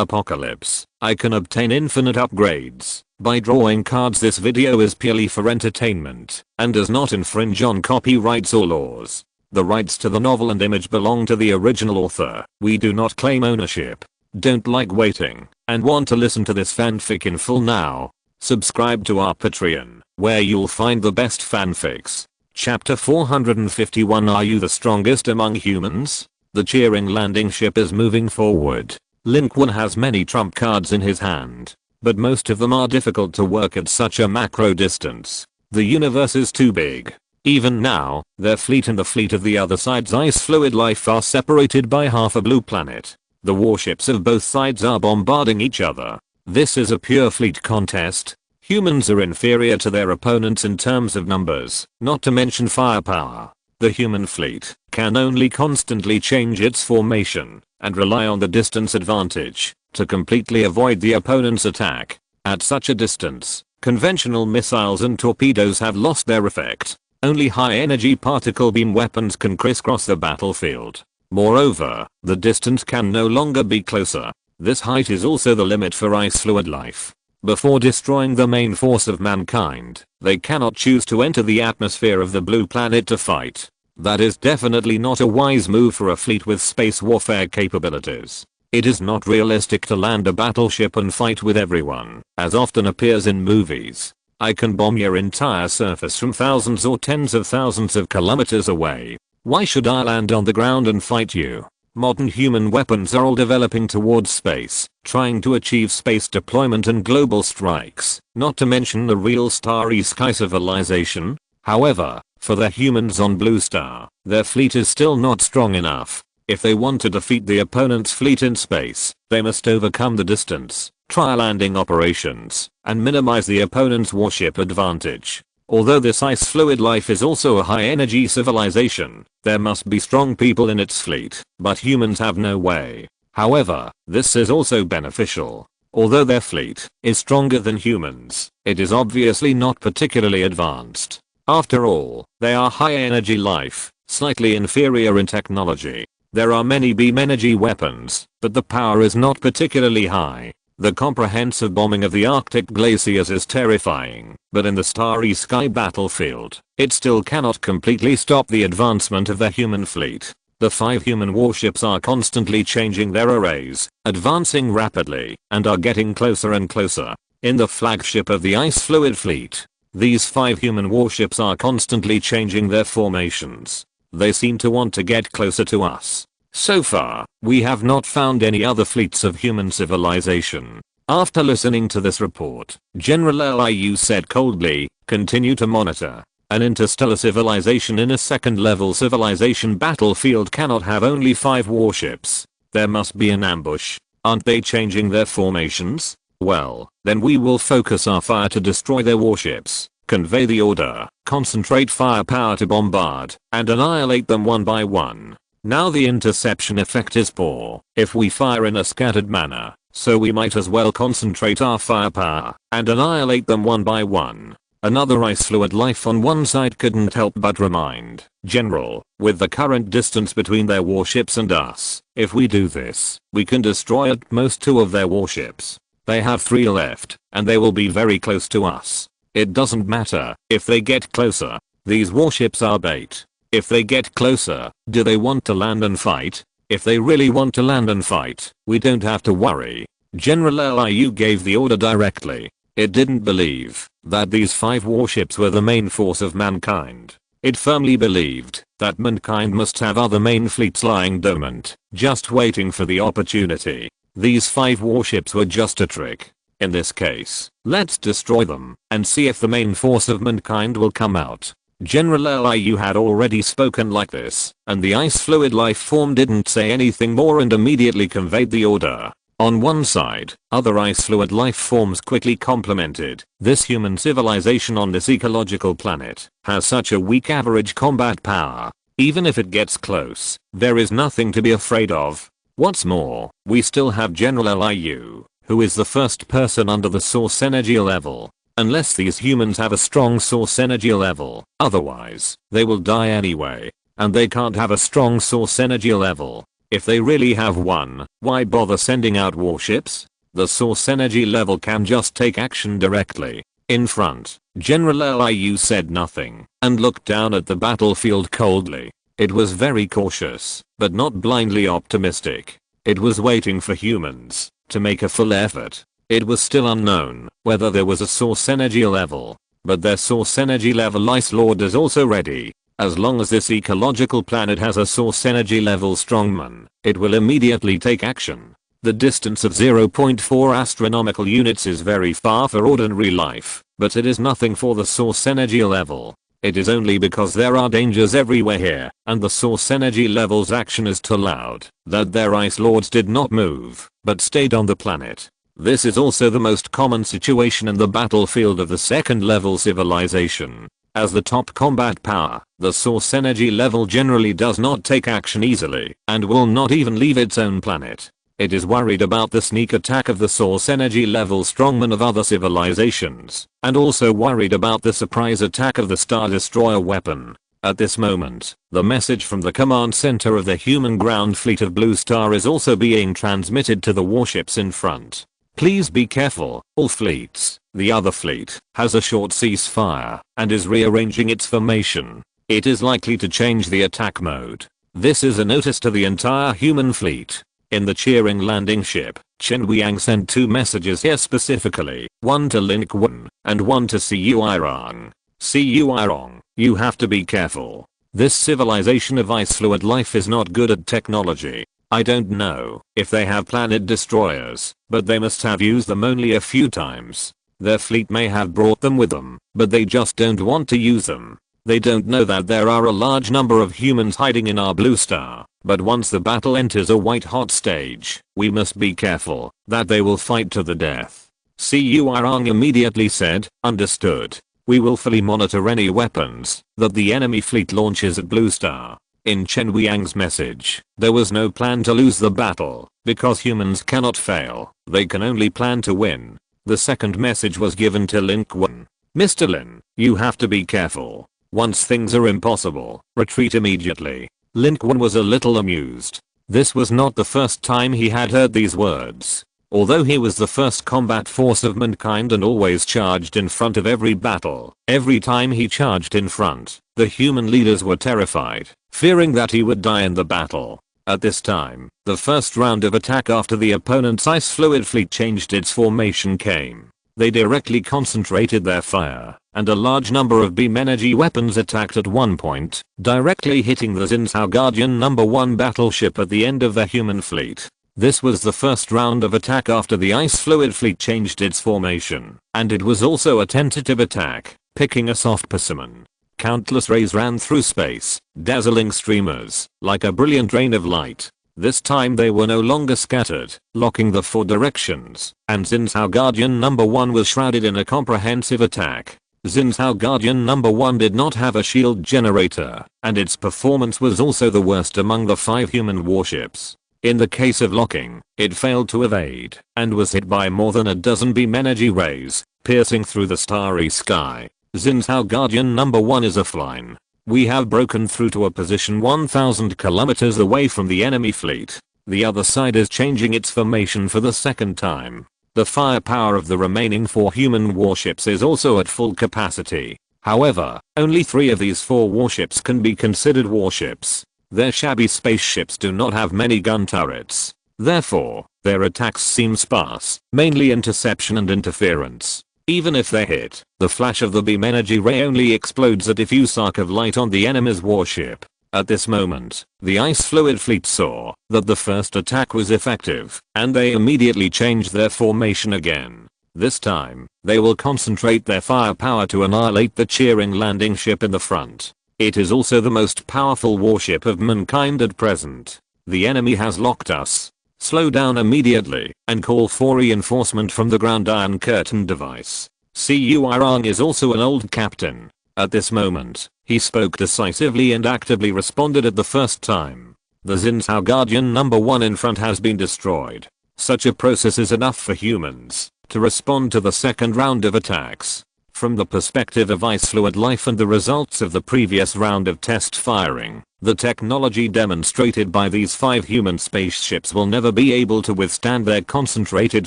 Apocalypse. I can obtain infinite upgrades by drawing cards. This video is purely for entertainment and does not infringe on copyrights or laws. The rights to the novel and image belong to the original author. We do not claim ownership. Don't like waiting and want to listen to this fanfic in full now? Subscribe to our Patreon, where you'll find the best fanfics. Chapter 451. Are you the strongest among humans? The cheering landing ship is moving forward. Lin Qun has many trump cards in his hand, but most of them are difficult to work at such a macro distance. The universe is too big. Even now, their fleet and the fleet of the other side's ice fluid life are separated by half a blue planet. The warships of both sides are bombarding each other. This is a pure fleet contest. Humans are inferior to their opponents in terms of numbers, not to mention firepower. The human fleet can only constantly change its formation and rely on the distance advantage to completely avoid the opponent's attack. At such a distance, conventional missiles and torpedoes have lost their effect. Only high-energy particle beam weapons can crisscross the battlefield. Moreover, the distance can no longer be closer. This height is also the limit for ice fluid life. Before destroying the main force of mankind, they cannot choose to enter the atmosphere of the blue planet to fight. That is definitely not a wise move for a fleet with space warfare capabilities. It is not realistic to land a battleship and fight with everyone, as often appears in movies. I can bomb your entire surface from thousands or tens of thousands of kilometers away. Why should I land on the ground and fight you? Modern human weapons are all developing towards space, trying to achieve space deployment and global strikes, not to mention the real starry sky civilization. However, for the humans on Blue Star, their fleet is still not strong enough. If they want to defeat the opponent's fleet in space, they must overcome the distance, try landing operations, and minimize the opponent's warship advantage. Although this ice fluid life is also a high energy civilization, there must be strong people in its fleet, but humans have no way. However, this is also beneficial. Although their fleet is stronger than humans, it is obviously not particularly advanced. After all, they are high energy life, slightly inferior in technology. There are many beam energy weapons, but the power is not particularly high. The comprehensive bombing of the Arctic glaciers is terrifying, but in the starry sky battlefield, it still cannot completely stop the advancement of the human fleet. The 5 human warships are constantly changing their arrays, advancing rapidly, and are getting closer and closer. In the flagship of the ice fluid fleet, these 5 human warships are constantly changing their formations. They seem to want to get closer to us. So far, we have not found any other fleets of human civilization. After listening to this report, General Liu said coldly, "Continue to monitor. An interstellar civilization in a second-level civilization battlefield cannot have only 5 warships. There must be an ambush. Aren't they changing their formations? Well, then we will focus our fire to destroy their warships. Convey the order, concentrate firepower to bombard, and annihilate them one by one." Now the interception effect is poor if we fire in a scattered manner, so we might as well concentrate our firepower and annihilate them one by one. Another ice fluid life on one side couldn't help but remind, "General, with the current distance between their warships and us, if we do this, we can destroy at most 2 of their warships. They have 3 left, and they will be very close to us. It doesn't matter if they get closer. These warships are bait. If they get closer, do they want to land and fight? If they really want to land and fight, we don't have to worry." General Liu gave the order directly. It didn't believe that these 5 warships were the main force of mankind. It firmly believed that mankind must have other main fleets lying dormant, just waiting for the opportunity. These 5 warships were just a trick. In this case, let's destroy them and see if the main force of mankind will come out. General Liu had already spoken like this, and the ice fluid life form didn't say anything more and immediately conveyed the order. On one side, other ice fluid life forms quickly complimented. This human civilization on this ecological planet has such a weak average combat power. Even if it gets close, there is nothing to be afraid of. What's more, we still have General Liu, who is the first person under the source energy level. Unless these humans have a strong source energy level, otherwise, they will die anyway. And they can't have a strong source energy level. If they really have one, why bother sending out warships? The source energy level can just take action directly. In front, General Liu said nothing and looked down at the battlefield coldly. It was very cautious, but not blindly optimistic. It was waiting for humans to make a full effort. It was still unknown whether there was a source energy level, but their source energy level Ice Lord is also ready. As long as this ecological planet has a source energy level strongman, it will immediately take action. The distance of 0.4 astronomical units is very far for ordinary life, but it is nothing for the source energy level. It is only because there are dangers everywhere here, and the source energy level's action is too loud, that their Ice Lords did not move, but stayed on the planet. This is also the most common situation in the battlefield of the second level civilization. As the top combat power, the source energy level generally does not take action easily, and will not even leave its own planet. It is worried about the sneak attack of the source energy level strongmen of other civilizations, and also worried about the surprise attack of the Star Destroyer weapon. At this moment, the message from the command center of the human ground fleet of Blue Star is also being transmitted to the warships in front. Please be careful, all fleets. The other fleet has a short ceasefire and is rearranging its formation. It is likely to change the attack mode. This is a notice to the entire human fleet. In the cheering landing ship, Chen Weiyang sent 2 messages here specifically, one to Lin Qun and one to Cu Irong. Cu Irong, you have to be careful. This civilization of ice fluid life is not good at technology. I don't know if they have planet destroyers, but they must have used them only a few times. Their fleet may have brought them with them, but they just don't want to use them. They don't know that there are a large number of humans hiding in our Blue Star, but once the battle enters a white hot stage, we must be careful that they will fight to the death. Cu Irong immediately said, understood. We will fully monitor any weapons that the enemy fleet launches at Blue Star. In Chen Weiyang's message, there was no plan to lose the battle, because humans cannot fail, they can only plan to win. The second message was given to Lin Qun. Mr. Lin, you have to be careful. Once things are impossible, retreat immediately. Lin Qun was a little amused. This was not the first time he had heard these words. Although he was the first combat force of mankind and always charged in front of every battle, every time he charged in front, the human leaders were terrified, fearing that he would die in the battle. At this time, the first round of attack after the opponent's ice fluid fleet changed its formation came. They directly concentrated their fire, and a large number of beam energy weapons attacked at one point, directly hitting the Xinzhao Guardian No. 1 battleship at the end of the human fleet. This was the first round of attack after the ice fluid fleet changed its formation, and it was also a tentative attack, picking a soft persimmon. Countless rays ran through space, dazzling streamers, like a brilliant rain of light. This time they were no longer scattered, locking the 4 directions, and Xinzhao Guardian No. 1 was shrouded in a comprehensive attack. Xinzhao Guardian No. 1 did not have a shield generator, and its performance was also the worst among the 5 human warships. In the case of locking, it failed to evade, and was hit by more than a dozen beam energy rays, piercing through the starry sky. Xinzhao Guardian No. 1 is offline. We have broken through to a position 1,000 kilometers away from the enemy fleet. The other side is changing its formation for the second time. The firepower of the remaining 4 human warships is also at full capacity. However, only 3 of these 4 warships can be considered warships. Their shabby spaceships do not have many gun turrets. Therefore, their attacks seem sparse, mainly interception and interference. Even if they hit, the flash of the beam energy ray only explodes a diffuse arc of light on the enemy's warship. At this moment, the ice fluid fleet saw that the first attack was effective, and they immediately changed their formation again. This time, they will concentrate their firepower to annihilate the cheering landing ship in the front. It is also the most powerful warship of mankind at present. The enemy has locked us. Slow down immediately and call for reinforcement from the ground Iron Curtain device. Cu Irong is also an old captain. At this moment, he spoke decisively and actively responded at the first time. The Xinzhao Guardian No. 1 in front has been destroyed. Such a process is enough for humans to respond to the second round of attacks. From the perspective of ice fluid life and the results of the previous round of test firing, the technology demonstrated by these 5 human spaceships will never be able to withstand their concentrated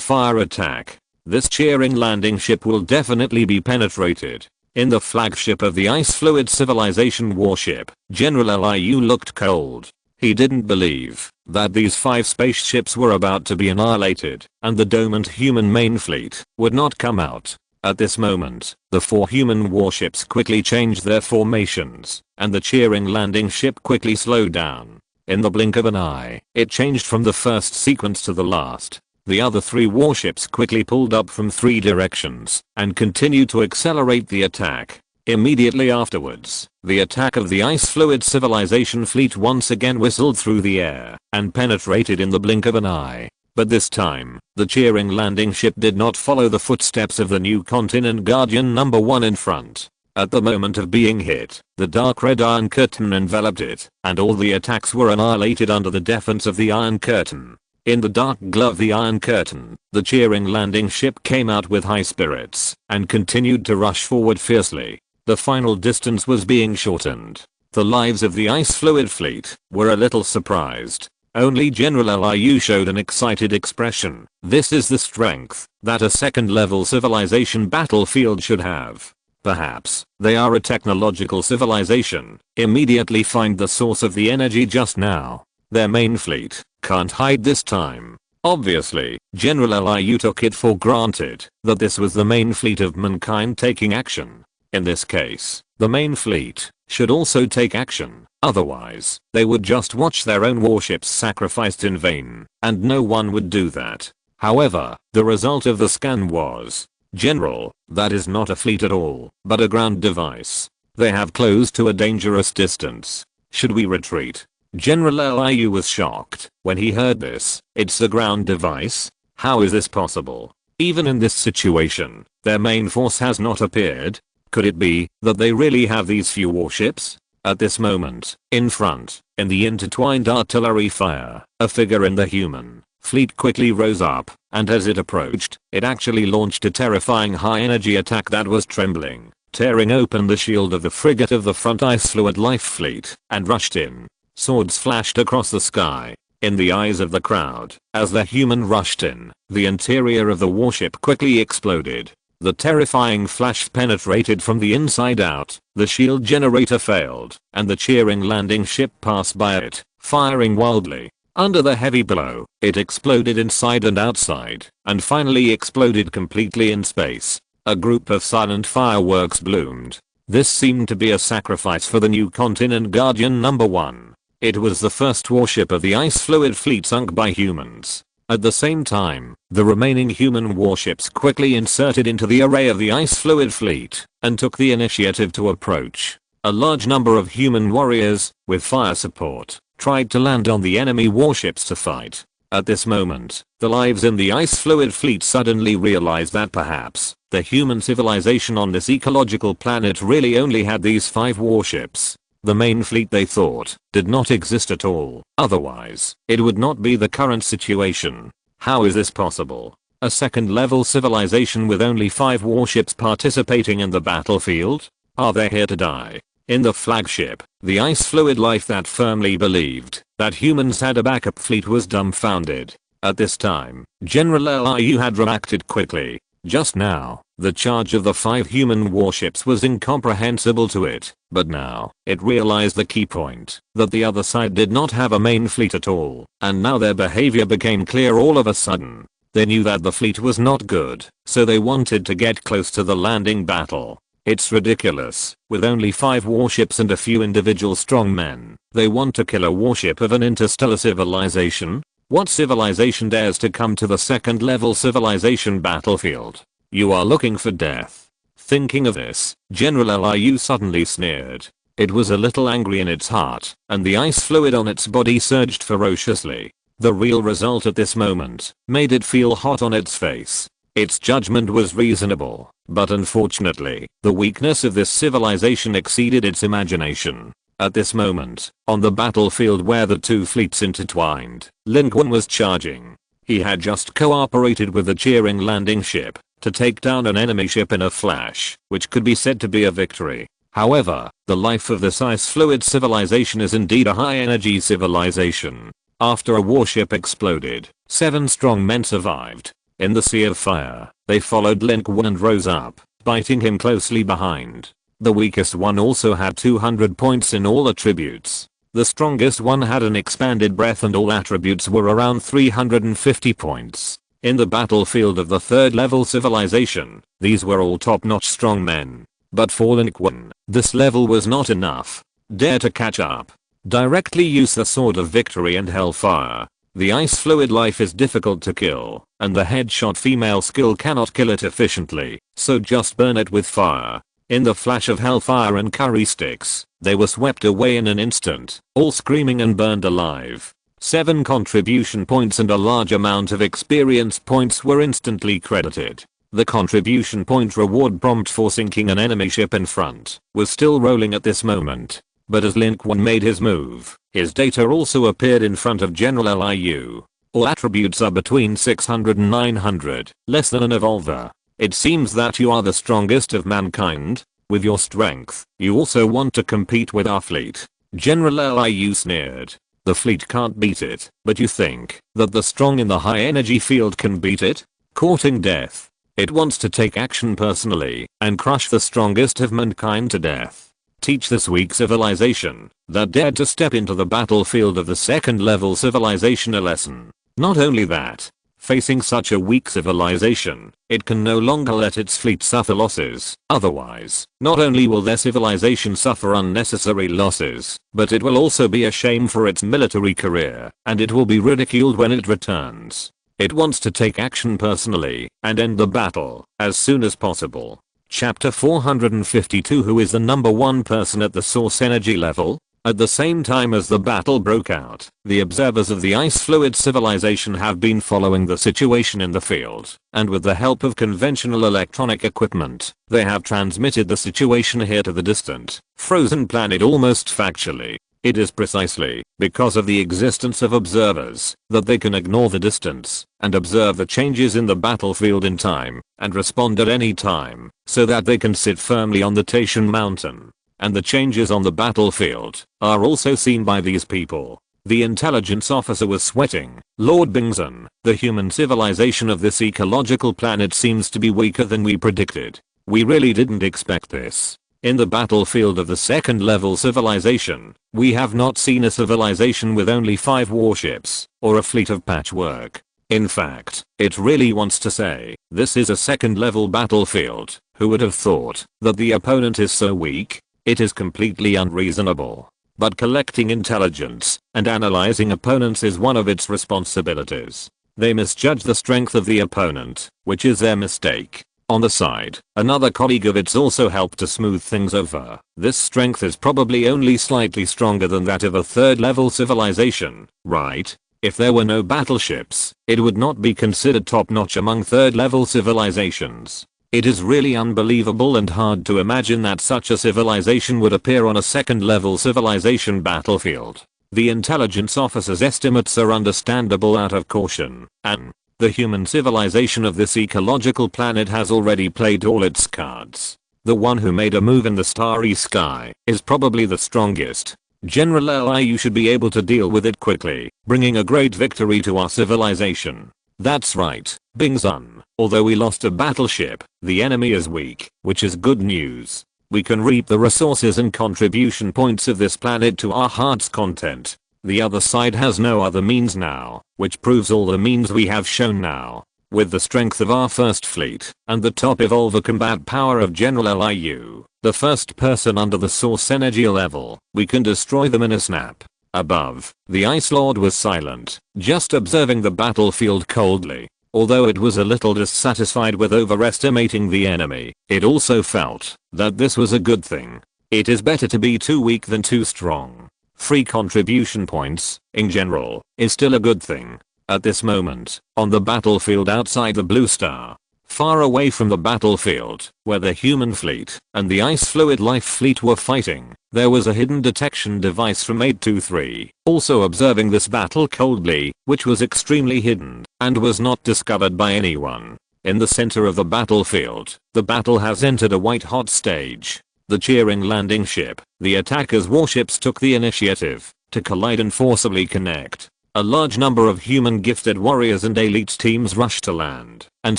fire attack. This cheering landing ship will definitely be penetrated. In the flagship of the Ice Fluid Civilization warship, General Liu looked cold. He didn't believe that these 5 spaceships were about to be annihilated, and the dominant human main fleet would not come out. At this moment, the 4 human warships quickly changed their formations, and the cheering landing ship quickly slowed down. In the blink of an eye, it changed from the first sequence to the last. The other 3 warships quickly pulled up from 3 directions and continued to accelerate the attack. Immediately afterwards, the attack of the Ice Fluid Civilization fleet once again whistled through the air and penetrated in the blink of an eye. But this time, the cheering landing ship did not follow the footsteps of the new continent Guardian number 1 in front. At the moment of being hit, the dark red Iron Curtain enveloped it, and all the attacks were annihilated under the defense of the Iron Curtain. In the dark glow of the Iron Curtain, the cheering landing ship came out with high spirits and continued to rush forward fiercely. The final distance was being shortened. The lives of the Ice Fluid fleet were a little surprised. Only General Liu showed an excited expression. This is the strength that a second-level civilization battlefield should have. Perhaps they are a technological civilization. Immediately find the source of the energy just now. Their main fleet can't hide this time. Obviously, General Liu took it for granted that this was the main fleet of mankind taking action. In this case, the main fleet should also take action. Otherwise, they would just watch their own warships sacrificed in vain, and no one would do that. However, the result of the scan was, General, that is not a fleet at all, but a ground device. They have closed to a dangerous distance. Should we retreat? General Liu was shocked when he heard this. It's a ground device? How is this possible? Even in this situation, their main force has not appeared. Could it be that they really have these few warships? At this moment, in front, in the intertwined artillery fire, a figure in the human fleet quickly rose up, and as it approached, it actually launched a terrifying high-energy attack that was trembling, tearing open the shield of the frigate of the front Ice Fluid Life fleet, and rushed in. Swords flashed across the sky. In the eyes of the crowd, as the human rushed in, the interior of the warship quickly exploded. The terrifying flash penetrated from the inside out, the shield generator failed, and the cheering landing ship passed by it, firing wildly. Under the heavy blow, it exploded inside and outside, and finally exploded completely in space. A group of silent fireworks bloomed. This seemed to be a sacrifice for the new continent Guardian number 1. It was the first warship of the Ice Fluid fleet sunk by humans. At the same time, the remaining human warships quickly inserted into the array of the Ice Fluid fleet and took the initiative to approach. A large number of human warriors, with fire support, tried to land on the enemy warships to fight. At this moment, the lives in the Ice Fluid fleet suddenly realized that perhaps the human civilization on this ecological planet really only had these 5 warships. The main fleet, they thought, did not exist at all. Otherwise, it would not be the current situation. How is this possible? A second-level civilization with only 5 warships participating in the battlefield? Are they here to die? In the flagship, the Ice Fluid Life that firmly believed that humans had a backup fleet was dumbfounded. At this time, General Liu had reacted quickly. Just now, the charge of the 5 human warships was incomprehensible to it, but now, it realized the key point, that the other side did not have a main fleet at all, and now their behavior became clear all of a sudden. They knew that the fleet was not good, so they wanted to get close to the landing battle. It's ridiculous. With only 5 warships and a few individual strong men, they want to kill a warship of an interstellar civilization? What civilization dares to come to the second-level civilization battlefield? You are looking for death. Thinking of this, General Liu suddenly sneered. It was a little angry in its heart, and the ice fluid on its body surged ferociously. The real result at this moment made it feel hot on its face. Its judgment was reasonable, but unfortunately, the weakness of this civilization exceeded its imagination. At this moment, on the battlefield where the 2 fleets intertwined, Lin Qun was charging. He had just cooperated with the cheering landing ship to take down an enemy ship in a flash, which could be said to be a victory. However, the life of this ice fluid civilization is indeed a high energy civilization. After a warship exploded, 7 strong men survived. In the sea of fire, they followed Lin Qun and rose up, biting him closely behind. The weakest one also had 200 points in all attributes. The strongest one had an expanded breath and all attributes were around 350 points. In the battlefield of the 3rd level civilization, these were all top-notch strong men. But for Lin Qun, this level was not enough. Dare to catch up. Directly use the sword of victory and hellfire. The ice fluid life is difficult to kill, and the headshot female skill cannot kill it efficiently, so just burn it with fire. In the flash of hellfire and curry sticks, they were swept away in an instant, all screaming and burned alive. 7 contribution points and a large amount of experience points were instantly credited. The contribution point reward prompt for sinking an enemy ship in front was still rolling at this moment. But as Lin Qun made his move, his data also appeared in front of General Liu. All attributes are between 600 and 900, less than an evolver. It seems that you are the strongest of mankind. With your strength, you also want to compete with our fleet. General Liu sneered. The fleet can't beat it, but you think that the strong in the high energy field can beat it? Courting death. It wants to take action personally and crush the strongest of mankind to death. Teach this weak civilization that dared to step into the battlefield of the 2nd level civilization a lesson. Not only that, facing such a weak civilization, it can no longer let its fleet suffer losses. Otherwise, not only will their civilization suffer unnecessary losses, but it will also be a shame for its military career, and it will be ridiculed when it returns. It wants to take action personally and end the battle as soon as possible. Chapter 452. Who is the number 1 person at the source energy level? At the same time as the battle broke out, the observers of the ice fluid civilization have been following the situation in the field, and with the help of conventional electronic equipment, they have transmitted the situation here to the distant, frozen planet almost factually. It is precisely because of the existence of observers that they can ignore the distance and observe the changes in the battlefield in time and respond at any time, so that they can sit firmly on the Taishan mountain. And the changes on the battlefield are also seen by these people. The intelligence officer was sweating. Lord Bingzhen, the human civilization of this ecological planet seems to be weaker than we predicted. We really didn't expect this. In the battlefield of the 2nd level civilization, we have not seen a civilization with only 5 warships, or a fleet of patchwork. In fact, it really wants to say, this is a 2nd level battlefield. Who would have thought that the opponent is so weak? It is completely unreasonable. But collecting intelligence and analyzing opponents is one of its responsibilities. They misjudge the strength of the opponent, which is their mistake. On the side, another colleague of its also helped to smooth things over. This strength is probably only slightly stronger than that of a 3rd level civilization, right? If there were no battleships, it would not be considered top-notch among 3rd level civilizations. It is really unbelievable and hard to imagine that such a civilization would appear on a 2nd level civilization battlefield. The intelligence officer's estimates are understandable out of caution, and the human civilization of this ecological planet has already played all its cards. The one who made a move in the starry sky is probably the strongest. General Liu should be able to deal with it quickly, bringing a great victory to our civilization. That's right, Bingzhen. Although we lost a battleship, the enemy is weak, which is good news. We can reap the resources and contribution points of this planet to our heart's content. The other side has no other means now, which proves all the means we have shown now. With the strength of our first fleet, and the top evolver combat power of General Liu, the first person under the source energy level, we can destroy them in a snap. Above, the Ice Lord was silent, just observing the battlefield coldly. Although it was a little dissatisfied with overestimating the enemy, it also felt that this was a good thing. It is better to be too weak than too strong. Free contribution points, in general, is still a good thing. At this moment, on the battlefield outside the Blue Star, far away from the battlefield, where the human fleet and the ice fluid life fleet were fighting, there was a hidden detection device from 823, also observing this battle coldly, which was extremely hidden, and was not discovered by anyone. In the center of the battlefield, the battle has entered a white-hot stage. The cheering landing ship, the attackers' warships took the initiative to collide and forcibly connect. A large number of human gifted warriors and elite teams rushed to land and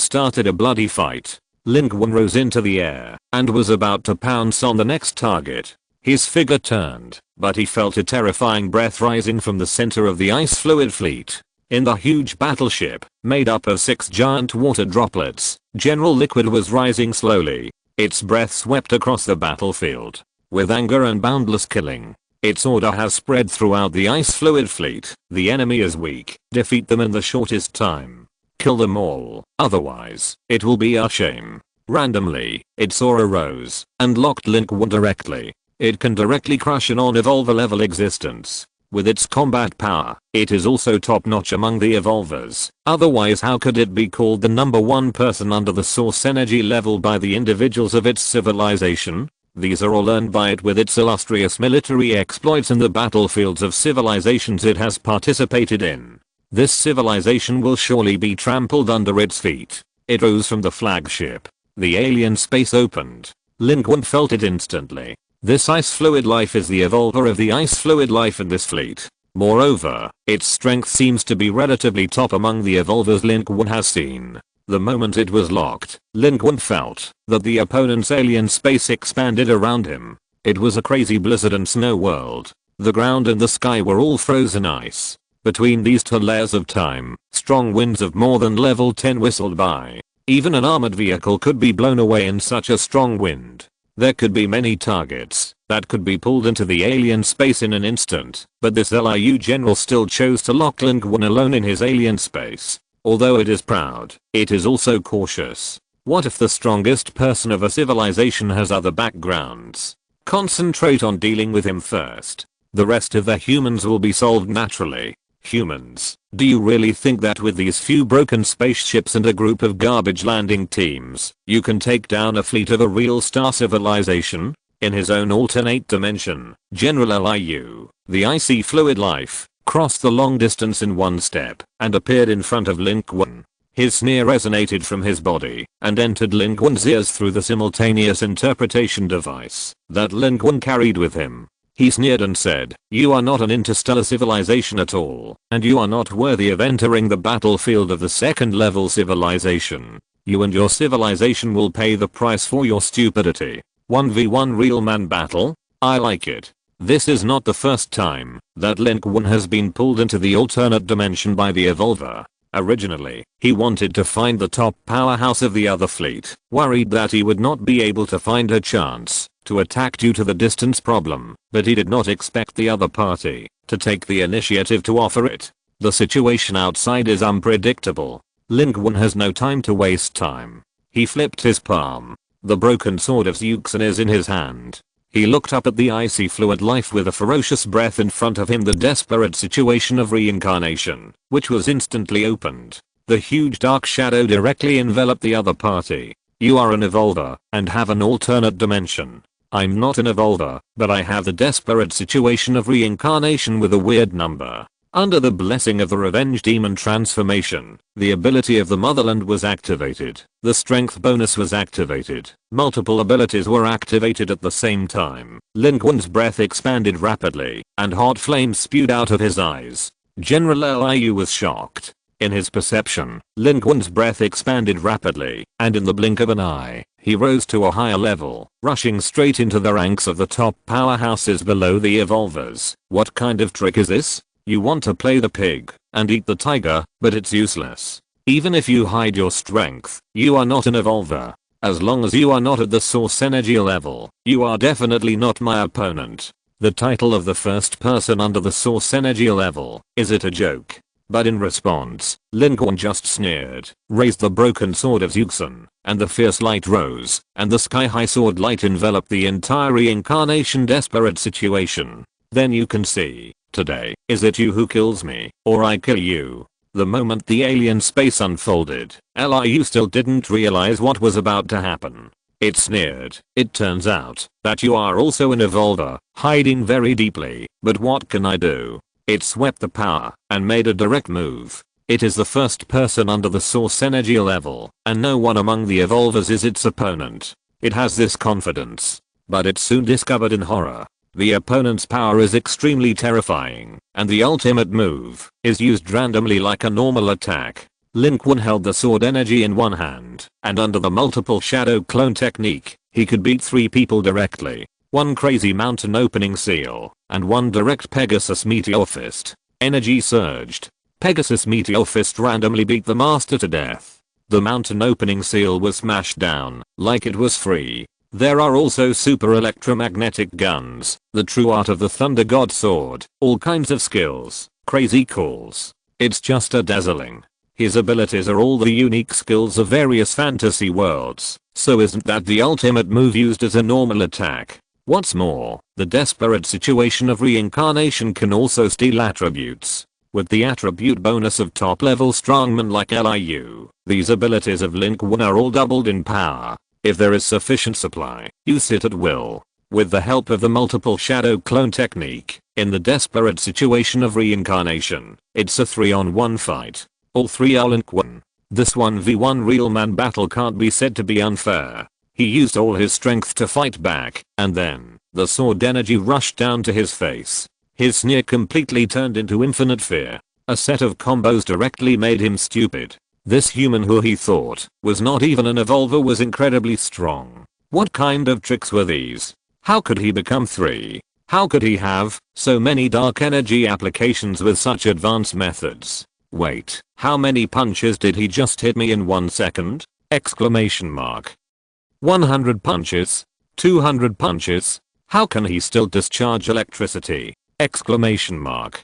started a bloody fight. Lin Qun rose into the air and was about to pounce on the next target. His figure turned, but he felt a terrifying breath rising from the center of the ice fluid fleet. In the huge battleship, made up of 6 giant water droplets, General Liquid was rising slowly. Its breath swept across the battlefield with anger and boundless killing. Its order has spread throughout the ice fluid fleet. The enemy is weak. Defeat them in the shortest time. Kill them all, otherwise, it will be our shame. Randomly, its aura rose and locked Lin Qun directly. It can directly crush an on-evolver level existence. With its combat power, it is also top-notch among the evolvers. Otherwise, how could it be called the number one person under the source energy level by the individuals of its civilization? These are all earned by it with its illustrious military exploits in the battlefields of civilizations it has participated in. This civilization will surely be trampled under its feet. It rose from the flagship. The alien space opened. Lin Qun felt it instantly. This ice fluid life is the evolver of the ice fluid life in this fleet. Moreover, its strength seems to be relatively top among the evolvers Lin Qun has seen. The moment it was locked, Lin Qun felt that the opponent's alien space expanded around him. It was a crazy blizzard and snow world. The ground and the sky were all frozen ice. Between these two layers of time, strong winds of more than level 10 whistled by. Even an armored vehicle could be blown away in such a strong wind. There could be many targets that could be pulled into the alien space in an instant, but this LIU general still chose to lock Lin Qun alone in his alien space. Although it is proud, it is also cautious. What if the strongest person of a civilization has other backgrounds? Concentrate on dealing with him first. The rest of the humans will be solved naturally. Humans, do you really think that with these few broken spaceships and a group of garbage landing teams, you can take down a fleet of a real star civilization? In his own alternate dimension, General Liu, the icy fluid life, crossed the long distance in one step and appeared in front of Lin Qun. His sneer resonated from his body and entered Lin Qun's ears through the simultaneous interpretation device that Lin Qun carried with him. He sneered and said, "You are not an interstellar civilization at all, and you are not worthy of entering the battlefield of the second level civilization. You and your civilization will pay the price for your stupidity." 1v1 real man battle? I like it. This is not the first time that Lin Qun has been pulled into the alternate dimension by the evolver. Originally, he wanted to find the top powerhouse of the other fleet, worried that he would not be able to find a chance to attack due to the distance problem, but he did not expect the other party to take the initiative to offer it. The situation outside is unpredictable. Lin Qun has no time to waste time. He flipped his palm. The broken sword of Zeuxin is in his hand. He looked up at the icy fluid life with a ferocious breath in front of him, the desperate situation of reincarnation, which was instantly opened. The huge dark shadow directly enveloped the other party. You are an evolver and have an alternate dimension. I'm not an evolver, but I have the desperate situation of reincarnation with a weird number. Under the blessing of the revenge demon transformation, the ability of the motherland was activated. The strength bonus was activated. Multiple abilities were activated at the same time. Lin Qun's breath expanded rapidly, and hot flames spewed out of his eyes. General Liu was shocked. In his perception, Lin Qun's breath expanded rapidly, and in the blink of an eye, he rose to a higher level, rushing straight into the ranks of the top powerhouses below the evolvers. What kind of trick is this? You want to play the pig and eat the tiger, but it's useless. Even if you hide your strength, you are not an evolver. As long as you are not at the source energy level, you are definitely not my opponent. The title of the first person under the source energy level, is it a joke? But in response, Lin Qun just sneered, raised the broken sword of Zeuxin, and the fierce light rose, and the sky-high sword light enveloped the entire reincarnation desperate situation. Then you can see, today, is it you who kills me, or I kill you? The moment the alien space unfolded, Liu still didn't realize what was about to happen. It sneered, "It turns out that you are also an evolver, hiding very deeply, but what can I do?" It swept the power and made a direct move. It is the first person under the source energy level, and no one among the evolvers is its opponent. It has this confidence. But it's soon discovered in horror. The opponent's power is extremely terrifying, and the ultimate move is used randomly like a normal attack. Lin Qun held the sword energy in one hand, and under the multiple shadow clone technique, he could beat 3 people directly. One crazy mountain opening seal, and one direct Pegasus meteor fist. Energy surged. Pegasus meteor fist randomly beat the master to death. The mountain opening seal was smashed down, like it was free. There are also super electromagnetic guns, the true art of the thunder god sword, all kinds of skills, crazy calls. It's just a dazzling. His abilities are all the unique skills of various fantasy worlds, so isn't that the ultimate move used as a normal attack? What's more, the desperate situation of reincarnation can also steal attributes. With the attribute bonus of top level strongmen like Liu, these abilities of Lin Qun are all doubled in power. If there is sufficient supply, use it at will. With the help of the multiple shadow clone technique, in the desperate situation of reincarnation, it's a 3-on-1 fight. All 3 are Lin Qun. This 1v1 real man battle can't be said to be unfair. He used all his strength to fight back, and then, the sword energy rushed down to his face. His sneer completely turned into infinite fear. A set of combos directly made him stupid. This human who he thought was not even an evolver was incredibly strong. What kind of tricks were these? How could he become 3? How could he have so many dark energy applications with such advanced methods? Wait, how many punches did he just hit me in 1 second? Exclamation mark. 100 punches? 200 punches? How can he still discharge electricity? Exclamation mark.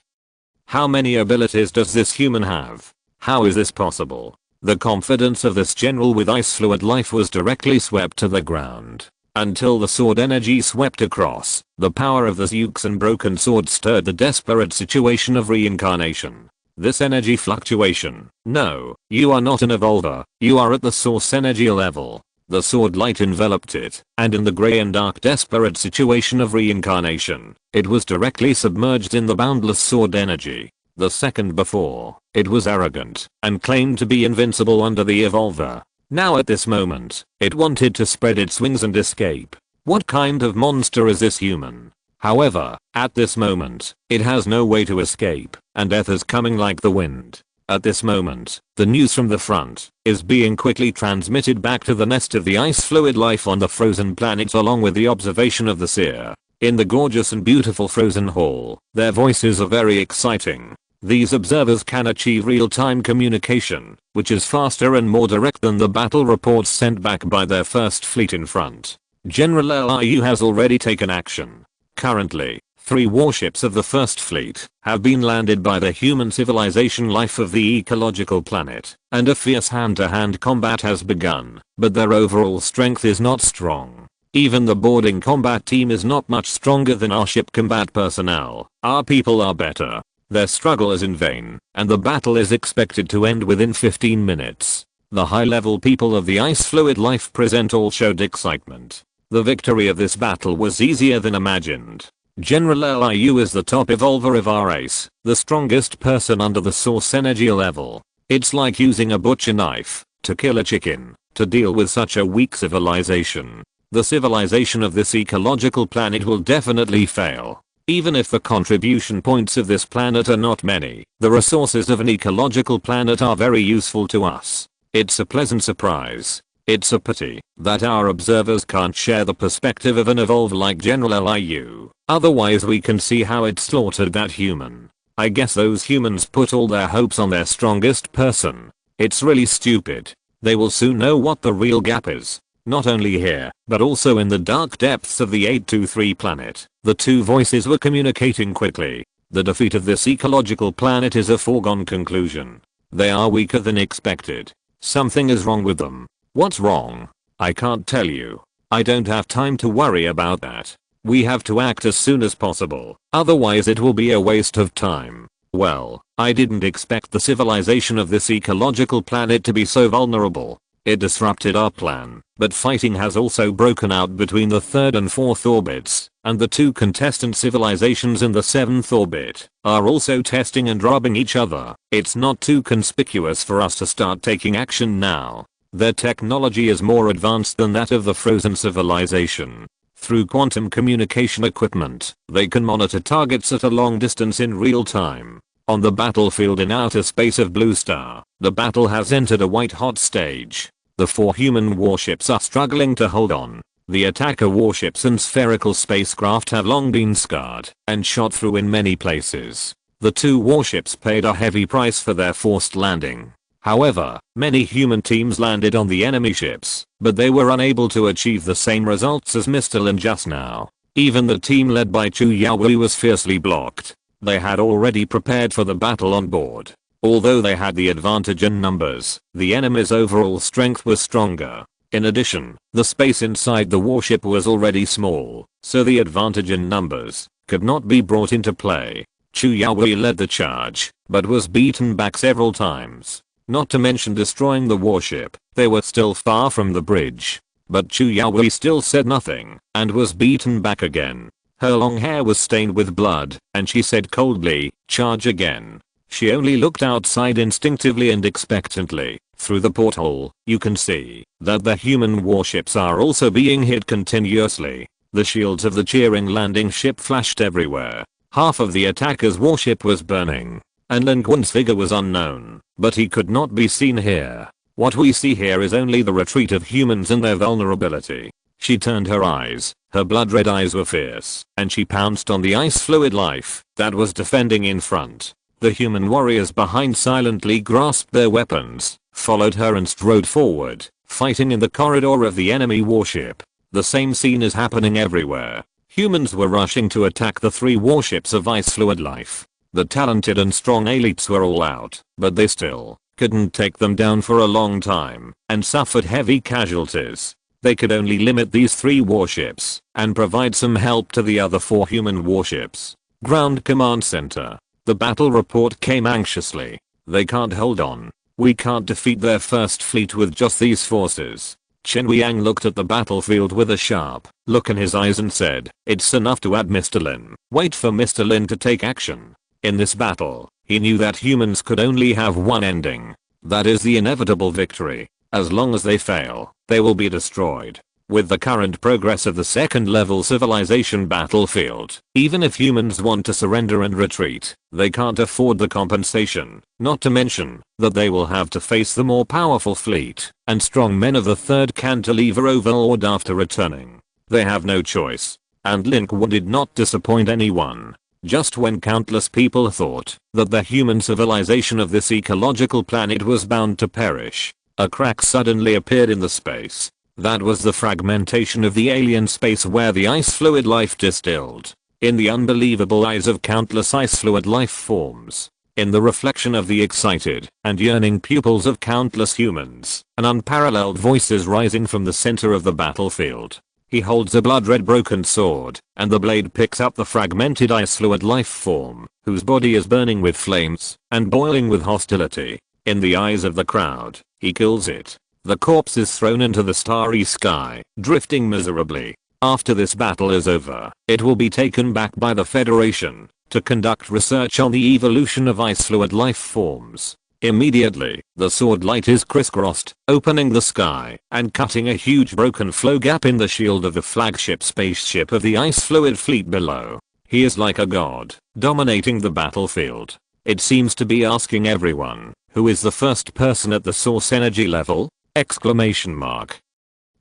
How many abilities does this human have? How is this possible? The confidence of this general with ice fluid life was directly swept to the ground. Until the sword energy swept across, the power of the Zeuxan broken sword stirred the desperate situation of reincarnation. This energy fluctuation. No, you are not an evolver, you are at the source energy level. The sword light enveloped it, and in the grey and dark desperate situation of reincarnation, it was directly submerged in the boundless sword energy. The second before, it was arrogant, and claimed to be invincible under the evolver. Now at this moment, it wanted to spread its wings and escape. What kind of monster is this human? However, at this moment, it has no way to escape, and death is coming like the wind. At this moment, the news from the front is being quickly transmitted back to the nest of the ice fluid life on the frozen planet along with the observation of the seer. In the gorgeous and beautiful frozen hall, their voices are very exciting. These observers can achieve real-time communication, which is faster and more direct than the battle reports sent back by their first fleet in front. General Liu has already taken action. Currently, 3 warships of the first fleet have been landed by the human civilization life of the ecological planet, and a fierce hand-to-hand combat has begun, but their overall strength is not strong. Even the boarding combat team is not much stronger than our ship combat personnel. Our people are better. Their struggle is in vain, and the battle is expected to end within 15 minutes. The high-level people of the ice fluid life present all showed excitement. The victory of this battle was easier than imagined. General Liu is the top evolver of our race, the strongest person under the source energy level. It's like using a butcher knife to kill a chicken, to deal with such a weak civilization. The civilization of this ecological planet will definitely fail. Even if the contribution points of this planet are not many, the resources of an ecological planet are very useful to us. It's a pleasant surprise. It's a pity that our observers can't share the perspective of an evolver like General Liu. Otherwise we can see how it slaughtered that human. I guess those humans put all their hopes on their strongest person. It's really stupid. They will soon know what the real gap is. Not only here, but also in the dark depths of the 823 planet. The 2 voices were communicating quickly. The defeat of this ecological planet is a foregone conclusion. They are weaker than expected. Something is wrong with them. What's wrong? I can't tell you. I don't have time to worry about that. We have to act as soon as possible, otherwise it will be a waste of time. Well, I didn't expect the civilization of this ecological planet to be so vulnerable. It disrupted our plan, but fighting has also broken out between the 3rd and 4th orbits, and the 2 contestant civilizations in the 7th orbit are also testing and robbing each other. It's not too conspicuous for us to start taking action now. Their technology is more advanced than that of the frozen civilization. Through quantum communication equipment, they can monitor targets at a long distance in real time. On the battlefield in outer space of Blue Star, the battle has entered a white-hot stage. The 4 human warships are struggling to hold on. The attacker warships and spherical spacecraft have long been scarred and shot through in many places. The 2 warships paid a heavy price for their forced landing. However, many human teams landed on the enemy ships, but they were unable to achieve the same results as Mr. Lin just now. Even the team led by Chu Yaoi was fiercely blocked. They had already prepared for the battle on board. Although they had the advantage in numbers, the enemy's overall strength was stronger. In addition, the space inside the warship was already small, so the advantage in numbers could not be brought into play. Chu Yaoi led the charge, but was beaten back several times. Not to mention destroying the warship, they were still far from the bridge. But Chu Yaoi still said nothing, and was beaten back again. Her long hair was stained with blood, and she said coldly, "Charge again." She only looked outside instinctively and expectantly. Through the porthole, you can see that the human warships are also being hit continuously. The shields of the cheering landing ship flashed everywhere. Half of the attacker's warship was burning, and Lin Qun's figure was unknown, but he could not be seen here. What we see here is only the retreat of humans and their vulnerability. She turned her eyes. Her blood-red eyes were fierce, and she pounced on the ice fluid life that was defending in front. The human warriors behind silently grasped their weapons, followed her and strode forward, fighting in the corridor of the enemy warship. The same scene is happening everywhere. Humans were rushing to attack the 3 warships of ice fluid life. The talented and strong elites were all out, but they still couldn't take them down for a long time, and suffered heavy casualties. They could only limit these 3 warships and provide some help to the other 4 human warships. Ground Command Center. The battle report came anxiously. They can't hold on. We can't defeat their first fleet with just these forces. Chen Wiang looked at the battlefield with a sharp look in his eyes and said, "It's enough to add Mr. Lin. Wait for Mr. Lin to take action." In this battle, he knew that humans could only have one ending. That is the inevitable victory. As long as they fail, they will be destroyed. With the current progress of the 2nd level civilization battlefield, even if humans want to surrender and retreat, they can't afford the compensation, not to mention that they will have to face the more powerful fleet and strong men of the 3rd Cantilever Overlord after returning. They have no choice. And Lin Qun did not disappoint anyone. Just when countless people thought that the human civilization of this ecological planet was bound to perish, a crack suddenly appeared in the space. That was the fragmentation of the alien space where the ice fluid life distilled. In the unbelievable eyes of countless ice fluid life forms. In the reflection of the excited and yearning pupils of countless humans, an unparalleled voice is rising from the center of the battlefield. He holds a blood-red broken sword, and the blade picks up the fragmented ice fluid life form, whose body is burning with flames and boiling with hostility. In the eyes of the crowd, he kills it. The corpse is thrown into the starry sky, drifting miserably. After this battle is over, it will be taken back by the Federation to conduct research on the evolution of ice fluid life forms. Immediately, the sword light is crisscrossed, opening the sky and cutting a huge broken flow gap in the shield of the flagship spaceship of the ice fluid fleet below. He is like a god, dominating the battlefield. It seems to be asking everyone, who is the first person at the source energy level? Exclamation mark.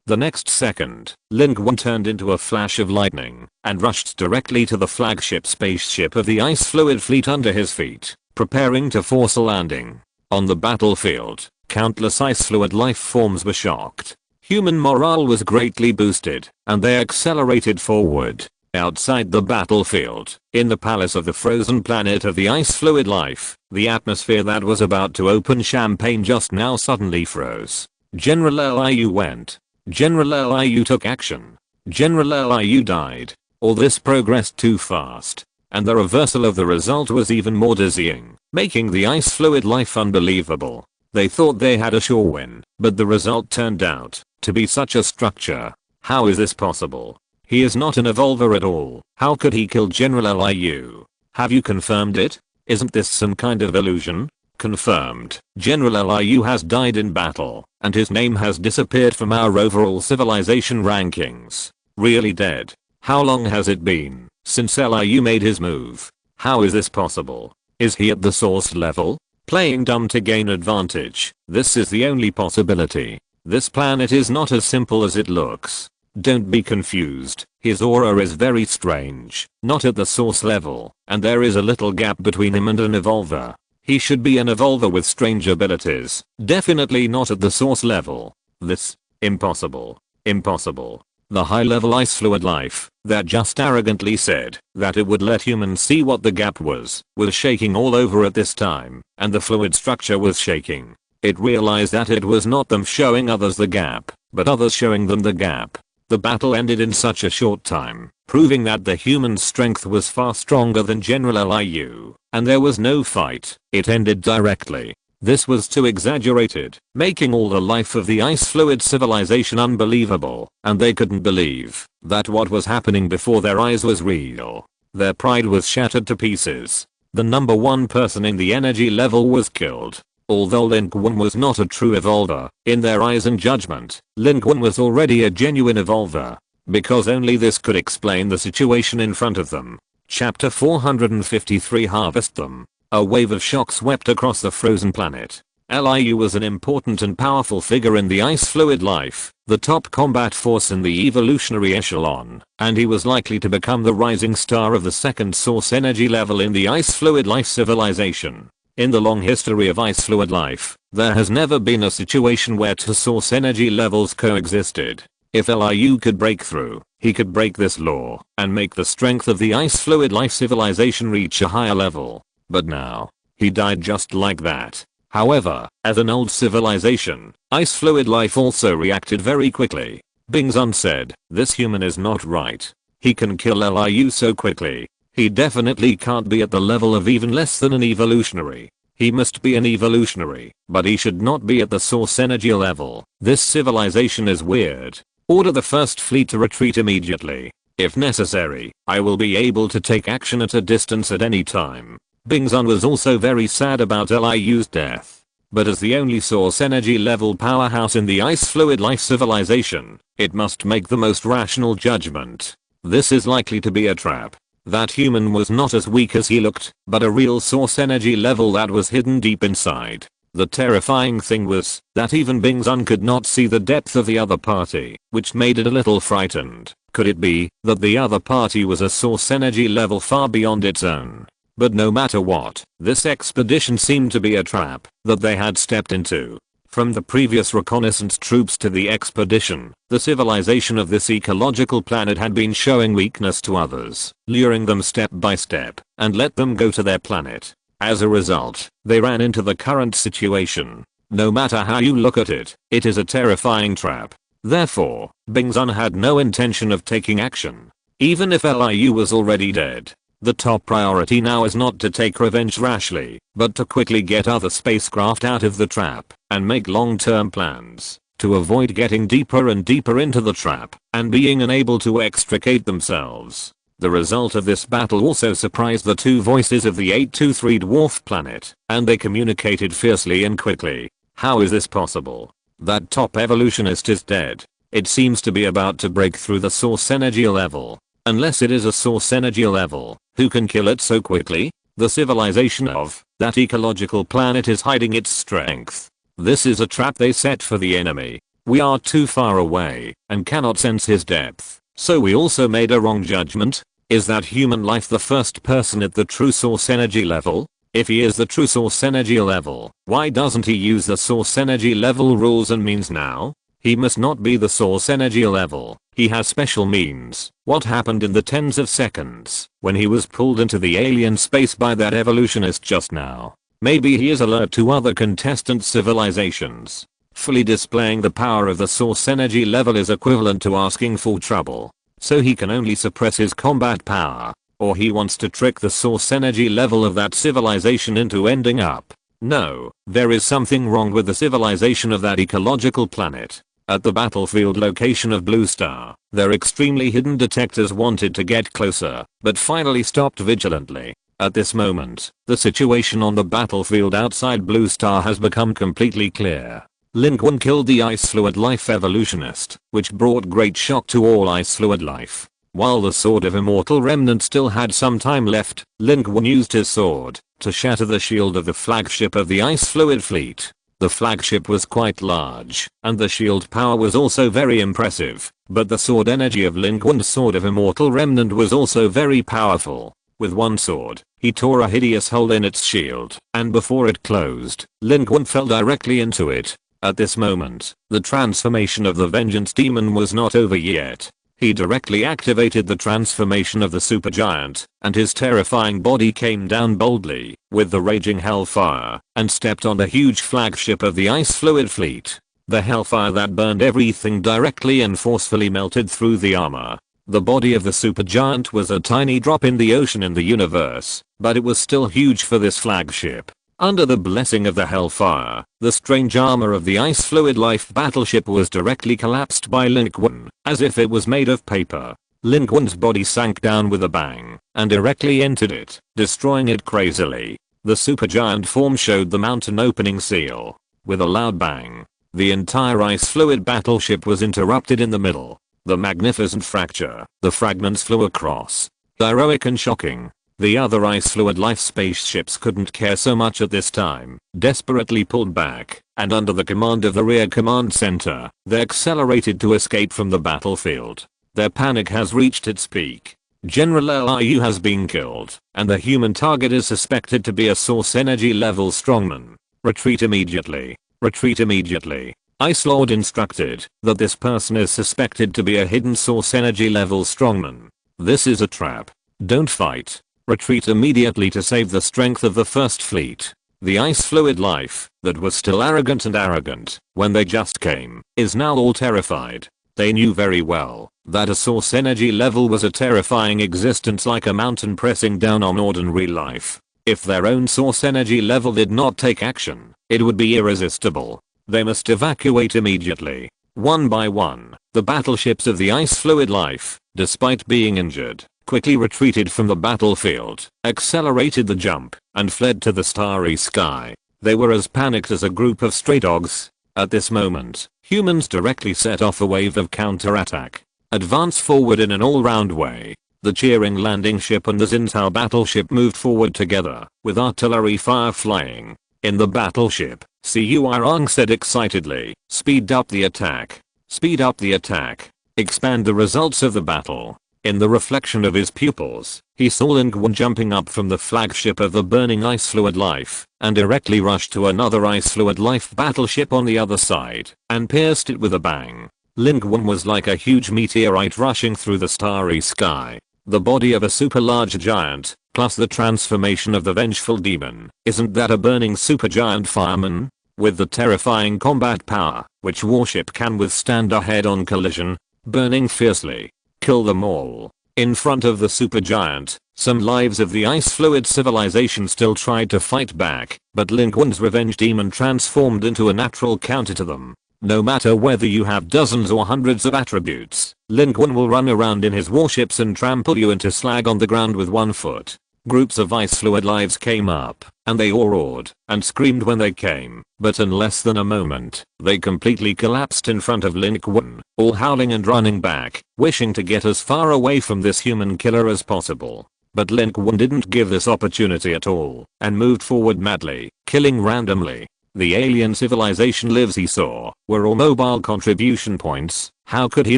The next second, Lin Qun turned into a flash of lightning and rushed directly to the flagship spaceship of the ice fluid fleet under his feet, preparing to force a landing. On the battlefield, countless ice fluid life forms were shocked. Human morale was greatly boosted, and they accelerated forward. Outside the battlefield, in the palace of the frozen planet of the ice fluid life, the atmosphere that was about to open champagne just now suddenly froze. General Liu went. General Liu took action. General Liu died. All this progressed too fast, and the reversal of the result was even more dizzying, making the ice fluid life unbelievable. They thought they had a sure win, but the result turned out to be such a structure. How is this possible? He is not an evolver at all. How could he kill General Liu? Have you confirmed it? Isn't this some kind of illusion? Confirmed. General Liu has died in battle, and his name has disappeared from our overall civilization rankings. Really dead. How long has it been since Liu made his move? How is this possible? Is he at the source level? Playing dumb to gain advantage. This is the only possibility. This planet is not as simple as it looks. Don't be confused. His aura is very strange. Not at the source level, and there is a little gap between him and an evolver. He should be an evolver with strange abilities. Definitely not at the source level. This. Impossible. Impossible. The high-level ice fluid life that just arrogantly said that it would let humans see what the gap was shaking all over at this time, and the fluid structure was shaking. It realized that it was not them showing others the gap, but others showing them the gap. The battle ended in such a short time, proving that the human strength was far stronger than General Liu, and there was no fight. It ended directly. This was too exaggerated, making all the life of the ice fluid civilization unbelievable, and they couldn't believe that what was happening before their eyes was real. Their pride was shattered to pieces. The number one person in the energy level was killed. Although Lin Qun was not a true evolver, in their eyes and judgment, Lin Qun was already a genuine evolver. Because only this could explain the situation in front of them. Chapter 453 Harvest Them. A wave of shock swept across the frozen planet. Liu was an important and powerful figure in the ice fluid life, the top combat force in the evolutionary echelon, and he was likely to become the rising star of the second source energy level in the ice fluid life civilization. In the long history of ice fluid life, there has never been a situation where two source energy levels coexisted. If Liu could break through, he could break this law and make the strength of the ice fluid life civilization reach a higher level. But now, he died just like that. However, as an old civilization, ice fluid life also reacted very quickly. Bingzun said, "This human is not right. He can kill Liu so quickly. He definitely can't be at the level of even less than an evolutionary. He must be an evolutionary, but he should not be at the source energy level. This civilization is weird. Order the first fleet to retreat immediately. If necessary, I will be able to take action at a distance at any time." Bingzun was also very sad about Liu's death. But as the only source energy level powerhouse in the ice fluid life civilization, it must make the most rational judgment. This is likely to be a trap. That human was not as weak as he looked, but a real source energy level that was hidden deep inside. The terrifying thing was that even Bingzun could not see the depth of the other party, which made it a little frightened. Could it be that the other party was a source energy level far beyond its own? But no matter what, this expedition seemed to be a trap that they had stepped into. From the previous reconnaissance troops to the expedition, the civilization of this ecological planet had been showing weakness to others, luring them step by step, and let them go to their planet. As a result, they ran into the current situation. No matter how you look at it, it is a terrifying trap. Therefore, Bingzun had no intention of taking action. Even if Liu was already dead. The top priority now is not to take revenge rashly, but to quickly get other spacecraft out of the trap, and make long-term plans, to avoid getting deeper and deeper into the trap, and being unable to extricate themselves. The result of this battle also surprised the two voices of the 823 dwarf planet, and they communicated fiercely and quickly. How is this possible? That top evolutionist is dead. It seems to be about to break through the source energy level. Unless it is a source energy level, who can kill it so quickly? The civilization of that ecological planet is hiding its strength. This is a trap they set for the enemy. We are too far away and cannot sense his depth, so we also made a wrong judgment. Is that human life the first person at the true source energy level? If he is the true source energy level, why doesn't he use the source energy level rules and means now? He must not be the source energy level. He has special means. What happened in the tens of seconds when he was pulled into the alien space by that evolutionist just now? Maybe he is alert to other contestant civilizations. Fully displaying the power of the source energy level is equivalent to asking for trouble. So he can only suppress his combat power, or he wants to trick the source energy level of that civilization into ending up No, there is something wrong with the civilization of that ecological planet. At the battlefield location of Blue Star, their extremely hidden detectors wanted to get closer, but finally stopped vigilantly. At this moment, the situation on the battlefield outside Blue Star has become completely clear. Lin Qun killed the ice fluid life evolutionist, which brought great shock to all ice fluid life. While the sword of immortal remnant still had some time left, Lin Qun used his sword to shatter the shield of the flagship of the ice fluid fleet. The flagship was quite large, and the shield power was also very impressive, but the sword energy of Lin Qun's sword of immortal remnant was also very powerful. With one sword, he tore a hideous hole in its shield, and before it closed, Lin Qun fell directly into it. At this moment, the transformation of the vengeance demon was not over yet. He directly activated the transformation of the supergiant, and his terrifying body came down boldly, with the raging hellfire, and stepped on the huge flagship of the ice fluid fleet. The hellfire that burned everything directly and forcefully melted through the armor. The body of the supergiant was a tiny drop in the ocean in the universe, but it was still huge for this flagship. Under the blessing of the hellfire, the strange armor of the ice fluid life battleship was directly collapsed by Lin Qun, as if it was made of paper. Lin Qun's body sank down with a bang, and directly entered it, destroying it crazily. The supergiant form showed the mountain opening seal. With a loud bang, the entire ice fluid battleship was interrupted in the middle. The magnificent fracture, the fragments flew across. Heroic and shocking. The other ice fluid life spaceships couldn't care so much at this time, desperately pulled back, and under the command of the rear command center, they accelerated to escape from the battlefield. Their panic has reached its peak. General Liu has been killed, and the human target is suspected to be a source energy level strongman. Retreat immediately. Retreat immediately. Ice Lord instructed that this person is suspected to be a hidden source energy level strongman. This is a trap. Don't fight. Retreat immediately to save the strength of the first fleet. The ice fluid life, that was still arrogant when they just came, is now all terrified. They knew very well that a source energy level was a terrifying existence like a mountain pressing down on ordinary life. If their own source energy level did not take action, it would be irresistible. They must evacuate immediately. One by one, the battleships of the ice fluid life, despite being injured, quickly retreated from the battlefield, accelerated the jump, and fled to the starry sky. They were as panicked as a group of stray dogs. At this moment, humans directly set off a wave of counterattack. Advance forward in an all-round way. The cheering landing ship and the Xintao battleship moved forward together, with artillery fire flying. In the battleship, Cuirong said excitedly, "Speed up the attack. Speed up the attack. Expand the results of the battle." In the reflection of his pupils, he saw Lin Qun jumping up from the flagship of the burning ice fluid life, and directly rushed to another ice fluid life battleship on the other side, and pierced it with a bang. Lin Qun was like a huge meteorite rushing through the starry sky. The body of a super large giant, plus the transformation of the vengeful demon. Isn't that a burning supergiant fireman? With the terrifying combat power, which warship can withstand a head-on collision, burning fiercely. Kill them all. In front of the supergiant, some lives of the ice fluid civilization still tried to fight back, but Lin Qun's revenge demon transformed into a natural counter to them. No matter whether you have dozens or hundreds of attributes, Lin Qun will run around in his warships and trample you into slag on the ground with one foot. Groups of ice fluid lives came up, and they all roared and screamed when they came, but in less than a moment, they completely collapsed in front of Lin Qun, all howling and running back, wishing to get as far away from this human killer as possible. But Lin Qun didn't give this opportunity at all, and moved forward madly, killing randomly. The alien civilization lives he saw were all mobile contribution points. How could he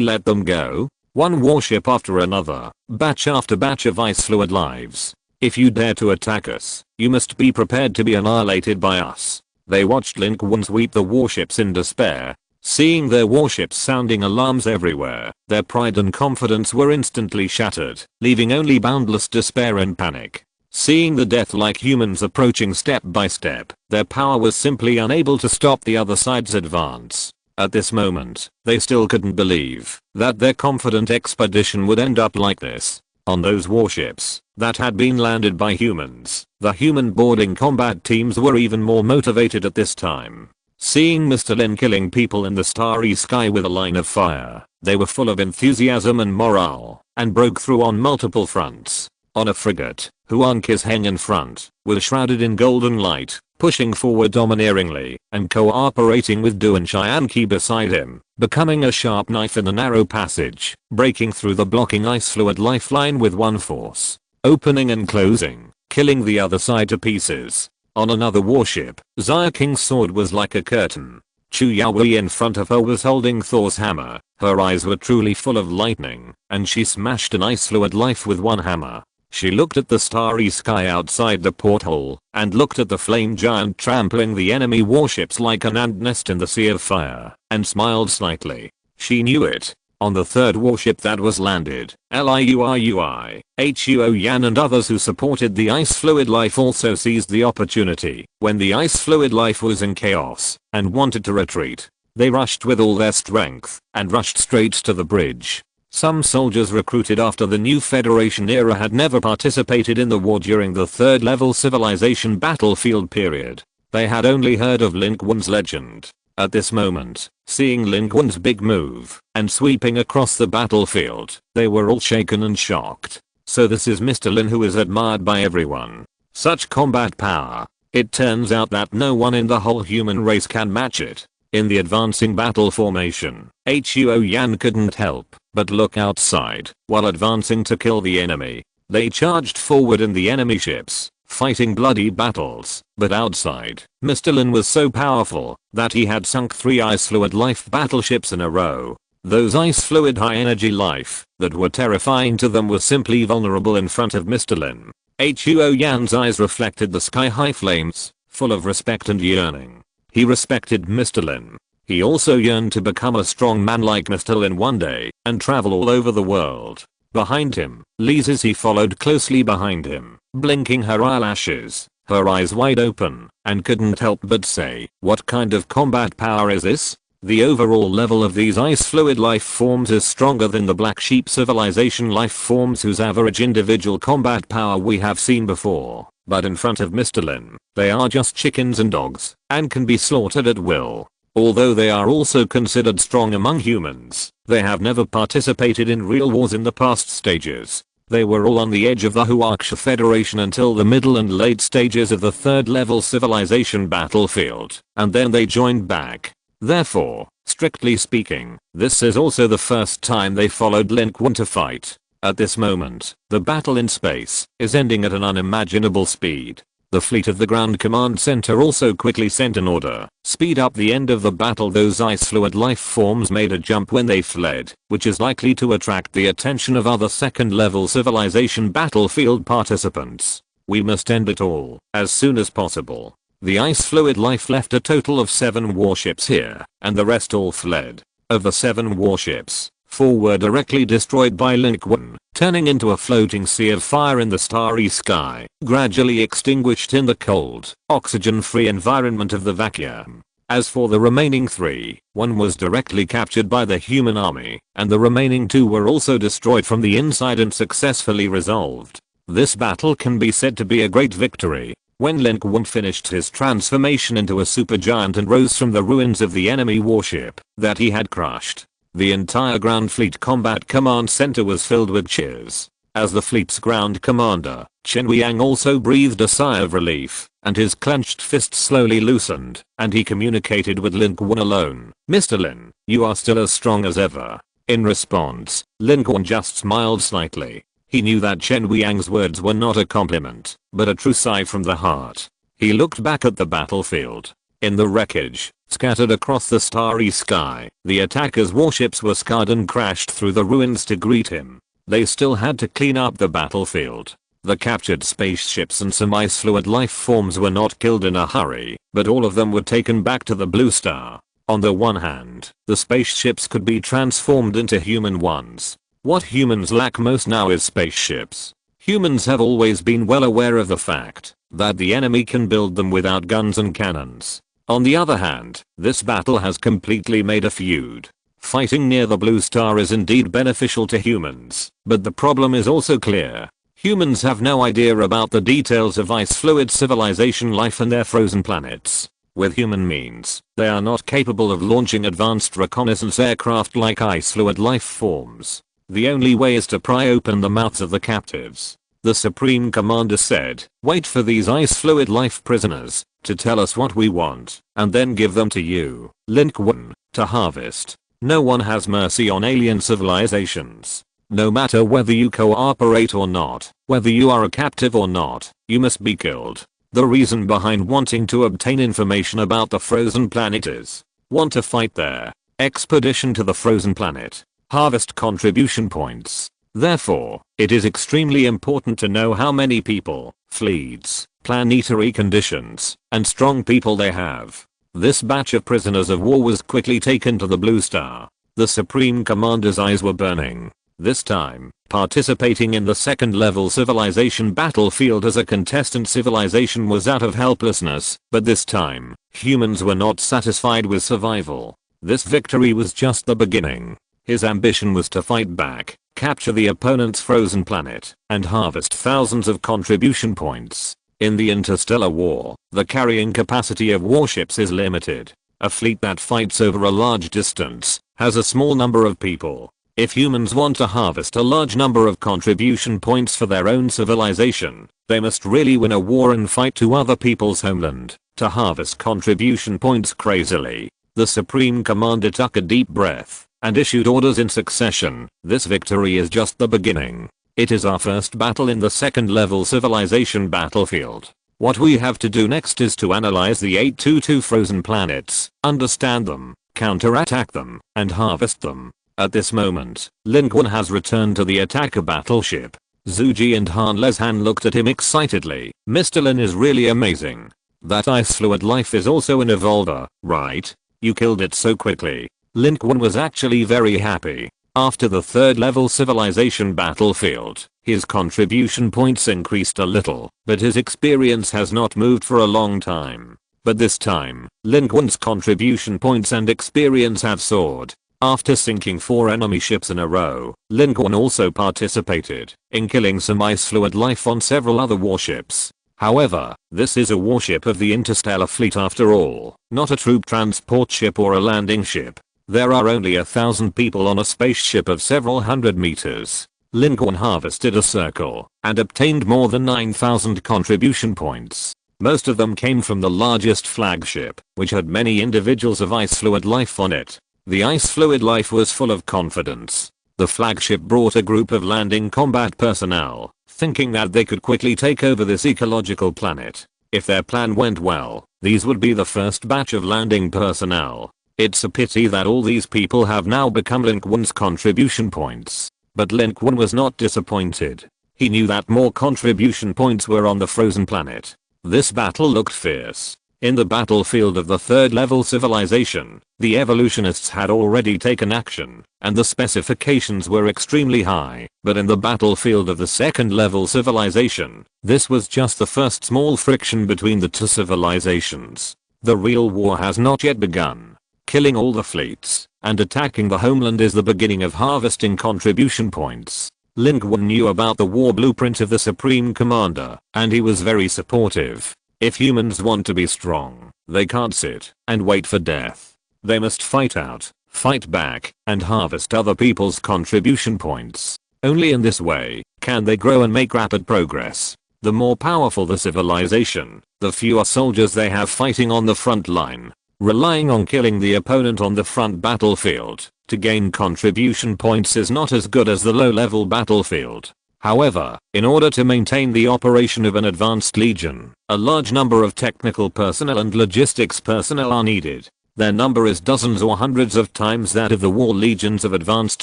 let them go? One warship after another, batch after batch of ice fluid lives. If you dare to attack us, you must be prepared to be annihilated by us. They watched Lin Qun sweep the warships in despair. Seeing their warships sounding alarms everywhere, their pride and confidence were instantly shattered, leaving only boundless despair and panic. Seeing the death-like humans approaching step by step, their power was simply unable to stop the other side's advance. At this moment, they still couldn't believe that their confident expedition would end up like this. On those warships that had been landed by humans, the human boarding combat teams were even more motivated at this time. Seeing Mr. Lin killing people in the starry sky with a line of fire, they were full of enthusiasm and morale, and broke through on multiple fronts. On a frigate, Huanqi's Heng in front, was shrouded in golden light, pushing forward domineeringly, and cooperating with Du and Qianqi beside him, becoming a sharp knife in the narrow passage, breaking through the blocking ice fluid lifeline with one force, opening and closing, killing the other side to pieces. On another warship, Xia King's sword was like a curtain. Chu Yaoi in front of her was holding Thor's hammer. Her eyes were truly full of lightning, and she smashed an ice fluid life with one hammer. She looked at the starry sky outside the porthole, and looked at the flame giant trampling the enemy warships like an ant nest in the sea of fire, and smiled slightly. She knew it. On the third warship that was landed, Liuiui, Huo Yan and others who supported the ice fluid life also seized the opportunity when the ice fluid life was in chaos and wanted to retreat. They rushed with all their strength and rushed straight to the bridge. Some soldiers recruited after the new Federation era had never participated in the war during the third level civilization battlefield period. They had only heard of Lin Qun's legend. At this moment, seeing Lin Qun's big move and sweeping across the battlefield, they were all shaken and shocked. So this is Mr. Lin, who is admired by everyone. Such combat power. It turns out that no one in the whole human race can match it. In the advancing battle formation, Huo Yan couldn't help but look outside while advancing to kill the enemy. They charged forward in the enemy ships, fighting bloody battles, but outside, Mr. Lin was so powerful that he had sunk 3 ice fluid life battleships in a row. Those ice fluid high energy life that were terrifying to them were simply vulnerable in front of Mr. Lin. Huo Yan's eyes reflected the sky high flames, full of respect and yearning. He respected Mr. Lin. He also yearned to become a strong man like Mr. Lin one day and travel all over the world. Behind him, Li Zizi followed closely behind him, blinking her eyelashes, her eyes wide open, and couldn't help but say, "What kind of combat power is this?" The overall level of these ice fluid life forms is stronger than the Black Sheep civilization life forms whose average individual combat power we have seen before. But in front of Mr. Lin, they are just chickens and dogs, and can be slaughtered at will. Although they are also considered strong among humans, they have never participated in real wars in the past stages. They were all on the edge of the Huaxia Federation until the middle and late stages of the third level civilization battlefield, and then they joined back. Therefore, strictly speaking, this is also the first time they followed Lin Qun to fight. At this moment, the battle in space is ending at an unimaginable speed. The fleet of the Ground Command Center also quickly sent an order. Speed up the end of the battle. Those ice fluid life forms made a jump when they fled, which is likely to attract the attention of other second level civilization battlefield participants. We must end it all as soon as possible. The ice fluid life left a total of 7 warships here, and the rest all fled. Of the 7 warships, 4 were directly destroyed by Lin Qun, turning into a floating sea of fire in the starry sky, gradually extinguished in the cold, oxygen-free environment of the vacuum. As for the remaining 3, 1 was directly captured by the human army, and the remaining 2 were also destroyed from the inside and successfully resolved. This battle can be said to be a great victory. When Lin Qun finished his transformation into a supergiant and rose from the ruins of the enemy warship that he had crushed, the entire ground fleet combat command center was filled with cheers. As the fleet's ground commander, Chen Weiyang also breathed a sigh of relief, and his clenched fist slowly loosened, and he communicated with Lin Qun alone. "Mr. Lin, you are still as strong as ever." In response, Lin Qun just smiled slightly. He knew that Chen Weiyang's words were not a compliment, but a true sigh from the heart. He looked back at the battlefield. In the wreckage, scattered across the starry sky, the attackers' warships were scarred and crashed through the ruins to greet him. They still had to clean up the battlefield. The captured spaceships and some ice fluid life forms were not killed in a hurry, but all of them were taken back to the Blue Star. On the one hand, the spaceships could be transformed into human ones. What humans lack most now is spaceships. Humans have always been well aware of the fact that the enemy can build them without guns and cannons. On the other hand, this battle has completely made a feud Fighting near the blue star is indeed beneficial to humans, but the problem is also clear. Humans have no idea about the details of ice fluid civilization life and their frozen planets. With human means, they are not capable of launching advanced reconnaissance aircraft like ice fluid life forms. The only way is to pry open the mouths of the captives. The Supreme Commander said, "Wait for these ice fluid life prisoners to tell us what we want, and then give them to you, Lin Qun, to harvest." No one has mercy on alien civilizations. No matter whether you cooperate or not, whether you are a captive or not, you must be killed. The reason behind wanting to obtain information about the frozen planet is, want to fight there. Expedition to the frozen planet. Harvest contribution points. Therefore, it is extremely important to know how many people, fleets, planetary conditions, and strong people they have. This batch of prisoners of war was quickly taken to the blue star. The Supreme Commander's eyes were burning. This time, participating in the second level civilization battlefield as a contestant civilization was out of helplessness, but this time, humans were not satisfied with survival. This victory was just the beginning. His ambition was to fight back, capture the opponent's frozen planet, and harvest thousands of contribution points. In the interstellar war, the carrying capacity of warships is limited. A fleet that fights over a large distance has a small number of people. If humans want to harvest a large number of contribution points for their own civilization, they must really win a war and fight to other people's homeland to harvest contribution points crazily. The Supreme Commander took a deep breath and issued orders in succession. This victory is just the beginning. It is our first battle in the second level civilization battlefield. What we have to do next is to analyze the 822 frozen planets, understand them, counterattack them, and harvest them. At this moment, Lin Qun has returned to the attacker battleship. Zuji and Han Leshan looked at him excitedly. "Mr. Lin is really amazing. That ice fluid life is also an evolver, right? You killed it so quickly." Lin Qun was actually very happy. After the third level civilization battlefield, his contribution points increased a little, but his experience has not moved for a long time. But this time, Lin Qun's contribution points and experience have soared. After sinking 4 enemy ships in a row, Lin Qun also participated in killing some ice fluid life on several other warships. However, this is a warship of the interstellar fleet after all, not a troop transport ship or a landing ship. There are only 1,000 people on a spaceship of several hundred meters. Lin Qun harvested a circle and obtained more than 9,000 contribution points. Most of them came from the largest flagship, which had many individuals of ice fluid life on it. The ice fluid life was full of confidence. The flagship brought a group of landing combat personnel, thinking that they could quickly take over this ecological planet. If their plan went well, these would be the first batch of landing personnel. It's a pity that all these people have now become Lin Qun's contribution points. But Lin Qun was not disappointed. He knew that more contribution points were on the frozen planet. This battle looked fierce. In the battlefield of the third level civilization, the evolutionists had already taken action, and the specifications were extremely high. But in the battlefield of the second level civilization, this was just the first small friction between the two civilizations. The real war has not yet begun. Killing all the fleets and attacking the homeland is the beginning of harvesting contribution points. Lin Qun knew about the war blueprint of the Supreme Commander, and he was very supportive. If humans want to be strong, they can't sit and wait for death. They must fight out, fight back, and harvest other people's contribution points. Only in this way can they grow and make rapid progress. The more powerful the civilization, the fewer soldiers they have fighting on the front line. Relying on killing the opponent on the front battlefield to gain contribution points is not as good as the low-level battlefield. However, in order to maintain the operation of an advanced legion, a large number of technical personnel and logistics personnel are needed. Their number is dozens or hundreds of times that of the war legions of advanced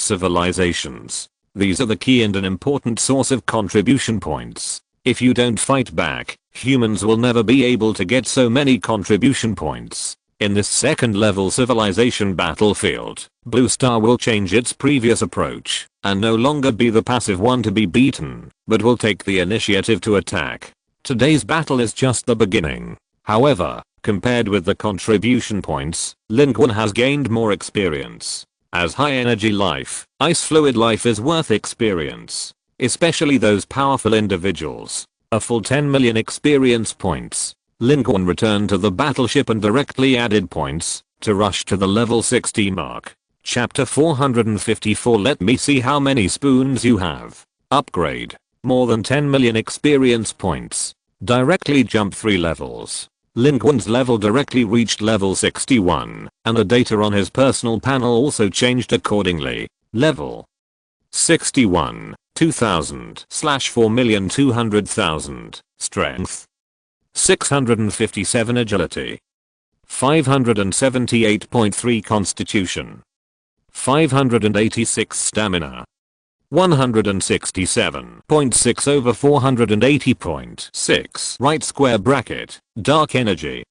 civilizations. These are the key and an important source of contribution points. If you don't fight back, humans will never be able to get so many contribution points. In this second level civilization battlefield, Blue Star will change its previous approach and no longer be the passive one to be beaten, but will take the initiative to attack. Today's battle is just the beginning. However, compared with the contribution points, Lin Qun has gained more experience. As high energy life, ice fluid life is worth experience. Especially those powerful individuals. A full 10 million experience points. Lin Qun returned to the battleship and directly added points to rush to the level 60 mark. Chapter 454. Let me see how many spoons you have. Upgrade. More than 10 million experience points. Directly jump 3 levels. Lin Qun's level directly reached level 61, and the data on his personal panel also changed accordingly. Level 61, 2000/4,200,000, strength 657, agility 578.3, constitution 586, stamina 167.6 over 480.6, right square bracket, dark energy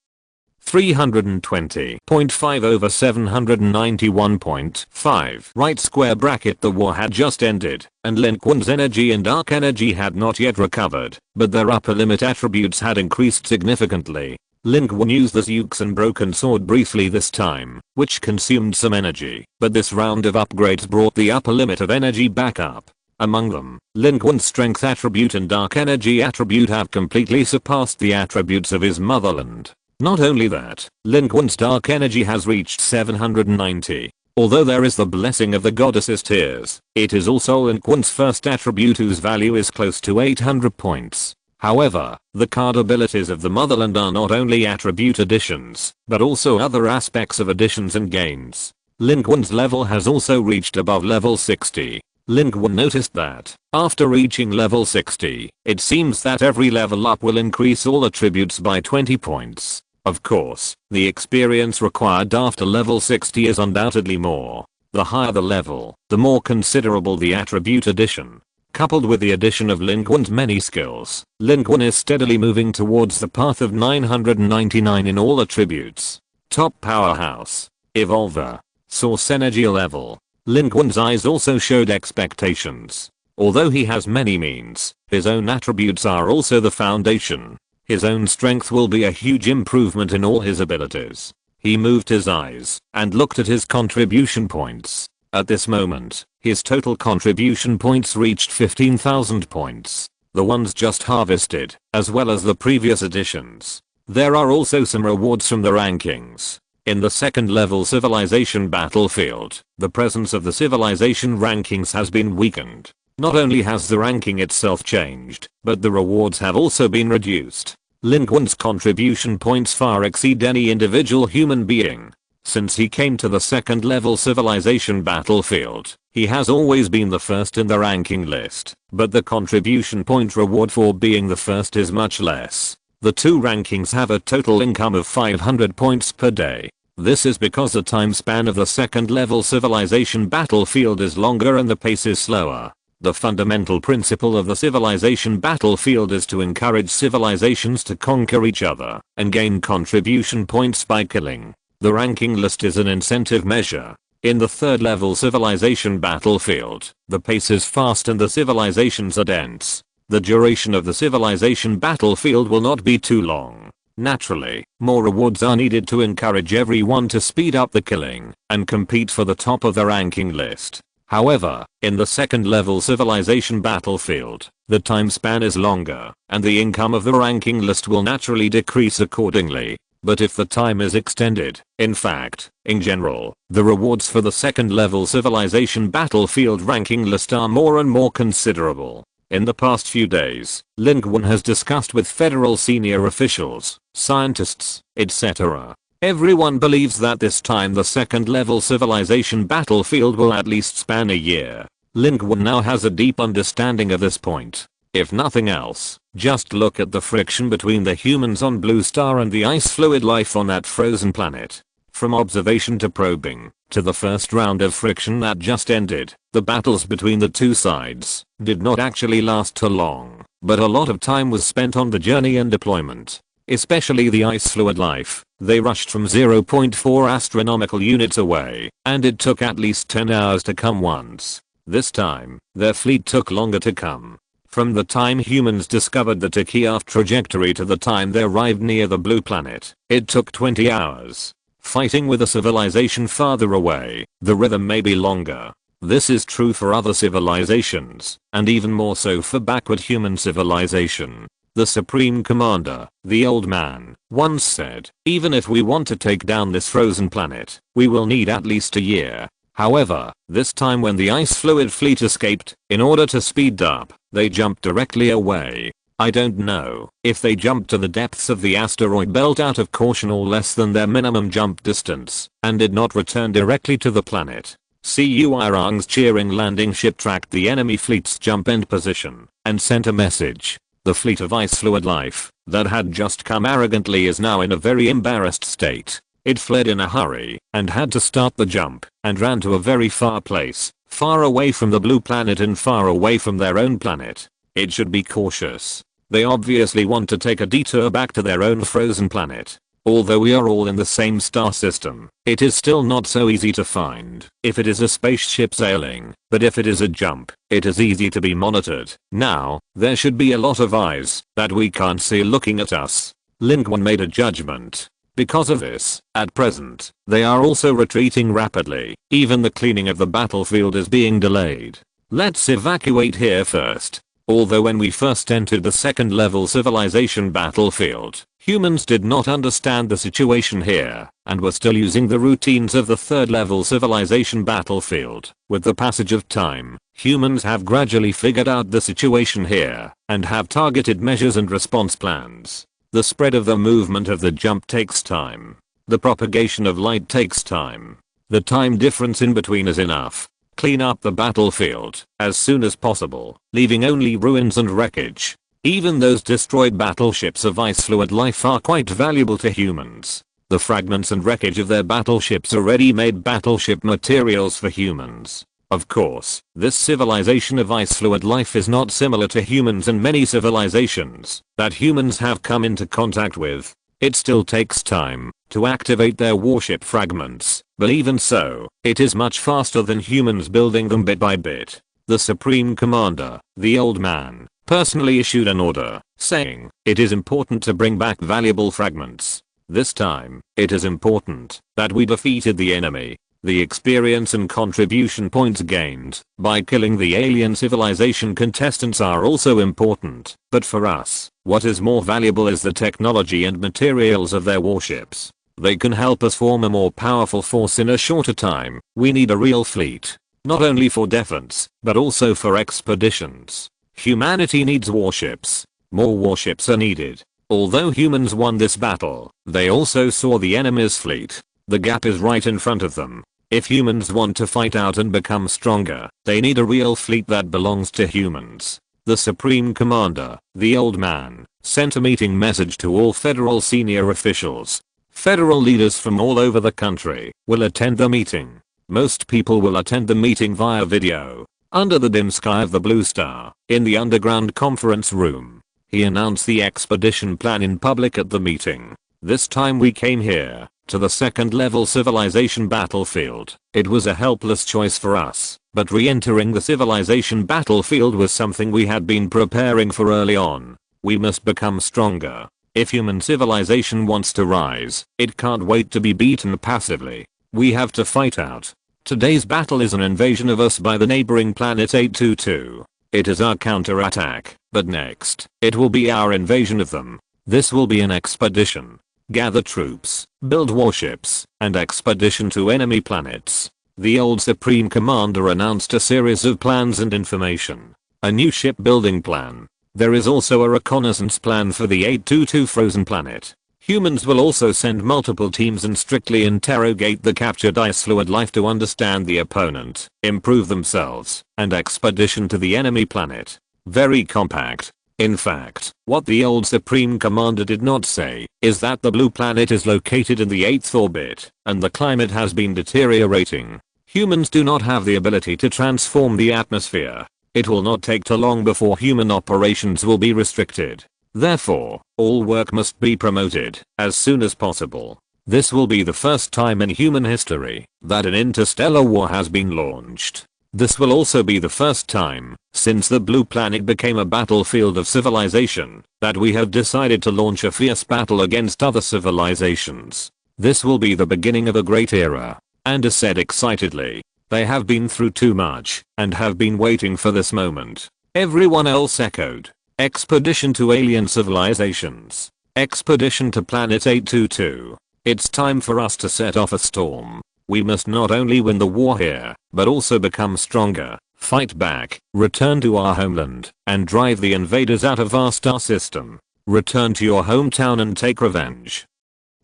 320.5 over 791.5, right square bracket. The war had just ended, and Lin Qun's energy and dark energy had not yet recovered, but their upper limit attributes had increased significantly. Lin Qun used the Zeuxan broken sword briefly this time, which consumed some energy, but this round of upgrades brought the upper limit of energy back up. Among them, Lin Qun's strength attribute and dark energy attribute have completely surpassed the attributes of his motherland. Not only that, Lin Qun's dark energy has reached 790. Although there is the blessing of the goddess's tears, it is also Lin Qun's first attribute whose value is close to 800 points. However, the card abilities of the motherland are not only attribute additions, but also other aspects of additions and gains. Lin Qun's level has also reached above level 60. Lin Qun noticed that, after reaching level 60, it seems that every level up will increase all attributes by 20 points. Of course, the experience required after level 60 is undoubtedly more. The higher the level, the more considerable the attribute addition. Coupled with the addition of Lin Qun's many skills, Lin Qun is steadily moving towards the path of 999 in all attributes. Top powerhouse. Evolver. Source energy level. Lin Qun's eyes also showed expectations. Although he has many means, his own attributes are also the foundation. His own strength will be a huge improvement in all his abilities. He moved his eyes and looked at his contribution points. At this moment, his total contribution points reached 15,000 points. The ones just harvested, as well as the previous additions. There are also some rewards from the rankings. In the second level civilization battlefield, the presence of the civilization rankings has been weakened. Not only has the ranking itself changed, but the rewards have also been reduced. Lin Qun's contribution points far exceed any individual human being. Since he came to the second level civilization battlefield, he has always been the first in the ranking list, but the contribution point reward for being the first is much less. The two rankings have a total income of 500 points per day. This is because the time span of the second level civilization battlefield is longer and the pace is slower. The fundamental principle of the civilization battlefield is to encourage civilizations to conquer each other and gain contribution points by killing. The ranking list is an incentive measure. In the third level civilization battlefield, the pace is fast and the civilizations are dense. The duration of the civilization battlefield will not be too long. Naturally, more rewards are needed to encourage everyone to speed up the killing and compete for the top of the ranking list. However, in the second level civilization battlefield, the time span is longer and the income of the ranking list will naturally decrease accordingly. But if the time is extended, in fact, in general, the rewards for the second level civilization battlefield ranking list are more and more considerable. In the past few days, Lin Qun has discussed with federal senior officials, scientists, etc. Everyone believes that this time the second level civilization battlefield will at least span a year. Lin Qun now has a deep understanding of this point. If nothing else, just look at the friction between the humans on Blue Star and the ice fluid life on that frozen planet. From observation to probing, to the first round of friction that just ended, the battles between the two sides did not actually last too long, but a lot of time was spent on the journey and deployment. Especially the ice fluid life, they rushed from 0.4 astronomical units away, and it took at least 10 hours to come once. This time, their fleet took longer to come. From the time humans discovered the Takeoff trajectory to the time they arrived near the blue planet, it took 20 hours. Fighting with a civilization farther away, the rhythm may be longer. This is true for other civilizations, and even more so for backward human civilization. The Supreme Commander, the Old Man, once said, even if we want to take down this frozen planet, we will need at least a year. However, this time when the ice fluid fleet escaped, in order to speed up, they jumped directly away. I don't know if they jumped to the depths of the asteroid belt out of caution or less than their minimum jump distance, and did not return directly to the planet. Cuirong's cheering landing ship tracked the enemy fleet's jump end position, and sent a message. The fleet of ice fluid life that had just come arrogantly is now in a very embarrassed state. It fled in a hurry, and had to start the jump, and ran to a very far place, far away from the blue planet and far away from their own planet. It should be cautious. They obviously want to take a detour back to their own frozen planet. Although we are all in the same star system, it is still not so easy to find if it is a spaceship sailing, but if it is a jump, it is easy to be monitored. Now, there should be a lot of eyes that we can't see looking at us. Lin Qun made a judgment. Because of this, at present, they are also retreating rapidly. Even the cleaning of the battlefield is being delayed. Let's evacuate here first. Although when we first entered the second level civilization battlefield, humans did not understand the situation here, and were still using the routines of the third level civilization battlefield. With the passage of time, humans have gradually figured out the situation here, and have targeted measures and response plans. The spread of the movement of the jump takes time. The propagation of light takes time. The time difference in between is enough. Clean up the battlefield as soon as possible, leaving only ruins and wreckage. Even those destroyed battleships of ice fluid life are quite valuable to humans. The fragments and wreckage of their battleships already made battleship materials for humans. Of course, this civilization of ice fluid life is not similar to humans and many civilizations that humans have come into contact with. It still takes time to activate their warship fragments, but even so, it is much faster than humans building them bit by bit. The Supreme Commander, the Old Man, personally issued an order, saying, it is important to bring back valuable fragments. This time, it is important that we defeated the enemy. The experience and contribution points gained by killing the alien civilization contestants are also important, but for us, what is more valuable is the technology and materials of their warships. They can help us form a more powerful force in a shorter time. We need a real fleet, not only for defense, but also for expeditions. Humanity needs warships. More warships are needed. Although humans won this battle, they also saw the enemy's fleet. The gap is right in front of them. If humans want to fight out and become stronger, they need a real fleet that belongs to humans. The Supreme Commander, the Old Man, sent a meeting message to all federal senior officials. Federal leaders from all over the country will attend the meeting. Most people will attend the meeting via video. Under the dim sky of the Blue Star, in the underground conference room, he announced the expedition plan in public at the meeting. This time we came here, to the second level civilization battlefield. It was a helpless choice for us, but re-entering the civilization battlefield was something we had been preparing for early on. We must become stronger. If human civilization wants to rise, it can't wait to be beaten passively. We have to fight out. Today's battle is an invasion of us by the neighboring planet 822. It is our counterattack, but next, it will be our invasion of them. This will be an expedition. Gather troops, build warships, and expedition to enemy planets. The old Supreme Commander announced a series of plans and information. A new shipbuilding plan. There is also a reconnaissance plan for the 822 frozen planet. Humans will also send multiple teams and strictly interrogate the captured ice fluid life to understand the opponent, improve themselves, and expedition to the enemy planet. Very compact. In fact, what the old Supreme Commander did not say is that the blue planet is located in the 8th orbit, and the climate has been deteriorating. Humans do not have the ability to transform the atmosphere. It will not take too long before human operations will be restricted. Therefore, all work must be promoted as soon as possible. This will be the first time in human history that an interstellar war has been launched. This will also be the first time, since the blue planet became a battlefield of civilization, that we have decided to launch a fierce battle against other civilizations. This will be the beginning of a great era. Anders said excitedly. They have been through too much and have been waiting for this moment. Everyone else echoed. Expedition to alien civilizations. Expedition to planet 822. It's time for us to set off a storm. We must not only win the war here, but also become stronger, fight back, return to our homeland, and drive the invaders out of our star system. Return to your hometown and take revenge.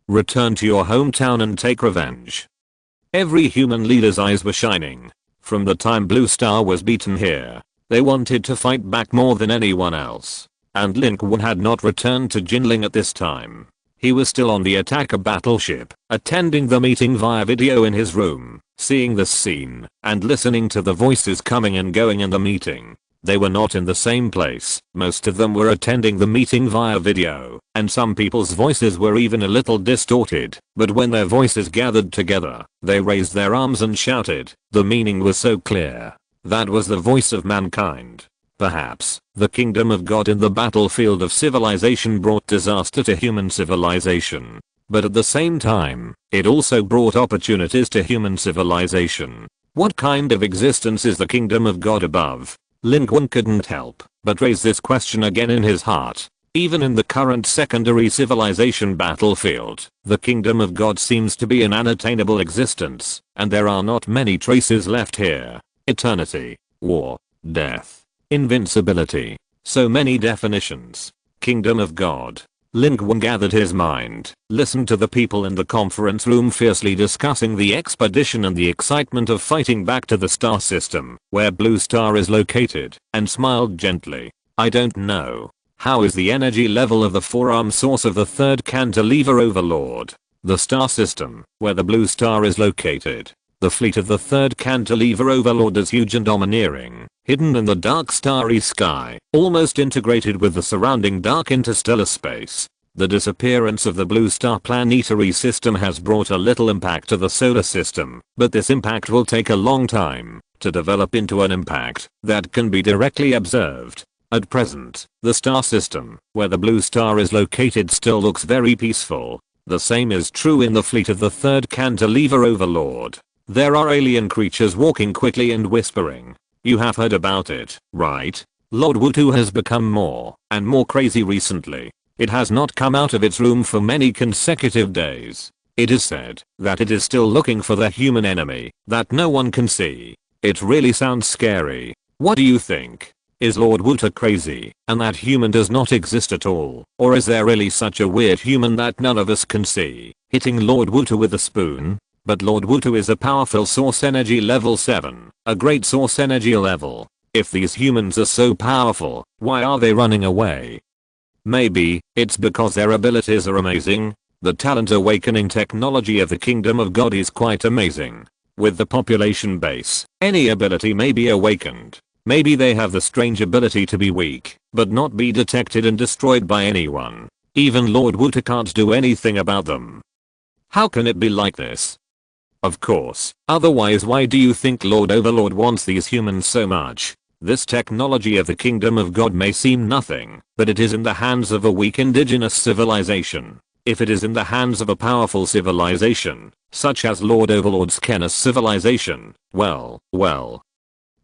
Return to your hometown and take revenge. Every human leader's eyes were shining. From the time Blue Star was beaten here, they wanted to fight back more than anyone else. And Lin Qun had not returned to Jinling at this time. He was still on the attacker battleship, attending the meeting via video in his room, seeing this scene, and listening to the voices coming and going in the meeting. They were not in the same place, most of them were attending the meeting via video, and some people's voices were even a little distorted, but when their voices gathered together, they raised their arms and shouted. The meaning was so clear. That was the voice of mankind. Perhaps, the kingdom of God in the battlefield of civilization brought disaster to human civilization. But at the same time, it also brought opportunities to human civilization. What kind of existence is the kingdom of God above? Lin Qun couldn't help but raise this question again in his heart. Even in the current secondary civilization battlefield, the kingdom of God seems to be an unattainable existence, and there are not many traces left here. Eternity, war, death, invincibility. So many definitions. Kingdom of God. Lin Qun gathered his mind, listened to the people in the conference room fiercely discussing the expedition and the excitement of fighting back to the star system, where Blue Star is located, and smiled gently. I don't know. How is the energy level of the forearm source of the third cantilever overlord? The star system, where the Blue Star is located. The fleet of the third cantilever overlord is huge and domineering, hidden in the dark starry sky, almost integrated with the surrounding dark interstellar space. The disappearance of the Blue Star planetary system has brought a little impact to the solar system, but this impact will take a long time to develop into an impact that can be directly observed. At present, the star system, where the Blue Star is located, still looks very peaceful. The same is true in the fleet of the third cantilever overlord. There are alien creatures walking quickly and whispering. You have heard about it, right? Lord Wutu has become more and more crazy recently. It has not come out of its room for many consecutive days. It is said that it is still looking for the human enemy that no one can see. It really sounds scary. What do you think? Is Lord Wutu crazy and that human does not exist at all? Or is there really such a weird human that none of us can see? Hitting Lord Wutu with a spoon? But Lord Wutu is a powerful source energy level 7, a great source energy level. If these humans are so powerful, why are they running away? Maybe it's because their abilities are amazing. The talent awakening technology of the kingdom of God is quite amazing. With the population base, any ability may be awakened. Maybe they have the strange ability to be weak, but not be detected and destroyed by anyone. Even Lord Wutu can't do anything about them. How can it be like this? Of course, otherwise why do you think Lord Overlord wants these humans so much? This technology of the kingdom of God may seem nothing, but it is in the hands of a weak indigenous civilization. If it is in the hands of a powerful civilization, such as Lord Overlord's Kenos civilization, well.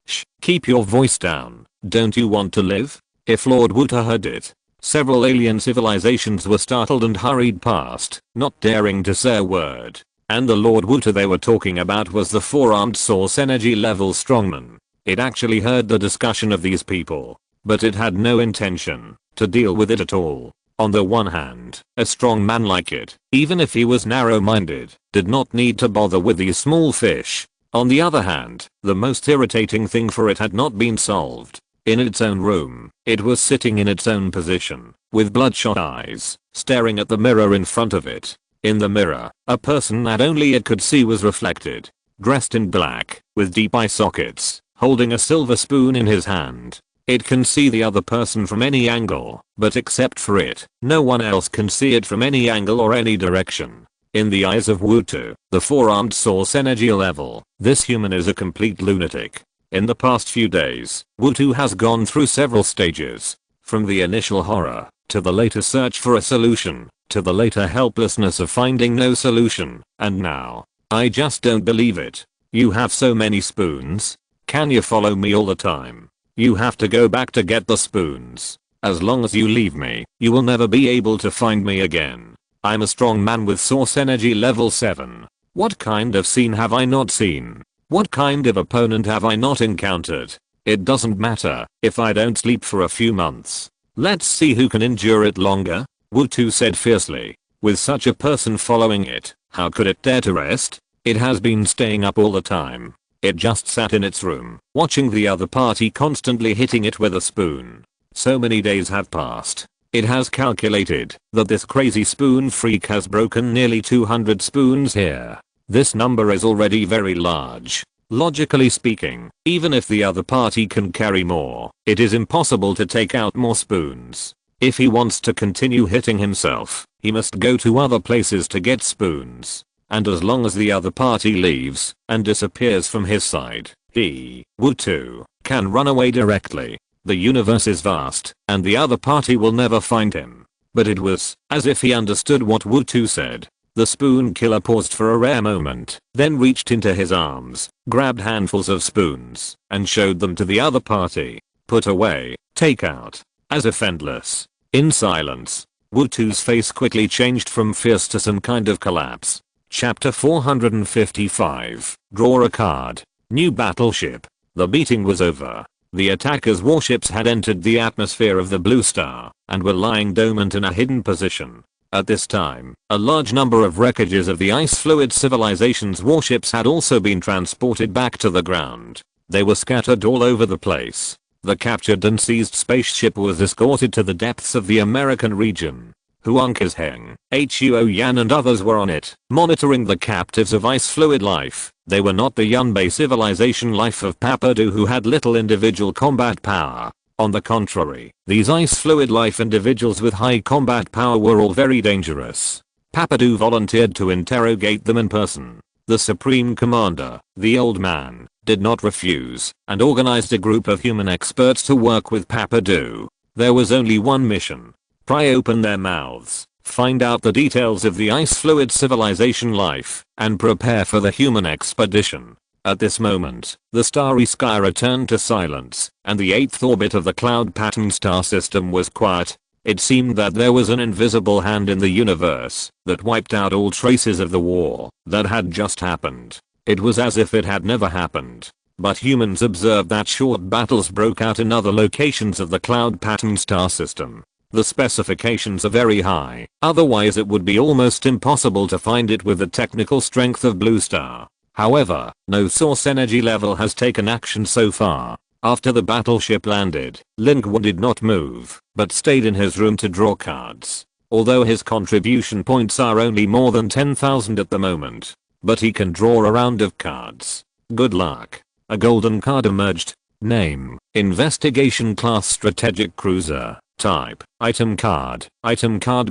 Shh, keep your voice down. Don't you want to live? If Lord Wutu heard it, several alien civilizations were startled and hurried past, not daring to say a word. And the Lord Wutu they were talking about was the four-armed source energy level strongman. It actually heard the discussion of these people, but it had no intention to deal with it at all. On the one hand, a strong man like it, even if he was narrow-minded, did not need to bother with these small fish. On the other hand, the most irritating thing for it had not been solved. In its own room, it was sitting in its own position, with bloodshot eyes, staring at the mirror in front of it. In the mirror, a person that only it could see was reflected, dressed in black, with deep eye sockets, holding a silver spoon in his hand. It can see the other person from any angle, but except for it, no one else can see it from any angle or any direction. In the eyes of Wutu, the four-armed source energy level, this human is a complete lunatic. In the past few days, Wutu has gone through several stages. From the initial horror, to the later search for a solution, to the later helplessness of finding no solution, and now. I just don't believe it. You have so many spoons. Can you follow me all the time? You have to go back to get the spoons. As long as you leave me, you will never be able to find me again. I'm a strong man with source energy level 7. What kind of scene have I not seen? What kind of opponent have I not encountered? It doesn't matter if I don't sleep for a few months. Let's see who can endure it longer, Wu Tu said fiercely. With such a person following it, how could it dare to rest? It has been staying up all the time. It just sat in its room, watching the other party constantly hitting it with a spoon. So many days have passed. It has calculated that this crazy spoon freak has broken nearly 200 spoons here. This number is already very large. Logically speaking, even if the other party can carry more, it is impossible to take out more spoons. If he wants to continue hitting himself, he must go to other places to get spoons. And as long as the other party leaves and disappears from his side, he, Wu Tu, can run away directly. The universe is vast, and the other party will never find him. But it was as if he understood what Wu Tu said. The spoon killer paused for a rare moment, then reached into his arms, grabbed handfuls of spoons, and showed them to the other party. Put away, take out. As if endless. In silence, Wu Tu's face quickly changed from fierce to some kind of collapse. Chapter 455. Draw a card. New battleship. The beating was over. The attackers' warships had entered the atmosphere of the Blue Star and were lying dormant in a hidden position. At this time, a large number of wreckages of the ice fluid civilization's warships had also been transported back to the ground. They were scattered all over the place. The captured and seized spaceship was escorted to the depths of the American region. Huanca's Heng, Huo Yan and others were on it, monitoring the captives of ice fluid life. They were not the Yunbei civilization life of Papadu who had little individual combat power. On the contrary, these ice fluid life individuals with high combat power were all very dangerous. Papadu volunteered to interrogate them in person. The Supreme Commander, the old man, did not refuse and organized a group of human experts to work with Papadu. There was only one mission. Pry open their mouths, find out the details of the ice fluid civilization life, and prepare for the human expedition. At this moment, the starry sky returned to silence, and the 8th orbit of the cloud pattern star system was quiet. It seemed that there was an invisible hand in the universe that wiped out all traces of the war that had just happened. It was as if it had never happened. But humans observed that short battles broke out in other locations of the cloud pattern star system. The specifications are very high, otherwise it would be almost impossible to find it with the technical strength of Blue Star. However, no source energy level has taken action so far. After the battleship landed, Lin Qun did not move, but stayed in his room to draw cards. Although his contribution points are only more than 10,000 at the moment. But he can draw a round of cards. Good luck. A golden card emerged. Name, Investigation Class Strategic Cruiser. Type, Item card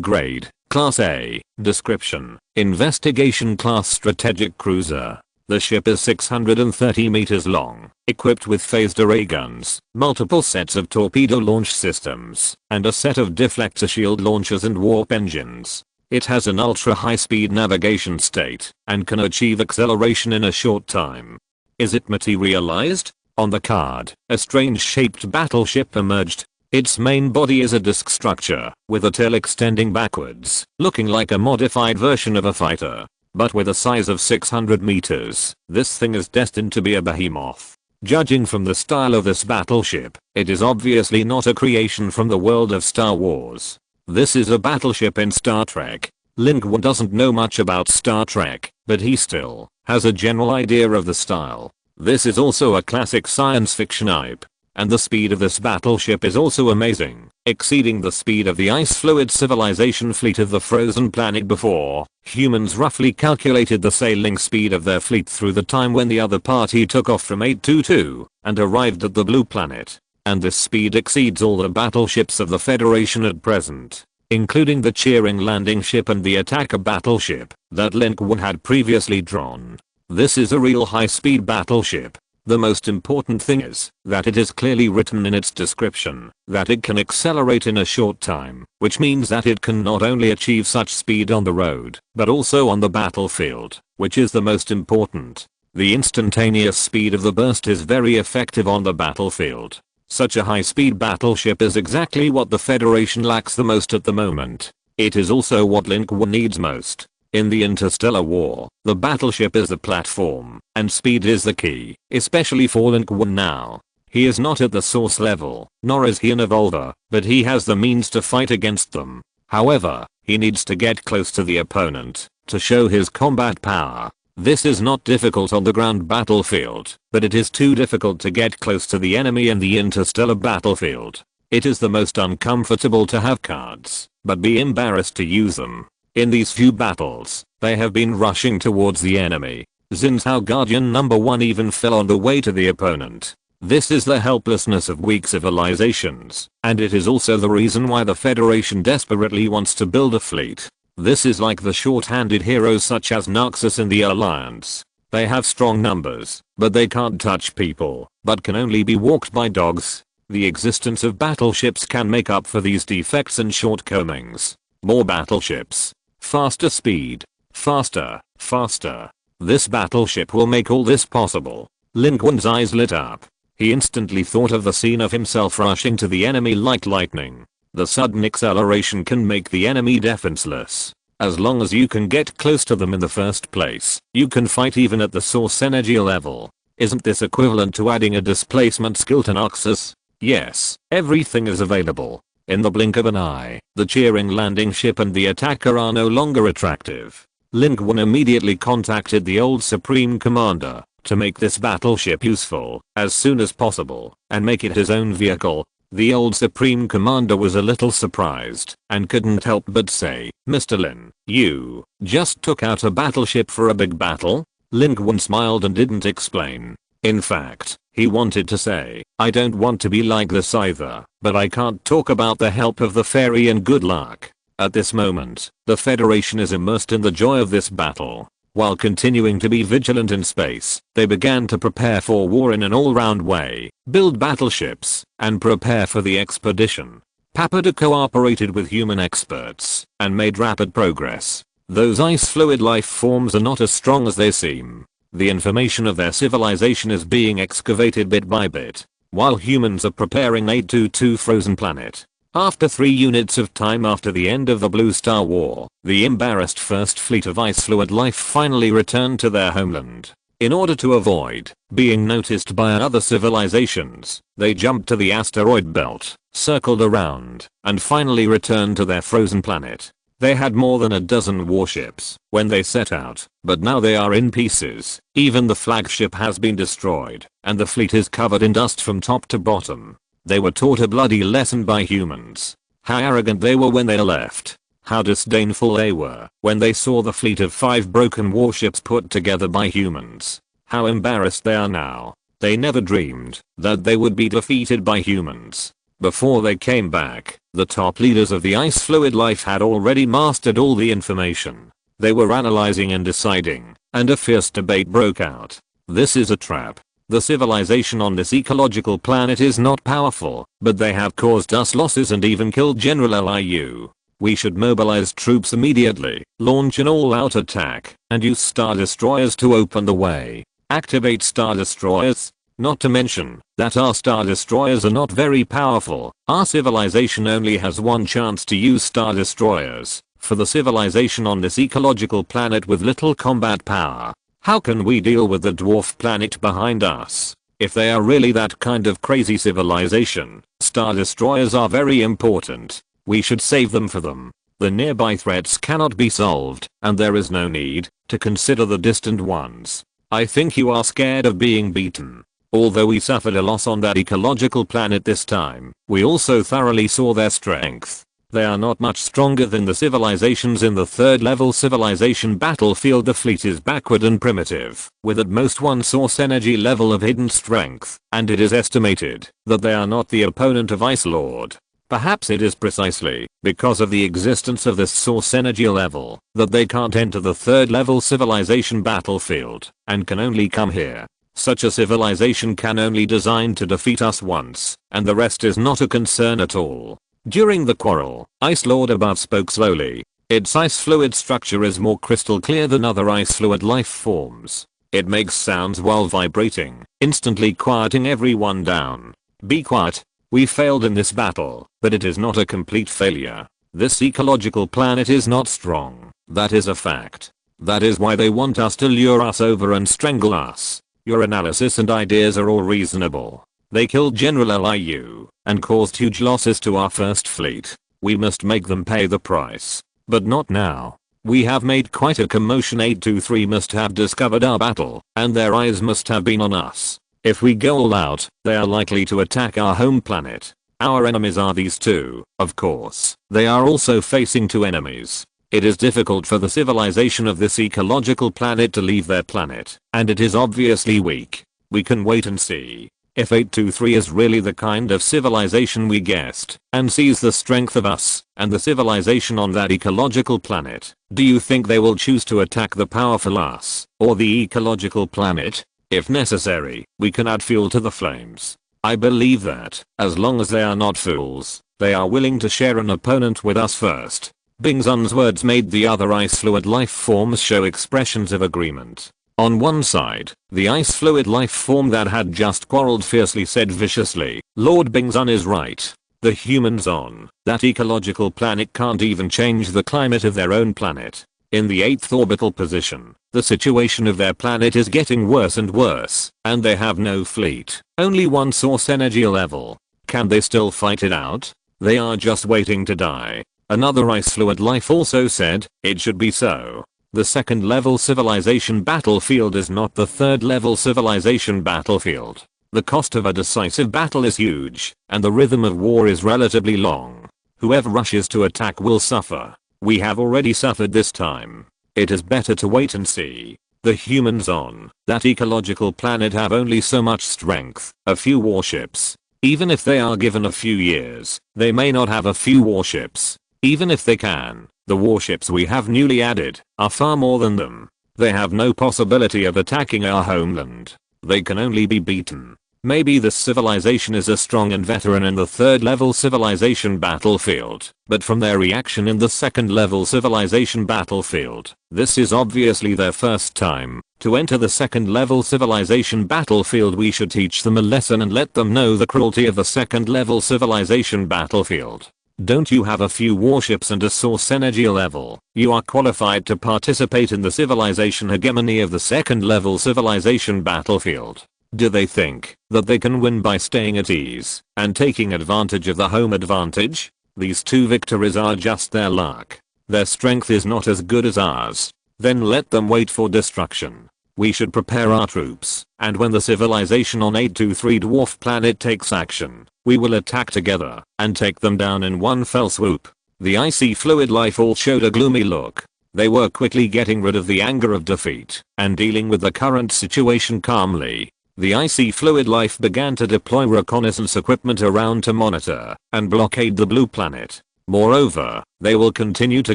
grade, Class A. Description, Investigation Class Strategic Cruiser. The ship is 630 meters long, equipped with phased array guns, multiple sets of torpedo launch systems, and a set of deflector shield launchers and warp engines. It has an ultra-high-speed navigation state, and can achieve acceleration in a short time. Is it materialized? On the card, a strange-shaped battleship emerged. Its main body is a disc structure, with a tail extending backwards, looking like a modified version of a fighter. But with a size of 600 meters, this thing is destined to be a behemoth. Judging from the style of this battleship, it is obviously not a creation from the world of Star Wars. This is a battleship in Star Trek. Lin Qun doesn't know much about Star Trek, but he still has a general idea of the style. This is also a classic science fiction IP. And the speed of this battleship is also amazing, exceeding the speed of the ice fluid civilization fleet of the frozen planet before. Humans roughly calculated the sailing speed of their fleet through the time when the other party took off from 822 and arrived at the blue planet. And this speed exceeds all the battleships of the Federation at present, including the cheering landing ship and the attacker battleship that Lin Qun had previously drawn. This is a real high-speed battleship. The most important thing is that it is clearly written in its description that it can accelerate in a short time, which means that it can not only achieve such speed on the road, but also on the battlefield, which is the most important. The instantaneous speed of the burst is very effective on the battlefield. Such a high-speed battleship is exactly what the Federation lacks the most at the moment. It is also what Lin Qun needs most. In the interstellar war, the battleship is the platform, and speed is the key, especially for Lin Qun now. He is not at the source level, nor is he an evolver, but he has the means to fight against them. However, he needs to get close to the opponent to show his combat power. This is not difficult on the ground battlefield, but it is too difficult to get close to the enemy in the interstellar battlefield. It is the most uncomfortable to have cards, but be embarrassed to use them. In these few battles, they have been rushing towards the enemy. Xin Hao Guardian number 1 even fell on the way to the opponent. This is the helplessness of weak civilizations, and it is also the reason why the Federation desperately wants to build a fleet. This is like the short-handed heroes such as Naxos in the Alliance. They have strong numbers, but they can't touch people, but can only be walked by dogs. The existence of battleships can make up for these defects and shortcomings. More battleships. Faster speed. Faster. Faster. This battleship will make all this possible. Lin Qun's eyes lit up. He instantly thought of the scene of himself rushing to the enemy like lightning. The sudden acceleration can make the enemy defenseless. As long as you can get close to them in the first place, you can fight even at the source energy level. Isn't this equivalent to adding a displacement skill to Naxos? Yes, everything is available. In the blink of an eye, the cheering landing ship and the attacker are no longer attractive. Lin Qun immediately contacted the old Supreme Commander to make this battleship useful as soon as possible and make it his own vehicle. The old Supreme Commander was a little surprised and couldn't help but say, "Mr. Lin, you just took out a battleship for a big battle?" Lin Qun smiled and didn't explain. In fact, he wanted to say, "I don't want to be like this either, but I can't talk about the help of the fairy and good luck." At this moment, the Federation is immersed in the joy of this battle. While continuing to be vigilant in space, they began to prepare for war in an all-round way, build battleships, and prepare for the expedition. Pappada cooperated with human experts and made rapid progress. Those ice fluid life forms are not as strong as they seem. The information of their civilization is being excavated bit by bit, while humans are preparing aid to frozen planet. After 3 units of time after the end of the Blue Star War, the embarrassed first fleet of ice fluid life finally returned to their homeland. In order to avoid being noticed by other civilizations, they jumped to the asteroid belt, circled around, and finally returned to their frozen planet. They had more than a dozen warships when they set out, but now they are in pieces. Even the flagship has been destroyed, and the fleet is covered in dust from top to bottom. They were taught a bloody lesson by humans. How arrogant they were when they left. How disdainful they were when they saw the fleet of 5 broken warships put together by humans. How embarrassed they are now. They never dreamed that they would be defeated by humans. Before they came back, the top leaders of the ice fluid life had already mastered all the information. They were analyzing and deciding, and a fierce debate broke out. This is a trap. The civilization on this ecological planet is not powerful, but they have caused us losses and even killed General Liu. We should mobilize troops immediately, launch an all-out attack, and use star destroyers to open the way. Activate star destroyers. Not to mention that our star destroyers are not very powerful. Our civilization only has one chance to use star destroyers. For the civilization on this ecological planet with little combat power, how can we deal with the dwarf planet behind us? If they are really that kind of crazy civilization, star destroyers are very important. We should save them for them. The nearby threats cannot be solved, and there is no need to consider the distant ones. I think you are scared of being beaten. Although we suffered a loss on that ecological planet this time, we also thoroughly saw their strength. They are not much stronger than the civilizations in the 3rd level civilization battlefield. The fleet is backward and primitive, with at most 1 source energy level of hidden strength, and it is estimated that they are not the opponent of Ice Lord. Perhaps it is precisely because of the existence of this source energy level that they can't enter the 3rd level civilization battlefield and can only come here. Such a civilization can only design to defeat us once, and the rest is not a concern at all. During the quarrel, Ice Lord above spoke slowly. Its ice fluid structure is more crystal clear than other ice fluid life forms. It makes sounds while vibrating, instantly quieting everyone down. Be quiet. We failed in this battle, but it is not a complete failure. This ecological planet is not strong. That is a fact. That is why they want us to lure us over and strangle us. Your analysis and ideas are all reasonable. They killed General Liu and caused huge losses to our first fleet. We must make them pay the price. But not now. We have made quite a commotion. 823 must have discovered our battle, and their eyes must have been on us. If we go all out, they are likely to attack our home planet. Our enemies are these two, of course. They are also facing two enemies. It is difficult for the civilization of this ecological planet to leave their planet, and it is obviously weak. We can wait and see. If 823 is really the kind of civilization we guessed, and sees the strength of us, and the civilization on that ecological planet, do you think they will choose to attack the powerful us, or the ecological planet? If necessary, we can add fuel to the flames. I believe that, as long as they are not fools, they are willing to share an opponent with us first. Bingzun's words made the other ice fluid life forms show expressions of agreement. On one side, the ice fluid life form that had just quarreled fiercely said viciously, Lord Bingzun is right. The humans on that ecological planet can't even change the climate of their own planet. In the 8th orbital position, the situation of their planet is getting worse and worse, and they have no fleet, only one source energy level. Can they still fight it out? They are just waiting to die. Another ice fluid life also said, it should be so. The 2nd level civilization battlefield is not the 3rd level civilization battlefield. The cost of a decisive battle is huge, and the rhythm of war is relatively long. Whoever rushes to attack will suffer. We have already suffered this time. It is better to wait and see. The humans on that ecological planet have only so much strength, a few warships. Even if they are given a few years, they may not have a few warships. Even if they can, the warships we have newly added are far more than them. They have no possibility of attacking our homeland. They can only be beaten. Maybe this civilization is a strong and veteran in the 3rd level civilization battlefield, but from their reaction in the 2nd level civilization battlefield, this is obviously their first time. To enter the 2nd level civilization battlefield, we should teach them a lesson and let them know the cruelty of the 2nd level civilization battlefield. Don't you have a few warships and a source energy level? You are qualified to participate in the civilization hegemony of the 2nd level civilization battlefield. Do they think that they can win by staying at ease and taking advantage of the home advantage? These two victories are just their luck. Their strength is not as good as ours. Then let them wait for destruction. We should prepare our troops, and when the civilization on 823 dwarf planet takes action, we will attack together and take them down in one fell swoop. The icy fluid life all showed a gloomy look. They were quickly getting rid of the anger of defeat and dealing with the current situation calmly. The icy fluid life began to deploy reconnaissance equipment around to monitor and blockade the blue planet. Moreover, they will continue to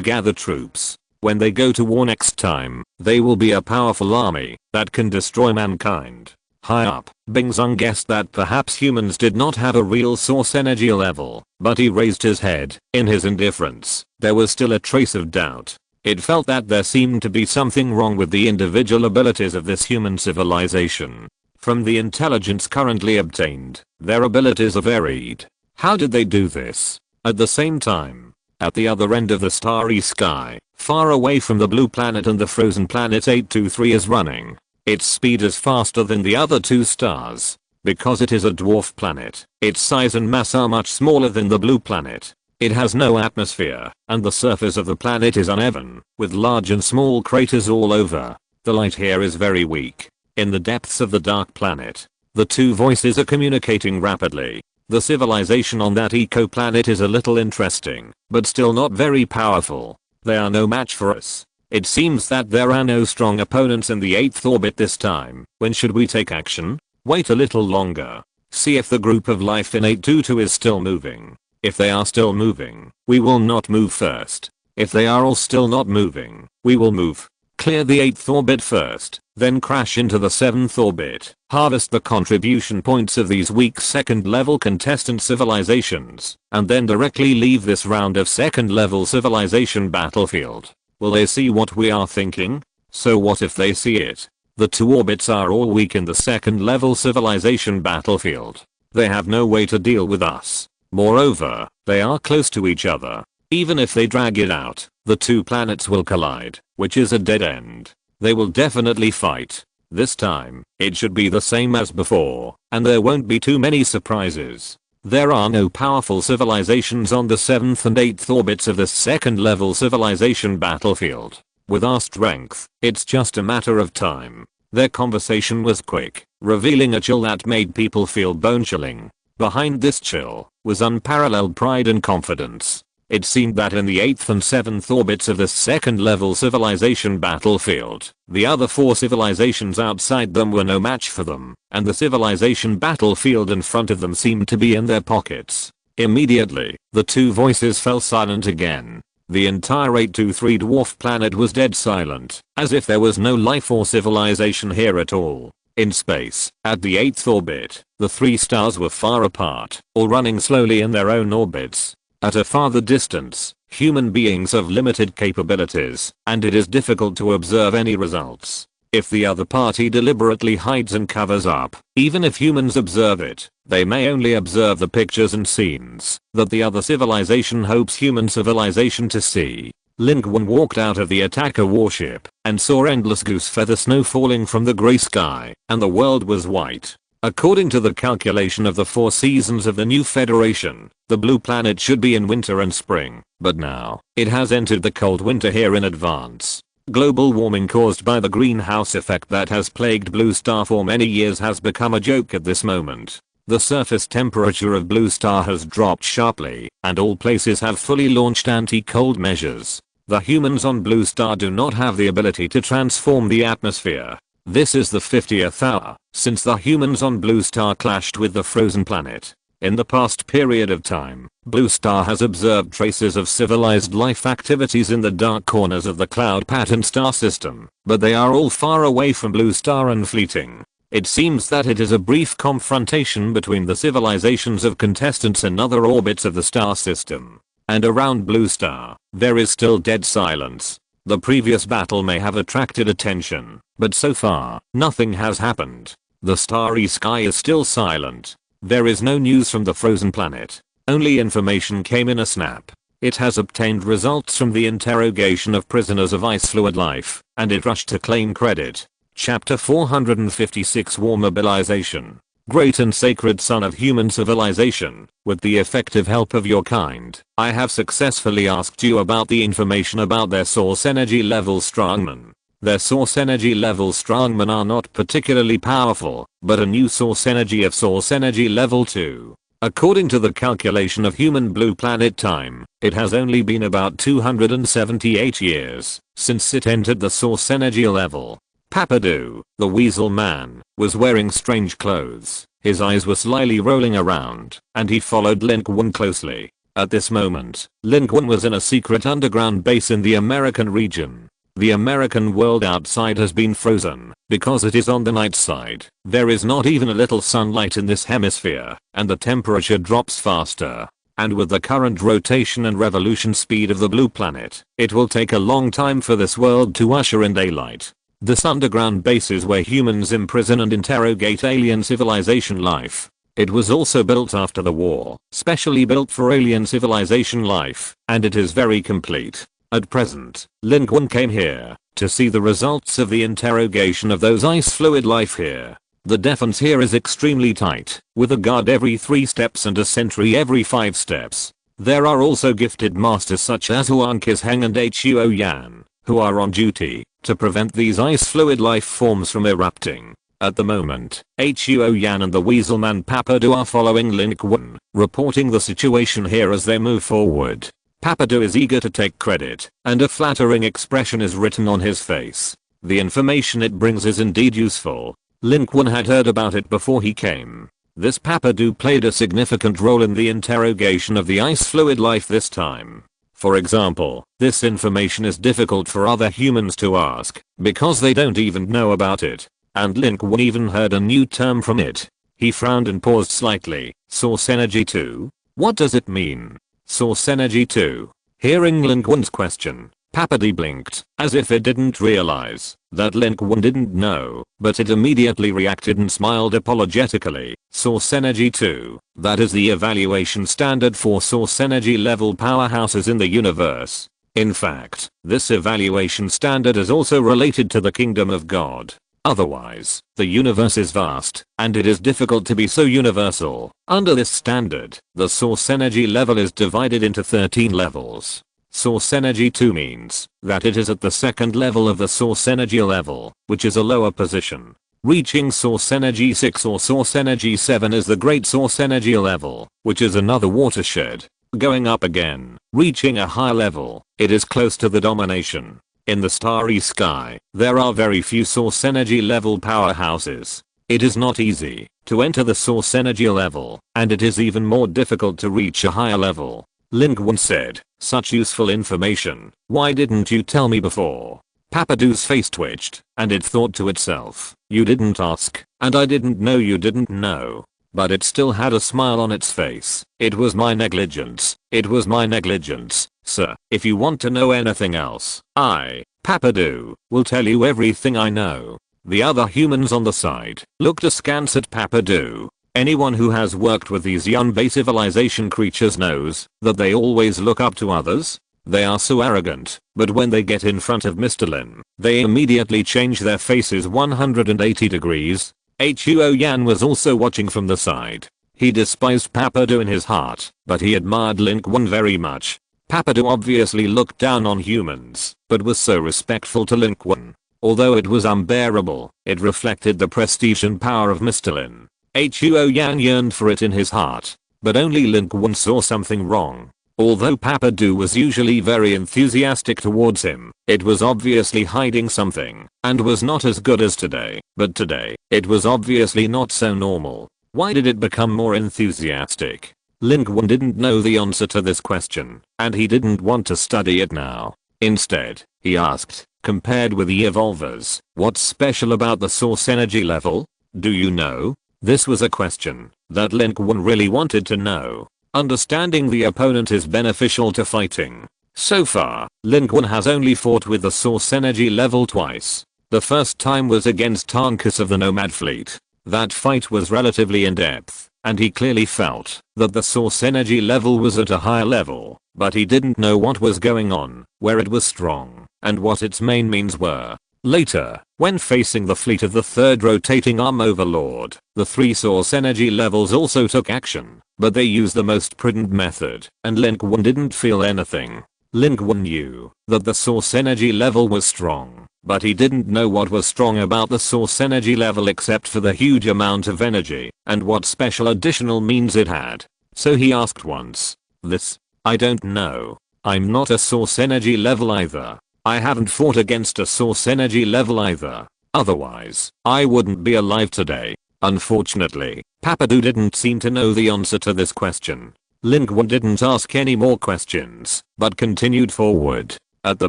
gather troops. When they go to war next time, they will be a powerful army that can destroy mankind. High up, Bingzun guessed that perhaps humans did not have a real source energy level, but he raised his head. In his indifference, there was still a trace of doubt. It felt that there seemed to be something wrong with the individual abilities of this human civilization. From the intelligence currently obtained, their abilities are varied. How did they do this? At the same time, at the other end of the starry sky, far away from the blue planet and the frozen planet 823 is running. Its speed is faster than the other two stars. Because it is a dwarf planet, its size and mass are much smaller than the blue planet. It has no atmosphere, and the surface of the planet is uneven, with large and small craters all over. The light here is very weak. In the depths of the dark planet, the two voices are communicating rapidly. The civilization on that eco-planet is a little interesting, but still not very powerful. They are no match for us. It seems that there are no strong opponents in the 8th orbit this time. When should we take action? Wait a little longer. See if the group of life in 822 is still moving. If they are still moving, we will not move first. If they are all still not moving, we will move. Clear the 8th orbit first, then crash into the 7th orbit. Harvest the contribution points of these weak second level contestant civilizations, and then directly leave this round of second level civilization battlefield. Will they see what we are thinking? So what if they see it? The 2 orbits are all weak in the second level civilization battlefield. They have no way to deal with us. Moreover, they are close to each other. Even if they drag it out, the 2 planets will collide, which is a dead end. They will definitely fight. This time, it should be the same as before, and there won't be too many surprises. There are no powerful civilizations on the 7th and 8th orbits of the second level civilization battlefield. With our strength, it's just a matter of time. Their conversation was quick, revealing a chill that made people feel bone-chilling. Behind this chill was unparalleled pride and confidence. It seemed that in the 8th and 7th orbits of the second level civilization battlefield, the other 4 civilizations outside them were no match for them, and the civilization battlefield in front of them seemed to be in their pockets. Immediately, the 2 voices fell silent again. The entire 823 dwarf planet was dead silent, as if there was no life or civilization here at all. In space, at the 8th orbit, the 3 stars were far apart, all running slowly in their own orbits. At a farther distance, human beings have limited capabilities, and it is difficult to observe any results. If the other party deliberately hides and covers up, even if humans observe it, they may only observe the pictures and scenes that the other civilization hopes human civilization to see. Lin Qun walked out of the attacker warship and saw endless goose feather snow falling from the grey sky, and the world was white. According to the calculation of the 4 seasons of the new Federation, the blue planet should be in winter and spring, but now, it has entered the cold winter here in advance. Global warming caused by the greenhouse effect that has plagued Blue Star for many years has become a joke at this moment. The surface temperature of Blue Star has dropped sharply, and all places have fully launched anti-cold measures. The humans on Blue Star do not have the ability to transform the atmosphere. This is the 50th hour since the humans on Blue Star clashed with the frozen planet. In the past period of time, Blue Star has observed traces of civilized life activities in the dark corners of the cloud pattern star system, but they are all far away from Blue Star and fleeting. It seems that it is a brief confrontation between the civilizations of contestants in other orbits of the star system. And around Blue Star, there is still dead silence. The previous battle may have attracted attention, but so far, nothing has happened. The starry sky is still silent. There is no news from the frozen planet. Only information came in a snap. It has obtained results from the interrogation of prisoners of ice fluid life, and it rushed to claim credit. Chapter 456 War Mobilization. Great and sacred son of human civilization, with the effective help of your kind, I have successfully asked you about the information about their source energy level strongmen. Their source energy level strongmen are not particularly powerful, but a new source energy level 2. According to the calculation of human blue planet time, it has only been about 278 years since it entered the source energy level. Papadu, the weasel man, was wearing strange clothes. His eyes were slyly rolling around, and he followed Lin Qun closely. At this moment, Lin Qun was in a secret underground base in the American region. The American world outside has been frozen, because it is on the night side. There is not even a little sunlight in this hemisphere, and the temperature drops faster. And with the current rotation and revolution speed of the blue planet, it will take a long time for this world to usher in daylight. This underground base is where humans imprison and interrogate alien civilization life. It was also built after the war, specially built for alien civilization life, and it is very complete. At present, Lin Qun came here to see the results of the interrogation of those ice fluid life here. The defense here is extremely tight, with a guard every 3 steps and a sentry every 5 steps. There are also gifted masters such as Awakens and Huo Yan, who are on duty to prevent these ice fluid life forms from erupting. At the moment, Huo Yan and the Weaselman Papadu are following Lin Qun, reporting the situation here as they move forward. Papadu is eager to take credit, and a flattering expression is written on his face. The information it brings is indeed useful. Lin Qun had heard about it before he came. This Papadu played a significant role in the interrogation of the ice fluid life this time. For example, this information is difficult for other humans to ask because they don't even know about it. And Lin Qun even heard a new term from it. He frowned and paused slightly. Source energy 2? What does it mean? Source energy 2. Hearing Lin Qun's question, Papady blinked, as if it didn't realize that Lin Qun didn't know, but it immediately reacted and smiled apologetically. Source energy 2. That is the evaluation standard for source energy level powerhouses in the universe. In fact, this evaluation standard is also related to the kingdom of God. Otherwise, the universe is vast, and it is difficult to be so universal. Under this standard, the source energy level is divided into 13 levels. Source energy 2 means that it is at the second level of the source energy level, which is a lower position. Reaching source energy 6 or source energy 7 is the great source energy level, which is another watershed. Going up again, reaching a higher level, it is close to the domination. In the starry sky, there are very few source energy level powerhouses. It is not easy to enter the source energy level, and it is even more difficult to reach a higher level. Lin Qun said, such useful information, why didn't you tell me before? Papadu's face twitched, and it thought to itself, you didn't ask, and I didn't know you didn't know. But it still had a smile on its face. It was my negligence. It was my negligence, sir. If you want to know anything else, I, Papadu, will tell you everything I know. The other humans on the side looked askance at Papadu. Anyone who has worked with these young base civilization creatures knows that they always look up to others. They are so arrogant, but when they get in front of Mr. Lin, they immediately change their faces 180 degrees. Huo Yan was also watching from the side. He despised Papadu in his heart, but he admired Lin Qun very much. Papadu obviously looked down on humans, but was so respectful to Lin Qun. Although it was unbearable, it reflected the prestige and power of Mr. Lin. Huo Yan yearned for it in his heart, but only Lin Qun saw something wrong. Although Papadu was usually very enthusiastic towards him, it was obviously hiding something, and was not as good as today. But today, it was obviously not so normal. Why did it become more enthusiastic? Lin Qun didn't know the answer to this question, and he didn't want to study it now. Instead, he asked, compared with the evolvers, what's special about the source energy level? Do you know? This was a question that Lin Qun really wanted to know. Understanding the opponent is beneficial to fighting. So far, Lin Qun has only fought with the source energy level twice. The first time was against Tarnkus of the Nomad Fleet. That fight was relatively in-depth, and he clearly felt that the source energy level was at a higher level, but he didn't know what was going on, where it was strong, and what its main means were. Later, when facing the fleet of the third rotating arm overlord, the three source energy levels also took action, but they used the most prudent method, and Lin Qun didn't feel anything. Lin Qun knew that the source energy level was strong, but he didn't know what was strong about the source energy level except for the huge amount of energy and what special additional means it had. So he asked once. This? I don't know. I'm not a source energy level either. I haven't fought against a source energy level either. Otherwise, I wouldn't be alive today. Unfortunately, Papadu didn't seem to know the answer to this question. Lin Qun didn't ask any more questions, but continued forward. At the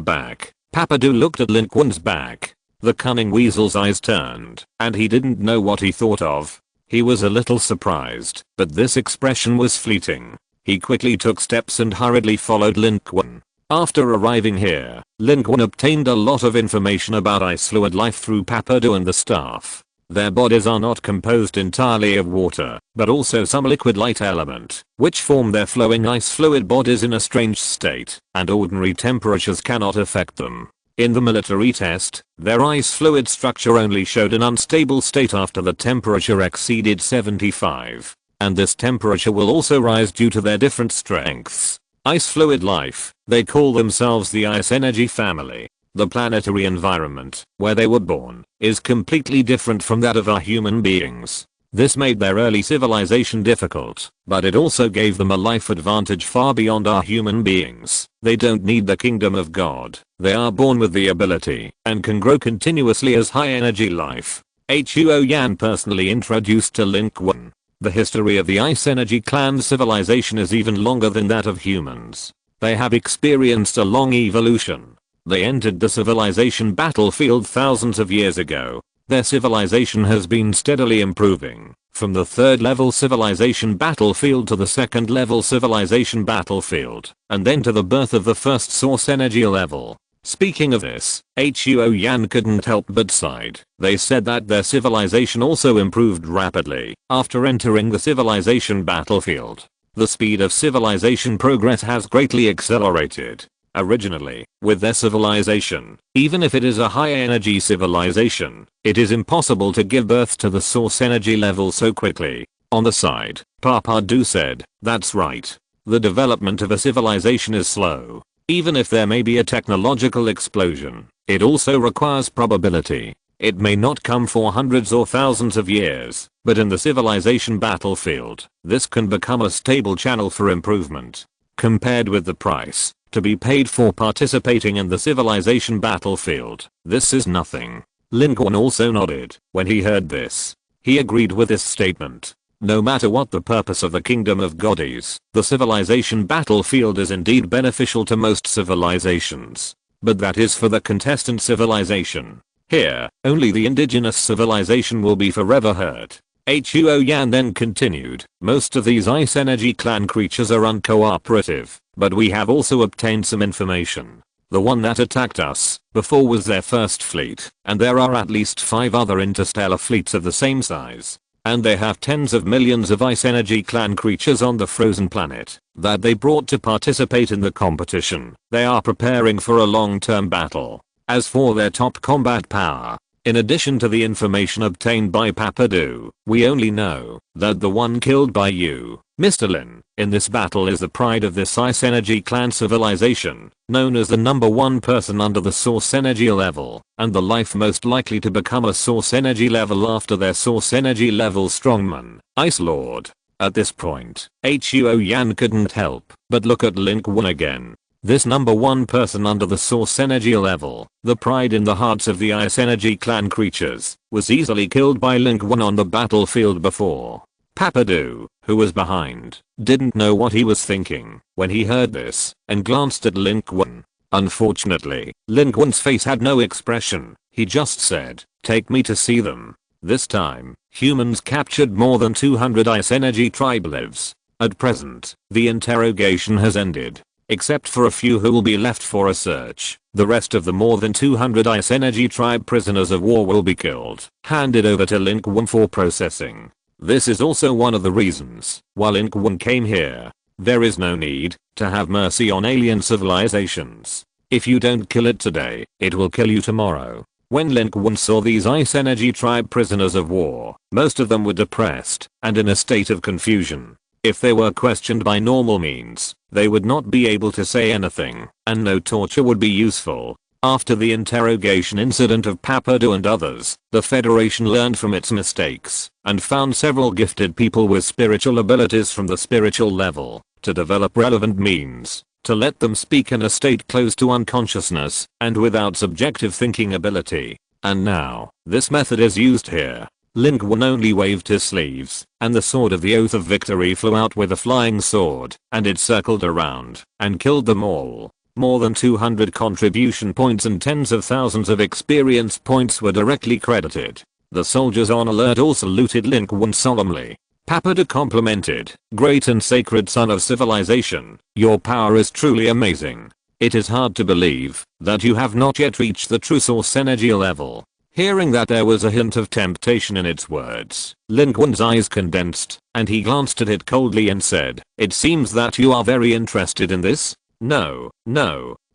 back, Papadu looked at Lin Qun's back. The cunning weasel's eyes turned, and he didn't know what he thought of. He was a little surprised, but this expression was fleeting. He quickly took steps and hurriedly followed Lin Qun. After arriving here, Lin Qun obtained a lot of information about ice fluid life through Papadu and the staff. Their bodies are not composed entirely of water, but also some liquid light element, which form their flowing ice fluid bodies in a strange state, and ordinary temperatures cannot affect them. In the military test, their ice fluid structure only showed an unstable state after the temperature exceeded 75. And this temperature will also rise due to their different strengths. Ice fluid life, they call themselves the ice energy family. The planetary environment, where they were born, is completely different from that of our human beings. This made their early civilization difficult, but it also gave them a life advantage far beyond our human beings. They don't need the kingdom of God. They are born with the ability, and can grow continuously as high energy life. Huo Yan personally introduced to Lin Qun. The history of the Ice Energy Clan civilization is even longer than that of humans. They have experienced a long evolution. They entered the civilization battlefield thousands of years ago. Their civilization has been steadily improving, from the 3rd level civilization battlefield to the 2nd level civilization battlefield, and then to the birth of the 1st source energy level. Speaking of this, Huo Yan couldn't help but sighed. They said that their civilization also improved rapidly after entering the civilization battlefield. The speed of civilization progress has greatly accelerated. Originally, with their civilization, even if it is a high energy civilization, it is impossible to give birth to the source energy level so quickly. On the side, Papadu said, that's right. The development of a civilization is slow. Even if there may be a technological explosion, it also requires probability. It may not come for hundreds or thousands of years, but in the civilization battlefield, this can become a stable channel for improvement. Compared with the price to be paid for participating in the civilization battlefield, this is nothing. Lin Qun also nodded when he heard this. He agreed with this statement. No matter what the purpose of the kingdom of God is, the civilization battlefield is indeed beneficial to most civilizations. But that is for the contestant civilization. Here, only the indigenous civilization will be forever hurt. Huo Yan then continued, most of these ice energy clan creatures are uncooperative, but we have also obtained some information. The one that attacked us before was their first fleet, and there are at least 5 other interstellar fleets of the same size. And they have tens of millions of ice energy clan creatures on the frozen planet that they brought to participate in the competition. They are preparing for a long-term battle. As for their top combat power, in addition to the information obtained by Papadu, we only know that the one killed by you, Mr. Lin, in this battle is the pride of this ice energy clan civilization, known as the #1 person under the source energy level, and the life most likely to become a source energy level after their source energy level strongman, Ice Lord. At this point, Huo Yan couldn't help but look at Lin Qun again. This #1 person under the source energy level, the pride in the hearts of the ice energy clan creatures, was easily killed by Lin Qun on the battlefield before. Papadu, who was behind, didn't know what he was thinking when he heard this and glanced at Lin Qun. Unfortunately, Lin Qun's face had no expression. He just said, take me to see them. This time, humans captured more than 200 ice energy tribe lives. At present, the interrogation has ended. Except for a few who will be left for a search, the rest of the more than 200 ice energy tribe prisoners of war will be killed, handed over to Lin Qun for processing. This is also one of the reasons why Lin Qun came here. There is no need to have mercy on alien civilizations. If you don't kill it today, it will kill you tomorrow. When Lin Qun saw these ice energy tribe prisoners of war, most of them were depressed and in a state of confusion. If they were questioned by normal means, they would not be able to say anything, and no torture would be useful. After the interrogation incident of Papadu and others, the Federation learned from its mistakes, and found several gifted people with spiritual abilities from the spiritual level, to develop relevant means, to let them speak in a state close to unconsciousness, and without subjective thinking ability. And now, this method is used here. Lin Qun only waved his sleeves, and the sword of the Oath of Victory flew out with a flying sword, and it circled around, and killed them all. More than 200 contribution points and tens of thousands of experience points were directly credited. The soldiers on alert all saluted Lin Qun solemnly. Papadu complimented, great and sacred son of civilization, your power is truly amazing. It is hard to believe that you have not yet reached the true source energy level. Hearing that there was a hint of temptation in its words, Lin Qun's eyes condensed, and he glanced at it coldly and said, it seems that you are very interested in this? No.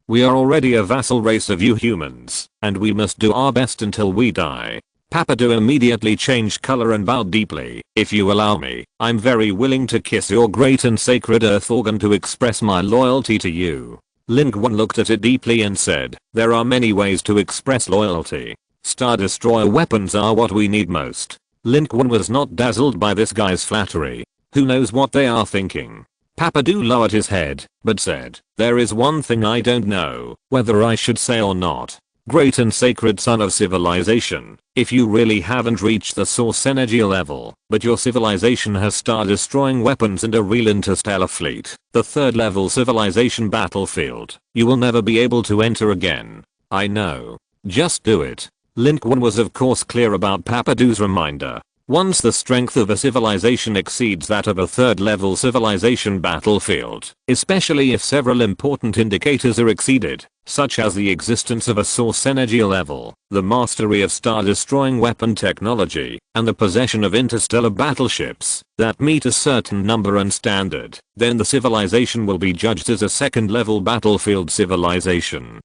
We are already a vassal race of you humans, and we must do our best until we die. Papadu immediately changed color and bowed deeply. If you allow me, I'm very willing to kiss your great and sacred earth organ to express my loyalty to you. Lin Qun looked at it deeply and said, there are many ways to express loyalty. Star Destroyer weapons are what we need most. Lin Qun was not dazzled by this guy's flattery. Who knows what they are thinking? Papadu lowered his head, but said, there is one thing I don't know, whether I should say or not. Great and sacred son of civilization, if you really haven't reached the source energy level, but your civilization has star-destroying weapons and a real interstellar fleet, the third level civilization battlefield, you will never be able to enter again. I know. Just do it. Lin Qun was of course clear about Papadu's reminder. Once the strength of a civilization exceeds that of a third level civilization battlefield, especially if several important indicators are exceeded, such as the existence of a source energy level, the mastery of star-destroying weapon technology, and the possession of interstellar battleships that meet a certain number and standard, then the civilization will be judged as a second-level battlefield civilization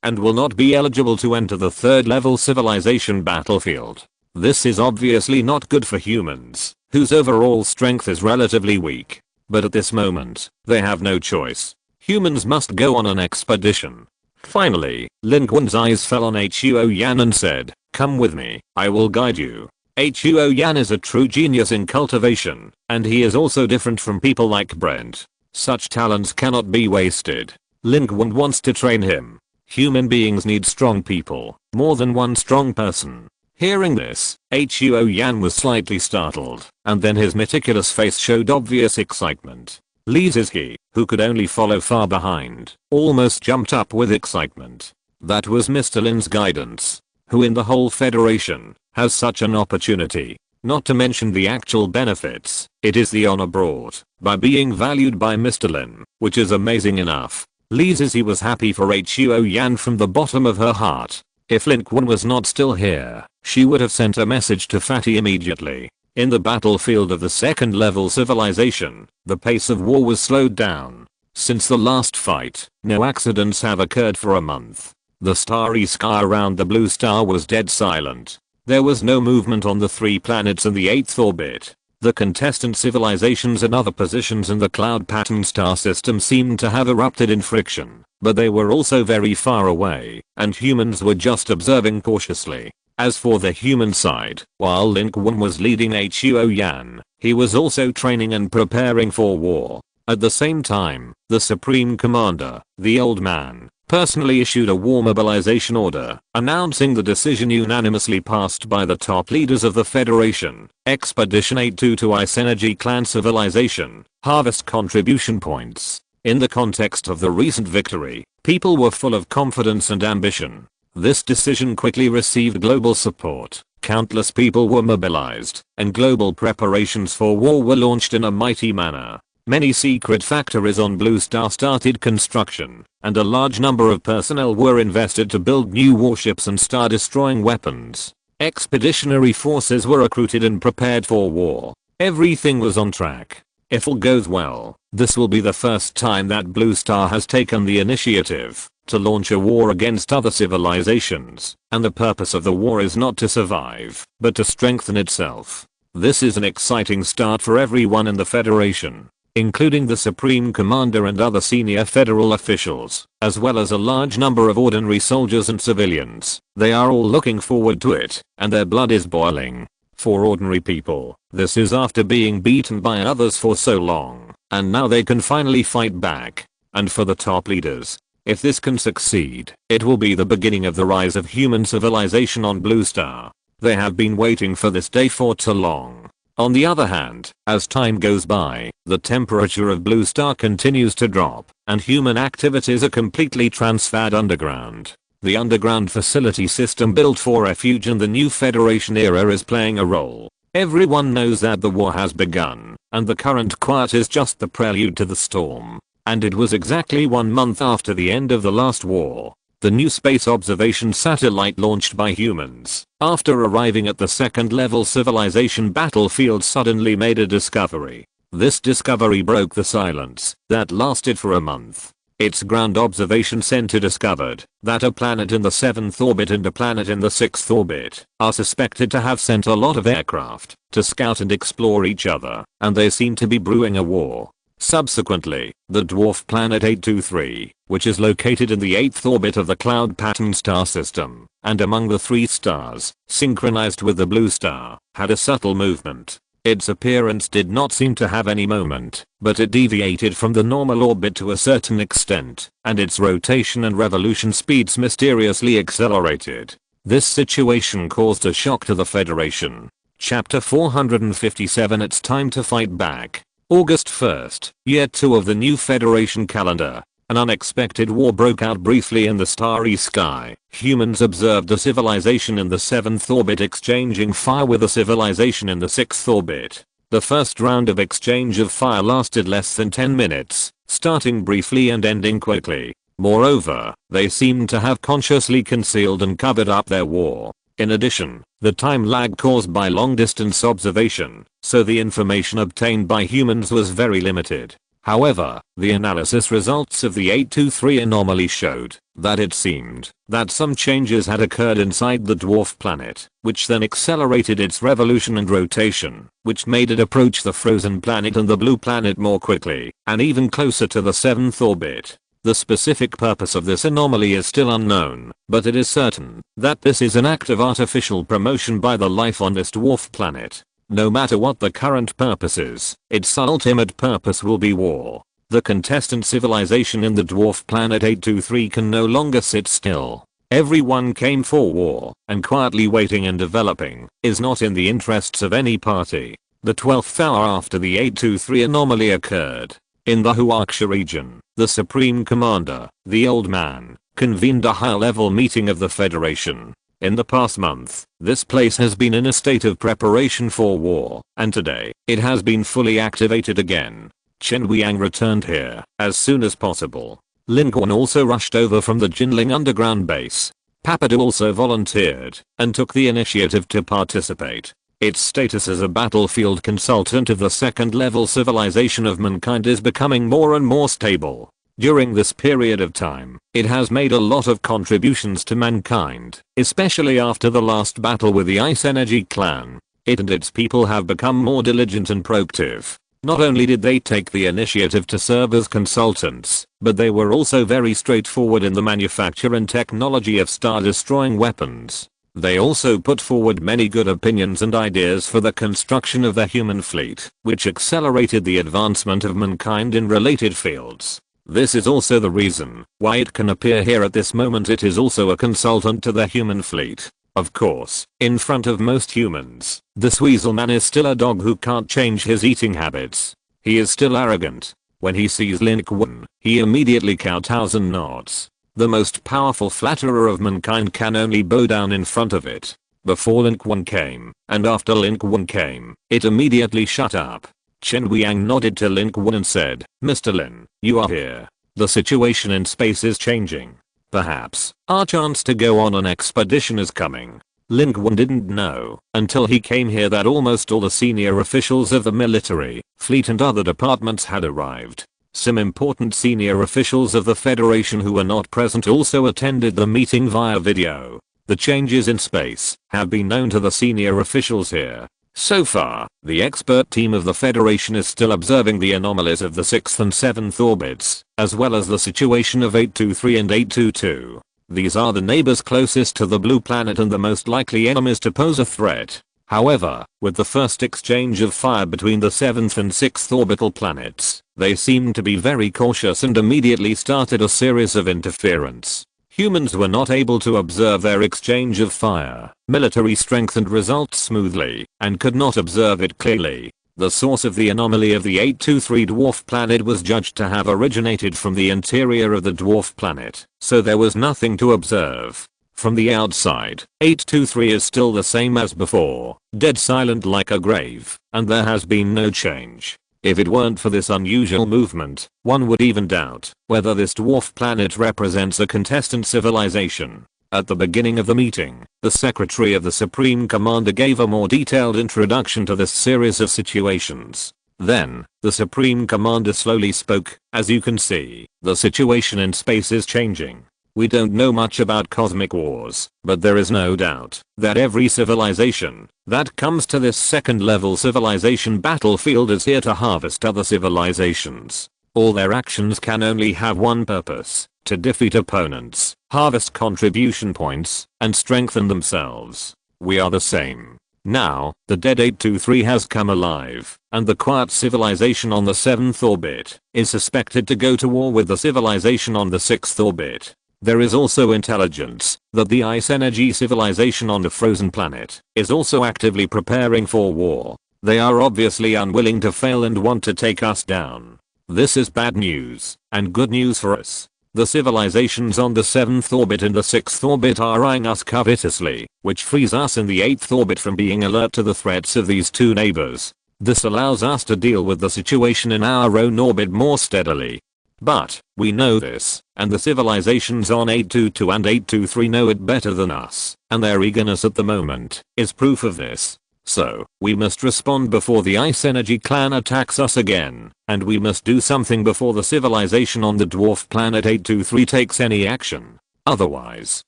and will not be eligible to enter the third-level civilization battlefield. This is obviously not good for humans, whose overall strength is relatively weak. But at this moment, they have no choice. Humans must go on an expedition. Finally, Lin Qun's eyes fell on Huo Yan and said, "Come with me, I will guide you." Huo Yan is a true genius in cultivation, and he is also different from people like Brent. Such talents cannot be wasted. Lin Qun wants to train him. Human beings need strong people, more than one strong person. Hearing this, Huo Yan was slightly startled, and then his meticulous face showed obvious excitement. Li Zizki, who could only follow far behind, almost jumped up with excitement. That was Mr. Lin's guidance. Who in the whole Federation has such an opportunity? Not to mention the actual benefits, it is the honor brought by being valued by Mr. Lin, which is amazing enough. Li Zizki was happy for Huo Yan from the bottom of her heart. If Lin Qun was not still here, she would have sent a message to Fatty immediately. In the battlefield of the second level civilization, the pace of war was slowed down. Since the last fight, no accidents have occurred for a month. The starry sky around the blue star was dead silent. There was no movement on the 3 planets in the 8th orbit. The contestant civilizations and other positions in the cloud pattern star system seemed to have erupted in friction, but they were also very far away, and humans were just observing cautiously. As for the human side, while Lin Qun was leading Huo Yan, he was also training and preparing for war. At the same time, the Supreme Commander, the Old Man, personally issued a war mobilization order, announcing the decision unanimously passed by the top leaders of the Federation. Expedition 82 to Ice Energy Clan Civilization, harvest contribution points. In the context of the recent victory, people were full of confidence and ambition. This decision quickly received global support. Countless people were mobilized, and global preparations for war were launched in a mighty manner. Many secret factories on Blue Star started construction, and a large number of personnel were invested to build new warships and star-destroying weapons. Expeditionary forces were recruited and prepared for war. Everything was on track. If all goes well, this will be the first time that Blue Star has taken the initiative to launch a war against other civilizations, and the purpose of the war is not to survive, but to strengthen itself. This is an exciting start for everyone in the Federation, including the Supreme Commander and other senior federal officials, as well as a large number of ordinary soldiers and civilians. They are all looking forward to it, and their blood is boiling. For ordinary people, this is after being beaten by others for so long, and now they can finally fight back. And for the top leaders, if this can succeed, it will be the beginning of the rise of human civilization on Blue Star. They have been waiting for this day for too long. On the other hand, as time goes by, the temperature of Blue Star continues to drop, and human activities are completely transferred underground. The underground facility system built for refuge in the new Federation era is playing a role. Everyone knows that the war has begun, and the current quiet is just the prelude to the storm. And it was exactly 1 month after the end of the last war. The new space observation satellite launched by humans, after arriving at the second level civilization battlefield, suddenly made a discovery. This discovery broke the silence that lasted for a month. Its ground observation center discovered that a planet in the 7th orbit and a planet in the 6th orbit are suspected to have sent a lot of aircraft to scout and explore each other, and they seem to be brewing a war. Subsequently, the dwarf planet 823, which is located in the 8th orbit of the cloud pattern star system, and among the 3 stars, synchronized with the blue star, had a subtle movement. Its appearance did not seem to have any moment, but it deviated from the normal orbit to a certain extent, and its rotation and revolution speeds mysteriously accelerated. This situation caused a shock to the Federation. Chapter 457 It's time to fight back. August 1st, Year 2 of the new Federation calendar. An unexpected war broke out briefly in the starry sky. Humans observed a civilization in the 7th orbit exchanging fire with a civilization in the 6th orbit. The first round of exchange of fire lasted less than 10 minutes, starting briefly and ending quickly. Moreover, they seemed to have consciously concealed and covered up their war. In addition, the time lag caused by long-distance observation, so the information obtained by humans was very limited. However, the analysis results of the 823 anomaly showed that it seemed that some changes had occurred inside the dwarf planet, which then accelerated its revolution and rotation, which made it approach the frozen planet and the blue planet more quickly, and even closer to the 7th orbit. The specific purpose of this anomaly is still unknown, but it is certain that this is an act of artificial promotion by the life on this dwarf planet. No matter what the current purpose is, its ultimate purpose will be war. The contestant civilization in the dwarf planet 823 can no longer sit still. Everyone came for war, and quietly waiting and developing is not in the interests of any party. The 12th hour after the 823 anomaly occurred, in the Huaxia region, the Supreme Commander, the Old Man, convened a high-level meeting of the Federation. In the past month, this place has been in a state of preparation for war, and today, it has been fully activated again. Chen Weiyang returned here as soon as possible. Lin Qun also rushed over from the Jinling underground base. Papadu also volunteered and took the initiative to participate. Its status as a battlefield consultant of the second-level civilization of mankind is becoming more and more stable. During this period of time, it has made a lot of contributions to mankind, especially after the last battle with the Ice Energy clan. It and its people have become more diligent and proactive. Not only did they take the initiative to serve as consultants, but they were also very straightforward in the manufacture and technology of star-destroying weapons. They also put forward many good opinions and ideas for the construction of the human fleet, which accelerated the advancement of mankind in related fields. This is also the reason why it can appear here at this moment. It is also a consultant to the human fleet. Of course, in front of most humans, this weasel man is still a dog who can't change his eating habits. He is still arrogant. When he sees Lin Qun, he immediately kowtows and nods. The most powerful flatterer of mankind can only bow down in front of it. Before Lin Qun came, and after Lin Qun came, it immediately shut up. Chen Weiyang nodded to Lin Qun and said, "Mr. Lin, you are here. The situation in space is changing. Perhaps our chance to go on an expedition is coming." Lin Qun didn't know until he came here that almost all the senior officials of the military, fleet and other departments had arrived. Some important senior officials of the Federation who were not present also attended the meeting via video. The changes in space have been known to the senior officials here. So far, the expert team of the Federation is still observing the anomalies of the 6th and 7th orbits, as well as the situation of 823 and 822. These are the neighbors closest to the blue planet and the most likely enemies to pose a threat. However, with the first exchange of fire between the 7th and 6th orbital planets, they seemed to be very cautious and immediately started a series of interference. Humans were not able to observe their exchange of fire, military strengthened results smoothly, and could not observe it clearly. The source of the anomaly of the 823 dwarf planet was judged to have originated from the interior of the dwarf planet, so there was nothing to observe. From the outside, 823 is still the same as before, dead silent like a grave, and there has been no change. If it weren't for this unusual movement, one would even doubt whether this dwarf planet represents a contestant civilization. At the beginning of the meeting, the Secretary of the Supreme Commander gave a more detailed introduction to this series of situations. Then, the Supreme Commander slowly spoke. "As you can see, the situation in space is changing. We don't know much about cosmic wars, but there is no doubt that every civilization that comes to this second-level civilization battlefield is here to harvest other civilizations. All their actions can only have one purpose: to defeat opponents, harvest contribution points, and strengthen themselves. We are the same. Now, the dead 823 has come alive, and the quiet civilization on the 7th orbit is suspected to go to war with the civilization on the 6th orbit. There is also intelligence that the ice energy civilization on the frozen planet is also actively preparing for war. They are obviously unwilling to fail and want to take us down. This is bad news, and good news for us. The civilizations on the 7th orbit and the 6th orbit are eyeing us covetously, which frees us in the 8th orbit from being alert to the threats of these two neighbors. This allows us to deal with the situation in our own orbit more steadily. But, we know this, and the civilizations on 822 and 823 know it better than us, and their eagerness at the moment is proof of this. So, we must respond before the Ice Energy clan attacks us again, and we must do something before the civilization on the dwarf planet 823 takes any action. Otherwise,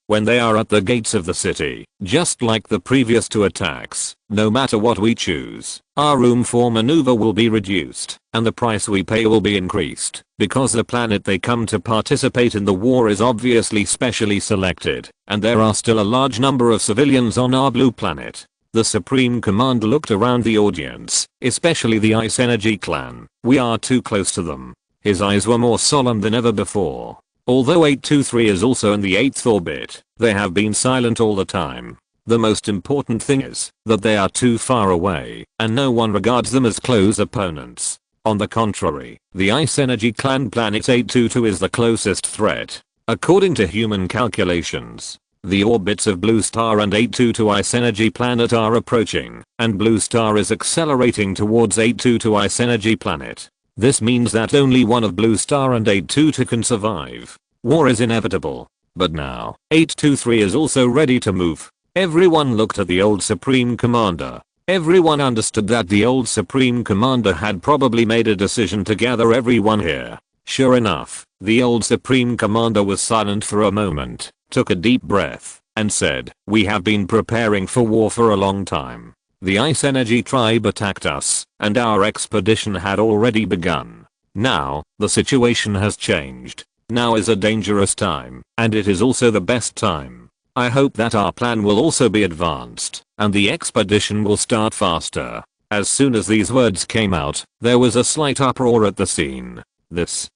when they are at the gates of the city, just like the previous two attacks, no matter what we choose, our room for maneuver will be reduced, and the price we pay will be increased, because the planet they come to participate in the war is obviously specially selected, and there are still a large number of civilians on our blue planet. The Supreme Commander looked around the audience, especially the Ice Energy clan. We are too close to them. His eyes were more solemn than ever before. Although 823 is also in the 8th orbit, they have been silent all the time. The most important thing is that they are too far away, and no one regards them as close opponents. On the contrary, the Ice Energy clan planet 822 is the closest threat. According to human calculations, the orbits of Blue Star and 822 Ice Energy planet are approaching, and Blue Star is accelerating towards 822 Ice Energy planet. This means that only one of Blue Star and 822 can survive. War is inevitable. But now, 823 is also ready to move. Everyone looked at the old Supreme Commander. Everyone understood that the old Supreme Commander had probably made a decision to gather everyone here. Sure enough, the old Supreme Commander was silent for a moment, took a deep breath, and said, "We have been preparing for war for a long time. The Ice Energy tribe attacked us, and our expedition had already begun. Now, the situation has changed. Now is a dangerous time, and it is also the best time. I hope that our plan will also be advanced, and the expedition will start faster." As soon as these words came out, there was a slight uproar at the scene.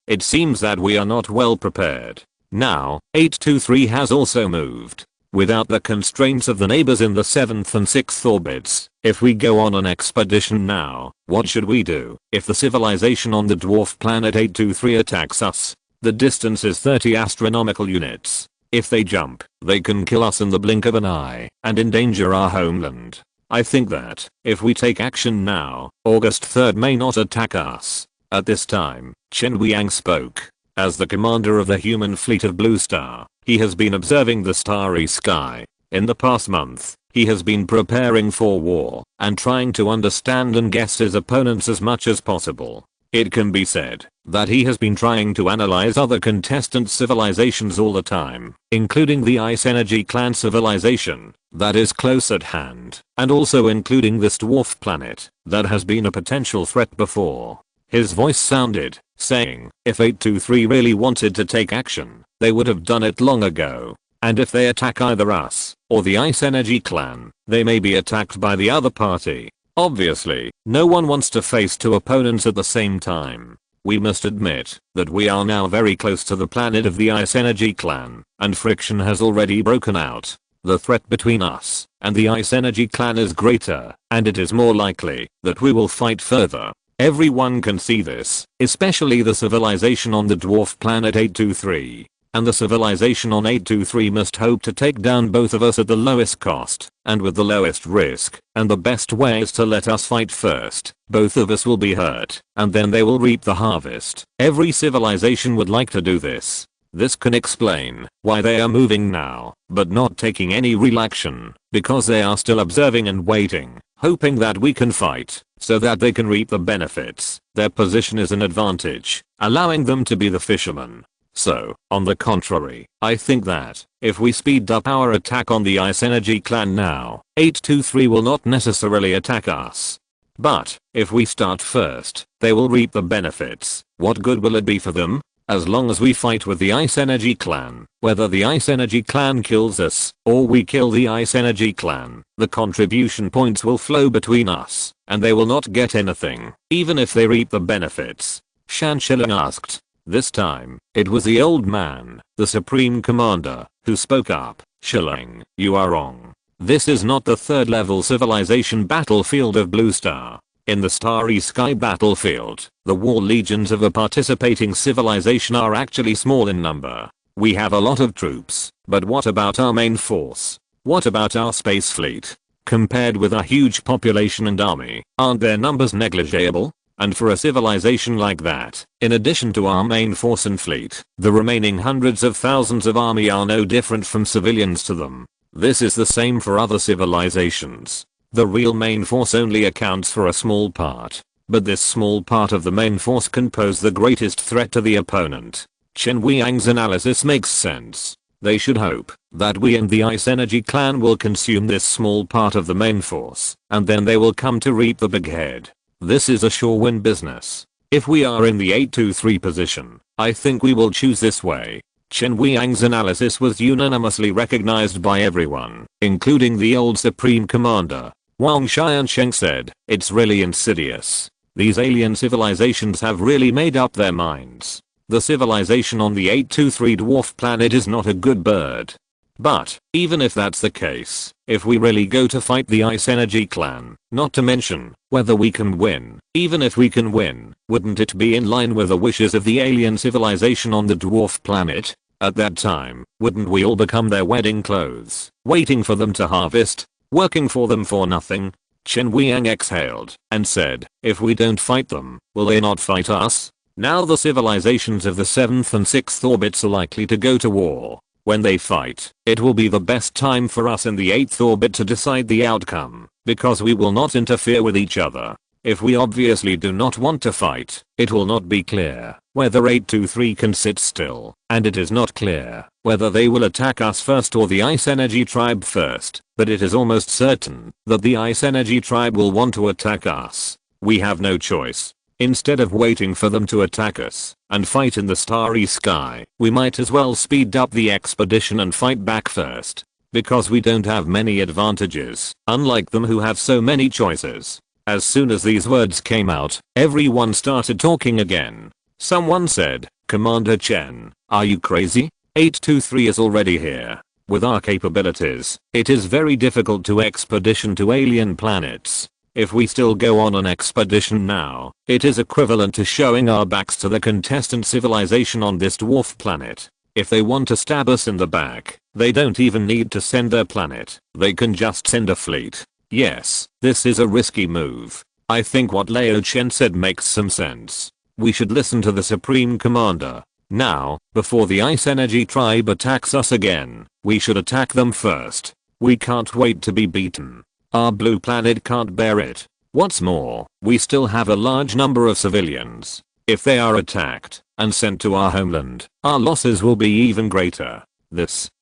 It seems that we are not well prepared. Now, 823 has also moved. Without the constraints of the neighbors in the 7th and 6th orbits, if we go on an expedition now, what should we do if the civilization on the dwarf planet 823 attacks us? The distance is 30 astronomical units. If they jump, they can kill us in the blink of an eye and endanger our homeland. I think that, if we take action now, August 3rd may not attack us. At this time, Chen Weiyang spoke. As the commander of the human fleet of Blue Star, he has been observing the starry sky. In the past month, he has been preparing for war and trying to understand and guess his opponents as much as possible. It can be said that he has been trying to analyze other contestant civilizations all the time, including the Ice Energy clan civilization that is close at hand, and also including this dwarf planet that has been a potential threat before. His voice sounded, saying, if 823 really wanted to take action, they would have done it long ago. And if they attack either us or the Ice Energy clan, they may be attacked by the other party. Obviously, no one wants to face two opponents at the same time. We must admit that we are now very close to the planet of the Ice Energy clan, and friction has already broken out. The threat between us and the Ice Energy clan is greater, and it is more likely that we will fight further. Everyone can see this, especially the civilization on the dwarf planet 823. And the civilization on 823 must hope to take down both of us at the lowest cost, and with the lowest risk, and the best way is to let us fight first. Both of us will be hurt, and then they will reap the harvest. Every civilization would like to do this. This can explain why they are moving now, but not taking any real action, because they are still observing and waiting, hoping that we can fight, so that they can reap the benefits. Their position is an advantage, allowing them to be the fishermen. So, on the contrary, I think that, if we speed up our attack on the Ice Energy clan now, 823 will not necessarily attack us. But, if we start first, they will reap the benefits. What good will it be for them? As long as we fight with the Ice Energy Clan, whether the Ice Energy Clan kills us, or we kill the Ice Energy Clan, the contribution points will flow between us, and they will not get anything, even if they reap the benefits. Shan Shilling asked. This time, it was the old man, the Supreme Commander, who spoke up. Shilling, you are wrong. This is not the third level civilization battlefield of Blue Star. In the Starry Sky battlefield, the war legions of a participating civilization are actually small in number. We have a lot of troops, but what about our main force? What about our space fleet? Compared with our huge population and army, aren't their numbers negligible? And for a civilization like that, in addition to our main force and fleet, the remaining hundreds of thousands of army are no different from civilians to them. This is the same for other civilizations. The real main force only accounts for a small part, but this small part of the main force can pose the greatest threat to the opponent. Chen Weiyang's analysis makes sense. They should hope that we and the Ice Energy Clan will consume this small part of the main force, and then they will come to reap the big head. This is a sure win business. If we are in the 8-2-3 position, I think we will choose this way. Chen Weiyang's analysis was unanimously recognized by everyone, including the old Supreme Commander. Wang Xiansheng said, it's really insidious. These alien civilizations have really made up their minds. The civilization on the 823 dwarf planet is not a good bird. But, even if that's the case, if we really go to fight the Ice Energy Clan, not to mention whether we can win, even if we can win, wouldn't it be in line with the wishes of the alien civilization on the dwarf planet? At that time, wouldn't we all become their wedding clothes, waiting for them to harvest? Working for them for nothing? Chen Weiyang exhaled and said, if we don't fight them, will they not fight us? Now the civilizations of the 7th and 6th orbits are likely to go to war. When they fight, it will be the best time for us in the 8th orbit to decide the outcome, because we will not interfere with each other. If we obviously do not want to fight, it will not be clear whether 823 can sit still, and it is not clear whether they will attack us first or the Ice Energy Tribe first, but it is almost certain that the Ice Energy Tribe will want to attack us. We have no choice. Instead of waiting for them to attack us and fight in the Starry Sky, we might as well speed up the expedition and fight back first, because we don't have many advantages, unlike them who have so many choices. As soon as these words came out, everyone started talking again. Someone said, Commander Chen, are you crazy? 823 is already here. With our capabilities, it is very difficult to expedition to alien planets. If we still go on an expedition now, it is equivalent to showing our backs to the contestant civilization on this dwarf planet. If they want to stab us in the back, they don't even need to send their planet. They can just send a fleet. Yes, this is a risky move. I think what Lao Chen said makes some sense. We should listen to the Supreme Commander. Now, before the Ice Energy Tribe attacks us again, we should attack them first. We can't wait to be beaten. Our blue planet can't bear it. What's more, we still have a large number of civilians. If they are attacked and sent to our homeland, our losses will be even greater.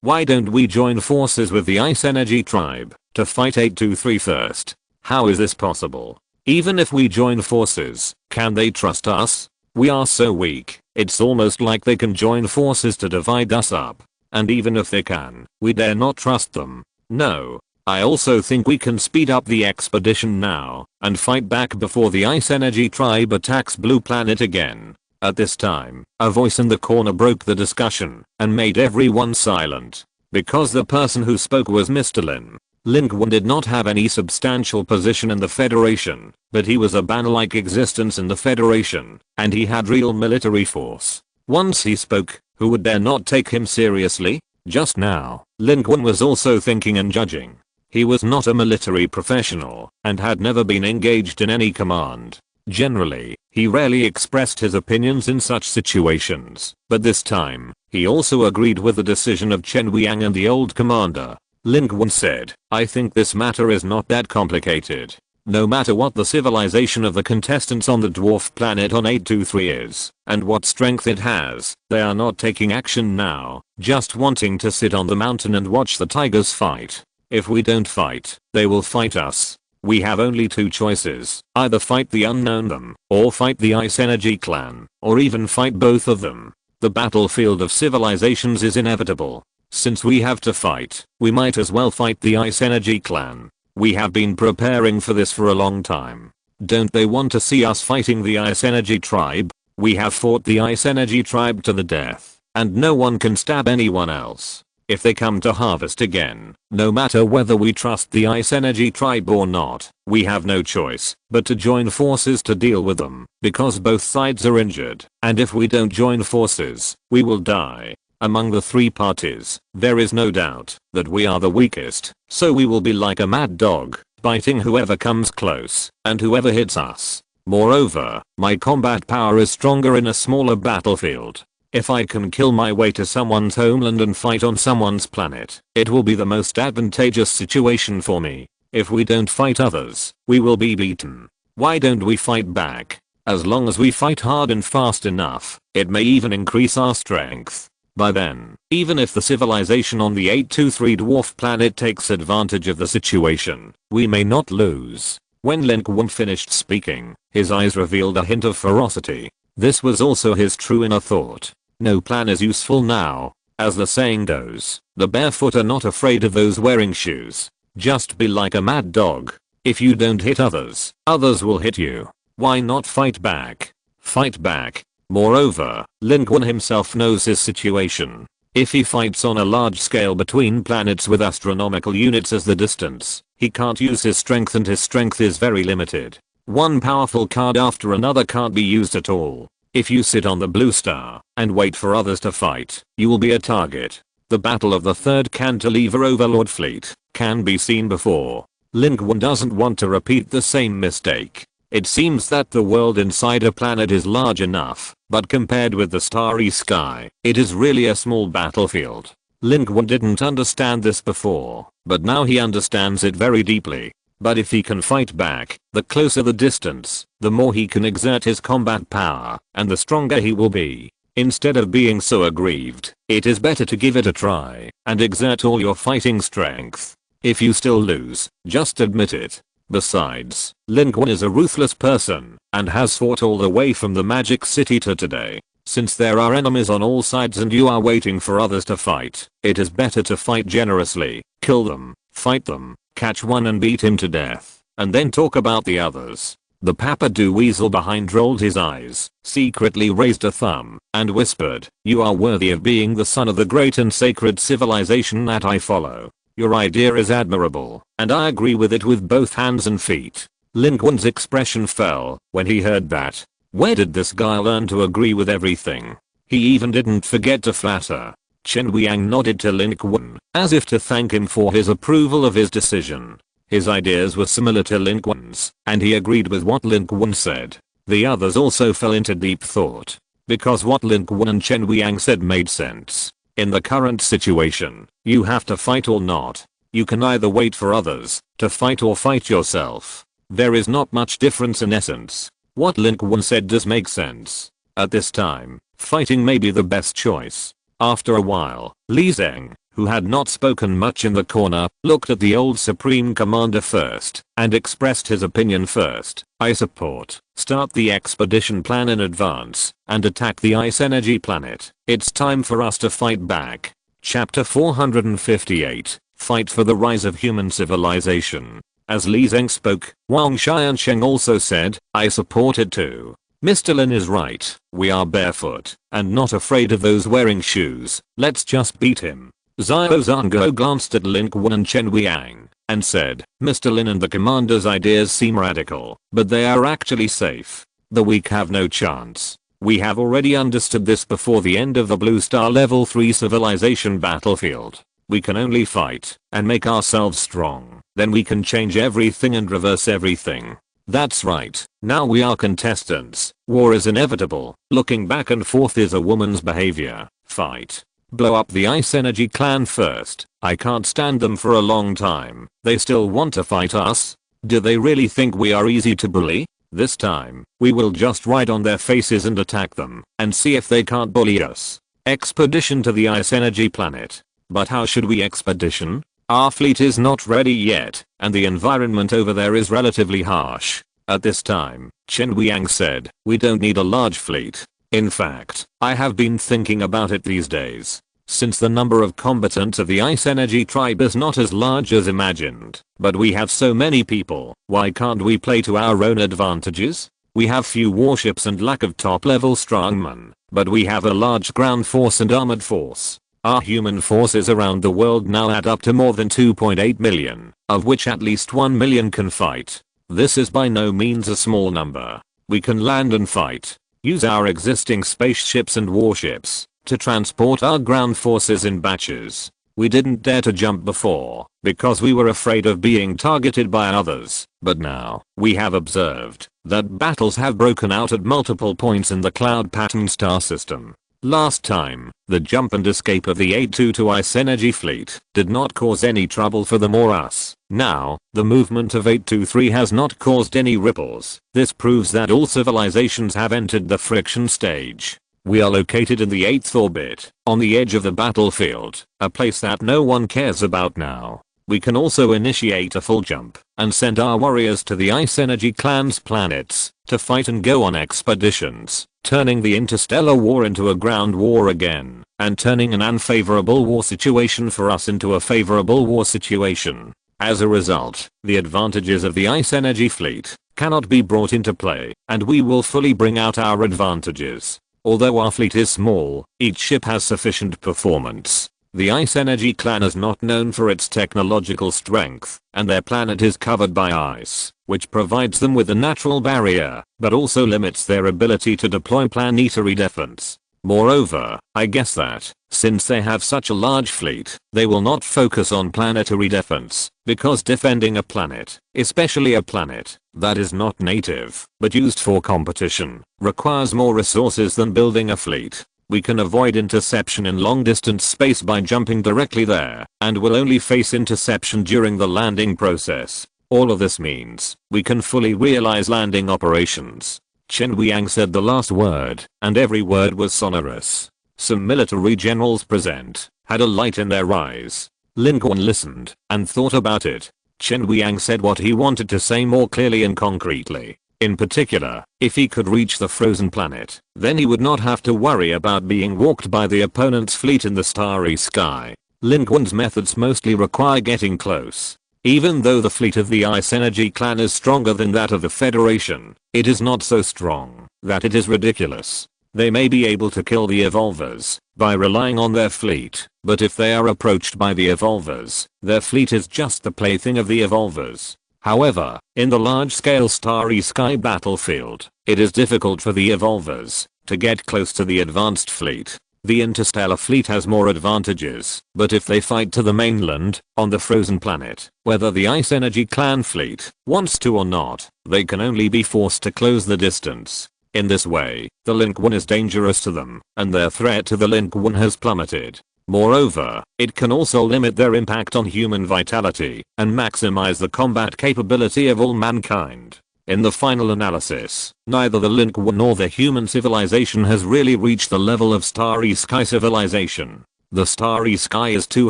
Why don't we join forces with the Ice Energy Tribe to fight 823 first? How is this possible? Even if we join forces, can they trust us? We are so weak, it's almost like they can join forces to divide us up. And even if they can, we dare not trust them. No. I also think we can speed up the expedition now and fight back before the Ice Energy Tribe attacks Blue Planet again. At this time, a voice in the corner broke the discussion and made everyone silent. Because the person who spoke was Mr. Lin. Lin Qun did not have any substantial position in the Federation, but he was a ban-like existence in the Federation, and he had real military force. Once he spoke, who would dare not take him seriously? Just now, Lin Qun was also thinking and judging. He was not a military professional and had never been engaged in any command. Generally, he rarely expressed his opinions in such situations, but this time, he also agreed with the decision of Chen Weiyang and the old commander. Lin Qun said, I think this matter is not that complicated. No matter what the civilization of the contestants on the dwarf planet on 823 is, and what strength it has, they are not taking action now, just wanting to sit on the mountain and watch the tigers fight. If we don't fight, they will fight us. We have only two choices, either fight the unknown them, or fight the Ice Energy Clan, or even fight both of them. The battlefield of civilizations is inevitable. Since we have to fight, we might as well fight the Ice Energy clan. We have been preparing for this for a long time. Don't they want to see us fighting the Ice Energy tribe? We have fought the Ice Energy tribe to the death, and no one can stab anyone else. If they come to harvest again, no matter whether we trust the Ice Energy tribe or not, we have no choice but to join forces to deal with them, because both sides are injured, and if we don't join forces, we will die. Among the three parties, there is no doubt that we are the weakest, so we will be like a mad dog, biting whoever comes close, and whoever hits us. Moreover, my combat power is stronger in a smaller battlefield. If I can kill my way to someone's homeland and fight on someone's planet, it will be the most advantageous situation for me. If we don't fight others, we will be beaten. Why don't we fight back? As long as we fight hard and fast enough, it may even increase our strength. By then, even if the civilization on the 823 dwarf planet takes advantage of the situation, we may not lose. When Lin Qun finished speaking, his eyes revealed a hint of ferocity. This was also his true inner thought. No plan is useful now. As the saying goes, the barefoot are not afraid of those wearing shoes. Just be like a mad dog. If you don't hit others, others will hit you. Why not fight back? Fight back. Moreover, Lin Qun himself knows his situation. If he fights on a large scale between planets with astronomical units as the distance, he can't use his strength, and his strength is very limited. One powerful card after another can't be used at all. If you sit on the blue star and wait for others to fight, you will be a target. The battle of the third cantilever overlord fleet can be seen before. Lin Qun doesn't want to repeat the same mistake. It seems that the world inside a planet is large enough, but compared with the starry sky, it is really a small battlefield. Lin Qun didn't understand this before, but now he understands it very deeply. But if he can fight back, the closer the distance, the more he can exert his combat power, and the stronger he will be. Instead of being so aggrieved, it is better to give it a try, and exert all your fighting strength. If you still lose, just admit it. Besides, Lin Qun is a ruthless person, and has fought all the way from the Magic City to today. Since there are enemies on all sides and you are waiting for others to fight, it is better to fight generously, kill them, fight them, catch one and beat him to death, and then talk about the others. The Papadoo Weasel behind rolled his eyes, secretly raised a thumb, and whispered, "You are worthy of being the son of the great and sacred civilization that I follow. Your idea is admirable, and I agree with it with both hands and feet." Lin Qun's expression fell when he heard that. Where did this guy learn to agree with everything? He even didn't forget to flatter. Chen Weiyang nodded to Lin Qun, as if to thank him for his approval of his decision. His ideas were similar to Lin Qun's, and he agreed with what Lin Qun said. The others also fell into deep thought, because what Lin Qun and Chen Weiyang said made sense. In the current situation, you have to fight or not. You can either wait for others to fight or fight yourself. There is not much difference in essence. What Lin Qun said does make sense. At this time, fighting may be the best choice. After a while, Li Zeng, who had not spoken much in the corner, looked at the old Supreme Commander first, and expressed his opinion first. "I support. Start the expedition plan in advance, and attack the Ice Energy planet. It's time for us to fight back." Chapter 458, Fight for the Rise of Human Civilization. As Li Zeng spoke, Wang Xiansheng also said, "I support it too. Mr. Lin is right. We are barefoot, and not afraid of those wearing shoes. Let's just beat him." Xiao Zhanguo glanced at Lin Qun and Chen Weiyang, and said, "Mr. Lin and the commander's ideas seem radical, but they are actually safe. The weak have no chance. We have already understood this before the end of the Blue Star Level 3 civilization battlefield. We can only fight, and make ourselves strong. Then we can change everything and reverse everything." That's right. Now we are contestants. War is inevitable. Looking back and forth is a woman's behavior. Fight. Blow up the Ice Energy clan first. I can't stand them for a long time. They still want to fight us? Do they really think we are easy to bully? This time, we will just ride on their faces and attack them, and see if they can't bully us. Expedition to the Ice Energy planet. But how should we expedition? Our fleet is not ready yet, and the environment over there is relatively harsh. At this time, Chen Weiyang said, "We don't need a large fleet. In fact, I have been thinking about it these days. Since the number of combatants of the Ice Energy tribe is not as large as imagined, but we have so many people, why can't we play to our own advantages? We have few warships and lack of top level strongmen, but we have a large ground force and armored force. Our human forces around the world now add up to more than 2.8 million, of which at least 1 million can fight. This is by no means a small number. We can land and fight, use our existing spaceships and warships to transport our ground forces in batches. We didn't dare to jump before because we were afraid of being targeted by others, but now we have observed that battles have broken out at multiple points in the cloud pattern star system. Last time, the jump and escape of the 822 Ice Energy fleet did not cause any trouble for them or us. Now, the movement of 823 has not caused any ripples. This proves that all civilizations have entered the friction stage. We are located in the 8th orbit, on the edge of the battlefield, a place that no one cares about now. We can also initiate a full jump and send our warriors to the Ice Energy clan's planets to fight and go on expeditions, turning the interstellar war into a ground war again, and turning an unfavorable war situation for us into a favorable war situation. As a result, the advantages of the Ice Energy fleet cannot be brought into play, and we will fully bring out our advantages. Although our fleet is small, each ship has sufficient performance. The Ice Energy clan is not known for its technological strength, and their planet is covered by ice, which provides them with a natural barrier, but also limits their ability to deploy planetary defense. Moreover, I guess that, since they have such a large fleet, they will not focus on planetary defense, because defending a planet, especially a planet that is not native, but used for competition, requires more resources than building a fleet. We can avoid interception in long distance space by jumping directly there, and will only face interception during the landing process. All of this means we can fully realize landing operations. Chen Wiang said the last word, and every word was sonorous. Some military generals present had a light in their eyes. Lin Qun listened and thought about it. Chen Wiang said what he wanted to say more clearly and concretely. In particular, if he could reach the frozen planet, then he would not have to worry about being walked by the opponent's fleet in the starry sky. Lin Qun's methods mostly require getting close. Even though the fleet of the Ice Energy clan is stronger than that of the Federation, it is not so strong that it is ridiculous. They may be able to kill the evolvers by relying on their fleet, but if they are approached by the evolvers, their fleet is just the plaything of the evolvers. However, in the large-scale starry sky battlefield, it is difficult for the evolvers to get close to the advanced fleet. The interstellar fleet has more advantages, but if they fight to the mainland, on the frozen planet, whether the Ice Energy clan fleet wants to or not, they can only be forced to close the distance. In this way, the Lin Qun is dangerous to them, and their threat to the Lin Qun has plummeted. Moreover, it can also limit their impact on human vitality, and maximize the combat capability of all mankind. In the final analysis, neither the Lin Qun nor the human civilization has really reached the level of starry sky civilization. The starry sky is too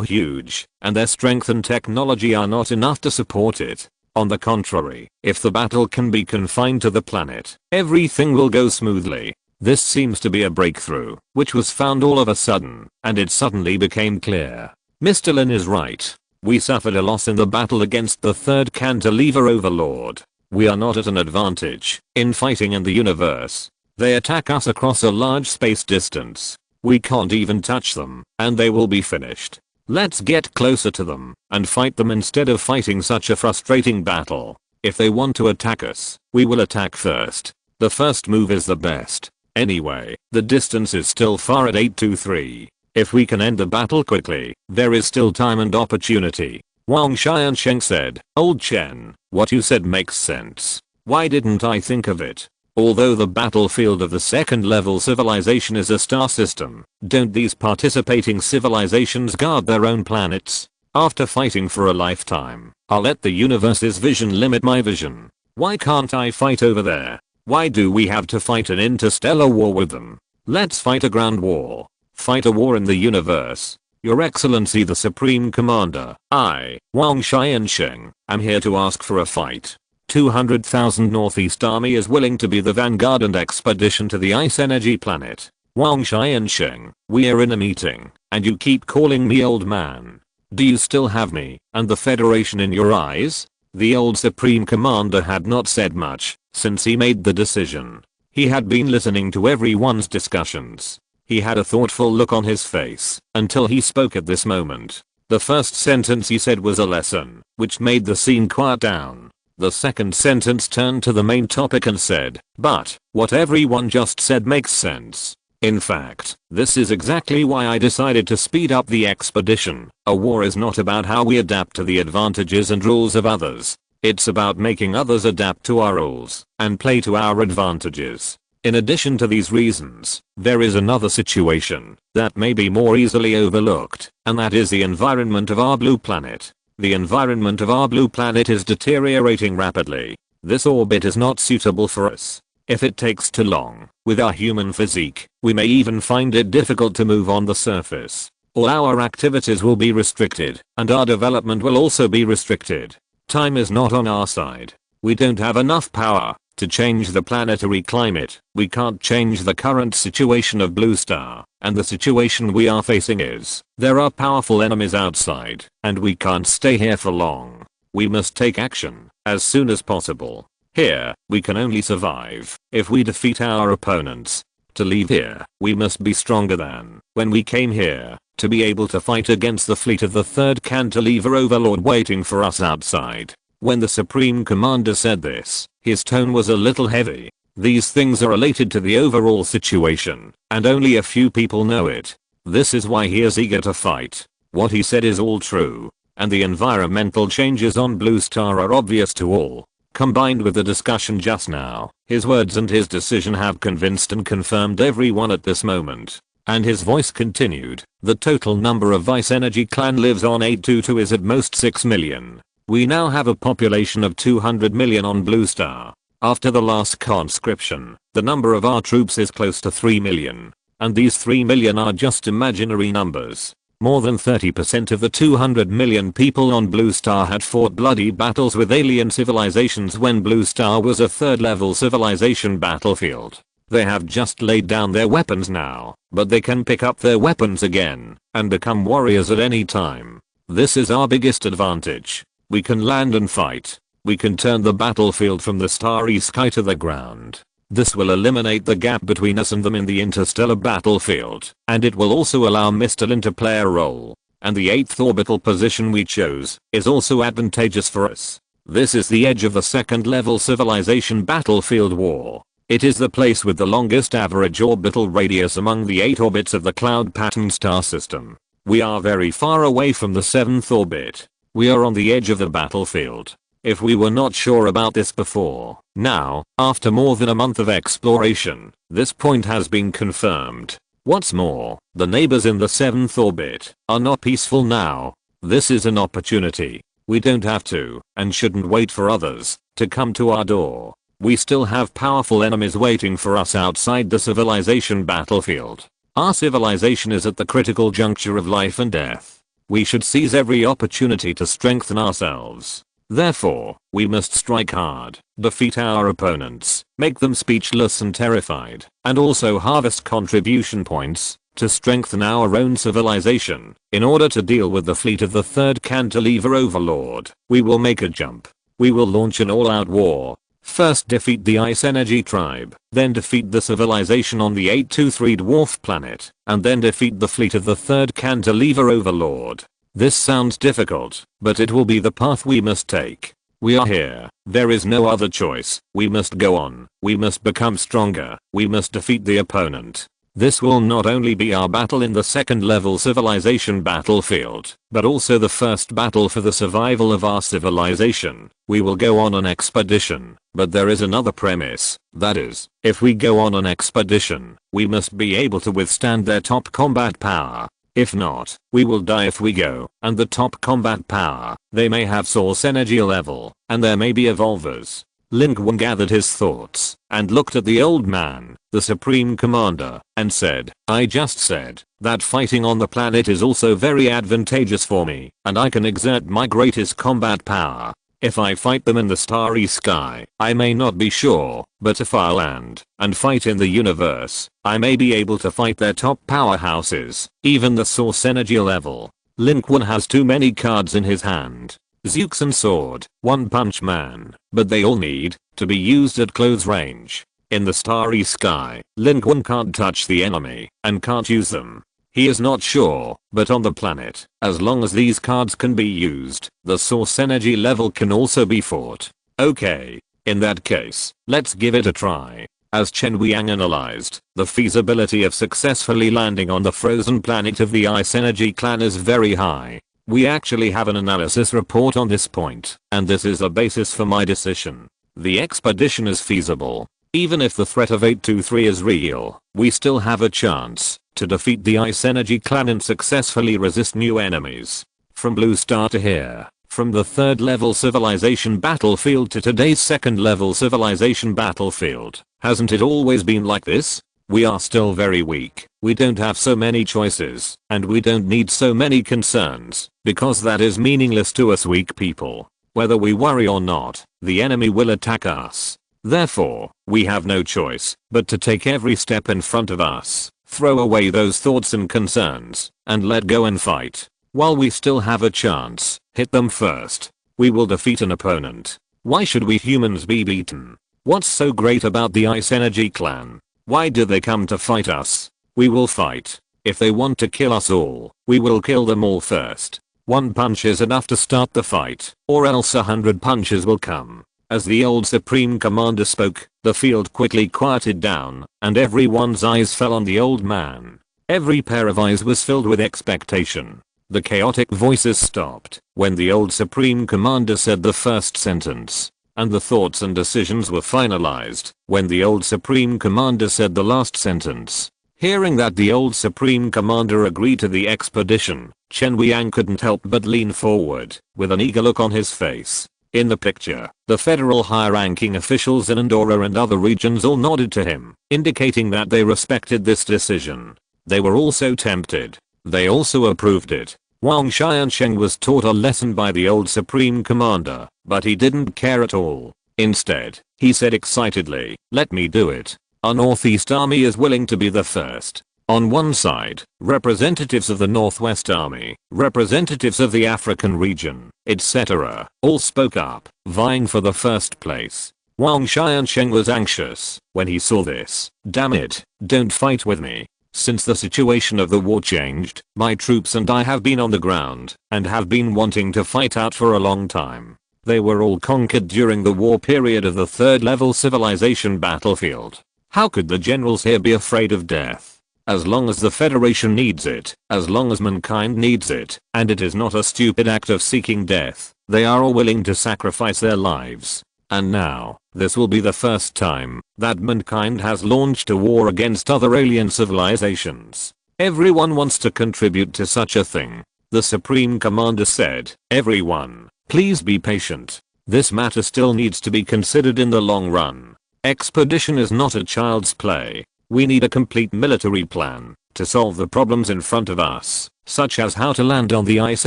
huge, and their strength and technology are not enough to support it. On the contrary, if the battle can be confined to the planet, everything will go smoothly. This seems to be a breakthrough, which was found all of a sudden, and it suddenly became clear. Mr. Lin is right. We suffered a loss in the battle against the third cantilever overlord. We are not at an advantage in fighting in the universe. They attack us across a large space distance. We can't even touch them, and they will be finished. Let's get closer to them and fight them instead of fighting such a frustrating battle. If they want to attack us, we will attack first. The first move is the best. Anyway, the distance is still far at 823. If we can end the battle quickly, there is still time and opportunity. Wang Xiansheng said, "Old Chen, what you said makes sense. Why didn't I think of it? Although the battlefield of the second level civilization is a star system, don't these participating civilizations guard their own planets? After fighting for a lifetime, I'll let the universe's vision limit my vision. Why can't I fight over there? Why do we have to fight an interstellar war with them? Let's fight a ground war. Fight a war in the universe. Your Excellency the Supreme Commander, I, Wang Xiansheng, am here to ask for a fight. 200,000 Northeast Army is willing to be the vanguard and expedition to the ice energy planet. Wang Shai and Sheng, we're in a meeting, and you keep calling me old man. Do you still have me and the Federation in your eyes? The old Supreme Commander had not said much since he made the decision. He had been listening to everyone's discussions. He had a thoughtful look on his face until he spoke at this moment. The first sentence he said was a lesson, which made the scene quiet down. The second sentence turned to the main topic and said, but what everyone just said makes sense. In fact, this is exactly why I decided to speed up the expedition. A war is not about how we adapt to the advantages and rules of others. It's about making others adapt to our rules and play to our advantages. In addition to these reasons, there is another situation that may be more easily overlooked, and that is the environment of our blue planet. The environment of our blue planet is deteriorating rapidly. This orbit is not suitable for us. If it takes too long, with our human physique, we may even find it difficult to move on the surface. All our activities will be restricted, and our development will also be restricted. Time is not on our side. We don't have enough power to change the planetary climate. We can't change the current situation of Blue Star, and the situation we are facing is, there are powerful enemies outside, and we can't stay here for long. We must take action as soon as possible. Here, we can only survive if we defeat our opponents. To leave here, we must be stronger than when we came here, to be able to fight against the fleet of the third cantilever overlord waiting for us outside. When the Supreme Commander said this, his tone was a little heavy. These things are related to the overall situation, and only a few people know it. This is why he is eager to fight. What he said is all true, and the environmental changes on Blue Star are obvious to all. Combined with the discussion just now, his words and his decision have convinced and confirmed everyone at this moment. And his voice continued, the total number of Vice Energy Clan lives on 822 is at most 6 million. We now have a population of 200 million on Blue Star. After the last conscription, the number of our troops is close to 3 million. And these 3 million are just imaginary numbers. More than 30% of the 200 million people on Blue Star had fought bloody battles with alien civilizations when Blue Star was a third-level civilization battlefield. They have just laid down their weapons now, but they can pick up their weapons again and become warriors at any time. This is our biggest advantage. We can land and fight. We can turn the battlefield from the starry sky to the ground. This will eliminate the gap between us and them in the interstellar battlefield, and it will also allow Mr. to play a role. And the 8th orbital position we chose is also advantageous for us. This is the edge of the second level civilization battlefield war. It is the place with the longest average orbital radius among the 8 orbits of the cloud pattern star system. We are very far away from the 7th orbit. We are on the edge of the battlefield. If we were not sure about this before, now, after more than a month of exploration, this point has been confirmed. What's more, the neighbors in the 7th orbit are not peaceful now. This is an opportunity. We don't have to, and shouldn't wait for others to come to our door. We still have powerful enemies waiting for us outside the civilization battlefield. Our civilization is at the critical juncture of life and death. We should seize every opportunity to strengthen ourselves. Therefore, we must strike hard, defeat our opponents, make them speechless and terrified, and also harvest contribution points to strengthen our own civilization. In order to deal with the fleet of the third cantilever overlord, we will make a jump. We will launch an all-out war. First defeat the Ice Energy tribe, then defeat the civilization on the 823 dwarf planet, and then defeat the fleet of the third cantilever overlord. This sounds difficult, but it will be the path we must take. We are here. There is no other choice. We must go on. We must become stronger. We must defeat the opponent. This will not only be our battle in the second level civilization battlefield, but also the first battle for the survival of our civilization. We will go on an expedition, but there is another premise. That is, if we go on an expedition, we must be able to withstand their top combat power. If not, we will die if we go, and the top combat power, they may have source energy level, and there may be evolvers. Lin Qun gathered his thoughts, and looked at the old man, the Supreme Commander, and said, I just said, that fighting on the planet is also very advantageous for me, and I can exert my greatest combat power. If I fight them in the starry sky, I may not be sure, but if I land and fight in the universe, I may be able to fight their top powerhouses, even the source energy level. Lin Qun has too many cards in his hand. Zukes and Sword, One Punch Man, but they all need to be used at close range. In the starry sky, Lin Qun can't touch the enemy and can't use them. He is not sure, but on the planet, as long as these cards can be used, the source energy level can also be fought. Okay, in that case, let's give it a try. As Chen Wiang analyzed, the feasibility of successfully landing on the frozen planet of the Ice Energy Clan is very high. We actually have an analysis report on this point, and this is a basis for my decision. The expedition is feasible. Even if the threat of 823 is real, we still have a chance to defeat the Ice Energy Clan and successfully resist new enemies. From Blue Star to here, from the 3rd level civilization battlefield to today's 2nd level civilization battlefield, hasn't it always been like this? We are still very weak, we don't have so many choices, and we don't need so many concerns, because that is meaningless to us weak people. Whether we worry or not, the enemy will attack us. Therefore, we have no choice but to take every step in front of us, throw away those thoughts and concerns, and let go and fight. While we still have a chance, hit them first. We will defeat an opponent. Why should we humans be beaten? What's so great about the Ice Energy Clan? Why do they come to fight us? We will fight. If they want to kill us all, we will kill them all first. One punch is enough to start the fight, or else 100 punches will come. As the old Supreme Commander spoke, the field quickly quieted down, and everyone's eyes fell on the old man. Every pair of eyes was filled with expectation. The chaotic voices stopped when the old Supreme Commander said the first sentence. And the thoughts and decisions were finalized when the old Supreme Commander said the last sentence. Hearing that the old Supreme Commander agreed to the expedition, Chen Wiang couldn't help but lean forward with an eager look on his face. In the picture, the federal high-ranking officials in Andorra and other regions all nodded to him, indicating that they respected this decision. They were also tempted. They also approved it. Wang Xiansheng was taught a lesson by the old Supreme Commander, but he didn't care at all. Instead, he said excitedly, "Let me do it. Our Northeast Army is willing to be the first." On one side, representatives of the Northwest Army, representatives of the African region, etc., all spoke up, vying for the first place. Wang Xiansheng was anxious when he saw this. "Damn it, don't fight with me. Since the situation of the war changed, my troops and I have been on the ground and have been wanting to fight out for a long time. They were all conquered during the war period of the 3rd level civilization battlefield. How could the generals here be afraid of death? As long as the Federation needs it, as long as mankind needs it, and it is not a stupid act of seeking death, they are all willing to sacrifice their lives. And now, this will be the first time that mankind has launched a war against other alien civilizations. Everyone wants to contribute to such a thing." The Supreme Commander said, "Everyone, please be patient. This matter still needs to be considered in the long run. Expedition is not a child's play. We need a complete military plan to solve the problems in front of us, such as how to land on the Ice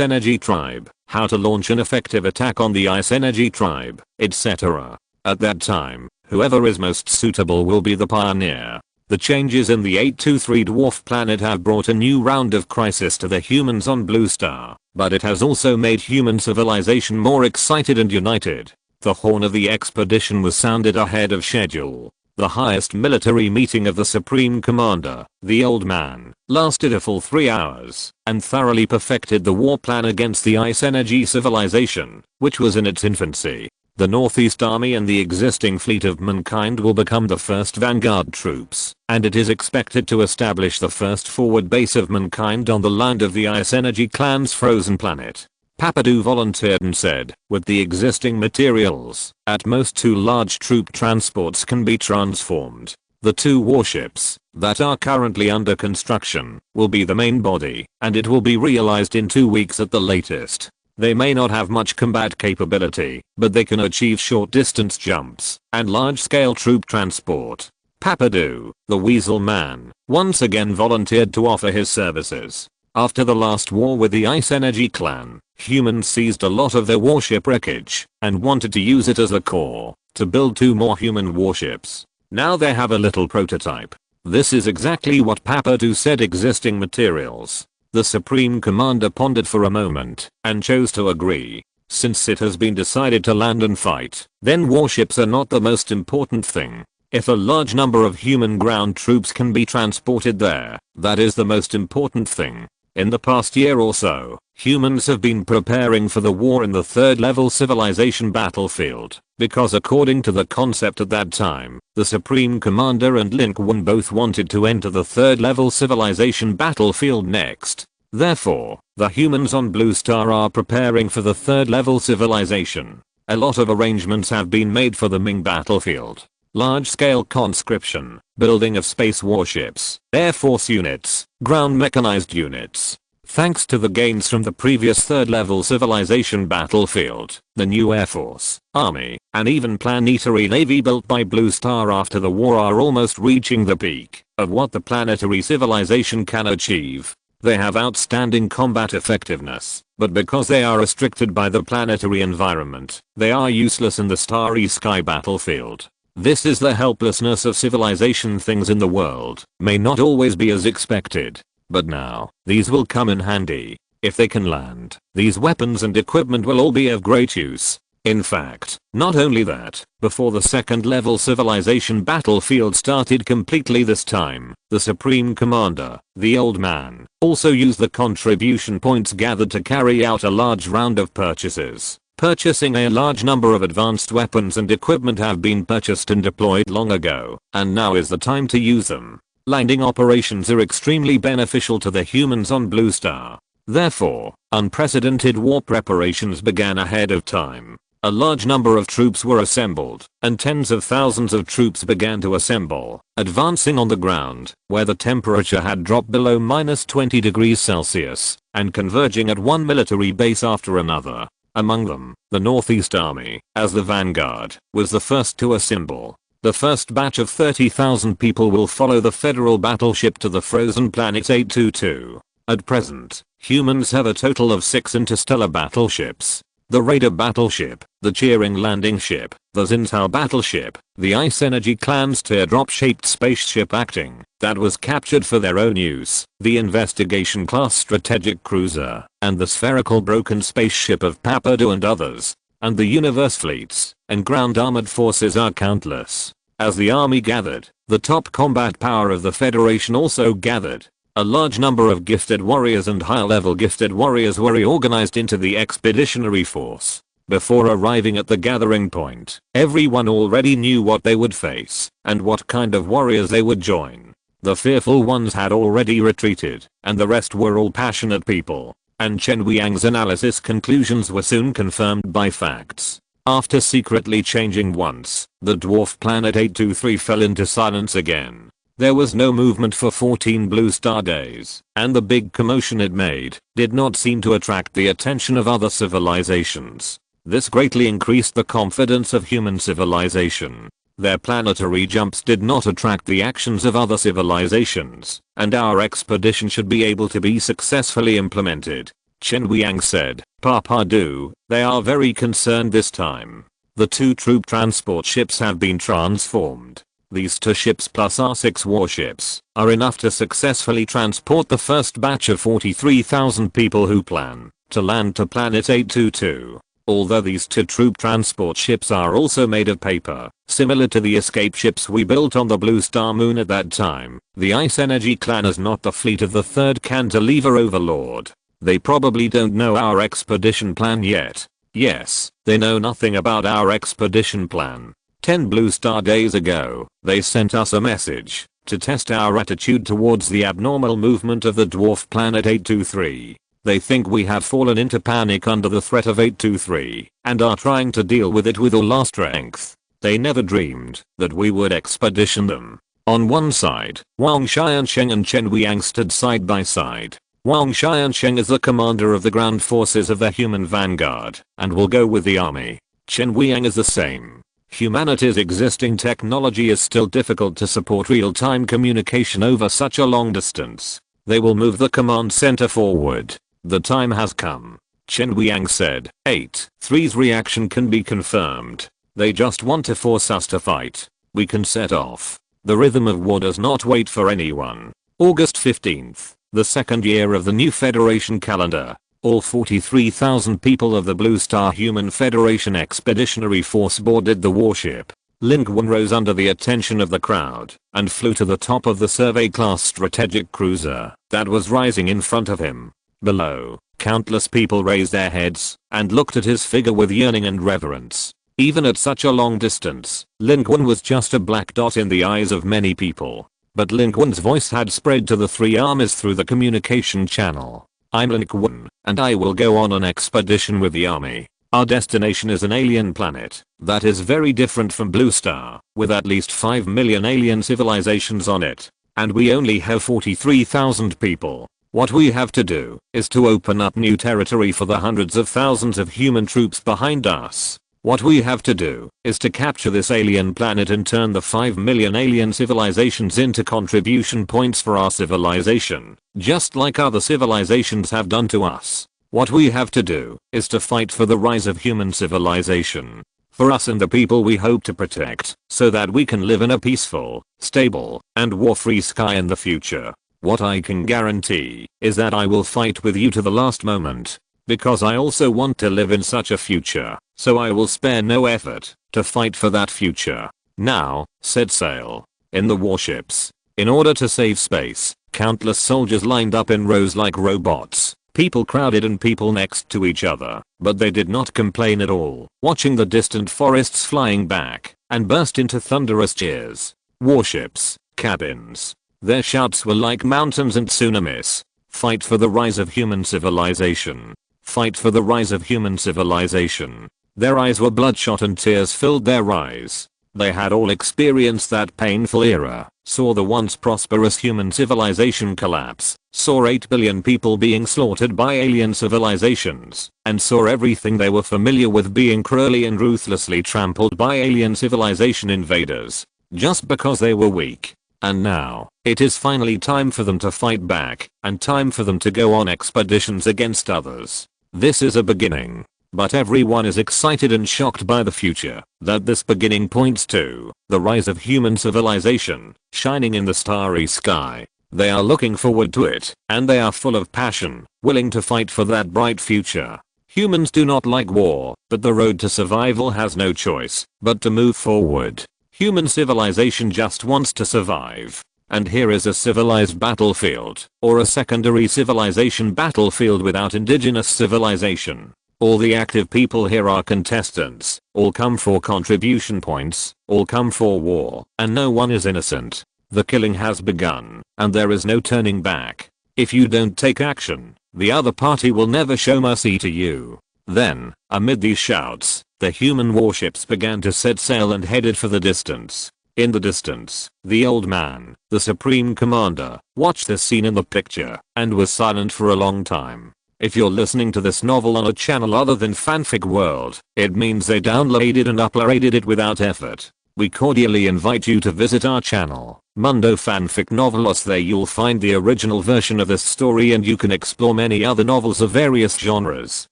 Energy Tribe, how to launch an effective attack on the Ice Energy Tribe, etc. At that time, whoever is most suitable will be the pioneer." The changes in the 823 dwarf planet have brought a new round of crisis to the humans on Blue Star, but it has also made human civilization more excited and united. The horn of the expedition was sounded ahead of schedule. The highest military meeting of the Supreme Commander, the old man, lasted a full 3 hours and thoroughly perfected the war plan against the Ice Energy civilization, which was in its infancy. The Northeast Army and the existing fleet of mankind will become the first vanguard troops, and it is expected to establish the first forward base of mankind on the land of the Ice Energy Clan's frozen planet. Papadu volunteered and said, "With the existing materials, at most 2 large troop transports can be transformed. The 2 warships that are currently under construction will be the main body, and it will be realized in 2 weeks at the latest. They may not have much combat capability, but they can achieve short distance jumps and large scale troop transport." Papadu, the Weasel Man, once again volunteered to offer his services. After the last war with the Ice Energy clan, humans seized a lot of their warship wreckage and wanted to use it as a core to build 2 more human warships. Now they have a little prototype. This is exactly what Papadu said existing materials. The Supreme Commander pondered for a moment and chose to agree. Since it has been decided to land and fight, then warships are not the most important thing. If a large number of human ground troops can be transported there, that is the most important thing. In the past year or so, humans have been preparing for the war in the 3rd level civilization battlefield, because according to the concept at that time, the Supreme Commander and Lin Qun both wanted to enter the 3rd level civilization battlefield next. Therefore, the humans on Blue Star are preparing for the 3rd level civilization. A lot of arrangements have been made for the Ming battlefield. Large-scale conscription, building of space warships, air force units, ground mechanized units. Thanks to the gains from the previous 3rd level civilization battlefield, the new air force, army, and even planetary navy built by Blue Star after the war are almost reaching the peak of what the planetary civilization can achieve. They have outstanding combat effectiveness, but because they are restricted by the planetary environment, they are useless in the starry sky battlefield. This is the helplessness of civilization. Things in the world may not always be as expected, but now, these will come in handy. If they can land, these weapons and equipment will all be of great use. In fact, not only that, before the 2nd level civilization battlefield started completely this time, the Supreme Commander, the Old Man, also used the contribution points gathered to carry out a large round of purchases. Purchasing a large number of advanced weapons and equipment have been purchased and deployed long ago, and now is the time to use them. Landing operations are extremely beneficial to the humans on Blue Star. Therefore, unprecedented war preparations began ahead of time. A large number of troops were assembled, and tens of thousands of troops began to assemble, advancing on the ground, where the temperature had dropped below -20 degrees Celsius, and converging at one military base after another. Among them, the Northeast Army, as the vanguard, was the first to assemble. The first batch of 30,000 people will follow the federal battleship to the frozen planet 822. At present, humans have a total of 6 interstellar battleships. The Raider battleship, the Cheering landing ship, the Xintal battleship, the Ice Energy clan's teardrop-shaped spaceship Acting, that was captured for their own use, the Investigation class strategic cruiser, and the spherical broken spaceship of Papadu and others. And the universe fleets and ground armored forces are countless. As the army gathered, the top combat power of the Federation also gathered. A large number of gifted warriors and high-level gifted warriors were reorganized into the expeditionary force. Before arriving at the gathering point, everyone already knew what they would face and what kind of warriors they would join. The fearful ones had already retreated, and the rest were all passionate people. And Chen Weiyang's analysis conclusions were soon confirmed by facts. After secretly changing once, the dwarf planet 823 fell into silence again. There was no movement for 14 Blue Star days, and the big commotion it made did not seem to attract the attention of other civilizations. This greatly increased the confidence of human civilization. Their planetary jumps did not attract the actions of other civilizations, and our expedition should be able to be successfully implemented. Chen Weiyang said, Papadu, they are very concerned this time. The 2 troop transport ships have been transformed. These 2 ships plus our 6 warships are enough to successfully transport the first batch of 43,000 people who plan to land to planet 822. Although these 2 troop transport ships are also made of paper, similar to the escape ships we built on the Blue Star moon at that time, the Ice Energy clan is not the fleet of the 3rd Cantilever Overlord. They probably don't know our expedition plan yet. Yes, they know nothing about our expedition plan. 10 Blue Star days ago, they sent us a message to test our attitude towards the abnormal movement of the dwarf planet 823. They think we have fallen into panic under the threat of 823 and are trying to deal with it with all our strength. They never dreamed that we would expedition them. On one side, Wang Xiansheng and Chen Weiyang stood side by side. Wang Xiansheng is the commander of the ground forces of the human vanguard and will go with the army. Chen Weiyang is the same. Humanity's existing technology is still difficult to support real-time communication over such a long distance. They will move the command center forward. The time has come. Chen Wiang said. 8-3's reaction can be confirmed. They just want to force us to fight. We can set off. The rhythm of war does not wait for anyone. August 15th, the second year of the new Federation calendar. All 43,000 people of the Blue Star Human Federation Expeditionary Force boarded the warship. Lin Qun rose under the attention of the crowd and flew to the top of the survey-class strategic cruiser that was rising in front of him. Below, countless people raised their heads and looked at his figure with yearning and reverence. Even at such a long distance, Lin Qun was just a black dot in the eyes of many people. But Lin Qun's voice had spread to the three armies through the communication channel. I'm Lin Qun, and I will go on an expedition with the army. Our destination is an alien planet that is very different from Blue Star, with at least 5 million alien civilizations on it. And we only have 43,000 people. What we have to do is to open up new territory for the hundreds of thousands of human troops behind us. What we have to do is to capture this alien planet and turn the 5 million alien civilizations into contribution points for our civilization, just like other civilizations have done to us. What we have to do is to fight for the rise of human civilization. For us and the people we hope to protect, so that we can live in a peaceful, stable, and war-free sky in the future. What I can guarantee is that I will fight with you to the last moment. Because I also want to live in such a future, so I will spare no effort to fight for that future. Now, set sail. In the warships. In order to save space, countless soldiers lined up in rows like robots. People crowded and people next to each other, but they did not complain at all, watching the distant forests flying back, and burst into thunderous cheers. Warships, cabins. Their shouts were like mountains and tsunamis. Fight for the rise of human civilization. Fight for the rise of human civilization. Their eyes were bloodshot and tears filled their eyes. They had all experienced that painful era, saw the once prosperous human civilization collapse, saw 8 billion people being slaughtered by alien civilizations, and saw everything they were familiar with being cruelly and ruthlessly trampled by alien civilization invaders, just because they were weak. And now, it is finally time for them to fight back, and time for them to go on expeditions against others. This is a beginning. But everyone is excited and shocked by the future that this beginning points to, the rise of human civilization, shining in the starry sky. They are looking forward to it, and they are full of passion, willing to fight for that bright future. Humans do not like war, but the road to survival has no choice but to move forward. Human civilization just wants to survive. And here is a civilized battlefield, or a secondary civilization battlefield without indigenous civilization. All the active people here are contestants, all come for contribution points, all come for war, and no one is innocent. The killing has begun, and there is no turning back. If you don't take action, the other party will never show mercy to you. Then, amid these shouts, the human warships began to set sail and headed for the distance. In the distance, the old man, the supreme commander, watched this scene in the picture and was silent for a long time. If you're listening to this novel on a channel other than Fanfic World, it means they downloaded and uploaded it without effort. We cordially invite you to visit our channel, Mundo Fanfic Novelos. There you'll find the original version of this story and you can explore many other novels of various genres.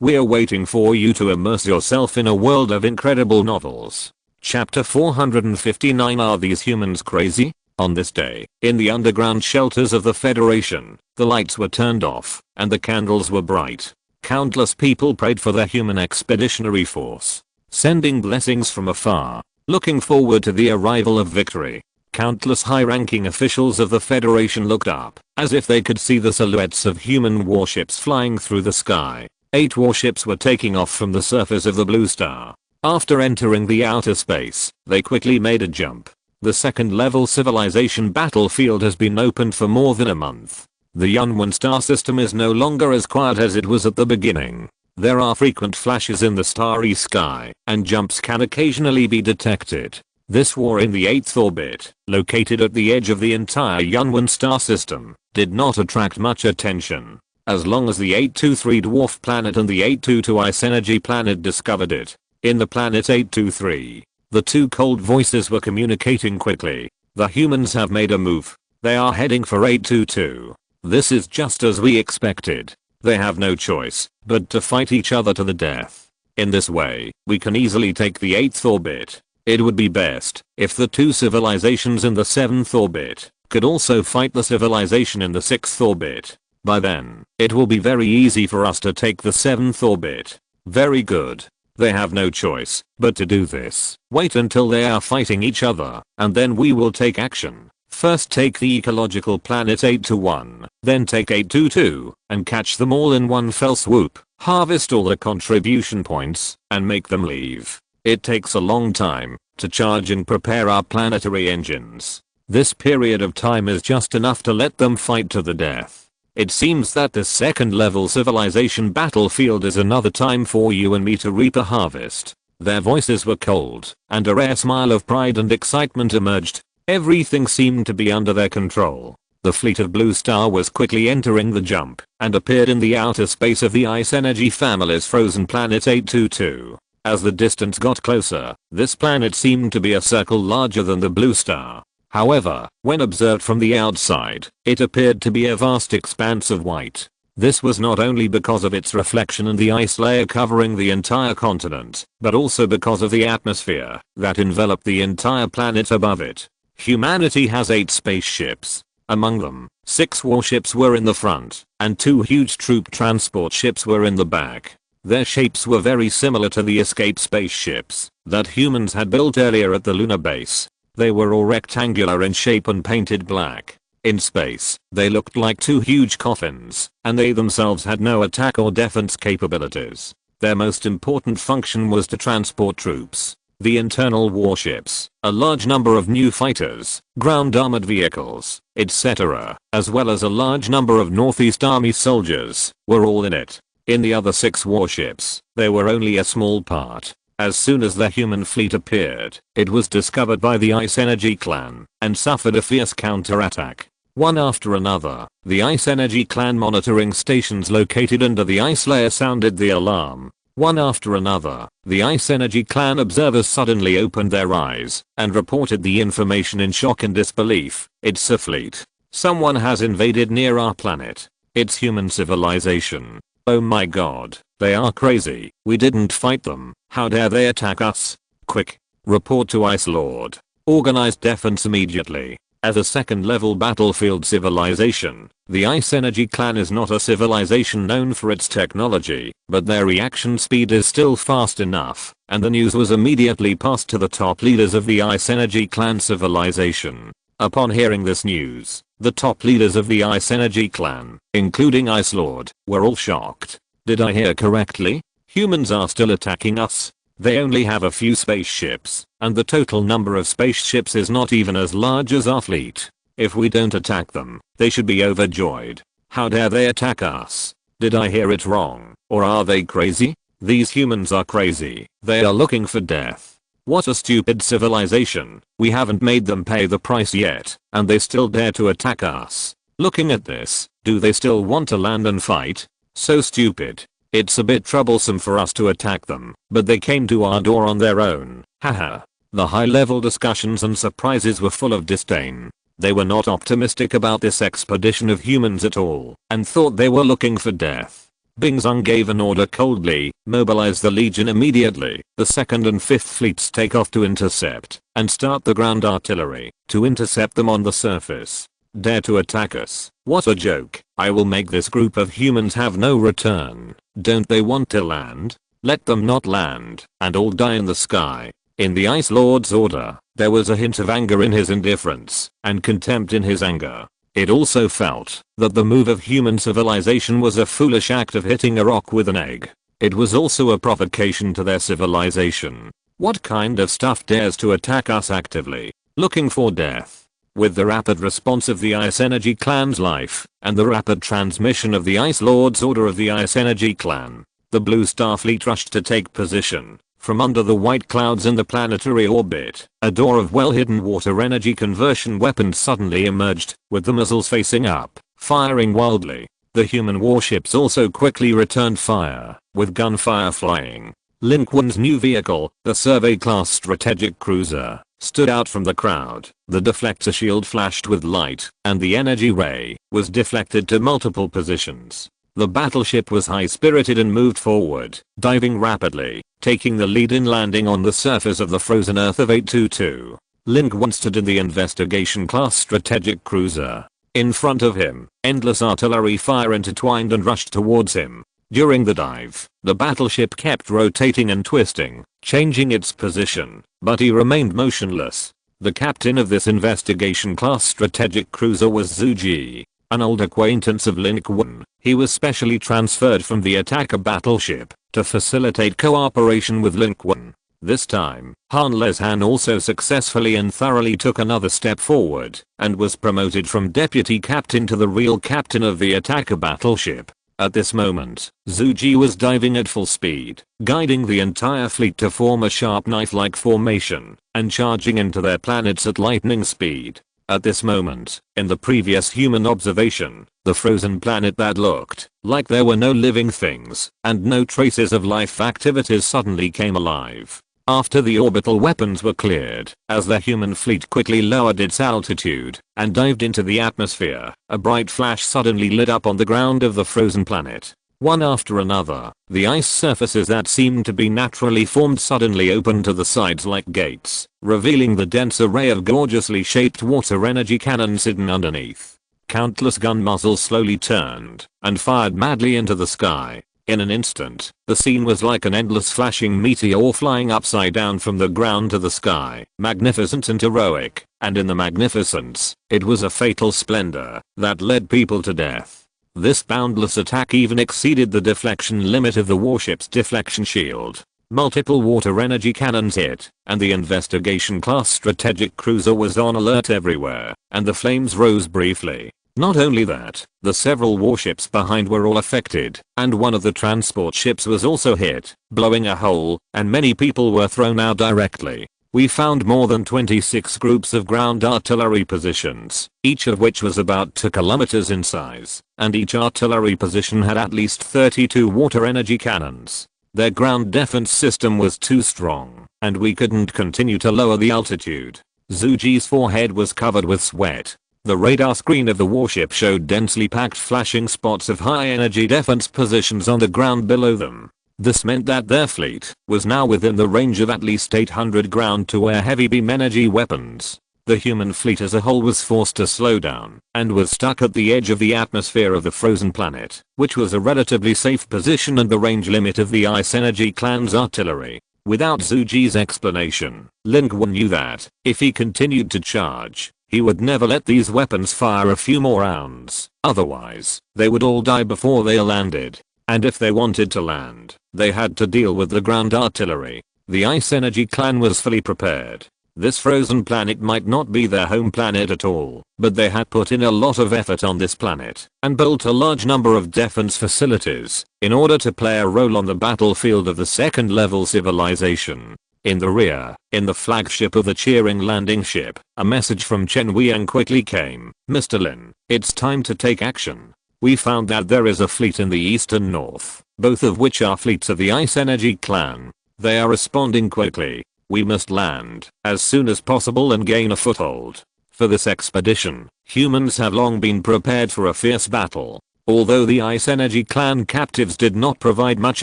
We're waiting for you to immerse yourself in a world of incredible novels. Chapter 459. Are these humans crazy? On this day, in the underground shelters of the Federation, the lights were turned off, and the candles were bright. Countless people prayed for their human expeditionary force, sending blessings from afar, looking forward to the arrival of victory. Countless high-ranking officials of the Federation looked up, as if they could see the silhouettes of human warships flying through the sky. 8 warships were taking off from the surface of the Blue Star. After entering the outer space, they quickly made a jump. The second-level civilization battlefield has been opened for more than a month. The Yunwan star system is no longer as quiet as it was at the beginning. There are frequent flashes in the starry sky, and jumps can occasionally be detected. This war in the 8th orbit, located at the edge of the entire Yunwan star system, did not attract much attention. As long as the 823 dwarf planet and the 822 ice energy planet discovered it. In the planet 823, the 2 cold voices were communicating quickly. The humans have made a move. They are heading for 822. This is just as we expected. They have no choice but to fight each other to the death. In this way, we can easily take the 8th orbit. It would be best if the two civilizations in the 7th orbit could also fight the civilization in the 6th orbit. By then, it will be very easy for us to take the 7th orbit. Very good. They have no choice but to do this. Wait until they are fighting each other, and then we will take action. First take the ecological planet 821, then take 822, and catch them all in one fell swoop. Harvest all the contribution points, and make them leave. It takes a long time to charge and prepare our planetary engines. This period of time is just enough to let them fight to the death. It seems that this second level civilization battlefield is another time for you and me to reap a harvest. Their voices were cold, and a rare smile of pride and excitement emerged. Everything seemed to be under their control. The fleet of Blue Star was quickly entering the jump, and appeared in the outer space of the Ice Energy family's frozen planet 822. As the distance got closer, this planet seemed to be a circle larger than the Blue Star. However, when observed from the outside, it appeared to be a vast expanse of white. This was not only because of its reflection and the ice layer covering the entire continent, but also because of the atmosphere that enveloped the entire planet above it. Humanity has 8 spaceships. Among them, 6 warships were in the front, and 2 huge troop transport ships were in the back. Their shapes were very similar to the escape spaceships that humans had built earlier at the lunar base. They were all rectangular in shape and painted black. In space, they looked like 2 huge coffins, and they themselves had no attack or defense capabilities. Their most important function was to transport troops. The internal warships, a large number of new fighters, ground armored vehicles, etc., as well as a large number of Northeast Army soldiers, were all in it. In the other 6 warships, they were only a small part. As soon as the human fleet appeared, it was discovered by the Ice Energy clan, and suffered a fierce counterattack. One after another, the Ice Energy clan monitoring stations located under the ice layer sounded the alarm. One after another, the Ice Energy clan observers suddenly opened their eyes and reported the information in shock and disbelief. It's a fleet. Someone has invaded near our planet. It's human civilization. Oh my god, they are crazy. We didn't fight them. How dare they attack us? Quick. Report to Ice Lord. Organize defense immediately. As a 2nd level battlefield civilization, the Ice Energy clan is not a civilization known for its technology, but their reaction speed is still fast enough, and the news was immediately passed to the top leaders of the Ice Energy clan civilization. Upon hearing this news, the top leaders of the Ice Energy clan, including Ice Lord, were all shocked. Did I hear correctly? Humans are still attacking us? They only have a few spaceships, and the total number of spaceships is not even as large as our fleet. If we don't attack them, they should be overjoyed. How dare they attack us? Did I hear it wrong, or are they crazy? These humans are crazy. They are looking for death. What a stupid civilization. We haven't made them pay the price yet, and they still dare to attack us. Looking at this, do they still want to land and fight? So stupid. It's a bit troublesome for us to attack them, but they came to our door on their own. Haha. The high-level discussions and surprises were full of disdain. They were not optimistic about this expedition of humans at all, and thought they were looking for death. Bing Zung gave an order coldly: mobilize the Legion immediately. The 2nd and 5th fleets take off to intercept, and start the ground artillery to intercept them on the surface. Dare to attack us? What a joke. I will make this group of humans have no return. Don't they want to land? Let them not land, and all die in the sky. In the Ice Lord's order, there was a hint of anger in his indifference, and contempt in his anger. It also felt that the move of human civilization was a foolish act of hitting a rock with an egg. It was also a provocation to their civilization. What kind of stuff dares to attack us actively, looking for death? With the rapid response of the Ice Energy clan's life, and the rapid transmission of the Ice Lord's order of the Ice Energy clan, the Blue Star fleet rushed to take position. From under the white clouds in the planetary orbit, a door of well-hidden water energy conversion weapons suddenly emerged, with the muzzles facing up, firing wildly. The human warships also quickly returned fire, with gunfire flying. Lin Qun's new vehicle, the Survey-class strategic cruiser, stood out from the crowd. The deflector shield flashed with light, and the energy ray was deflected to multiple positions. The battleship was high-spirited and moved forward, diving rapidly, taking the lead in landing on the surface of the frozen Earth of 822. Lin Qun stood in the investigation-class strategic cruiser. In front of him, endless artillery fire intertwined and rushed towards him. During the dive, the battleship kept rotating and twisting, changing its position, but he remained motionless. The captain of this investigation-class strategic cruiser was Zhu Ji, an old acquaintance of Lin Qun. He was specially transferred from the attacker battleship to facilitate cooperation with Lin Qun. This time, Han Les-Han also successfully and thoroughly took another step forward and was promoted from deputy captain to the real captain of the attacker battleship. At this moment, Zhu Ji was diving at full speed, guiding the entire fleet to form a sharp knife-like formation and charging into their planets at lightning speed. At this moment, in the previous human observation, the frozen planet that looked like there were no living things and no traces of life activities suddenly came alive. After the orbital weapons were cleared, as the human fleet quickly lowered its altitude and dived into the atmosphere, a bright flash suddenly lit up on the ground of the frozen planet. One after another, the ice surfaces that seemed to be naturally formed suddenly opened to the sides like gates, revealing the dense array of gorgeously shaped water energy cannons hidden underneath. Countless gun muzzles slowly turned and fired madly into the sky. In an instant, the scene was like an endless flashing meteor flying upside down from the ground to the sky, magnificent and heroic, and in the magnificence, it was a fatal splendor that led people to death. This boundless attack even exceeded the deflection limit of the warship's deflection shield. Multiple water energy cannons hit, and the investigation-class strategic cruiser was on alert everywhere, and the flames rose briefly. Not only that, the several warships behind were all affected, and one of the transport ships was also hit, blowing a hole, and many people were thrown out directly. We found more than 26 groups of ground artillery positions, each of which was about 2 kilometers in size, and each artillery position had at least 32 water energy cannons. Their ground defense system was too strong, and we couldn't continue to lower the altitude. Zhu Ji's forehead was covered with sweat. The radar screen of the warship showed densely packed flashing spots of high energy defense positions on the ground below them. This meant that their fleet was now within the range of at least 800 ground-to-air heavy beam energy weapons. The human fleet as a whole was forced to slow down and was stuck at the edge of the atmosphere of the frozen planet, which was a relatively safe position and the range limit of the Ice Energy Clan's artillery. Without Zhu Ji's explanation, Lin Qun knew that if he continued to charge, he would never let these weapons fire a few more rounds. Otherwise, they would all die before they landed. And if they wanted to land, they had to deal with the ground artillery. The Ice Energy Clan was fully prepared. This frozen planet might not be their home planet at all, but they had put in a lot of effort on this planet and built a large number of defense facilities in order to play a role on the battlefield of the second-level civilization. In the rear, in the flagship of the cheering landing ship, a message from Chen Wiang quickly came. Mr. Lin, it's time to take action. We found that there is a fleet in the east and north, both of which are fleets of the Ice Energy Clan. They are responding quickly. We must land as soon as possible and gain a foothold. For this expedition, humans have long been prepared for a fierce battle. Although the Ice Energy Clan captives did not provide much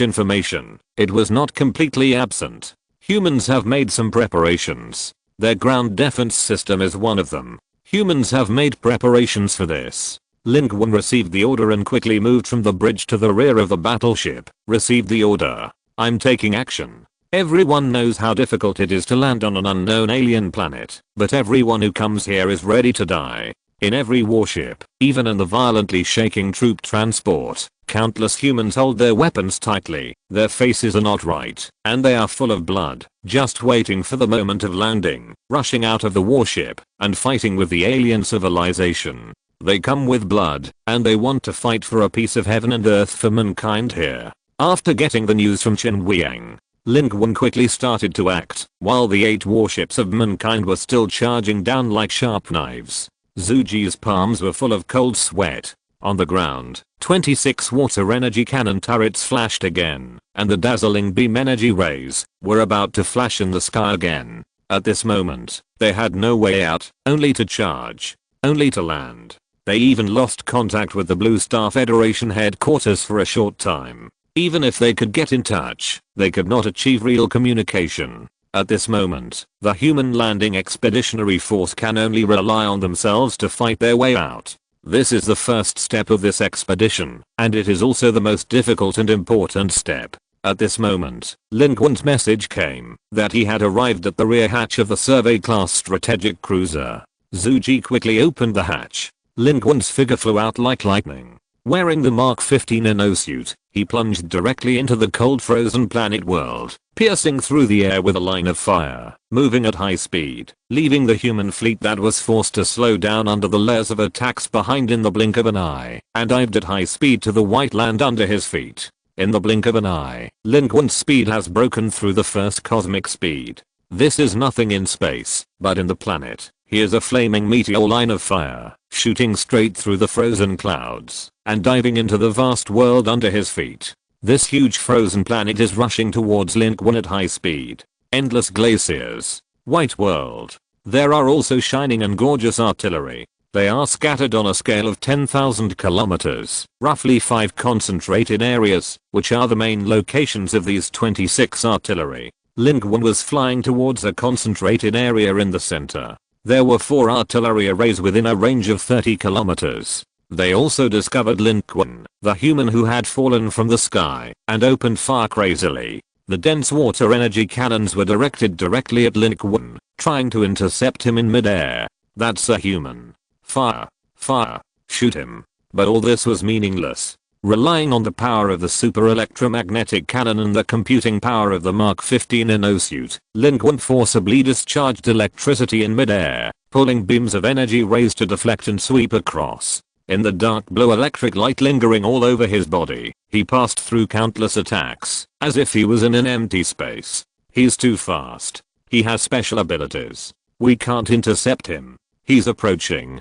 information, it was not completely absent. Humans have made some preparations. Their ground defense system is one of them. Humans have made preparations for this. Lin Qun received the order and quickly moved from the bridge to the rear of the battleship. Received the order. I'm taking action. Everyone knows how difficult it is to land on an unknown alien planet, but everyone who comes here is ready to die. In every warship, even in the violently shaking troop transport, countless humans hold their weapons tightly, their faces are not right, and they are full of blood, just waiting for the moment of landing, rushing out of the warship, and fighting with the alien civilization. They come with blood, and they want to fight for a piece of heaven and earth for mankind here. After getting the news from Chen Wiang, Lin Qun quickly started to act, while the 8 warships of mankind were still charging down like sharp knives. Zhu Ji's palms were full of cold sweat. On the ground, 26 water energy cannon turrets flashed again, and the dazzling beam energy rays were about to flash in the sky again. At this moment, they had no way out, only to charge, only to land. They even lost contact with the Blue Star Federation headquarters for a short time. Even if they could get in touch, they could not achieve real communication. At this moment, the human landing expeditionary force can only rely on themselves to fight their way out. This is the first step of this expedition, and it is also the most difficult and important step. At this moment, Lin Qun's message came that he had arrived at the rear hatch of the survey-class strategic cruiser. Zhu Ji quickly opened the hatch. Lin Qun's figure flew out like lightning. Wearing the Mark 15 suit, he plunged directly into the cold frozen planet world, piercing through the air with a line of fire, moving at high speed, leaving the human fleet that was forced to slow down under the layers of attacks behind in the blink of an eye, and dived at high speed to the white land under his feet. In the blink of an eye, Lin Qun's speed has broken through the first cosmic speed. This is nothing in space, but in the planet, he is a flaming meteor line of fire, shooting straight through the frozen clouds, and diving into the vast world under his feet. This huge frozen planet is rushing towards Lin Qun at high speed. Endless glaciers. White world. There are also shining and gorgeous artillery. They are scattered on a scale of 10,000 kilometers, roughly 5 concentrated areas, which are the main locations of these 26 artillery. Lin Qun was flying towards a concentrated area in the center. There were 4 artillery arrays within a range of 30 kilometers. They also discovered Lin Qun, the human who had fallen from the sky, and opened fire crazily. The dense water energy cannons were directed directly at Lin Qun, trying to intercept him in midair. That's a human. Fire. Fire. Shoot him. But all this was meaningless. Relying on the power of the super electromagnetic cannon and the computing power of the Mark 15 suit, Lin Qun forcibly discharged electricity in midair, pulling beams of energy rays to deflect and sweep across. In the dark blue electric light lingering all over his body, he passed through countless attacks, as if he was in an empty space. He's too fast. He has special abilities. We can't intercept him. He's approaching.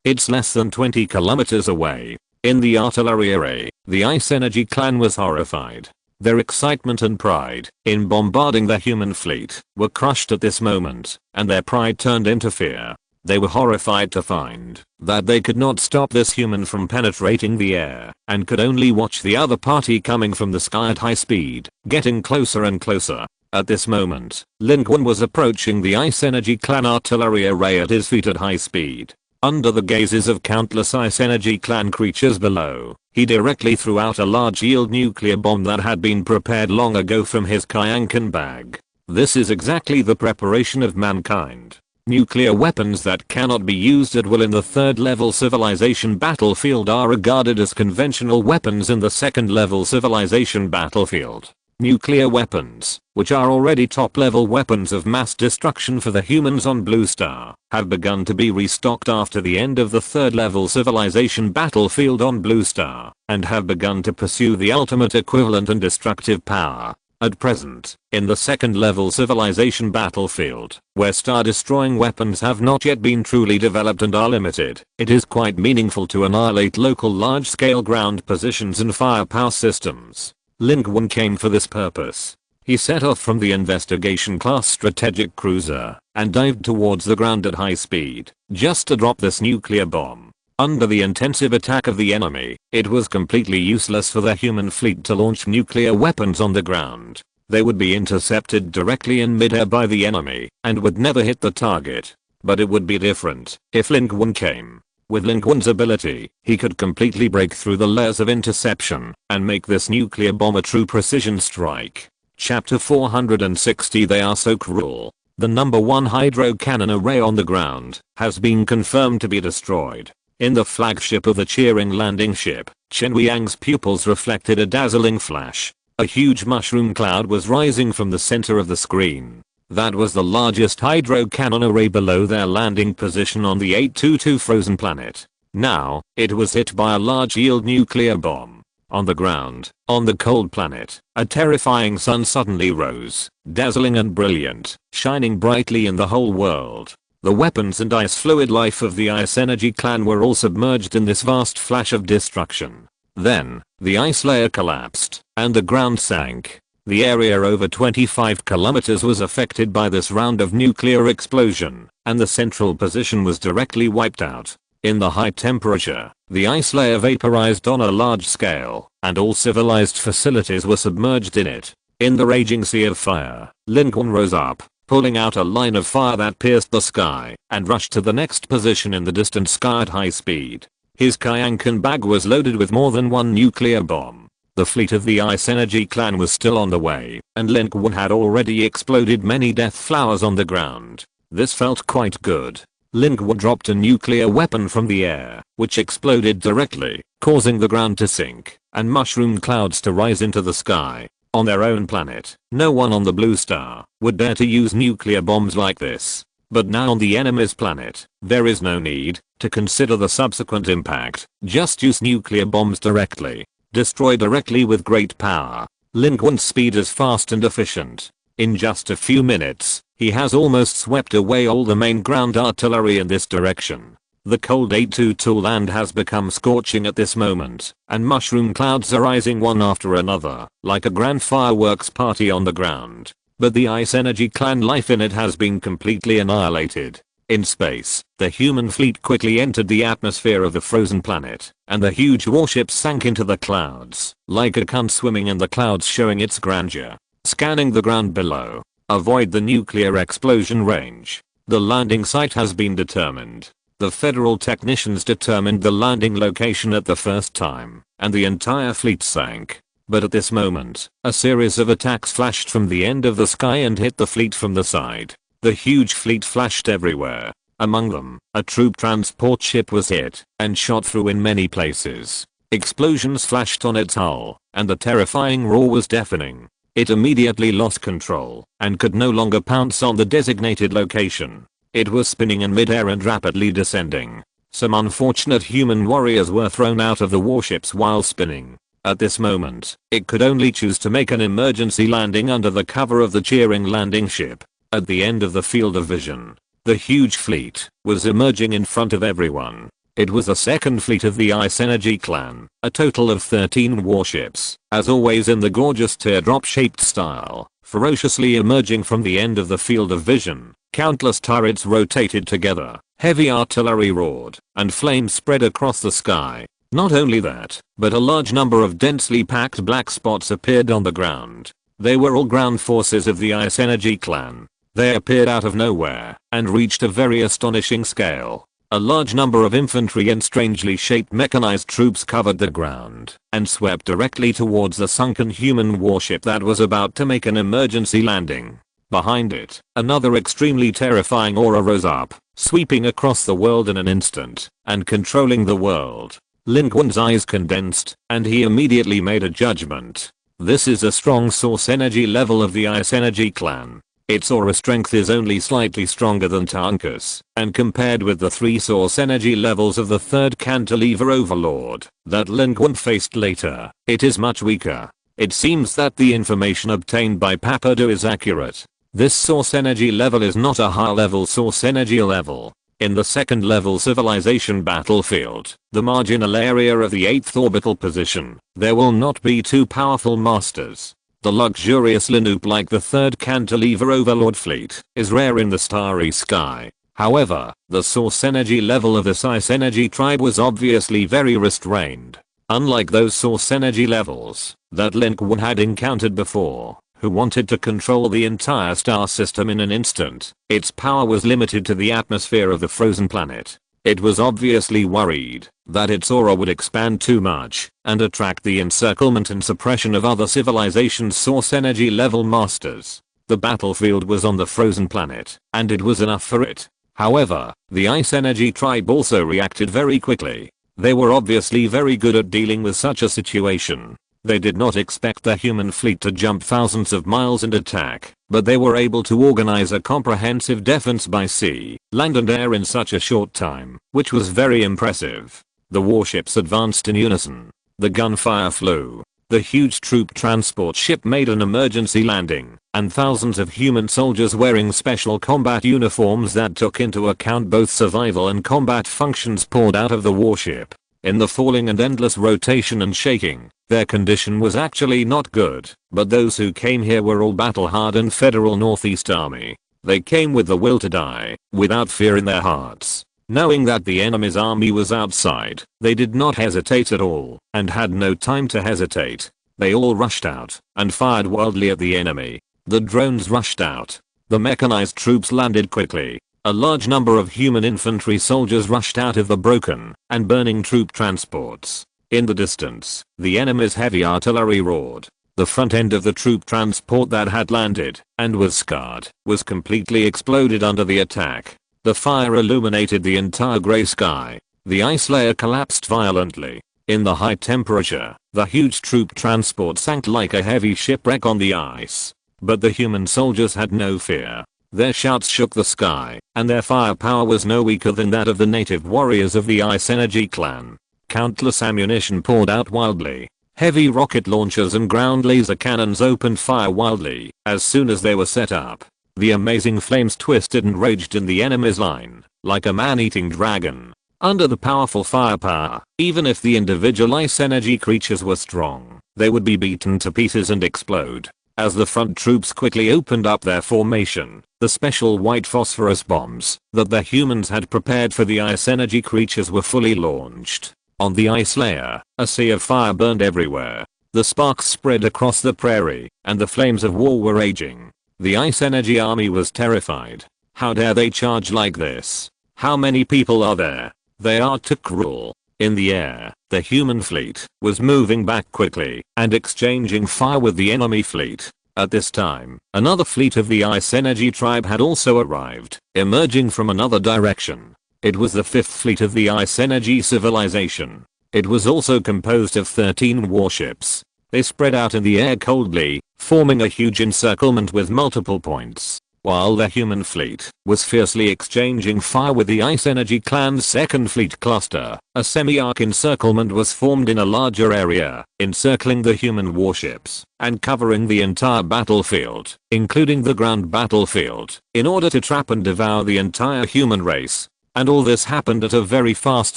It's less than 20 kilometers away. In the artillery array, the Ice Energy clan was horrified. Their excitement and pride in bombarding the human fleet were crushed at this moment, and their pride turned into fear. They were horrified to find that they could not stop this human from penetrating the air, and could only watch the other party coming from the sky at high speed, getting closer and closer. At this moment, Lin Qun was approaching the Ice Energy clan artillery array at his feet at high speed. Under the gazes of countless Ice Energy clan creatures below, he directly threw out a large yield nuclear bomb that had been prepared long ago from his Kyankan bag. This is exactly the preparation of mankind. Nuclear weapons that cannot be used at will in the third-level civilization battlefield are regarded as conventional weapons in the second-level civilization battlefield. Nuclear weapons, which are already top-level weapons of mass destruction for the humans on Blue Star, have begun to be restocked after the end of the third-level civilization battlefield on Blue Star, and have begun to pursue the ultimate equivalent and destructive power. At present, in the second-level civilization battlefield, where star-destroying weapons have not yet been truly developed and are limited, it is quite meaningful to annihilate local large-scale ground positions and firepower systems. Lin Qun came for this purpose. He set off from the investigation-class strategic cruiser, and dived towards the ground at high speed, just to drop this nuclear bomb. Under the intensive attack of the enemy, it was completely useless for the human fleet to launch nuclear weapons on the ground. They would be intercepted directly in midair by the enemy, and would never hit the target. But it would be different if Lin Qun came. With Lin Qun's ability, he could completely break through the layers of interception, and make this nuclear bomb a true precision strike. Chapter 460 They are so cruel. The number 1 hydro cannon array on the ground has been confirmed to be destroyed. In the flagship of the cheering landing ship, Chen Weiyang's pupils reflected a dazzling flash. A huge mushroom cloud was rising from the center of the screen. That was the largest hydro cannon array below their landing position on the 822 frozen planet. Now, it was hit by a large yield nuclear bomb. On the ground, on the cold planet, a terrifying sun suddenly rose, dazzling and brilliant, shining brightly in the whole world. The weapons and ice fluid life of the Ice Energy clan were all submerged in this vast flash of destruction. Then, the ice layer collapsed, and the ground sank. The area over 25 kilometers was affected by this round of nuclear explosion, and the central position was directly wiped out. In the high temperature, the ice layer vaporized on a large scale, and all civilized facilities were submerged in it. In the raging sea of fire, Lin Qun rose up, pulling out a line of fire that pierced the sky, and rushed to the next position in the distant sky at high speed. His Kyankan bag was loaded with more than one nuclear bomb. The fleet of the Ice Energy clan was still on the way, and Lin Qun had already exploded many death flowers on the ground. This felt quite good. Lin Qun dropped a nuclear weapon from the air, which exploded directly, causing the ground to sink, and mushroom clouds to rise into the sky. On their own planet, no one on the Blue Star would dare to use nuclear bombs like this. But now on the enemy's planet, there is no need to consider the subsequent impact. Just use nuclear bombs directly. Destroy directly with great power. Lin Qun's speed is fast and efficient. In just a few minutes, he has almost swept away all the main ground artillery in this direction. The cold A22 land has become scorching at this moment, and mushroom clouds are rising one after another, like a grand fireworks party on the ground. But the Ice Energy clan life in it has been completely annihilated. In space, the human fleet quickly entered the atmosphere of the frozen planet, and the huge warship sank into the clouds, like a cunt swimming in the clouds showing its grandeur. Scanning the ground below. Avoid the nuclear explosion range. The landing site has been determined. The federal technicians determined the landing location at the first time, and the entire fleet sank. But at this moment, a series of attacks flashed from the end of the sky and hit the fleet from the side. The huge fleet flashed everywhere. Among them, a troop transport ship was hit and shot through in many places. Explosions flashed on its hull, and the terrifying roar was deafening. It immediately lost control and could no longer pounce on the designated location. It was spinning in midair and rapidly descending. Some unfortunate human warriors were thrown out of the warships while spinning. At this moment, it could only choose to make an emergency landing under the cover of the cheering landing ship. At the end of the field of vision, the huge fleet was emerging in front of everyone. It was the second fleet of the Ice Energy clan, a total of 13 warships, as always in the gorgeous teardrop-shaped style, ferociously emerging from the end of the field of vision. Countless turrets rotated together, heavy artillery roared, and flames spread across the sky. Not only that, but a large number of densely packed black spots appeared on the ground. They were all ground forces of the Ice Energy clan. They appeared out of nowhere and reached a very astonishing scale. A large number of infantry and strangely shaped mechanized troops covered the ground and swept directly towards the sunken human warship that was about to make an emergency landing. Behind it, another extremely terrifying aura rose up, sweeping across the world in an instant and controlling the world. Lin Qun's eyes condensed, and he immediately made a judgment. This is a strong source energy level of the Ice Energy clan. Its aura strength is only slightly stronger than Tankus, and compared with the 3 source energy levels of the third cantilever overlord that Lin Qun faced later, it is much weaker. It seems that the information obtained by Papado is accurate. This source energy level is not a high level source energy level. In the second level civilization battlefield, the marginal area of the 8th orbital position, there will not be 2 powerful masters. The luxurious Linoop like the third cantilever overlord fleet is rare in the starry sky. However, the source energy level of this Ice Energy tribe was obviously very restrained. Unlike those source energy levels that Lin Qun had encountered before, who wanted to control the entire star system in an instant, its power was limited to the atmosphere of the frozen planet. It was obviously worried that its aura would expand too much and attract the encirclement and suppression of other civilizations' source energy level masters. The battlefield was on the frozen planet, and it was enough for it. However, the Ice Energy tribe also reacted very quickly. They were obviously very good at dealing with such a situation. They did not expect the human fleet to jump thousands of miles and attack, but they were able to organize a comprehensive defense by sea, land and air in such a short time, which was very impressive. The warships advanced in unison. The gunfire flew. The huge troop transport ship made an emergency landing, and thousands of human soldiers wearing special combat uniforms that took into account both survival and combat functions poured out of the warship. In the falling and endless rotation and shaking, their condition was actually not good, but those who came here were all battle-hardened Federal Northeast Army. They came with the will to die, without fear in their hearts. Knowing that the enemy's army was outside, they did not hesitate at all, and had no time to hesitate. They all rushed out, and fired wildly at the enemy. The drones rushed out. The mechanized troops landed quickly. A large number of human infantry soldiers rushed out of the broken and burning troop transports. In the distance, the enemy's heavy artillery roared. The front end of the troop transport that had landed and was scarred was completely exploded under the attack. The fire illuminated the entire gray sky. The ice layer collapsed violently. In the high temperature, the huge troop transport sank like a heavy shipwreck on the ice. But the human soldiers had no fear. Their shouts shook the sky, and their firepower was no weaker than that of the native warriors of the Ice Energy clan. Countless ammunition poured out wildly. Heavy rocket launchers and ground laser cannons opened fire wildly as soon as they were set up. The amazing flames twisted and raged in the enemy's line, like a man-eating dragon. Under the powerful firepower, even if the individual Ice Energy creatures were strong, they would be beaten to pieces and explode. As the front troops quickly opened up their formation, the special white phosphorus bombs that the humans had prepared for the Ice Energy creatures were fully launched. On the ice layer, a sea of fire burned everywhere. The sparks spread across the prairie, and the flames of war were raging. The Ice Energy army was terrified. How dare they charge like this? How many people are there? They are too cruel. In the air, the human fleet was moving back quickly and exchanging fire with the enemy fleet. At this time, another fleet of the Ice Energy tribe had also arrived, emerging from another direction. It was the 5th fleet of the Ice Energy civilization. It was also composed of 13 warships. They spread out in the air coldly, forming a huge encirclement with multiple points. While the human fleet was fiercely exchanging fire with the Ice Energy clan's 2nd fleet cluster, a semi-arc encirclement was formed in a larger area, encircling the human warships and covering the entire battlefield, including the ground battlefield, in order to trap and devour the entire human race. And all this happened at a very fast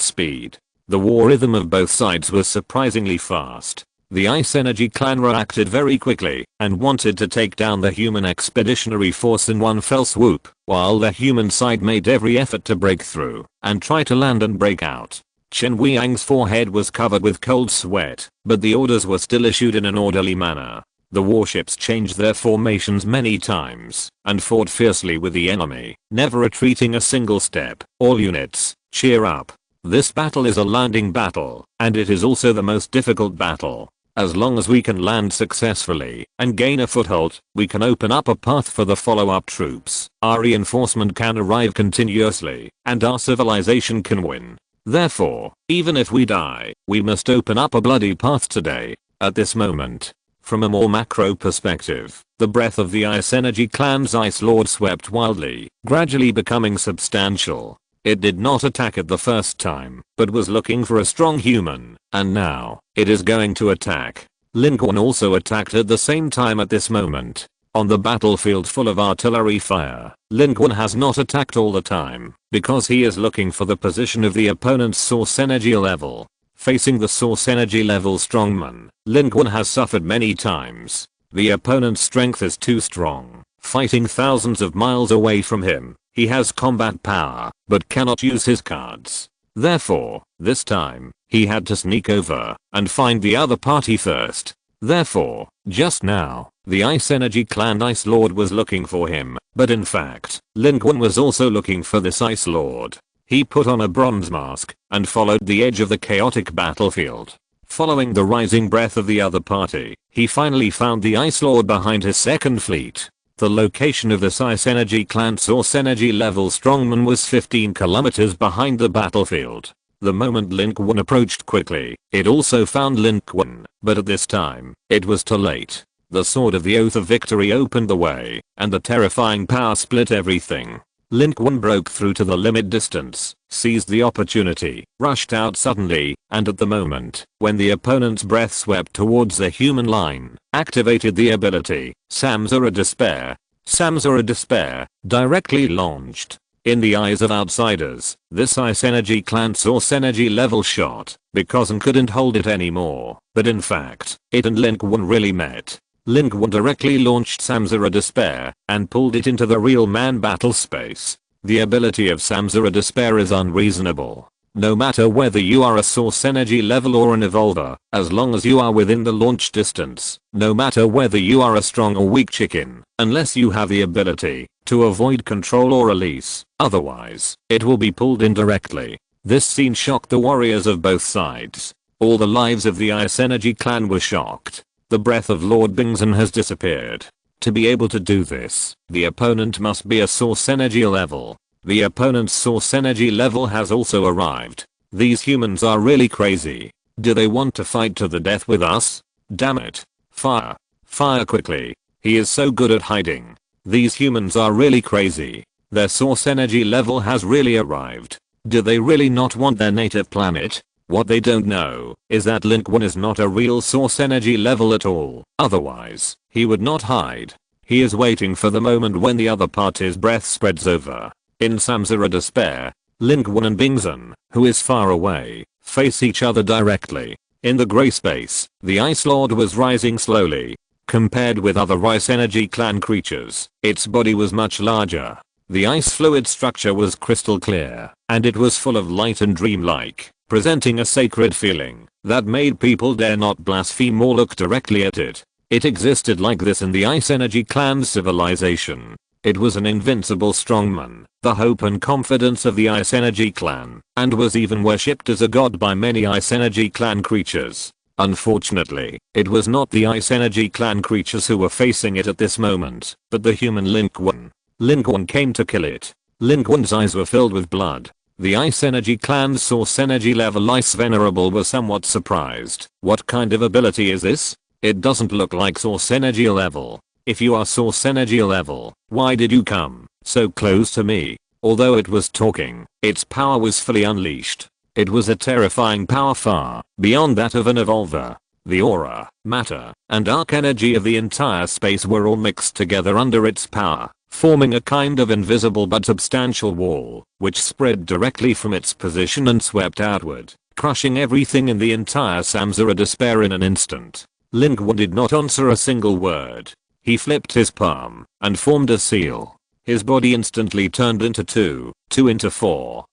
speed. The war rhythm of both sides was surprisingly fast. The Ice Energy clan reacted very quickly and wanted to take down the human expeditionary force in one fell swoop, while the human side made every effort to break through and try to land and break out. Chen Weiyang's forehead was covered with cold sweat, but the orders were still issued in an orderly manner. The warships changed their formations many times and fought fiercely with the enemy, never retreating a single step. All units, cheer up. This battle is a landing battle, and it is also the most difficult battle. As long as we can land successfully and gain a foothold, we can open up a path for the follow-up troops. Our reinforcement can arrive continuously, and our civilization can win. Therefore, even if we die, we must open up a bloody path today. At this moment, from a more macro perspective, the breath of the Ice Energy clan's Ice Lord swept wildly, gradually becoming substantial. It did not attack it the first time, but was looking for a strong human, and now, it is going to attack. Lin Qun also attacked at the same time at this moment. On the battlefield full of artillery fire, Lin Qun has not attacked all the time, because he is looking for the position of the opponent's source energy level. Facing the source energy level strongman, Lin Qun has suffered many times. The opponent's strength is too strong. Fighting thousands of miles away from him, he has combat power, but cannot use his cards. Therefore, this time, he had to sneak over and find the other party first. Therefore, just now, the Ice Energy clan Ice Lord was looking for him, but in fact, Lin Qun was also looking for this Ice Lord. He put on a bronze mask and followed the edge of the chaotic battlefield. Following the rising breath of the other party, he finally found the Ice Lord behind his 2nd fleet. The location of this Ice Energy clan source energy level strongman was 15 kilometers behind the battlefield. The moment Lin Qun approached quickly, it also found Lin Qun, but at this time, it was too late. The sword of the Oath of Victory opened the way, and the terrifying power split everything. Lin Qun broke through to the limit distance, seized the opportunity, rushed out suddenly, and at the moment, when the opponent's breath swept towards the human line, activated the ability, Samsara Despair. Samsara Despair, directly launched. In the eyes of outsiders, this ice energy clan source energy level shot, because and couldn't hold it anymore, but in fact, it and Lin Qun really met. Lin Qun directly launched Samsara Despair, and pulled it into the real man battle space. The ability of Samsara Despair is unreasonable. No matter whether you are a source energy level or an evolver, as long as you are within the launch distance, no matter whether you are a strong or weak chicken, unless you have the ability to avoid control or release, otherwise, it will be pulled in directly. This scene shocked the warriors of both sides. All the lives of the Ice Energy clan were shocked. The breath of Lord Bingson has disappeared. To be able to do this, the opponent must be a source energy level. The opponent's source energy level has also arrived. These humans are really crazy. Do they want to fight to the death with us? Damn it. Fire. Fire quickly. He is so good at hiding. These humans are really crazy. Their source energy level has really arrived. Do they really not want their native planet? What they don't know is that Lin Qun is not a real source energy level at all. Otherwise, he would not hide. He is waiting for the moment when the other party's breath spreads over. In Samsara Despair, Lin Qun and Bingson, who is far away, face each other directly. In the gray space, the Ice Lord was rising slowly. Compared with other Ice Energy clan creatures, its body was much larger. The ice fluid structure was crystal clear, and it was full of light and dreamlike, presenting a sacred feeling that made people dare not blaspheme or look directly at it. It existed like this in the Ice Energy clan's civilization. It was an invincible strongman, the hope and confidence of the Ice Energy clan, and was even worshipped as a god by many Ice Energy clan creatures. Unfortunately, it was not the Ice Energy clan creatures who were facing it at this moment, but the human Lin Qun. Lin Qun came to kill it. Lin Qun's eyes were filled with blood. The Ice Energy clan's source energy level Ice Venerable was somewhat surprised. What kind of ability is this? It doesn't look like source energy level. If you are source energy level, why did you come so close to me? Although it was talking, its power was fully unleashed. It was a terrifying power far beyond that of an evolver. The aura, matter, and dark energy of the entire space were all mixed together under its power, forming a kind of invisible but substantial wall, which spread directly from its position and swept outward, crushing everything in the entire Samsara Despair in an instant. Lin Qun did not answer a single word. He flipped his palm and formed a seal. His body instantly turned into 2 into 4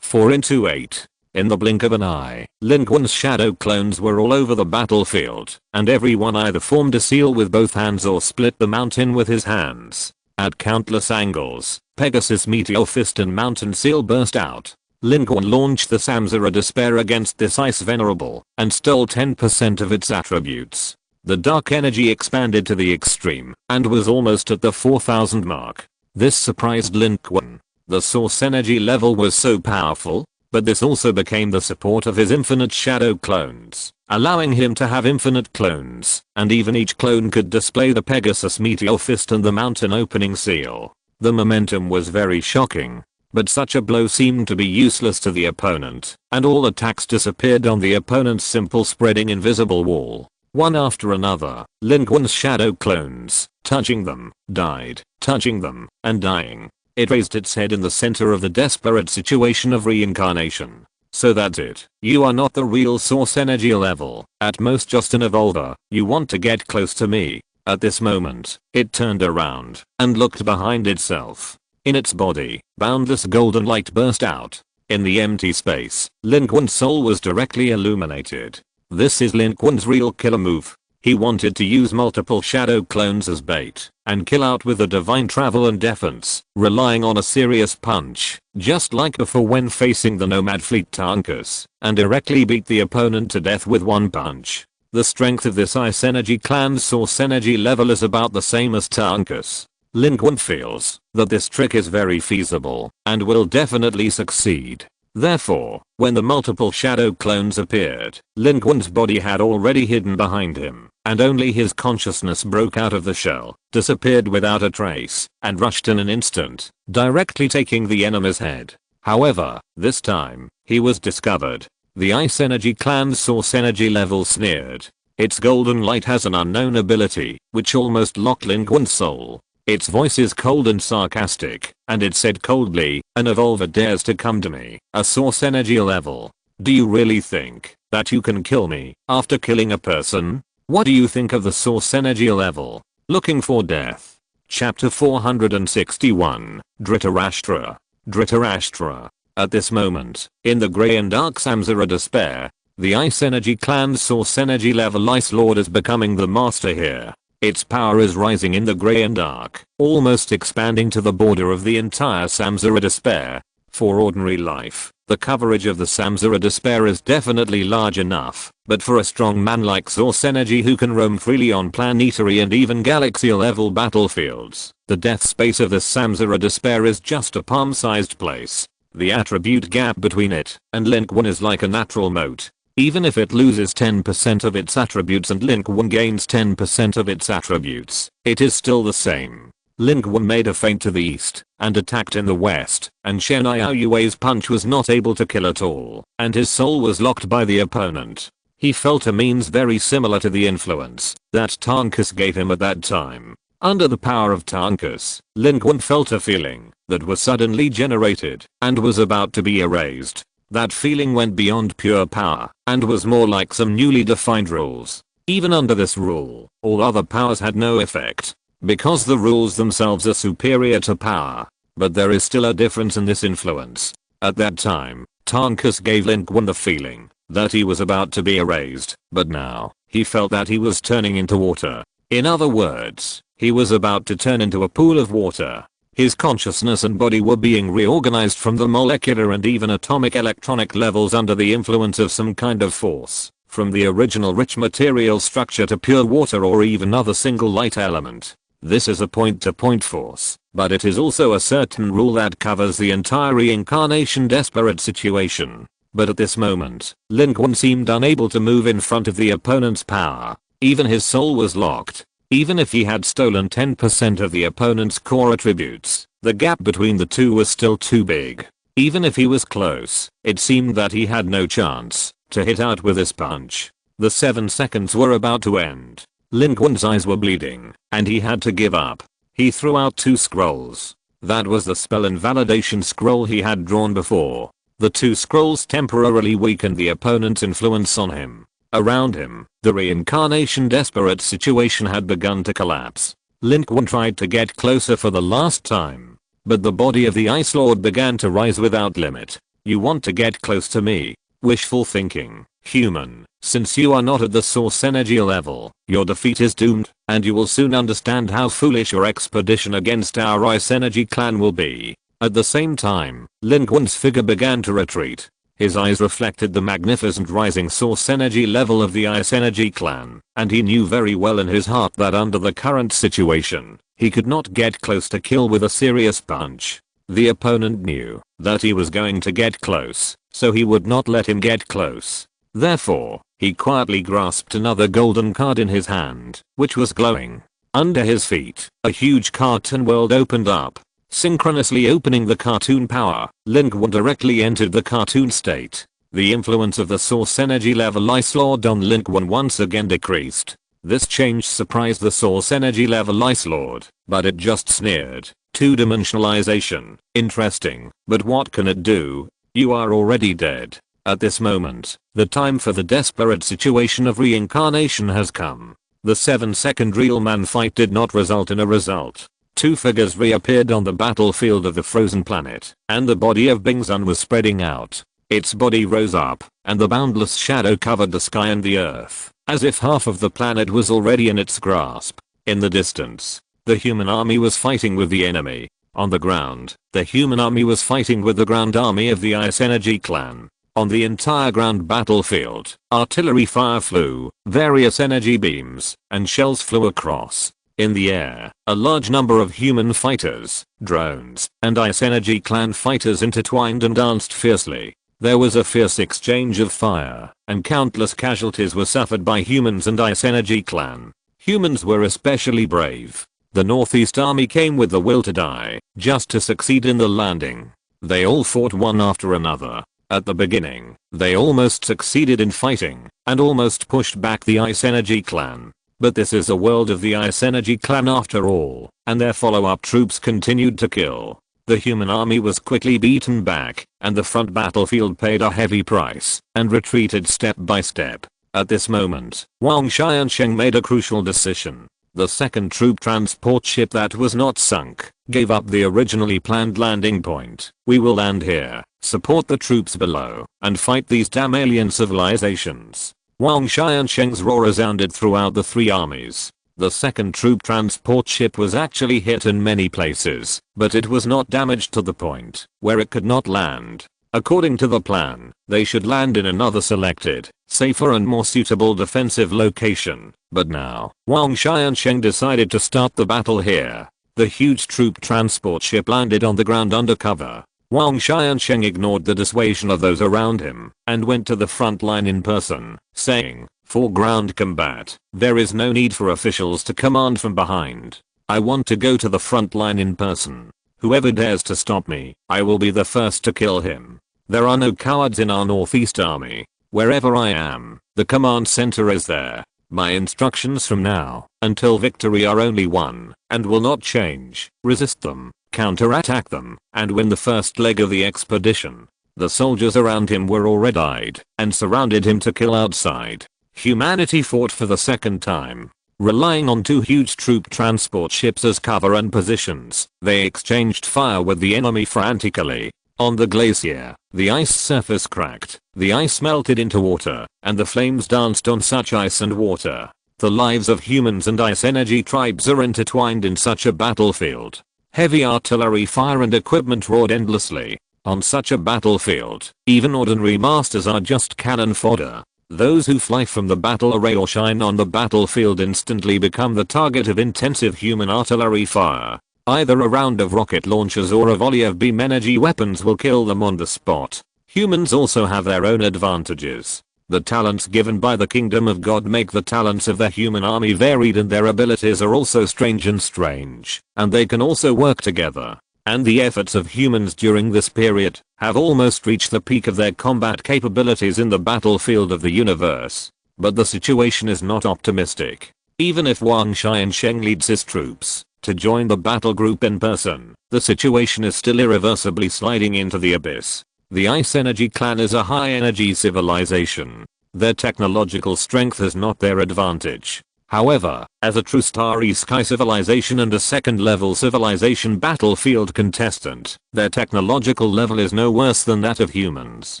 into 8. In the blink of an eye, Lin Qun's shadow clones were all over the battlefield, and everyone either formed a seal with both hands or split the mountain with his hands. At countless angles, Pegasus Meteor Fist and Mountain Seal burst out. Lin Qun launched the Samsara Despair against this Ice Venerable, and stole 10% of its attributes. The dark energy expanded to the extreme, and was almost at the 4000 mark. This surprised Lin Qun. The source energy level was so powerful, but this also became the support of his infinite shadow clones, allowing him to have infinite clones, and even each clone could display the Pegasus Meteor Fist and the Mountain Opening Seal. The momentum was very shocking, but such a blow seemed to be useless to the opponent, and all attacks disappeared on the opponent's simple spreading invisible wall. One after another, Lin Qun's shadow clones, touching them, died, touching them, and dying. It raised its head in the center of the desperate situation of reincarnation. So that's it. You are not the real source energy level, at most just an evolver. You want to get close to me. At this moment, it turned around and looked behind itself. In its body, boundless golden light burst out. In the empty space, Lin Qun's soul was directly illuminated. This is Lin Qun's real killer move. He wanted to use multiple shadow clones as bait and kill out with a divine travel and defense, relying on a serious punch, just like before when facing the Nomad Fleet Tankus, and directly beat the opponent to death with one punch. The strength of this Ice Energy clan's source energy level is about the same as Tankus. Lin Qun feels that this trick is very feasible and will definitely succeed. Therefore, when the multiple shadow clones appeared, Lin Qun's body had already hidden behind him, and only his consciousness broke out of the shell, disappeared without a trace, and rushed in an instant, directly taking the enemy's head. However, this time, he was discovered. The Ice Energy clan's source energy level sneered. Its golden light has an unknown ability, which almost locked Lin Qun's soul. Its voice is cold and sarcastic, and it said coldly, "An evolver dares to come to me, a source energy level. Do you really think that you can kill me after killing a person? What do you think of the source energy level? Looking for death." Chapter 461, Dhritarashtra. Dhritarashtra. At this moment, in the grey and dark Samsara despair, the Ice Energy Clan's source energy level Ice Lord is becoming the master here. Its power is rising in the grey and dark, almost expanding to the border of the entire Samsara despair. For ordinary life, the coverage of the Samsara despair is definitely large enough, but for a strong man like Source Energy who can roam freely on planetary and even galaxy level battlefields, the death space of the Samsara despair is just a palm-sized place. The attribute gap between it and Lin Qun is like a natural moat. Even if it loses 10% of its attributes and Lin Qun gains 10% of its attributes, it is still the same. Lin Qun made a feint to the east and attacked in the west, and Shen Yue's punch was not able to kill at all, and his soul was locked by the opponent. He felt a means very similar to the influence that Tankus gave him at that time. Under the power of Tankus, Lin Qun felt a feeling that was suddenly generated and was about to be erased. That feeling went beyond pure power and was more like some newly defined rules. Even under this rule, all other powers had no effect, because the rules themselves are superior to power. But there is still a difference in this influence. At that time, Tankus gave Lin Qun the feeling that he was about to be erased, but now, he felt that he was turning into water. In other words, he was about to turn into a pool of water. His consciousness and body were being reorganized from the molecular and even atomic electronic levels under the influence of some kind of force, from the original rich material structure to pure water or even other single light element. This is a point-to-point force, but it is also a certain rule that covers the entire reincarnation desperate situation. But at this moment, Lin Qun seemed unable to move in front of the opponent's power. Even his soul was locked. Even if he had stolen 10% of the opponent's core attributes, the gap between the two was still too big. Even if he was close, it seemed that he had no chance to hit out with his punch. The 7 seconds were about to end. Lin Qun's eyes were bleeding, and he had to give up. He threw out 2 scrolls. That was the spell invalidation scroll he had drawn before. The 2 scrolls temporarily weakened the opponent's influence on him. Around him, the reincarnation desperate situation had begun to collapse. Lin Qun tried to get closer for the last time, but the body of the Ice Lord began to rise without limit. "You want to get close to me? Wishful thinking, human. Since you are not at the source energy level, your defeat is doomed, and you will soon understand how foolish your expedition against our Ice Energy Clan will be." At the same time, Lin Qun's figure began to retreat. His eyes reflected the magnificent rising source energy level of the Ice Energy Clan, and he knew very well in his heart that under the current situation, he could not get close to kill with a serious punch. The opponent knew that he was going to get close, so he would not let him get close. Therefore, he quietly grasped another golden card in his hand, which was glowing. Under his feet, a huge cartoon world opened up. Synchronously opening the cartoon power, Lin Qun directly entered the cartoon state. The influence of the source energy level Ice Lord on Lin Qun once again decreased. This change surprised the source energy level Ice Lord, but it just sneered. 2-dimensionalization, interesting, but what can it do? You are already dead. At this moment, the time for the desperate situation of reincarnation has come. The 7-second real man fight did not result in a result. 2 figures reappeared on the battlefield of the frozen planet, and the body of Bingsun was spreading out. Its body rose up, and the boundless shadow covered the sky and the earth, as if half of the planet was already in its grasp. In the distance, the human army was fighting with the enemy. On the ground, the human army was fighting with the ground army of the Ice Energy Clan. On the entire ground battlefield, artillery fire flew, various energy beams and shells flew across. In the air, a large number of human fighters, drones, and Ice Energy Clan fighters intertwined and danced fiercely. There was a fierce exchange of fire, and countless casualties were suffered by humans and Ice Energy Clan. Humans were especially brave. The Northeast Army came with the will to die, just to succeed in the landing. They all fought one after another. At the beginning, they almost succeeded in fighting, and almost pushed back the Ice Energy Clan. But this is a world of the Ice Energy clan after all, and their follow-up troops continued to kill. The human army was quickly beaten back, and the front battlefield paid a heavy price, and retreated step by step. At this moment, Wang Xiansheng made a crucial decision. The second troop transport ship that was not sunk gave up the originally planned landing point. We will land here, support the troops below, and fight these damn alien civilizations. Wang Xiansheng's roar resounded throughout the three armies. The second troop transport ship was actually hit in many places, but it was not damaged to the point where it could not land. According to the plan, they should land in another selected, safer and more suitable defensive location, but now, Wang Xiansheng decided to start the battle here. The huge troop transport ship landed on the ground under cover. Wang Xiansheng ignored the dissuasion of those around him and went to the front line in person, saying, "For ground combat, there is no need for officials to command from behind. I want to go to the front line in person. Whoever dares to stop me, I will be the first to kill him. There are no cowards in our Northeast Army. Wherever I am, the command center is there. My instructions from now until victory are only one, and will not change. Resist them, counterattack them, and win the first leg of the expedition." The soldiers around him were already died and surrounded him to kill outside. Humanity fought for the second time. Relying on two huge troop transport ships as cover and positions, they exchanged fire with the enemy frantically. On the glacier, the ice surface cracked, the ice melted into water, and the flames danced on such ice and water. The lives of humans and Ice Energy tribes are intertwined in such a battlefield. Heavy artillery fire and equipment roared endlessly. On such a battlefield, even ordinary masters are just cannon fodder. Those who fly from the battle array or shine on the battlefield instantly become the target of intensive human artillery fire. Either a round of rocket launchers or a volley of beam energy weapons will kill them on the spot. Humans also have their own advantages. The talents given by the kingdom of God make the talents of the human army varied, and their abilities are also strange, and they can also work together. And the efforts of humans during this period have almost reached the peak of their combat capabilities in the battlefield of the universe. But the situation is not optimistic. Even if Wang Xiansheng leads his troops to join the battle group in person, the situation is still irreversibly sliding into the abyss. The Ice Energy clan is a high energy civilization. Their technological strength is not their advantage. However, as a true starry sky civilization and a second level civilization battlefield contestant, their technological level is no worse than that of humans.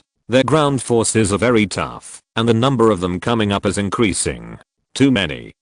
Their ground forces are very tough, and the number of them coming up is increasing. Too many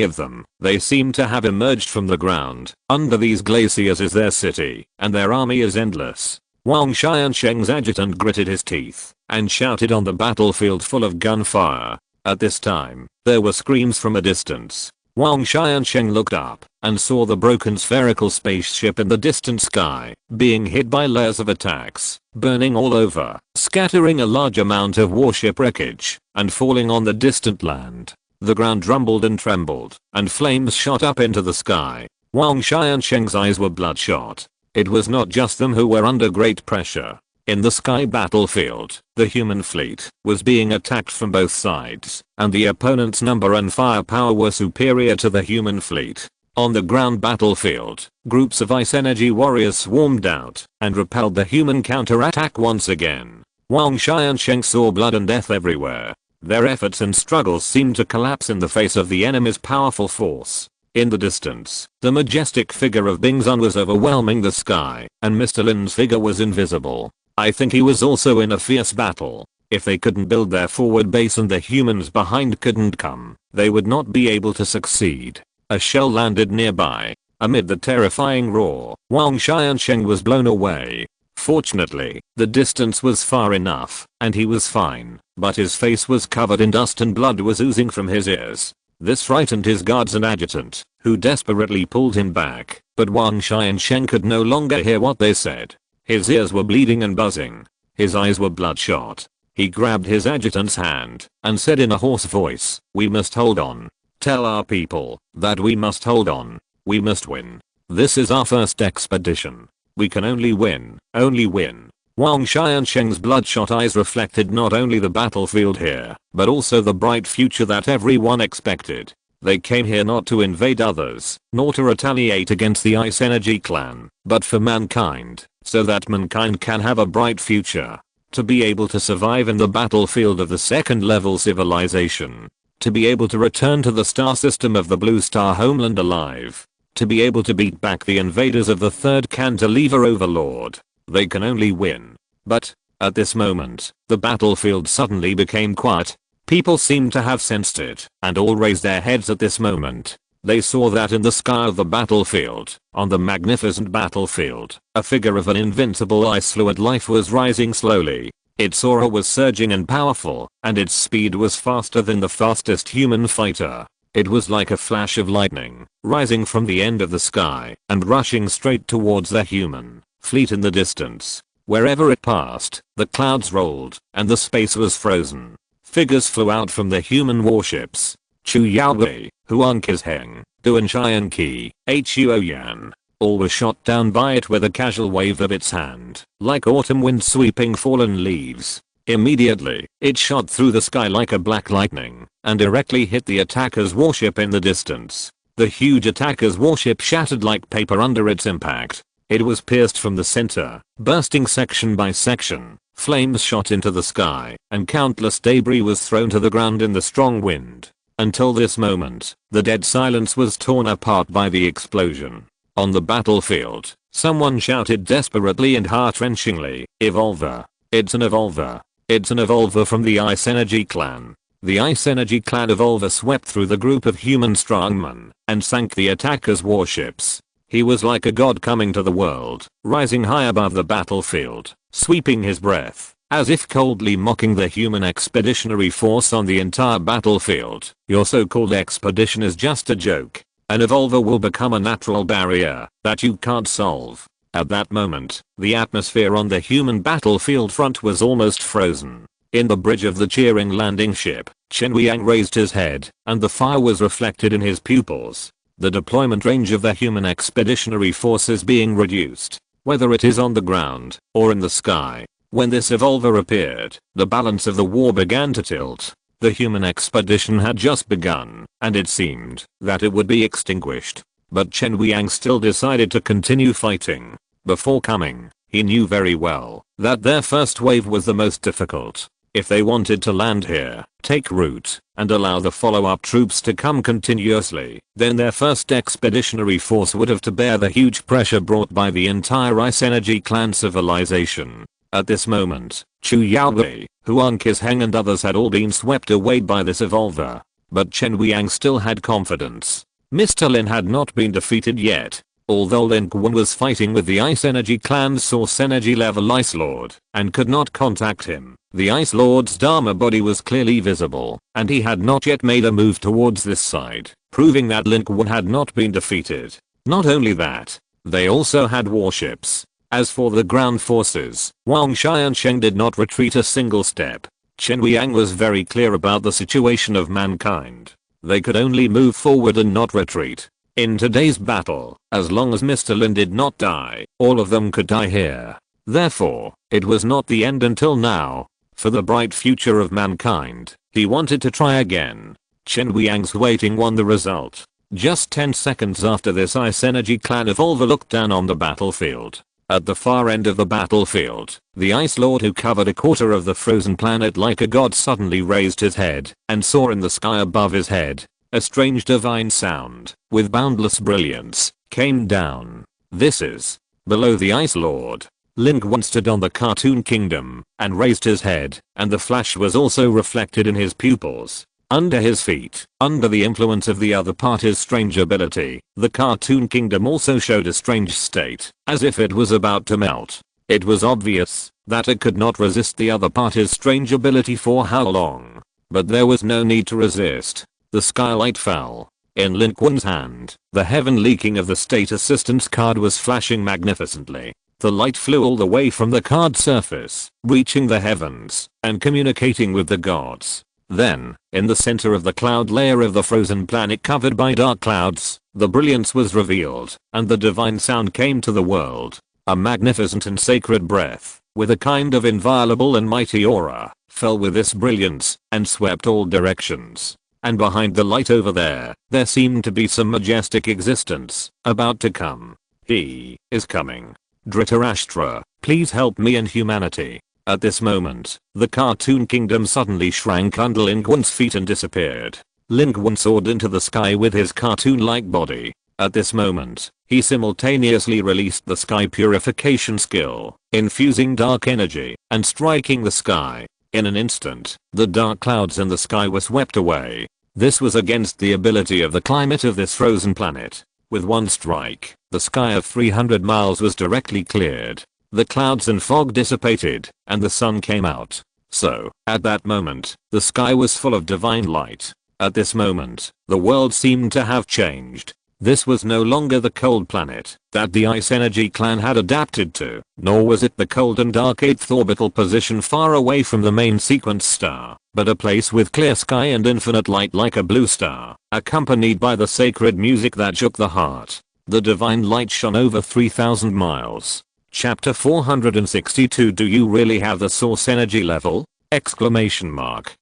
of them. They seem to have emerged from the ground. Under these glaciers is their city, and their army is endless. Wang Xiansheng's adjutant gritted his teeth and shouted on the battlefield full of gunfire. At this time, there were screams from a distance. Wang Xiansheng looked up and saw the broken spherical spaceship in the distant sky being hit by layers of attacks, burning all over, scattering a large amount of warship wreckage, and falling on the distant land. The ground rumbled and trembled, and flames shot up into the sky. Wang Xiansheng's eyes were bloodshot. It was not just them who were under great pressure. In the sky battlefield, the human fleet was being attacked from both sides, and the opponent's number and firepower were superior to the human fleet. On the ground battlefield, groups of Ice Energy warriors swarmed out and repelled the human counterattack once again. Wang Xiansheng saw blood and death everywhere. Their efforts and struggles seemed to collapse in the face of the enemy's powerful force. In the distance, the majestic figure of Bing Zun was overwhelming the sky, and Mr. Lin's figure was invisible. I think he was also in a fierce battle. If they couldn't build their forward base and the humans behind couldn't come, they would not be able to succeed. A shell landed nearby. Amid the terrifying roar, Wang Xiansheng was blown away. Fortunately, the distance was far enough, and he was fine, but his face was covered in dust and blood was oozing from his ears. This frightened his guards and adjutant, who desperately pulled him back, but Wang Xiansheng could no longer hear what they said. His ears were bleeding and buzzing. His eyes were bloodshot. He grabbed his adjutant's hand and said in a hoarse voice, "We must hold on. Tell our people that we must hold on. We must win. This is our first expedition. We can only win, only win." Wang Xiansheng's bloodshot eyes reflected not only the battlefield here, but also the bright future that everyone expected. They came here not to invade others, nor to retaliate against the Ice Energy clan, but for mankind, so that mankind can have a bright future. To be able to survive in the battlefield of the second level civilization. To be able to return to the star system of the Blue Star homeland alive. To be able to beat back the invaders of the third cantilever overlord. They can only win. But, at this moment, the battlefield suddenly became quiet. People seemed to have sensed it, and all raised their heads at this moment. They saw that in the sky of the battlefield, on the magnificent battlefield, a figure of an invincible ice fluid life was rising slowly. Its aura was surging and powerful, and its speed was faster than the fastest human fighter. It was like a flash of lightning, rising from the end of the sky, and rushing straight towards the human fleet in the distance. Wherever it passed, the clouds rolled, and the space was frozen. Figures flew out from the human warships. Chu Yaowei, Huang Kizheng, Duan Xian Qi, Huo Yan. All were shot down by it with a casual wave of its hand, like autumn wind sweeping fallen leaves. Immediately, it shot through the sky like a black lightning, and directly hit the attacker's warship in the distance. The huge attacker's warship shattered like paper under its impact. It was pierced from the center, bursting section by section. Flames shot into the sky, and countless debris was thrown to the ground in the strong wind. Until this moment, the dead silence was torn apart by the explosion. On the battlefield, someone shouted desperately and heart-wrenchingly, "Evolver! It's an Evolver! It's an Evolver from the Ice Energy clan!" The Ice Energy clan Evolver swept through the group of human strongmen, and sank the attacker's warships. He was like a god coming to the world, rising high above the battlefield, sweeping his breath, as if coldly mocking the human expeditionary force on the entire battlefield. Your so-called expedition is just a joke. An Evolver will become a natural barrier that you can't solve. At that moment, the atmosphere on the human battlefield front was almost frozen. In the bridge of the cheering landing ship, Chen Weiyang raised his head, and the fire was reflected in his pupils. The deployment range of the human expeditionary force is being reduced, whether it is on the ground or in the sky. When this Evolver appeared, the balance of the war began to tilt. The human expedition had just begun, and it seemed that it would be extinguished. But Chen Weiyang still decided to continue fighting. Before coming, he knew very well that their first wave was the most difficult. If they wanted to land here, take route, and allow the follow-up troops to come continuously, then their first expeditionary force would have to bear the huge pressure brought by the entire Ice Energy clan civilization. At this moment, Chu Yaowei, Huang Kizheng and others had all been swept away by this Evolver. But Chen Weiyang still had confidence. Mr. Lin had not been defeated yet. Although Lin Qun was fighting with the Ice Energy clan's source energy level Ice Lord and could not contact him, the Ice Lord's Dharma body was clearly visible, and he had not yet made a move towards this side, proving that Lin Qun had not been defeated. Not only that, they also had warships. As for the ground forces, Wang Xiansheng did not retreat a single step. Chen Weiyang was very clear about the situation of mankind. They could only move forward and not retreat. In today's battle, as long as Mr. Lin did not die, all of them could die here. Therefore, it was not the end until now. For the bright future of mankind, he wanted to try again. Chen Weiyang's waiting won the result. Just 10 seconds after this, Ice Energy clan Evolver looked down on the battlefield. At the far end of the battlefield, the Ice Lord who covered a quarter of the frozen planet like a god suddenly raised his head and saw in the sky above his head. A strange divine sound, with boundless brilliance, came down. This is. Below the Ice Lord, Lin Qun stood on the Cartoon Kingdom and raised his head, and the flash was also reflected in his pupils. Under his feet, under the influence of the other party's strange ability, the Cartoon Kingdom also showed a strange state, as if it was about to melt. It was obvious that it could not resist the other party's strange ability for how long. But there was no need to resist. The skylight fell. In Lin Qun's hand, the heaven leaking of the state assistance card was flashing magnificently. The light flew all the way from the card surface, reaching the heavens, and communicating with the gods. Then, in the center of the cloud layer of the frozen planet covered by dark clouds, the brilliance was revealed, and the divine sound came to the world. A magnificent and sacred breath, with a kind of inviolable and mighty aura, fell with this brilliance, and swept all directions. and behind the light over there seemed to be some majestic existence about to come. He is coming. Dhritarashtra, please help me and humanity. At this moment, the cartoon kingdom suddenly shrank under Lin Qun's feet and disappeared. Lin Qun soared into the sky with his cartoon-like body. At this moment, he simultaneously released the sky purification skill, infusing dark energy and striking the sky. In an instant, the dark clouds in the sky were swept away. This was against the ability of the climate of this frozen planet. With one strike, the sky of 300 miles was directly cleared. The clouds and fog dissipated, and the sun came out. So, at that moment, the sky was full of divine light. At this moment, the world seemed to have changed. This was no longer the cold planet that the Ice Energy clan had adapted to, nor was it the cold and dark 8th orbital position far away from the main sequence star, but a place with clear sky and infinite light like a blue star, accompanied by the sacred music that shook the heart. The divine light shone over 3,000 miles. Chapter 462. Do you really have the source energy level? Exclamation mark.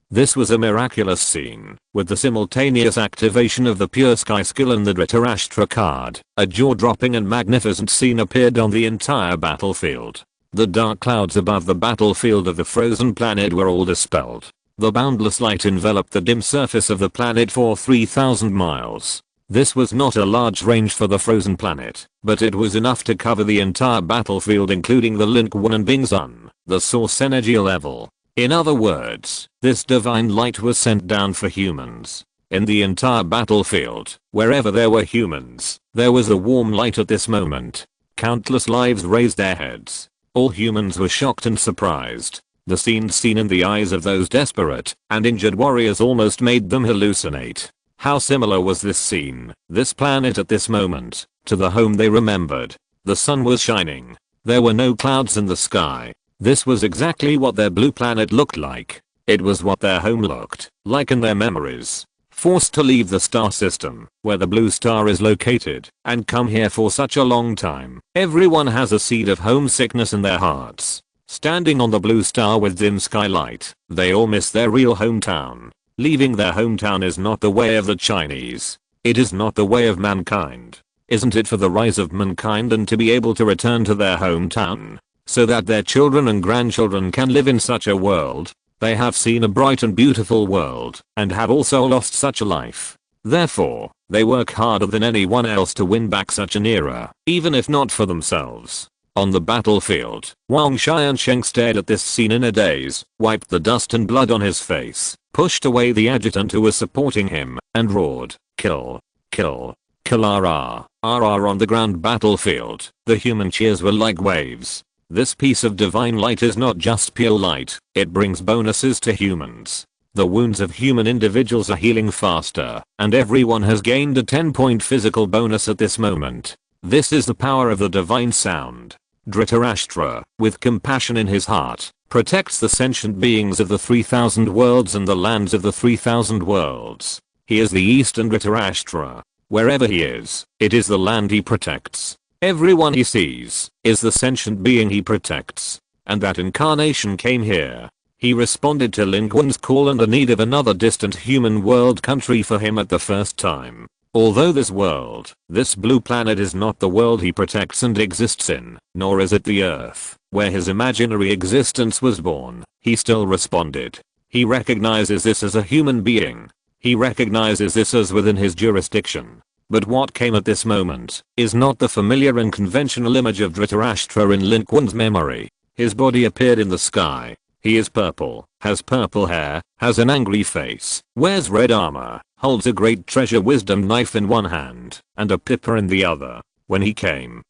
This was a miraculous scene, with the simultaneous activation of the pure sky skill and the Dhritarashtra card. A jaw-dropping and magnificent scene appeared on the entire battlefield. The dark clouds above the battlefield of the frozen planet were all dispelled. The boundless light enveloped the dim surface of the planet for 3,000 miles. This was not a large range for the frozen planet, but it was enough to cover the entire battlefield including the Lin Qun and Bing Sun, the source energy level. In other words, this divine light was sent down for humans. In the entire battlefield, wherever there were humans, there was a warm light at this moment. Countless lives raised their heads. All humans were shocked and surprised. The scenes seen in the eyes of those desperate and injured warriors almost made them hallucinate. How similar was this scene, this planet at this moment, to the home they remembered. The sun was shining. There were no clouds in the sky. This was exactly what their blue planet looked like. It was what their home looked like in their memories. Forced to leave the star system, where the blue star is located, and come here for such a long time, everyone has a seed of homesickness in their hearts. Standing on the blue star with dim skylight, they all miss their real hometown. Leaving their hometown is not the way of the Chinese. It is not the way of mankind. Isn't it for the rise of mankind and to be able to return to their hometown, so that their children and grandchildren can live in such a world? They have seen a bright and beautiful world, and have also lost such a life. Therefore, they work harder than anyone else to win back such an era, even if not for themselves. On the battlefield, Wang Xiansheng stared at this scene in a daze, wiped the dust and blood on his face, pushed away the adjutant who was supporting him, and roared, "Kill! Kill! Kill RR! RR!" On the ground battlefield, the human cheers were like waves. This piece of divine light is not just pure light, it brings bonuses to humans. The wounds of human individuals are healing faster, and everyone has gained a 10-point physical bonus at this moment. This is the power of the divine sound. Dhritarashtra, with compassion in his heart, protects the sentient beings of the 3,000 worlds and the lands of the 3,000 worlds. He is the Eastern Dhritarashtra. Wherever he is, it is the land he protects. Everyone he sees is the sentient being he protects. And that incarnation came here. He responded to Lin Qun's call and the need of another distant human world country for him at the first time. Although this world, this blue planet, is not the world he protects and exists in, nor is it the Earth, where his imaginary existence was born, he still responded. He recognizes this as a human being. He recognizes this as within his jurisdiction. But what came at this moment is not the familiar and conventional image of Dhritarashtra in Lin Qun's memory. His body appeared in the sky. He is purple, has purple hair, has an angry face, wears red armor, holds a great treasure wisdom knife in one hand, and a pippa in the other. When he came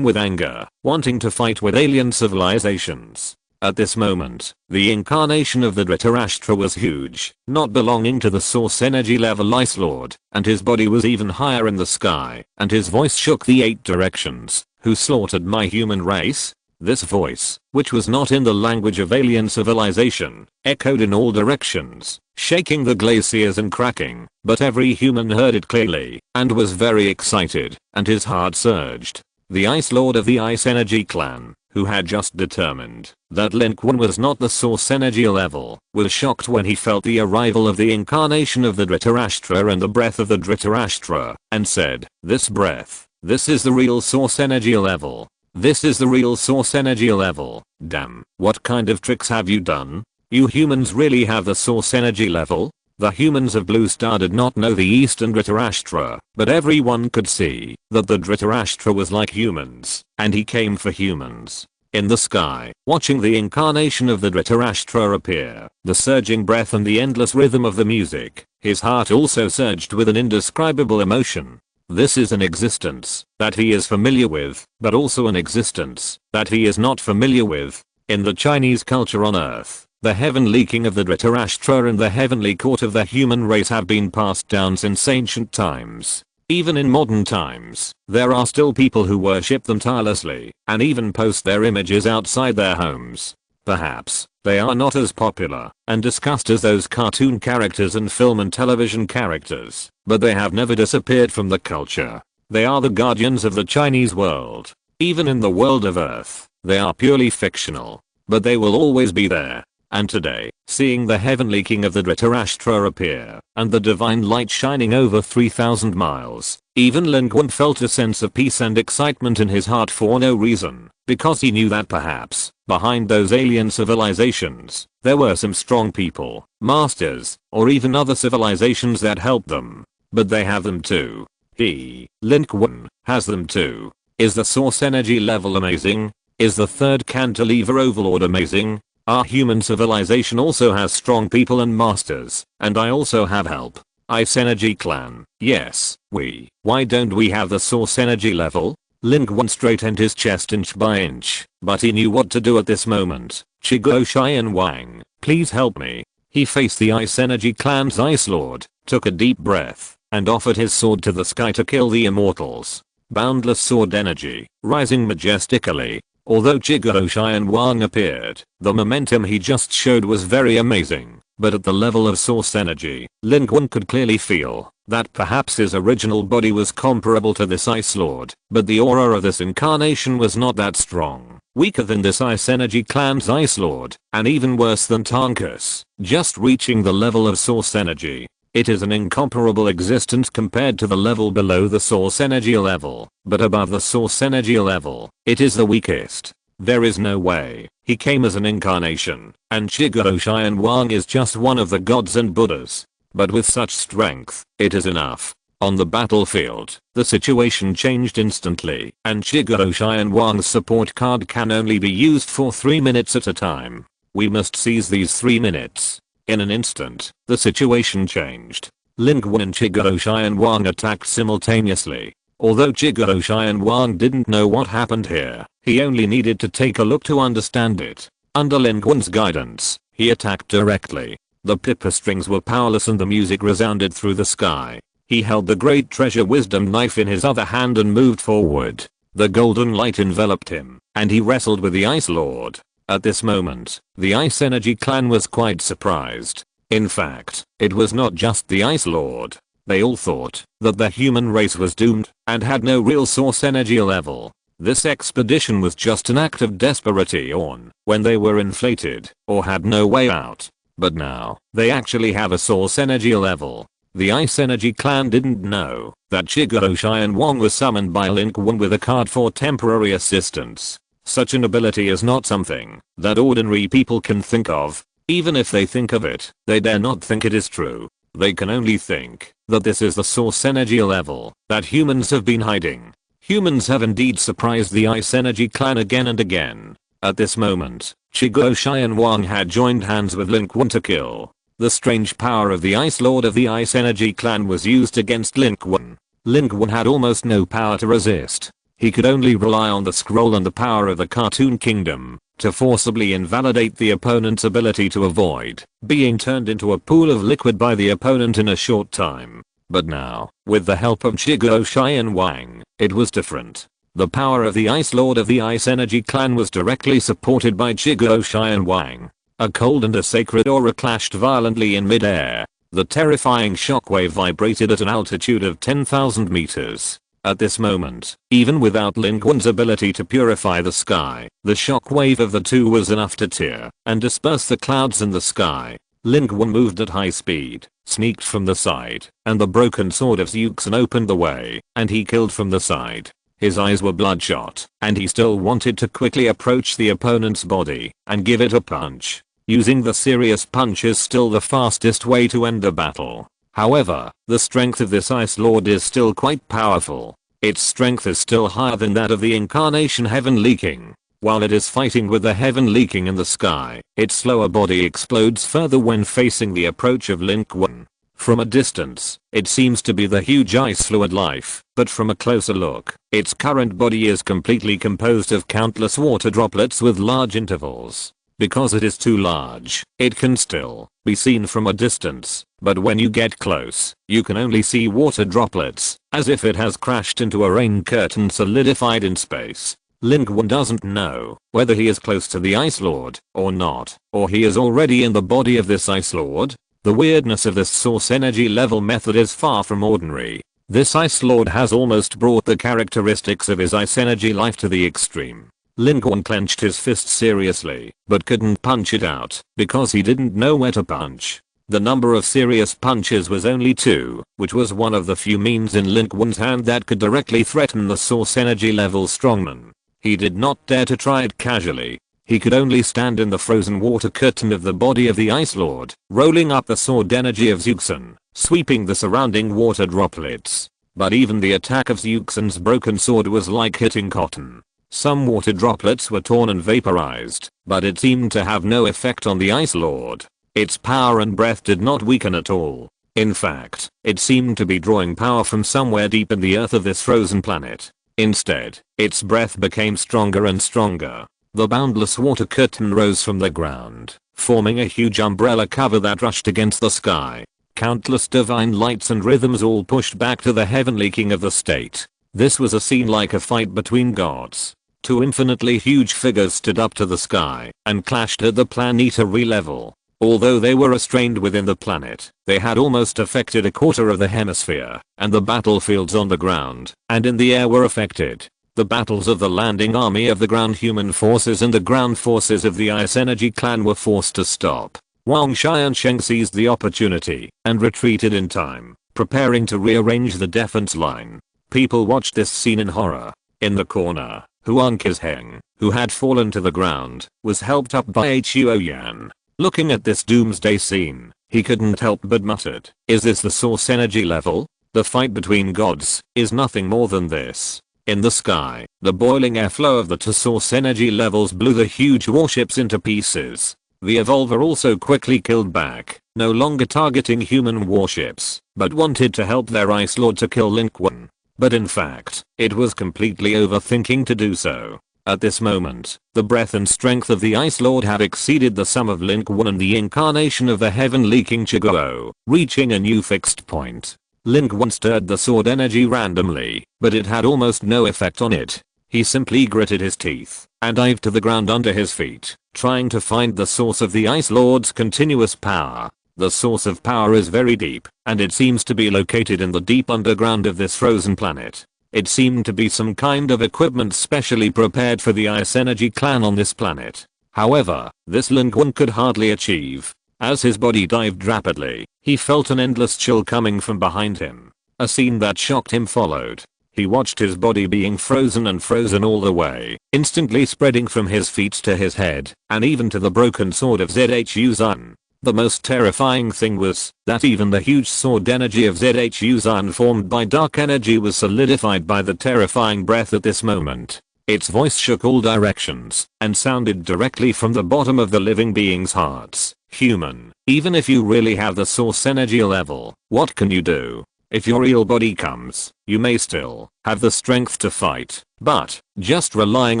with anger, wanting to fight with alien civilizations. At this moment, the incarnation of the Dhritarashtra was huge, not belonging to the source energy level Ice Lord, and his body was even higher in the sky, and his voice shook the 8 directions. Who slaughtered my human race? This voice, which was not in the language of alien civilization, echoed in all directions, shaking the glaciers and cracking, but every human heard it clearly, and was very excited, and his heart surged. the Ice Lord of the Ice Energy Clan, who had just determined that Lin Qun was not the source energy level, was shocked when he felt the arrival of the incarnation of the Dhritarashtra and the breath of the Dhritarashtra, and said, "This breath, this is the real source energy level. This is the real source energy level. Damn, what kind of tricks have you done? You humans really have the source energy level?" The humans of Blue Star did not know the Eastern Dhritarashtra, but everyone could see that the Dhritarashtra was like humans, and he came for humans. In the sky, watching the incarnation of the Dhritarashtra appear, the surging breath and the endless rhythm of the music, his heart also surged with an indescribable emotion. This is an existence that he is familiar with, but also an existence that he is not familiar with. In the Chinese culture on Earth, the heavenly king of the Dhritarashtra and the heavenly court of the human race have been passed down since ancient times. Even in modern times, there are still people who worship them tirelessly, and even post their images outside their homes. Perhaps, they are not as popular and discussed as those cartoon characters and film and television characters, but they have never disappeared from the culture. They are the guardians of the Chinese world. Even in the world of Earth, they are purely fictional, but they will always be there. And today, seeing the heavenly king of the Dhritarashtra appear, and the divine light shining over 3,000 miles, even Lin Qun felt a sense of peace and excitement in his heart for no reason, because he knew that perhaps, behind those alien civilizations, there were some strong people, masters, or even other civilizations that helped them. But they have them too. He, Lin Qun, has them too. Is the source energy level amazing? Is the third cantilever overlord amazing? Our human civilization also has strong people and masters, and I also have help. Ice Energy Clan, yes, we. Why don't we have the source energy level? Lin Qun straightened his chest inch by inch, but he knew what to do at this moment. Chigo Xian Wang, please help me. He faced the Ice Energy Clan's Ice Lord, took a deep breath, and offered his sword to the sky to kill the immortals. Boundless sword energy, rising majestically. Although Chigo Xian Wang appeared, the momentum he just showed was very amazing, but at the level of source energy, Lin Qun could clearly feel that perhaps his original body was comparable to this Ice Lord, but the aura of this incarnation was not that strong, weaker than this Ice Energy Clan's Ice Lord, and even worse than Tonkus, just reaching the level of source energy. It is an incomparable existence compared to the level below the source energy level, but above the source energy level, it is the weakest. There is no way. He came as an incarnation, and Chigo Xian Wang is just one of the gods and Buddhas. But with such strength, it is enough. On the battlefield, the situation changed instantly, and Chigo Xian Wang's support card can only be used for 3 minutes at a time. We must seize these 3 minutes. In an instant, the situation changed. Lin Qun and Chigo Xian Wang attacked simultaneously. Although Chigo Xian Wang didn't know what happened here, he only needed to take a look to understand it. Under Lin Qun's guidance, he attacked directly. The pipa strings were powerless and the music resounded through the sky. He held the great treasure wisdom knife in his other hand and moved forward. The golden light enveloped him, and he wrestled with the Ice Lord. At this moment, the Ice Energy Clan was quite surprised. In fact, it was not just the Ice Lord. They all thought that the human race was doomed and had no real source energy level. This expedition was just an act of desperation when they were inflated or had no way out. But now, they actually have a source energy level. The Ice Energy Clan didn't know that Chigo Xian Wang was summoned by Lin Qun with a card for temporary assistance. Such an ability is not something that ordinary people can think of. Even if they think of it, they dare not think it is true. They can only think that this is the source energy level that humans have been hiding. Humans have indeed surprised the Ice Energy Clan again and again. At this moment, Chigo Xian Wang had joined hands with Lin Qun to kill. The strange power of the Ice Lord of the Ice Energy Clan was used against Lin Qun. Lin Qun had almost no power to resist. He could only rely on the scroll and the power of the Cartoon Kingdom to forcibly invalidate the opponent's ability to avoid being turned into a pool of liquid by the opponent in a short time. But now, with the help of Chigo Xian Wang, it was different. The power of the Ice Lord of the Ice Energy Clan was directly supported by Chigo Xian Wang. A cold and a sacred aura clashed violently in midair. The terrifying shockwave vibrated at an altitude of 10,000 meters. At this moment, even without Lin Qun's ability to purify the sky, the shockwave of the two was enough to tear and disperse the clouds in the sky. Lin Qun moved at high speed, sneaked from the side, and the broken sword of Xuxin opened the way, and he killed from the side. His eyes were bloodshot, and he still wanted to quickly approach the opponent's body and give it a punch. Using the serious punch is still the fastest way to end a battle. However, the strength of this Ice Lord is still quite powerful. Its strength is still higher than that of the incarnation Heavenly King. While it is fighting with the Heavenly King in the sky, its slower body explodes further when facing the approach of Lin Qun. From a distance, it seems to be the huge ice fluid life, but from a closer look, its current body is completely composed of countless water droplets with large intervals. Because it is too large, it can still be seen from a distance, but when you get close, you can only see water droplets, as if it has crashed into a rain curtain solidified in space. Lin Qun doesn't know whether he is close to the Ice Lord or not, or he is already in the body of this Ice Lord. The weirdness of this source energy level method is far from ordinary. This Ice Lord has almost brought the characteristics of his ice energy life to the extreme. Lin Qun clenched his fist seriously, but couldn't punch it out, because he didn't know where to punch. The number of serious punches was only 2, which was one of the few means in Lin Qun's hand that could directly threaten the source energy level strongman. He did not dare to try it casually. He could only stand in the frozen water curtain of the body of the Ice Lord, rolling up the sword energy of Xuxin, sweeping the surrounding water droplets. But even the attack of Xuxin's broken sword was like hitting cotton. Some water droplets were torn and vaporized, but it seemed to have no effect on the Ice Lord. Its power and breath did not weaken at all. In fact, it seemed to be drawing power from somewhere deep in the earth of this frozen planet. Instead, its breath became stronger and stronger. The boundless water curtain rose from the ground, forming a huge umbrella cover that rushed against the sky. Countless divine lights and rhythms all pushed back to the Heavenly King of the state. This was a scene like a fight between gods. Two infinitely huge figures stood up to the sky and clashed at the planetary level. Although they were restrained within the planet, they had almost affected a quarter of the hemisphere, and the battlefields on the ground and in the air were affected. The battles of the landing army of the ground human forces and the ground forces of the Ice Energy clan were forced to stop. Wang Xiansheng seized the opportunity and retreated in time, preparing to rearrange the defense line. People watched this scene in horror. In the corner, Huang Qizheng, who had fallen to the ground, was helped up by Huo Yan. Looking at this doomsday scene, he couldn't help but muttered, "Is this the source energy level? The fight between gods is nothing more than this." In the sky, the boiling airflow of the two source energy levels blew the huge warships into pieces. The Evolver also quickly killed back, no longer targeting human warships, but wanted to help their Ice Lord to kill Lin Qun. But in fact, it was completely overthinking to do so. At this moment, the breath and strength of the Ice Lord had exceeded the sum of Lin Qun and the incarnation of the Heavenly King Chiguo, reaching a new fixed point. Lin Qun stirred the sword energy randomly, but it had almost no effect on it. He simply gritted his teeth and dived to the ground under his feet, trying to find the source of the Ice Lord's continuous power. The source of power is very deep, and it seems to be located in the deep underground of this frozen planet. It seemed to be some kind of equipment specially prepared for the Ice Energy clan on this planet. However, this Lin Qun could hardly achieve. As his body dived rapidly, he felt an endless chill coming from behind him. A scene that shocked him followed. He watched his body being frozen and frozen all the way, instantly spreading from his feet to his head, and even to the broken sword of Zhu Zun. The most terrifying thing was that even the huge sword energy of Zhu Zun formed by dark energy was solidified by the terrifying breath at this moment. Its voice shook all directions and sounded directly from the bottom of the living beings' hearts. Human, even if you really have the source energy level, what can you do? If your real body comes, you may still have the strength to fight, but just relying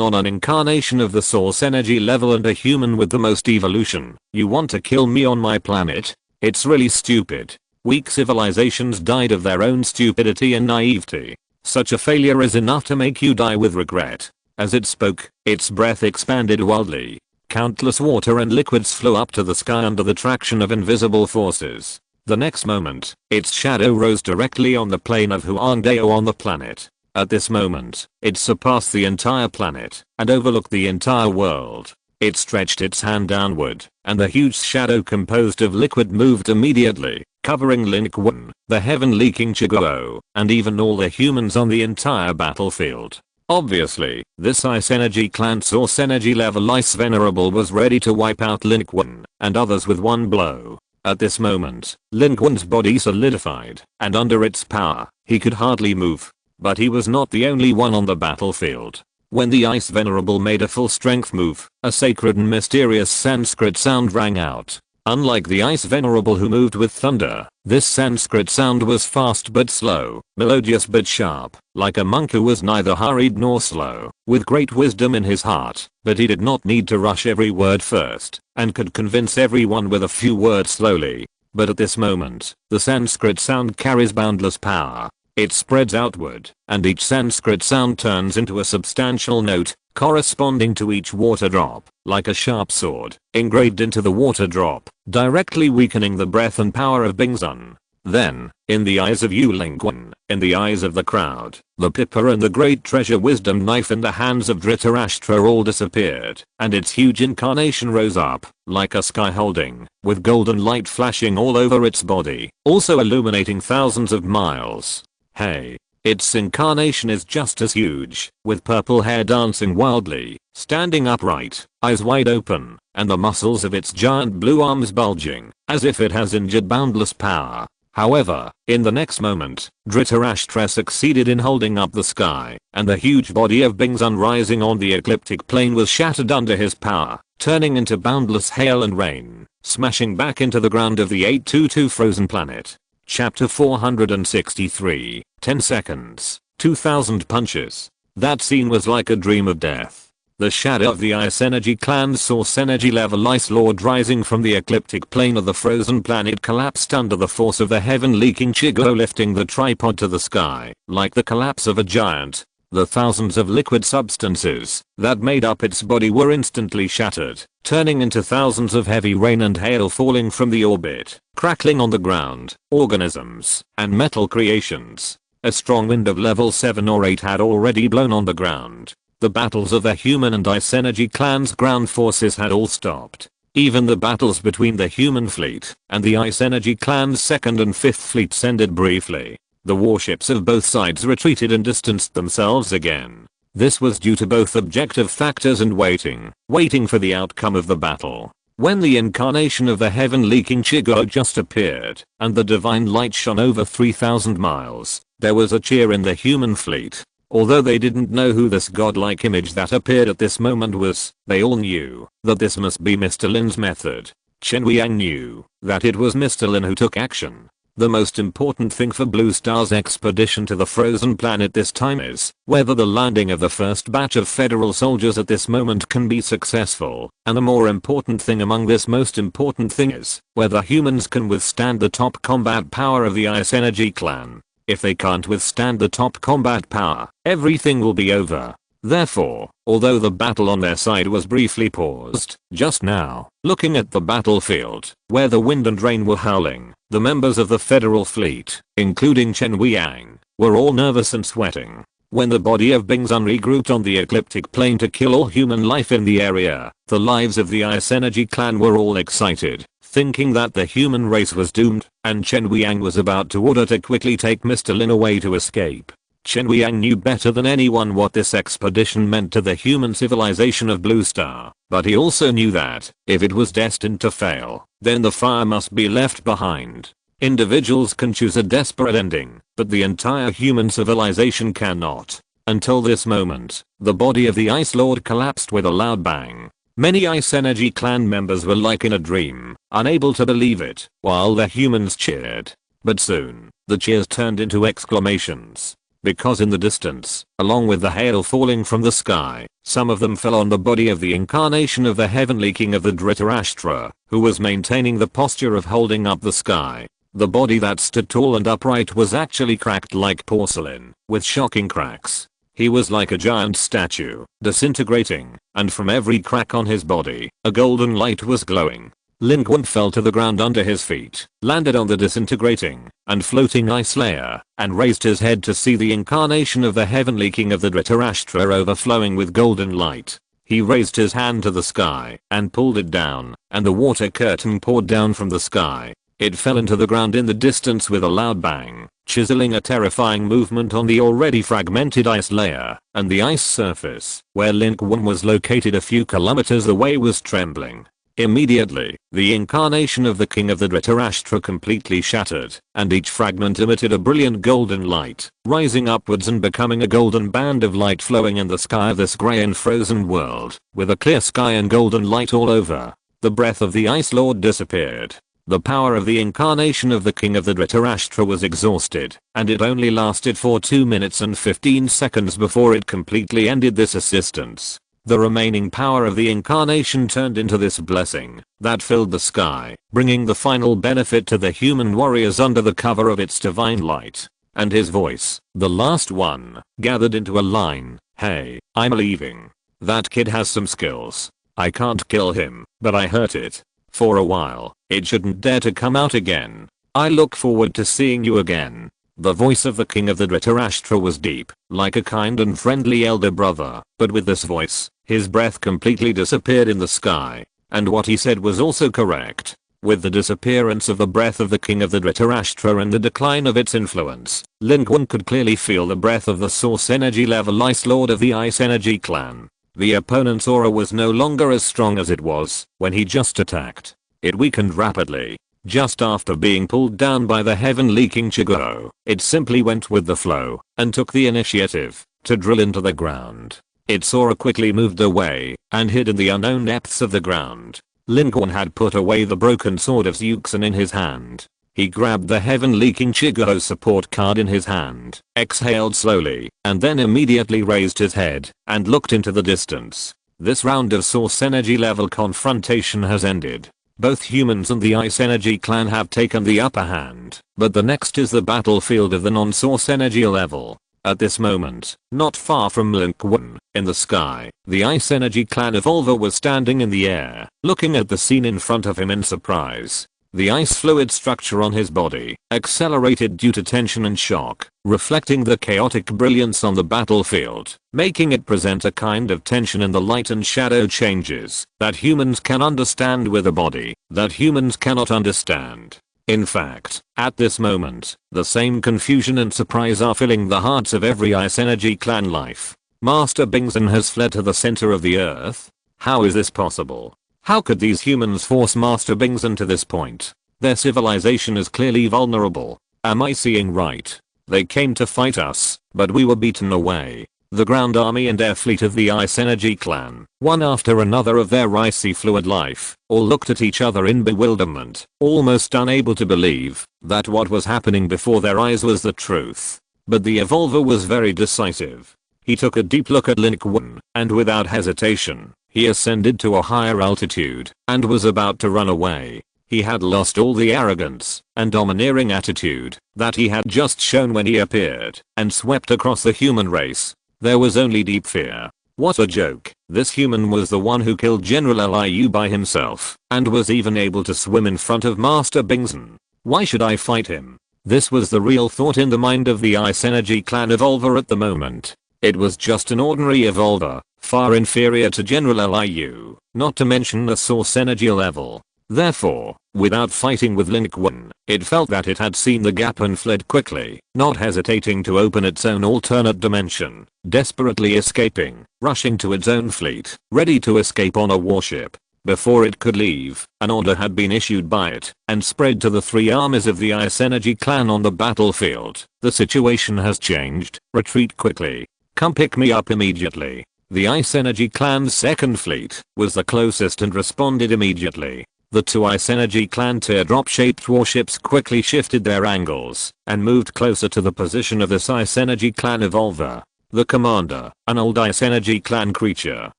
on an incarnation of the source energy level and a human with the most evolution, you want to kill me on my planet? It's really stupid. Weak civilizations died of their own stupidity and naivety. Such a failure is enough to make you die with regret. As it spoke, its breath expanded wildly. Countless water and liquids flew up to the sky under the traction of invisible forces. The next moment, its shadow rose directly on the plane of Huangdao on the planet. At this moment, it surpassed the entire planet and overlooked the entire world. It stretched its hand downward, and the huge shadow composed of liquid moved immediately, covering Lin Qun, the heavenly King Chiguo, and even all the humans on the entire battlefield. Obviously, this Ice Energy Clan Source Energy level Ice Venerable was ready to wipe out Lin Qun and others with one blow. At this moment, Lin Qun's body solidified, and under its power, he could hardly move. But he was not the only one on the battlefield. When the Ice Venerable made a full strength move, a sacred and mysterious Sanskrit sound rang out. Unlike the Ice Venerable who moved with thunder, this Sanskrit sound was fast but slow, melodious but sharp, like a monk who was neither hurried nor slow, with great wisdom in his heart, but he did not need to rush every word first, and could convince everyone with a few words slowly. But at this moment, the Sanskrit sound carries boundless power. It spreads outward, and each Sanskrit sound turns into a substantial note, corresponding to each water drop, like a sharp sword, engraved into the water drop, directly weakening the breath and power of Bingsun. Then, in the eyes of Lin Qun, in the eyes of the crowd, the pippa and the great treasure wisdom knife in the hands of Dhritarashtra all disappeared, and its huge incarnation rose up, like a sky holding, with golden light flashing all over its body, also illuminating thousands of miles. Hey! Its incarnation is just as huge, with purple hair dancing wildly, standing upright, eyes wide open, and the muscles of its giant blue arms bulging, as if it has injured boundless power. However, in the next moment, Dhritarashtra succeeded in holding up the sky, and the huge body of Bingsun rising on the ecliptic plane was shattered under his power, turning into boundless hail and rain, smashing back into the ground of the 822 frozen planet. Chapter 463, 10 seconds, 2000 punches. That scene was like a dream of death. The shadow of the Ice Energy Clan's Source Energy level Ice Lord rising from the ecliptic plane of the frozen planet collapsed under the force of the heavenly King Chiguo lifting the tripod to the sky, like the collapse of a giant. The thousands of liquid substances that made up its body were instantly shattered, turning into thousands of heavy rain and hail falling from the orbit, crackling on the ground, organisms, and metal creations. A strong wind of level 7 or 8 had already blown on the ground. The battles of the human and Ice Energy Clan's ground forces had all stopped. Even the battles between the human fleet and the Ice Energy Clan's 2nd and 5th fleets ended briefly. The warships of both sides retreated and distanced themselves again. This was due to both objective factors and waiting for the outcome of the battle. When the incarnation of the heavenly King Chiguo just appeared, and the divine light shone over 3,000 miles, there was a cheer in the human fleet. Although they didn't know who this godlike image that appeared at this moment was, they all knew that this must be Mr. Lin's method. Chen Weiyang knew that it was Mr. Lin who took action. The most important thing for Blue Star's expedition to the frozen planet this time is whether the landing of the first batch of federal soldiers at this moment can be successful, and the more important thing among this most important thing is whether humans can withstand the top combat power of the Ice Energy Clan. If they can't withstand the top combat power, everything will be over. Therefore, although the battle on their side was briefly paused, just now, looking at the battlefield, where the wind and rain were howling, the members of the Federal Fleet, including Chen Weiyang, were all nervous and sweating. When the body of Bingsun regrouped on the ecliptic plane to kill all human life in the area, the lives of the Ice Energy Clan were all excited, thinking that the human race was doomed, and Chen Weiyang was about to order to quickly take Mr. Lin away to escape. Chen Weiyang knew better than anyone what this expedition meant to the human civilization of Blue Star, but he also knew that, if it was destined to fail, then the fire must be left behind. Individuals can choose a desperate ending, but the entire human civilization cannot. Until this moment, the body of the Ice Lord collapsed with a loud bang. Many Ice Energy Clan members were like in a dream, unable to believe it, while the humans cheered. But soon, the cheers turned into exclamations. Because in the distance, along with the hail falling from the sky, some of them fell on the body of the incarnation of the heavenly king of the Dhritarashtra, who was maintaining the posture of holding up the sky. The body that stood tall and upright was actually cracked like porcelain, with shocking cracks. He was like a giant statue, disintegrating, and from every crack on his body, a golden light was glowing. Lin Qun fell to the ground under his feet, landed on the disintegrating and floating ice layer, and raised his head to see the incarnation of the heavenly king of the Dhritarashtra overflowing with golden light. He raised his hand to the sky and pulled it down, and the water curtain poured down from the sky. It fell into the ground in the distance with a loud bang, chiseling a terrifying movement on the already fragmented ice layer, and the ice surface, where Lin Qun was located a few kilometers away, was trembling. Immediately, the incarnation of the king of the Dhritarashtra completely shattered, and each fragment emitted a brilliant golden light, rising upwards and becoming a golden band of light flowing in the sky of this grey and frozen world, with a clear sky and golden light all over. The breath of the Ice Lord disappeared. The power of the incarnation of the king of the Dhritarashtra was exhausted, and it only lasted for 2 minutes and 15 seconds before it completely ended this assistance. The remaining power of the incarnation turned into this blessing that filled the sky, bringing the final benefit to the human warriors under the cover of its divine light. And his voice, the last one, gathered into a line. "Hey, I'm leaving. That kid has some skills. I can't kill him, but I hurt it. For a while, it shouldn't dare to come out again. I look forward to seeing you again." The voice of the king of the Dhritarashtra was deep, like a kind and friendly elder brother, but with this voice, his breath completely disappeared in the sky. And what he said was also correct. With the disappearance of the breath of the king of the Dhritarashtra and the decline of its influence, Lin Qun could clearly feel the breath of the source energy level Ice Lord of the Ice Energy clan. The opponent's aura was no longer as strong as it was when he just attacked. It weakened rapidly. Just after being pulled down by the heavenly King Chigo, it simply went with the flow and took the initiative to drill into the ground. Its aura quickly moved away and hid in the unknown depths of the ground. Lin Qun had put away the broken sword of Xuxin in his hand. He grabbed the heavenly King Chigo's support card in his hand, exhaled slowly, and then immediately raised his head and looked into the distance. This round of source energy level confrontation has ended. Both humans and the Ice Energy clan have taken the upper hand, but the next is the battlefield of the non-source energy level. At this moment, not far from Lin Qun, in the sky, the Ice Energy clan evolver was standing in the air, looking at the scene in front of him in surprise. The ice fluid structure on his body accelerated due to tension and shock, reflecting the chaotic brilliance on the battlefield, making it present a kind of tension in the light and shadow changes that humans can understand with a body that humans cannot understand. In fact, at this moment, the same confusion and surprise are filling the hearts of every Ice Energy clan life. Master Bingson has fled to the center of the earth? How is this possible? How could these humans force Master Bingson to this point? Their civilization is clearly vulnerable. Am I seeing right? They came to fight us, but we were beaten away. The ground army and air fleet of the Ice Energy clan, one after another of their icy fluid life, all looked at each other in bewilderment, almost unable to believe that what was happening before their eyes was the truth. But the evolver was very decisive. He took a deep look at Lin Qun, and without hesitation, he ascended to a higher altitude and was about to run away. He had lost all the arrogance and domineering attitude that he had just shown when he appeared and swept across the human race. There was only deep fear. What a joke. This human was the one who killed General Liu by himself and was even able to swim in front of Master Bingson. Why should I fight him? This was the real thought in the mind of the Ice Energy clan evolver at the moment. It was just an ordinary evolver, far inferior to General Liu, not to mention the source energy level. Therefore, without fighting with Lin Qun, it felt that it had seen the gap and fled quickly, not hesitating to open its own alternate dimension, desperately escaping, rushing to its own fleet, ready to escape on a warship. Before it could leave, an order had been issued by it and spread to the three armies of the Ice Energy clan on the battlefield. The situation has changed. Retreat quickly. Come pick me up immediately. The Ice Energy clan's second fleet was the closest and responded immediately. The two Ice Energy clan teardrop-shaped warships quickly shifted their angles and moved closer to the position of this Ice Energy clan evolver. The commander, an old Ice Energy clan creature,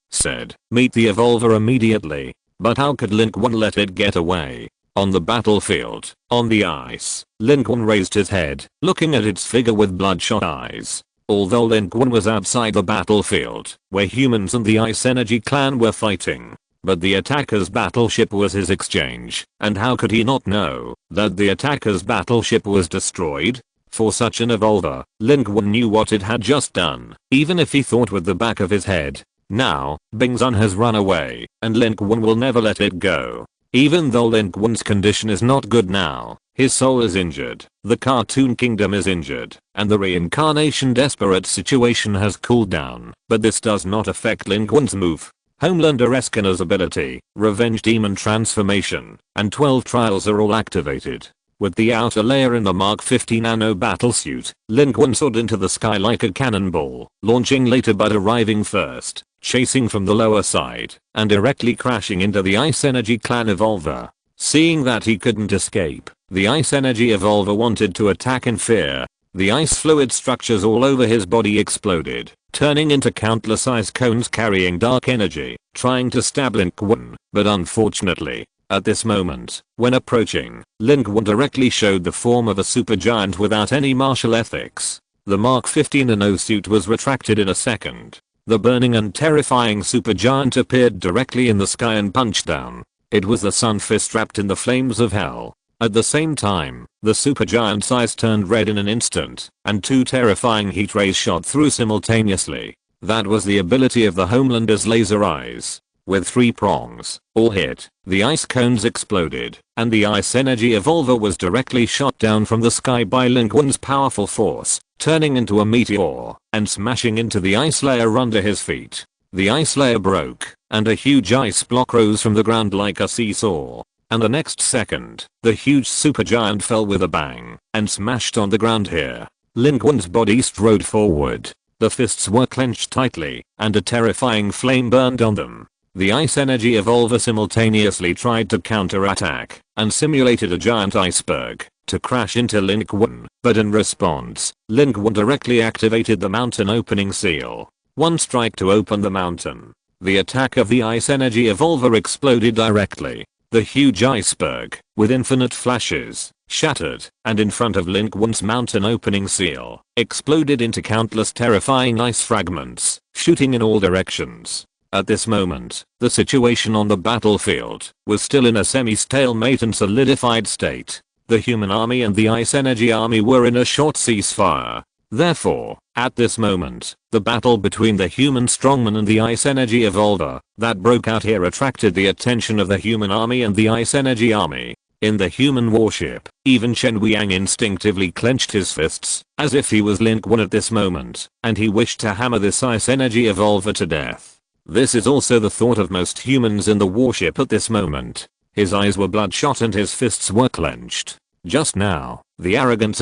said, "Meet the evolver immediately." But how could Lin Qun let it get away? On the battlefield, on the ice, Lin Qun raised his head, looking at its figure with bloodshot eyes. Although Lin Qun was outside the battlefield, where humans and the Ice Energy clan were fighting, but the attacker's battleship was his exchange, and how could he not know that the attacker's battleship was destroyed? For such an evolver, Lin Qun knew what it had just done, even if he thought with the back of his head. Now, Bing Sun has run away, and Lin Qun will never let it go. Even though Lin Qun's condition is not good now, his soul is injured, the cartoon kingdom is injured, and the reincarnation desperate situation has cooled down, but this does not affect Lin Qun's move. Homelander Eskinner's ability, Revenge Demon Transformation, and 12 Trials are all activated. With the outer layer in the Mark 50 nano battlesuit, Lin Qun soared into the sky like a cannonball, launching later but arriving first, chasing from the lower side, and directly crashing into the Ice Energy Clan Evolver. Seeing that he couldn't escape, the Ice Energy Evolver wanted to attack in fear. The ice fluid structures all over his body exploded, turning into countless ice cones carrying dark energy, trying to stab Lin Qun, but unfortunately, at this moment, when approaching, Lin Qun directly showed the form of a supergiant without any martial ethics. The Mark 15 nanosuit was retracted in a second. The burning and terrifying supergiant appeared directly in the sky and punched down. It was the Sun Fist wrapped in the flames of hell. At the same time, the supergiant's eyes turned red in an instant, and 2 terrifying heat rays shot through simultaneously. That was the ability of the Homelander's laser eyes. With 3 prongs, all hit, the ice cones exploded, and the Ice Energy Evolver was directly shot down from the sky by Lin Qun's powerful force, turning into a meteor, and smashing into the ice layer under his feet. The ice layer broke, and a huge ice block rose from the ground like a seesaw. And the next second, the huge supergiant fell with a bang, and smashed on the ground here. Lin Qun's body strode forward. The fists were clenched tightly, and a terrifying flame burned on them. The Ice Energy Evolver simultaneously tried to counterattack, and simulated a giant iceberg, to crash into Lin Qun, but in response, Lin Qun directly activated the mountain opening seal. One strike to open the mountain. The attack of the Ice Energy Evolver exploded directly. The huge iceberg, with infinite flashes, shattered, and in front of Lin Qun's mountain opening seal, exploded into countless terrifying ice fragments, shooting in all directions. At this moment, the situation on the battlefield was still in a semi-stalemate and solidified state. The human army and the Ice Energy army were in a short ceasefire. Therefore, at this moment, the battle between the human strongman and the Ice Energy Evolver that broke out here attracted the attention of the human army and the Ice Energy army. In the human warship, even Chen Wiang instinctively clenched his fists, as if he was Lin Qun at this moment, and he wished to hammer this Ice Energy Evolver to death. This is also the thought of most humans in the warship at this moment. His eyes were bloodshot and his fists were clenched. Just now, the arrogance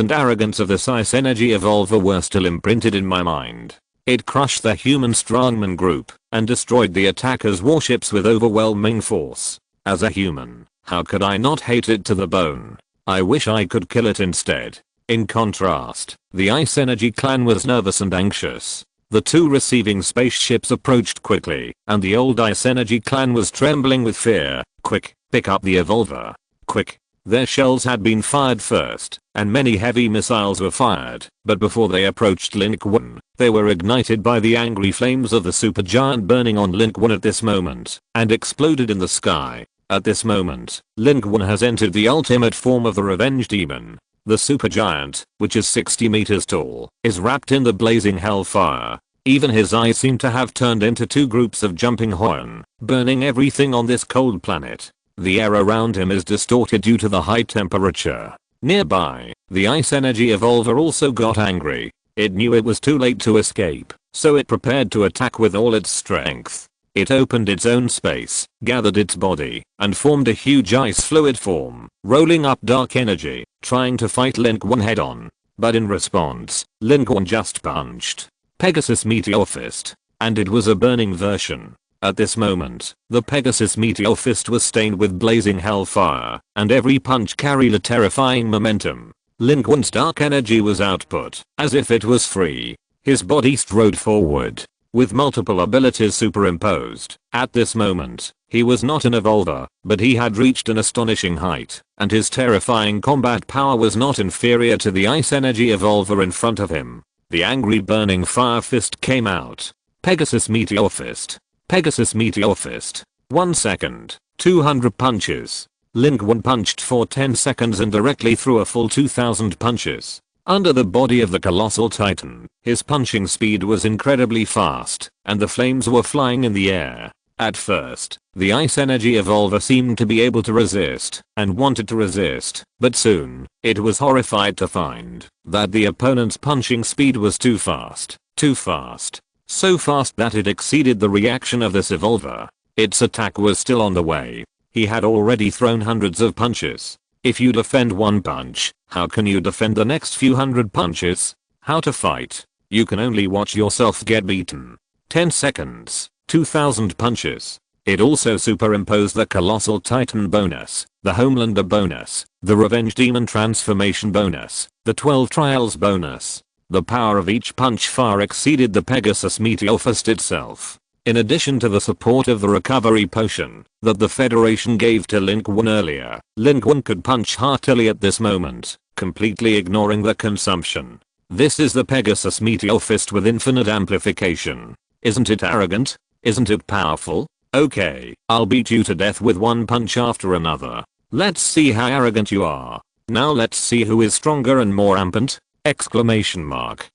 of this Ice Energy Evolver were still imprinted in my mind. It crushed the human strongman group, and destroyed the attacker's warships with overwhelming force. As a human, how could I not hate it to the bone? I wish I could kill it instead. In contrast, the Ice Energy clan was nervous and anxious. The 2 receiving spaceships approached quickly, and the old Ice Energy clan was trembling with fear. Quick, pick up the Evolver. Quick. Their shells had been fired first, and many heavy missiles were fired, but before they approached Lin Qun, they were ignited by the angry flames of the supergiant burning on Lin Qun at this moment, and exploded in the sky. At this moment, Lin Qun has entered the ultimate form of the Revenge Demon. The supergiant, which is 60 meters tall, is wrapped in the blazing hellfire. Even his eyes seem to have turned into 2 groups of jumping horn, burning everything on this cold planet. The air around him is distorted due to the high temperature. Nearby, the Ice Energy Evolver also got angry. It knew it was too late to escape, so it prepared to attack with all its strength. It opened its own space, gathered its body, and formed a huge ice fluid form, rolling up dark energy, trying to fight Lin Qun head on. But in response, Lin Qun just punched Pegasus Meteor Fist, and it was a burning version. At this moment, the Pegasus Meteor Fist was stained with blazing hellfire, and every punch carried a terrifying momentum. Lin Qun's dark energy was output, as if it was free. His body strode forward, with multiple abilities superimposed. At this moment, he was not an evolver, but he had reached an astonishing height, and his terrifying combat power was not inferior to the Ice Energy Evolver in front of him. The angry burning fire fist came out. Pegasus Meteor Fist. Pegasus Meteor Fist. 1 second. 200 punches. Lin Qun punched for 10 seconds and directly threw a full 2000 punches. Under the body of the colossal titan, his punching speed was incredibly fast, and the flames were flying in the air. At first, the ice energy evolver seemed to be able to resist, and wanted to resist, but soon, it was horrified to find that the opponent's punching speed was too fast. Too fast. So fast that it exceeded the reaction of this evolver. Its attack was still on the way. He had already thrown hundreds of punches. If you defend one punch, how can you defend the next few hundred punches? How to fight? You can only watch yourself get beaten. 10 seconds, 2000 punches. It also superimposed the Colossal Titan bonus, the Homelander bonus, the Revenge Demon transformation bonus, the 12 Trials bonus. The power of each punch far exceeded the Pegasus Meteor Fist itself. In addition to the support of the recovery potion that the Federation gave to Lin Qun earlier, Lin Qun could punch heartily at this moment, completely ignoring the consumption. This is the Pegasus Meteor Fist with infinite amplification. Isn't it arrogant? Isn't it powerful? Okay, I'll beat you to death with one punch after another. Let's see how arrogant you are. Now let's see who is stronger and more rampant! Exclamation mark.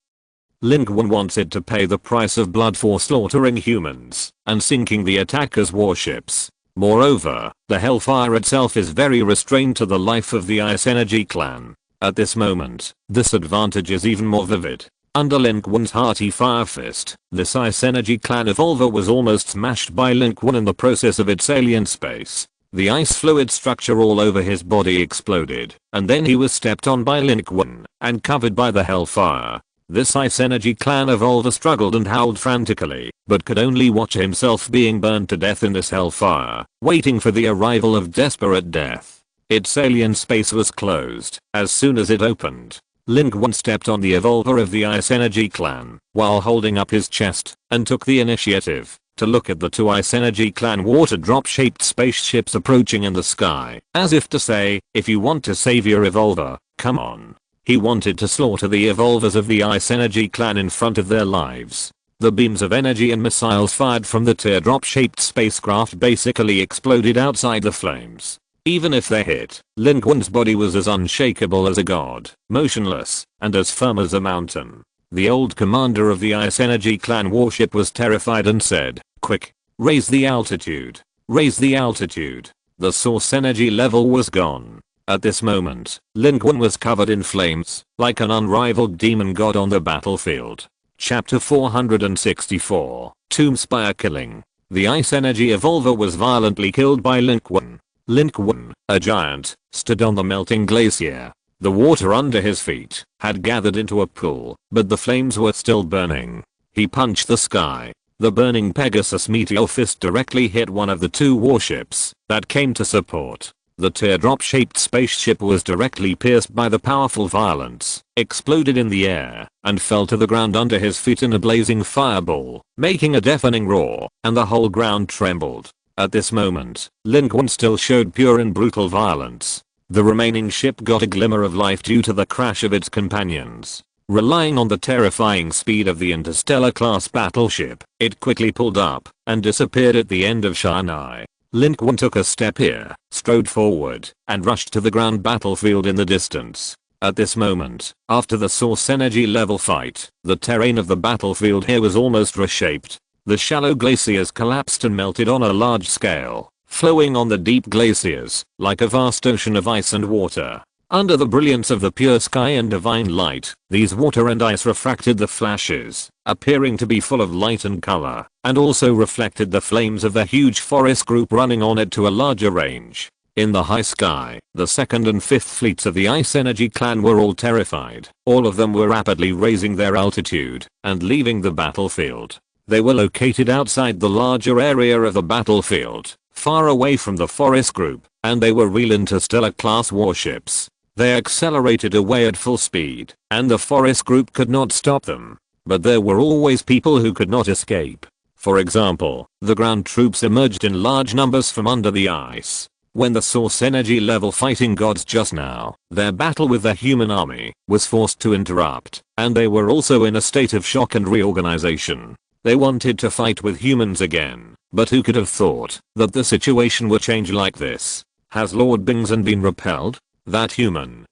Lin Qun wanted to pay the price of blood for slaughtering humans and sinking the attackers' warships. Moreover, the Hellfire itself is very restrained to the life of the Ice Energy clan. At this moment, this advantage is even more vivid. Under Lin Qun's hearty Fire Fist, this Ice Energy clan evolver was almost smashed by Lin Qun in the process of its alien space. The ice fluid structure all over his body exploded, and then he was stepped on by Lin Qun and covered by the Hellfire. This Ice Energy clan evolver struggled and howled frantically, but could only watch himself being burned to death in this hellfire, waiting for the arrival of desperate death. Its alien space was closed. As soon as it opened, Lin Qun stepped on the evolver of the Ice Energy clan while holding up his chest and took the initiative to look at the two Ice Energy clan water drop shaped spaceships approaching in the sky, as if to say, if you want to save your evolver, come on. He wanted to slaughter the evolvers of the Ice Energy clan in front of their lives. The beams of energy and missiles fired from the teardrop-shaped spacecraft basically exploded outside the flames. Even if they hit, Lin Qun's body was as unshakable as a god, motionless, and as firm as a mountain. The old commander of the Ice Energy clan warship was terrified and said, "Quick, raise the altitude. Raise the altitude." The source energy level was gone. At this moment, Lin Qun was covered in flames, like an unrivaled demon god on the battlefield. Chapter 464, Tombspire Killing. The Ice Energy Evolver was violently killed by Lin Qun. Lin Qun, a giant, stood on the melting glacier. The water under his feet had gathered into a pool, but the flames were still burning. He punched the sky. The burning Pegasus Meteor Fist directly hit one of the two warships that came to support. The teardrop-shaped spaceship was directly pierced by the powerful violence, exploded in the air, and fell to the ground under his feet in a blazing fireball, making a deafening roar, and the whole ground trembled. At this moment, Lin Qun still showed pure and brutal violence. The remaining ship got a glimmer of life due to the crash of its companions. Relying on the terrifying speed of the interstellar-class battleship, it quickly pulled up and disappeared at the end of Shanghai. Lin Qun took a step here, strode forward, and rushed to the ground battlefield in the distance. At this moment, after the source energy level fight, the terrain of the battlefield here was almost reshaped. The shallow glaciers collapsed and melted on a large scale, flowing on the deep glaciers, like a vast ocean of ice and water. Under the brilliance of the pure sky and divine light, these water and ice refracted the flashes, appearing to be full of light and color, and also reflected the flames of the huge forest group running on it to a larger range. In the high sky, the 2nd and 5th fleets of the Ice Energy clan were all terrified. All of them were rapidly raising their altitude and leaving the battlefield. They were located outside the larger area of the battlefield, far away from the forest group, and they were real interstellar-class warships. They accelerated away at full speed, and the forest group could not stop them. But there were always people who could not escape. For example, the ground troops emerged in large numbers from under the ice. When the source energy level fighting gods just now, their battle with the human army, was forced to interrupt, and they were also in a state of shock and reorganization. They wanted to fight with humans again, But who could have thought that the situation would change like this? Has Lord Bingson been repelled? That human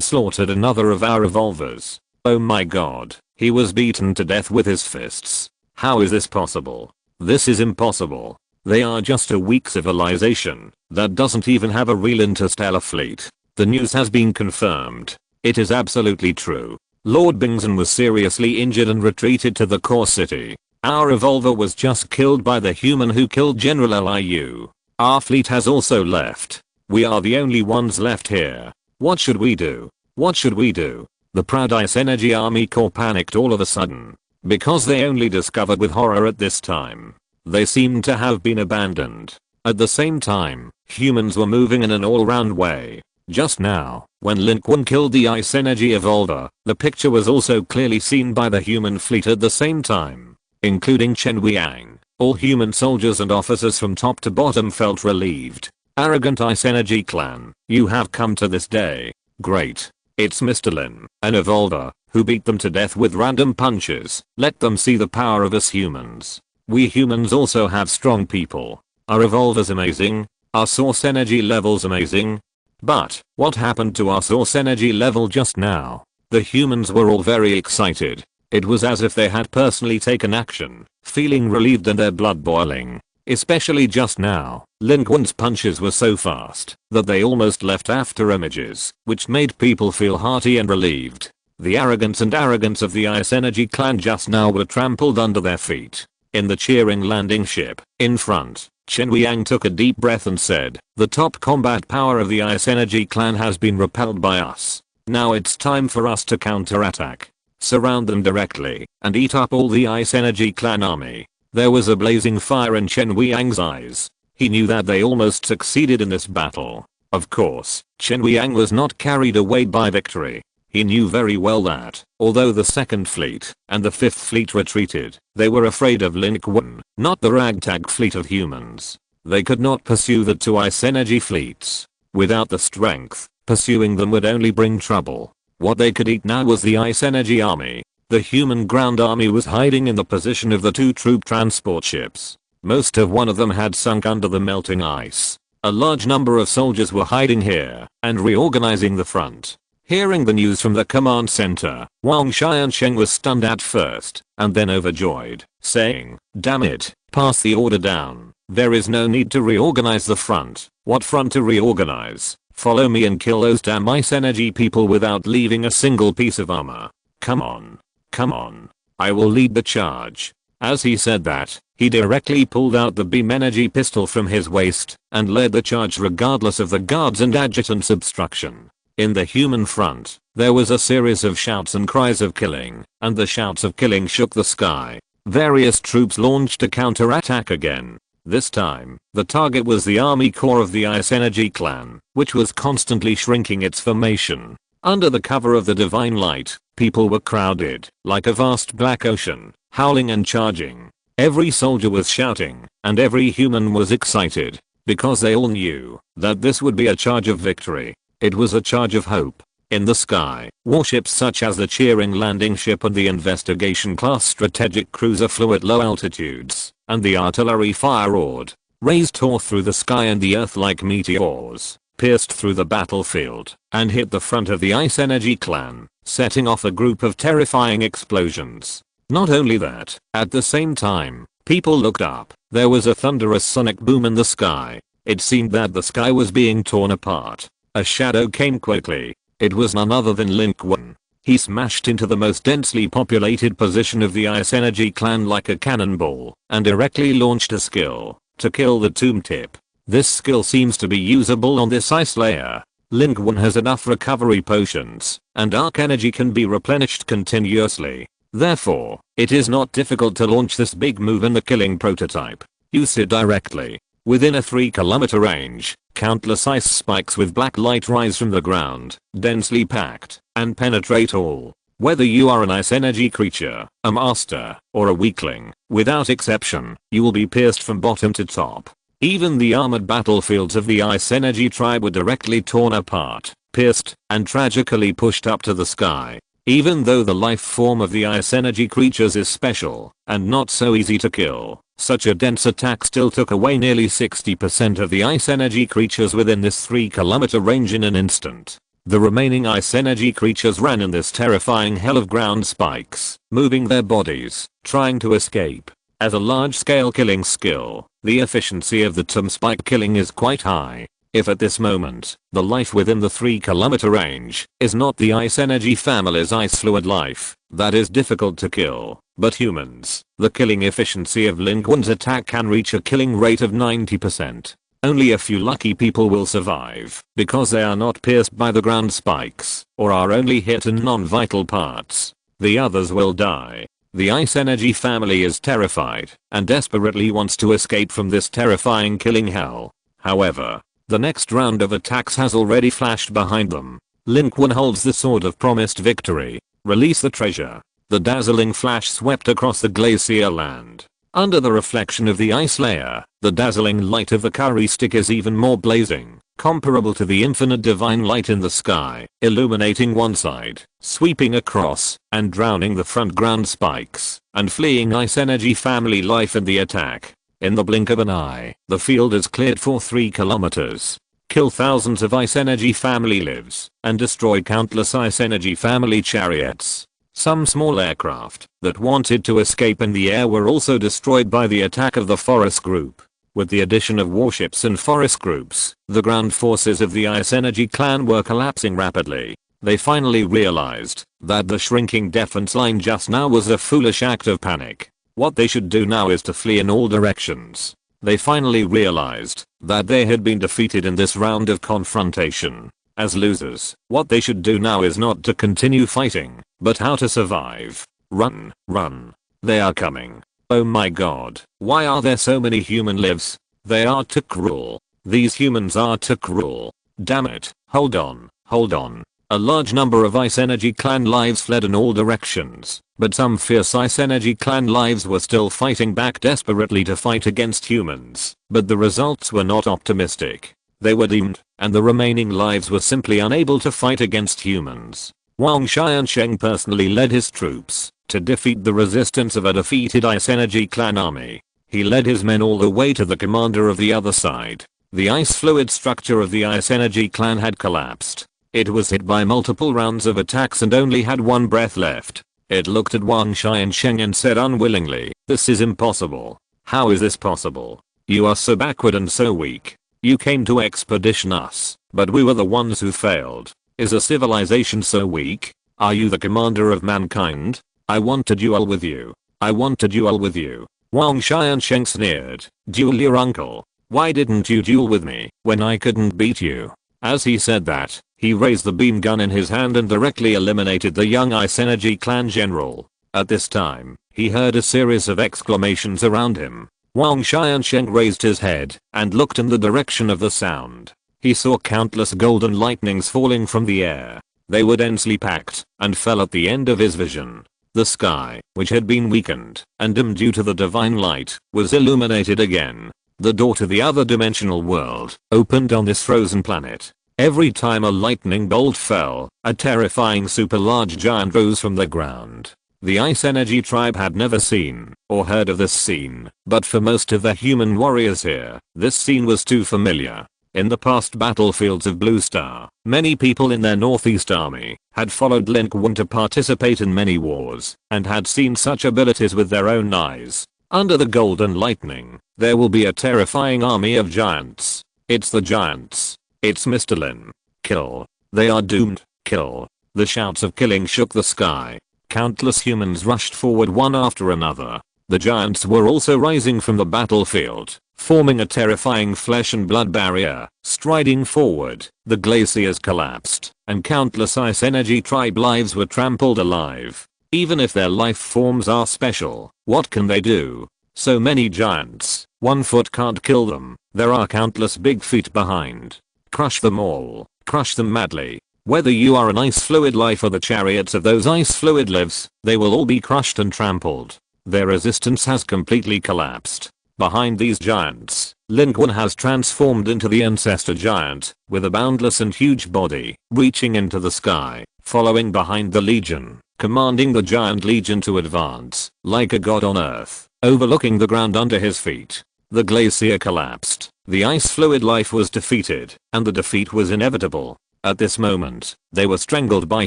slaughtered another of our revolvers. Oh my god, he was beaten to death with his fists. How is this possible? This is impossible. They are just a weak civilization that doesn't even have a real interstellar fleet. The news has been confirmed. It is absolutely true. Lord Bingson was seriously injured and retreated to the core city. Our revolver was just killed by the human who killed General Liu. Our fleet has also left. We are the only ones left here. What should we do? What should we do? The proud Ice Energy Army Corps panicked all of a sudden. Because they only discovered with horror at this time. They seemed to have been abandoned. At the same time, humans were moving in an all-round way. Just now, when Lin Qun killed the Ice Energy Evolver, the picture was also clearly seen by the human fleet at the same time. Including Chen Weiyang, all human soldiers and officers from top to bottom felt relieved. Arrogant Ice Energy clan, you have come to this day. Great. It's Mr. Lin, an evolver, who beat them to death with random punches. Let them see the power of us humans. We humans also have strong people. Our evolver's amazing. Our source energy level's amazing. But, what happened to our source energy level just now? The humans were all very excited. It was as if they had personally taken action, feeling relieved and their blood boiling. Especially just now, Lin Qun's punches were so fast that they almost left after images, which made people feel hearty and relieved. The arrogance of the Ice Energy clan just now were trampled under their feet. In the cheering landing ship, in front, Chen Weiyang took a deep breath and said, the top combat power of the Ice Energy clan has been repelled by us. Now it's time for us to counterattack. Surround them directly, and eat up all the Ice Energy clan army. There was a blazing fire in Chen Weiyang's eyes. He knew that they almost succeeded in this battle. Of course, Chen Weiyang was not carried away by victory. He knew very well that, although the 2nd Fleet and the 5th Fleet retreated, they were afraid of Lin Qun, not the ragtag fleet of humans. They could not pursue the 2 Ice Energy fleets. Without the strength, pursuing them would only bring trouble. What they could eat now was the Ice Energy army. The human ground army was hiding in the position of the 2 troop transport ships. Most of one of them had sunk under the melting ice. A large number of soldiers were hiding here and reorganizing the front. Hearing the news from the command center, Wang Xiansheng was stunned at first, and then overjoyed, saying, damn it, pass the order down. There is no need to reorganize the front. What front to reorganize? Follow me and kill those damn Ice Energy people without leaving a single piece of armor. Come on. Come on. I will lead the charge. As he said that, he directly pulled out the beam energy pistol from his waist and led the charge regardless of the guards and adjutants' obstruction. In the human front, there was a series of shouts and cries of killing, and the shouts of killing shook the sky. Various troops launched a counterattack again. This time, the target was the army corps of the Ice Energy clan, which was constantly shrinking its formation. Under the cover of the divine light, people were crowded, like a vast black ocean, howling and charging. Every soldier was shouting, and every human was excited, because they all knew that this would be a charge of victory. It was a charge of hope. In the sky, warships such as the cheering landing ship and the investigation class strategic cruiser flew at low altitudes, and the artillery fire roared, raised tore through the sky and the earth like meteors, pierced through the battlefield, and hit the front of the Ice Energy clan, setting off a group of terrifying explosions. Not only that, at the same time, people looked up. There was a thunderous sonic boom in the sky. It seemed that the sky was being torn apart. A shadow came quickly. It was none other than Lin Qun. He smashed into the most densely populated position of the Ice Energy clan like a cannonball, and directly launched a skill to kill the tomb tip. This skill seems to be usable on this ice layer. Lin Qun has enough recovery potions, and arc energy can be replenished continuously. Therefore, it is not difficult to launch this big move in the killing prototype. Use it directly. Within a 3-kilometer range, countless ice spikes with black light rise from the ground, densely packed, and penetrate all. Whether you are an Ice Energy creature, a master, or a weakling, without exception, you will be pierced from bottom to top. Even the armored battlefields of the Ice Energy tribe were directly torn apart, pierced, and tragically pushed up to the sky. Even though the life form of the ice energy creatures is special and not so easy to kill, such a dense attack still took away nearly 60% of the ice energy creatures within this 3-kilometer range in an instant. The remaining ice energy creatures ran in this terrifying hell of ground spikes, moving their bodies, trying to escape. As a large-scale killing skill, the efficiency of the TM spike killing is quite high. If at this moment, the life within the 3-kilometer range is not the ice energy family's ice fluid life, that is difficult to kill, but humans, the killing efficiency of Lin Qun's attack can reach a killing rate of 90%. Only a few lucky people will survive because they are not pierced by the ground spikes or are only hit in non-vital parts. The others will die. The ice energy family is terrified and desperately wants to escape from this terrifying killing hell. However, the next round of attacks has already flashed behind them. Lin Qun holds the sword of promised victory. Release the treasure. The dazzling flash swept across the glacier land. Under the reflection of the ice layer, the dazzling light of the curry stick is even more blazing, comparable to the infinite divine light in the sky, illuminating one side, sweeping across, and drowning the front ground spikes, and fleeing ice energy family life in the attack. In the blink of an eye, the field is cleared for 3 kilometers. Kill thousands of ice energy family lives, and destroy countless ice energy family chariots. Some small aircraft that wanted to escape in the air were also destroyed by the attack of the forest group. With the addition of warships and forest groups, the ground forces of the Ice Energy clan were collapsing rapidly. They finally realized that the shrinking defense line just now was a foolish act of panic. What they should do now is to flee in all directions. They finally realized that they had been defeated in this round of confrontation. As losers, what they should do now is not to continue fighting, but how to survive. Run, run. They are coming. Oh my god, why are there so many human lives? They are too cruel. These humans are too cruel. Damn it, hold on, hold on. A large number of Ice Energy clan lives fled in all directions, but some fierce Ice Energy clan lives were still fighting back desperately to fight against humans, but the results were not optimistic. They were doomed, and the remaining lives were simply unable to fight against humans. Wang Xiansheng personally led his troops to defeat the resistance of a defeated Ice Energy clan army. He led his men all the way to the commander of the other side. The ice fluid structure of the Ice Energy clan had collapsed. It was hit by multiple rounds of attacks and only had one breath left. It looked at Wang Xiansheng and said unwillingly, "This is impossible. How is this possible? You are so backward and so weak. You came to expedition us, but we were the ones who failed. Is a civilization so weak? Are you the commander of mankind? I want to duel with you. I want to duel with you." Wang Xiansheng sneered. "Duel your uncle. Why didn't you duel with me when I couldn't beat you?" As he said that, he raised the beam gun in his hand and directly eliminated the young Ice Energy clan general. At this time, he heard a series of exclamations around him. Wang Xiansheng raised his head and looked in the direction of the sound. He saw countless golden lightnings falling from the air. They were densely packed and fell at the end of his vision. The sky, which had been weakened and dimmed due to the divine light, was illuminated again. The door to the other dimensional world opened on this frozen planet. Every time a lightning bolt fell, a terrifying super large giant rose from the ground. The Ice Energy tribe had never seen or heard of this scene, but for most of the human warriors here, this scene was too familiar. In the past battlefields of Blue Star, many people in their Northeast army had followed Lin Qun to participate in many wars and had seen such abilities with their own eyes. Under the golden lightning, there will be a terrifying army of giants. It's the giants. It's Mr. Lin. Kill. They are doomed. Kill. The shouts of killing shook the sky. Countless humans rushed forward one after another. The giants were also rising from the battlefield, forming a terrifying flesh and blood barrier. Striding forward, the glaciers collapsed, and countless Ice Energy tribe lives were trampled alive. Even if their life forms are special, what can they do? So many giants, 1 foot can't kill them. There are countless big feet behind. Crush them all. Crush them madly. Whether you are an ice fluid life or the chariots of those ice fluid lives, they will all be crushed and trampled. Their resistance has completely collapsed. Behind these giants, Lin Qun has transformed into the ancestor giant, with a boundless and huge body, reaching into the sky. following behind the legion, commanding the giant legion to advance, like a god on earth, overlooking the ground under his feet. The glacier collapsed, the ice fluid life was defeated, and the defeat was inevitable. At this moment, they were strangled by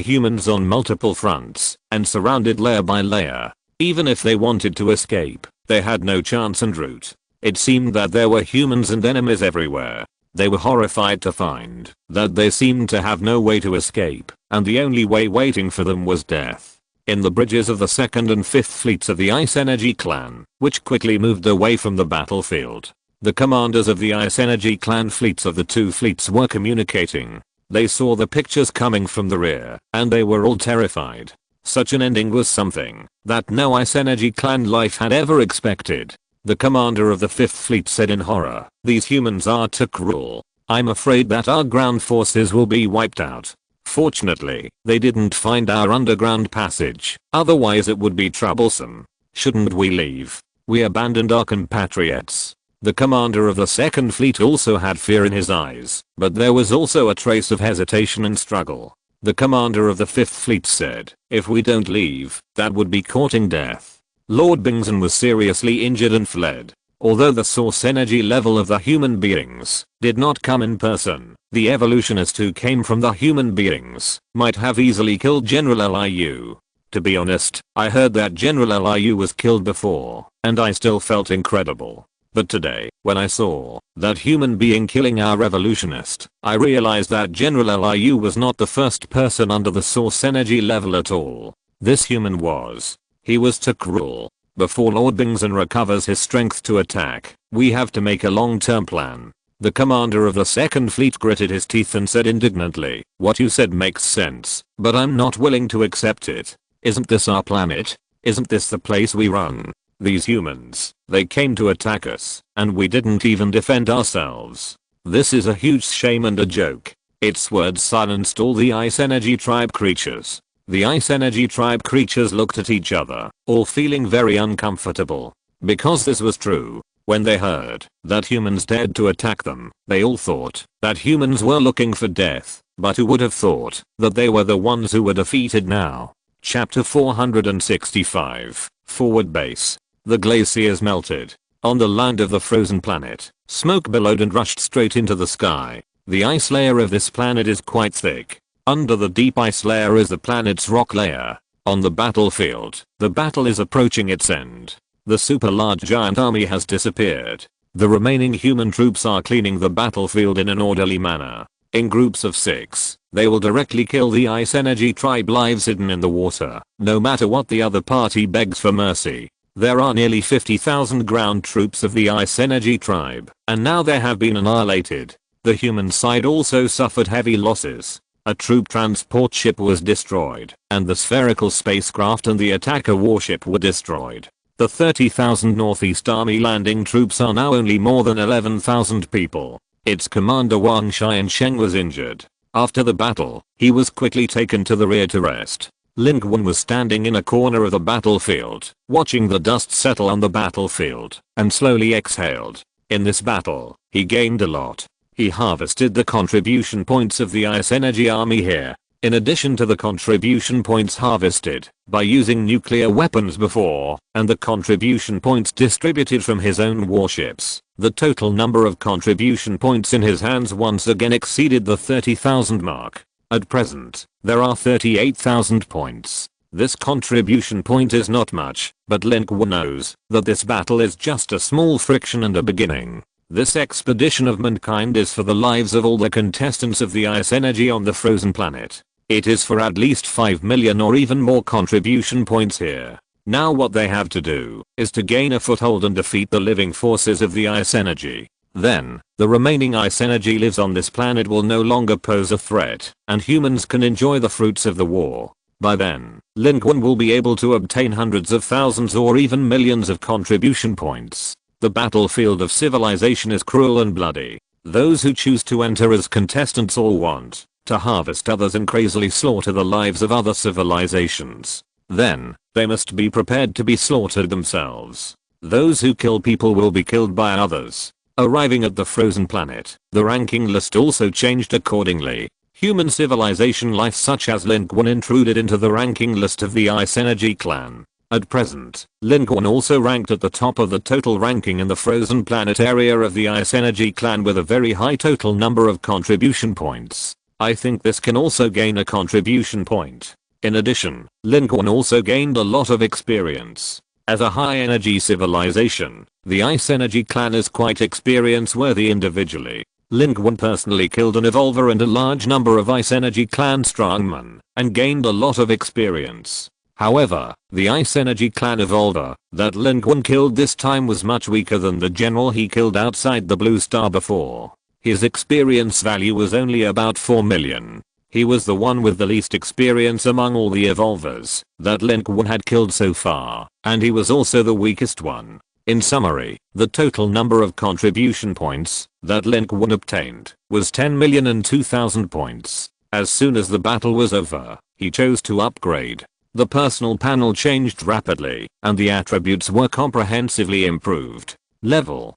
humans on multiple fronts, and surrounded layer by layer. Even if they wanted to escape, they had no chance en route. It seemed that there were humans and enemies everywhere. They were horrified to find that they seemed to have no way to escape, and the only way waiting for them was death. In the bridges of the 2nd and 5th fleets of the Ice Energy clan, which quickly moved away from the battlefield, the commanders of the Ice Energy clan fleets of the two fleets were communicating. They saw the pictures coming from the rear, and they were all terrified. Such an ending was something that no Ice Energy clan life had ever expected. The commander of the 5th fleet said in horror, "These humans are too cruel. I'm afraid that our ground forces will be wiped out." Fortunately, they didn't find our underground passage, otherwise it would be troublesome. "Shouldn't we leave? We abandoned our compatriots." The commander of the 2nd fleet also had fear in his eyes, but there was also a trace of hesitation and struggle. The commander of the 5th fleet said, "If we don't leave, that would be courting death." Lord Bingson was seriously injured and fled. Although the source energy level of the human beings did not come in person, the evolutionist who came from the human beings might have easily killed General Liu. To be honest, I heard that General Liu was killed before, and I still felt incredible. But today, when I saw that human being killing our revolutionist, I realized that General Liu was not the first person under the source energy level at all. This human was. He was too cruel. Before Lord Bingson recovers his strength to attack, we have to make a long-term plan. The commander of the 2nd fleet gritted his teeth and said indignantly, "What you said makes sense, but I'm not willing to accept it. Isn't this our planet? Isn't this the place we run? These humans, they came to attack us, and we didn't even defend ourselves. This is a huge shame and a joke." Its words silenced all the Ice Energy tribe creatures. The Ice Energy tribe creatures looked at each other, all feeling very uncomfortable. Because this was true, when they heard that humans dared to attack them, they all thought that humans were looking for death, but who would have thought that they were the ones who were defeated now? Chapter 465, Forward Base. The glaciers melted. On the land of the frozen planet, smoke billowed and rushed straight into the sky. The ice layer of this planet is quite thick. Under the deep ice layer is the planet's rock layer. On the battlefield, the battle is approaching its end. The super large giant army has disappeared. The remaining human troops are cleaning the battlefield in an orderly manner. In groups of 6, they will directly kill the Ice Energy tribe lives hidden in the water, no matter what the other party begs for mercy. There are nearly 50,000 ground troops of the Ice Energy tribe, and now they have been annihilated. The human side also suffered heavy losses. A troop transport ship was destroyed, and the spherical spacecraft and the attacker warship were destroyed. The 30,000 Northeast Army landing troops are now only more than 11,000 people. Its commander Wang Xiansheng was injured. After the battle, he was quickly taken to the rear to rest. Lin Qun was standing in a corner of the battlefield, watching the dust settle on the battlefield, and slowly exhaled. In this battle, he gained a lot. He harvested the contribution points of the Ice Energy army here. In addition to the contribution points harvested by using nuclear weapons before, and the contribution points distributed from his own warships, the total number of contribution points in his hands once again exceeded the 30,000 mark. At present, there are 38,000 points. This contribution point is not much, but Lin Qun knows that this battle is just a small friction and a beginning. This expedition of mankind is for the lives of all the contestants of the Ice Energy on the frozen planet. It is for at least 5 million or even more contribution points here. Now what they have to do is to gain a foothold and defeat the living forces of the Ice Energy. Then, the remaining Ice Energy lives on this planet will no longer pose a threat, and humans can enjoy the fruits of the war. By then, Lin Qun will be able to obtain hundreds of thousands or even millions of contribution points. The battlefield of civilization is cruel and bloody. Those who choose to enter as contestants all want to harvest others and crazily slaughter the lives of other civilizations. Then, they must be prepared to be slaughtered themselves. Those who kill people will be killed by others. Arriving at the frozen planet, the ranking list also changed accordingly. Human civilization life such as Lin Qun intruded into the ranking list of the Ice Energy clan. At present, Lin Qun also ranked at the top of the total ranking in the frozen planet area of the Ice Energy clan with a very high total number of contribution points. I think this can also gain a contribution point. In addition, Lin Qun also gained a lot of experience. As a high energy civilization, the Ice Energy clan is quite experience worthy individually. Lin Qun personally killed an evolver and a large number of Ice Energy clan strongmen, and gained a lot of experience. However, the Ice Energy clan evolver that Lin Qun killed this time was much weaker than the general he killed outside the blue star before. His experience value was only about 4 million. He was the one with the least experience among all the evolvers that Lin Qun had killed so far, and he was also the weakest one. In summary, the total number of contribution points that Lin Qun obtained was 10,002,000 points. As soon as the battle was over, he chose to upgrade. The personal panel changed rapidly, and the attributes were comprehensively improved. Level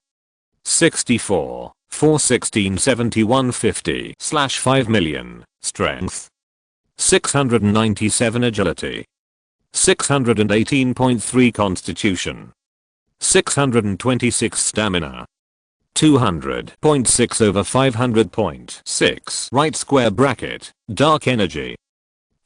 64, 416 71 50 /5 million, Strength 697 Agility 618.3 Constitution 626 Stamina 200.6 over 500.6 right square bracket, Dark Energy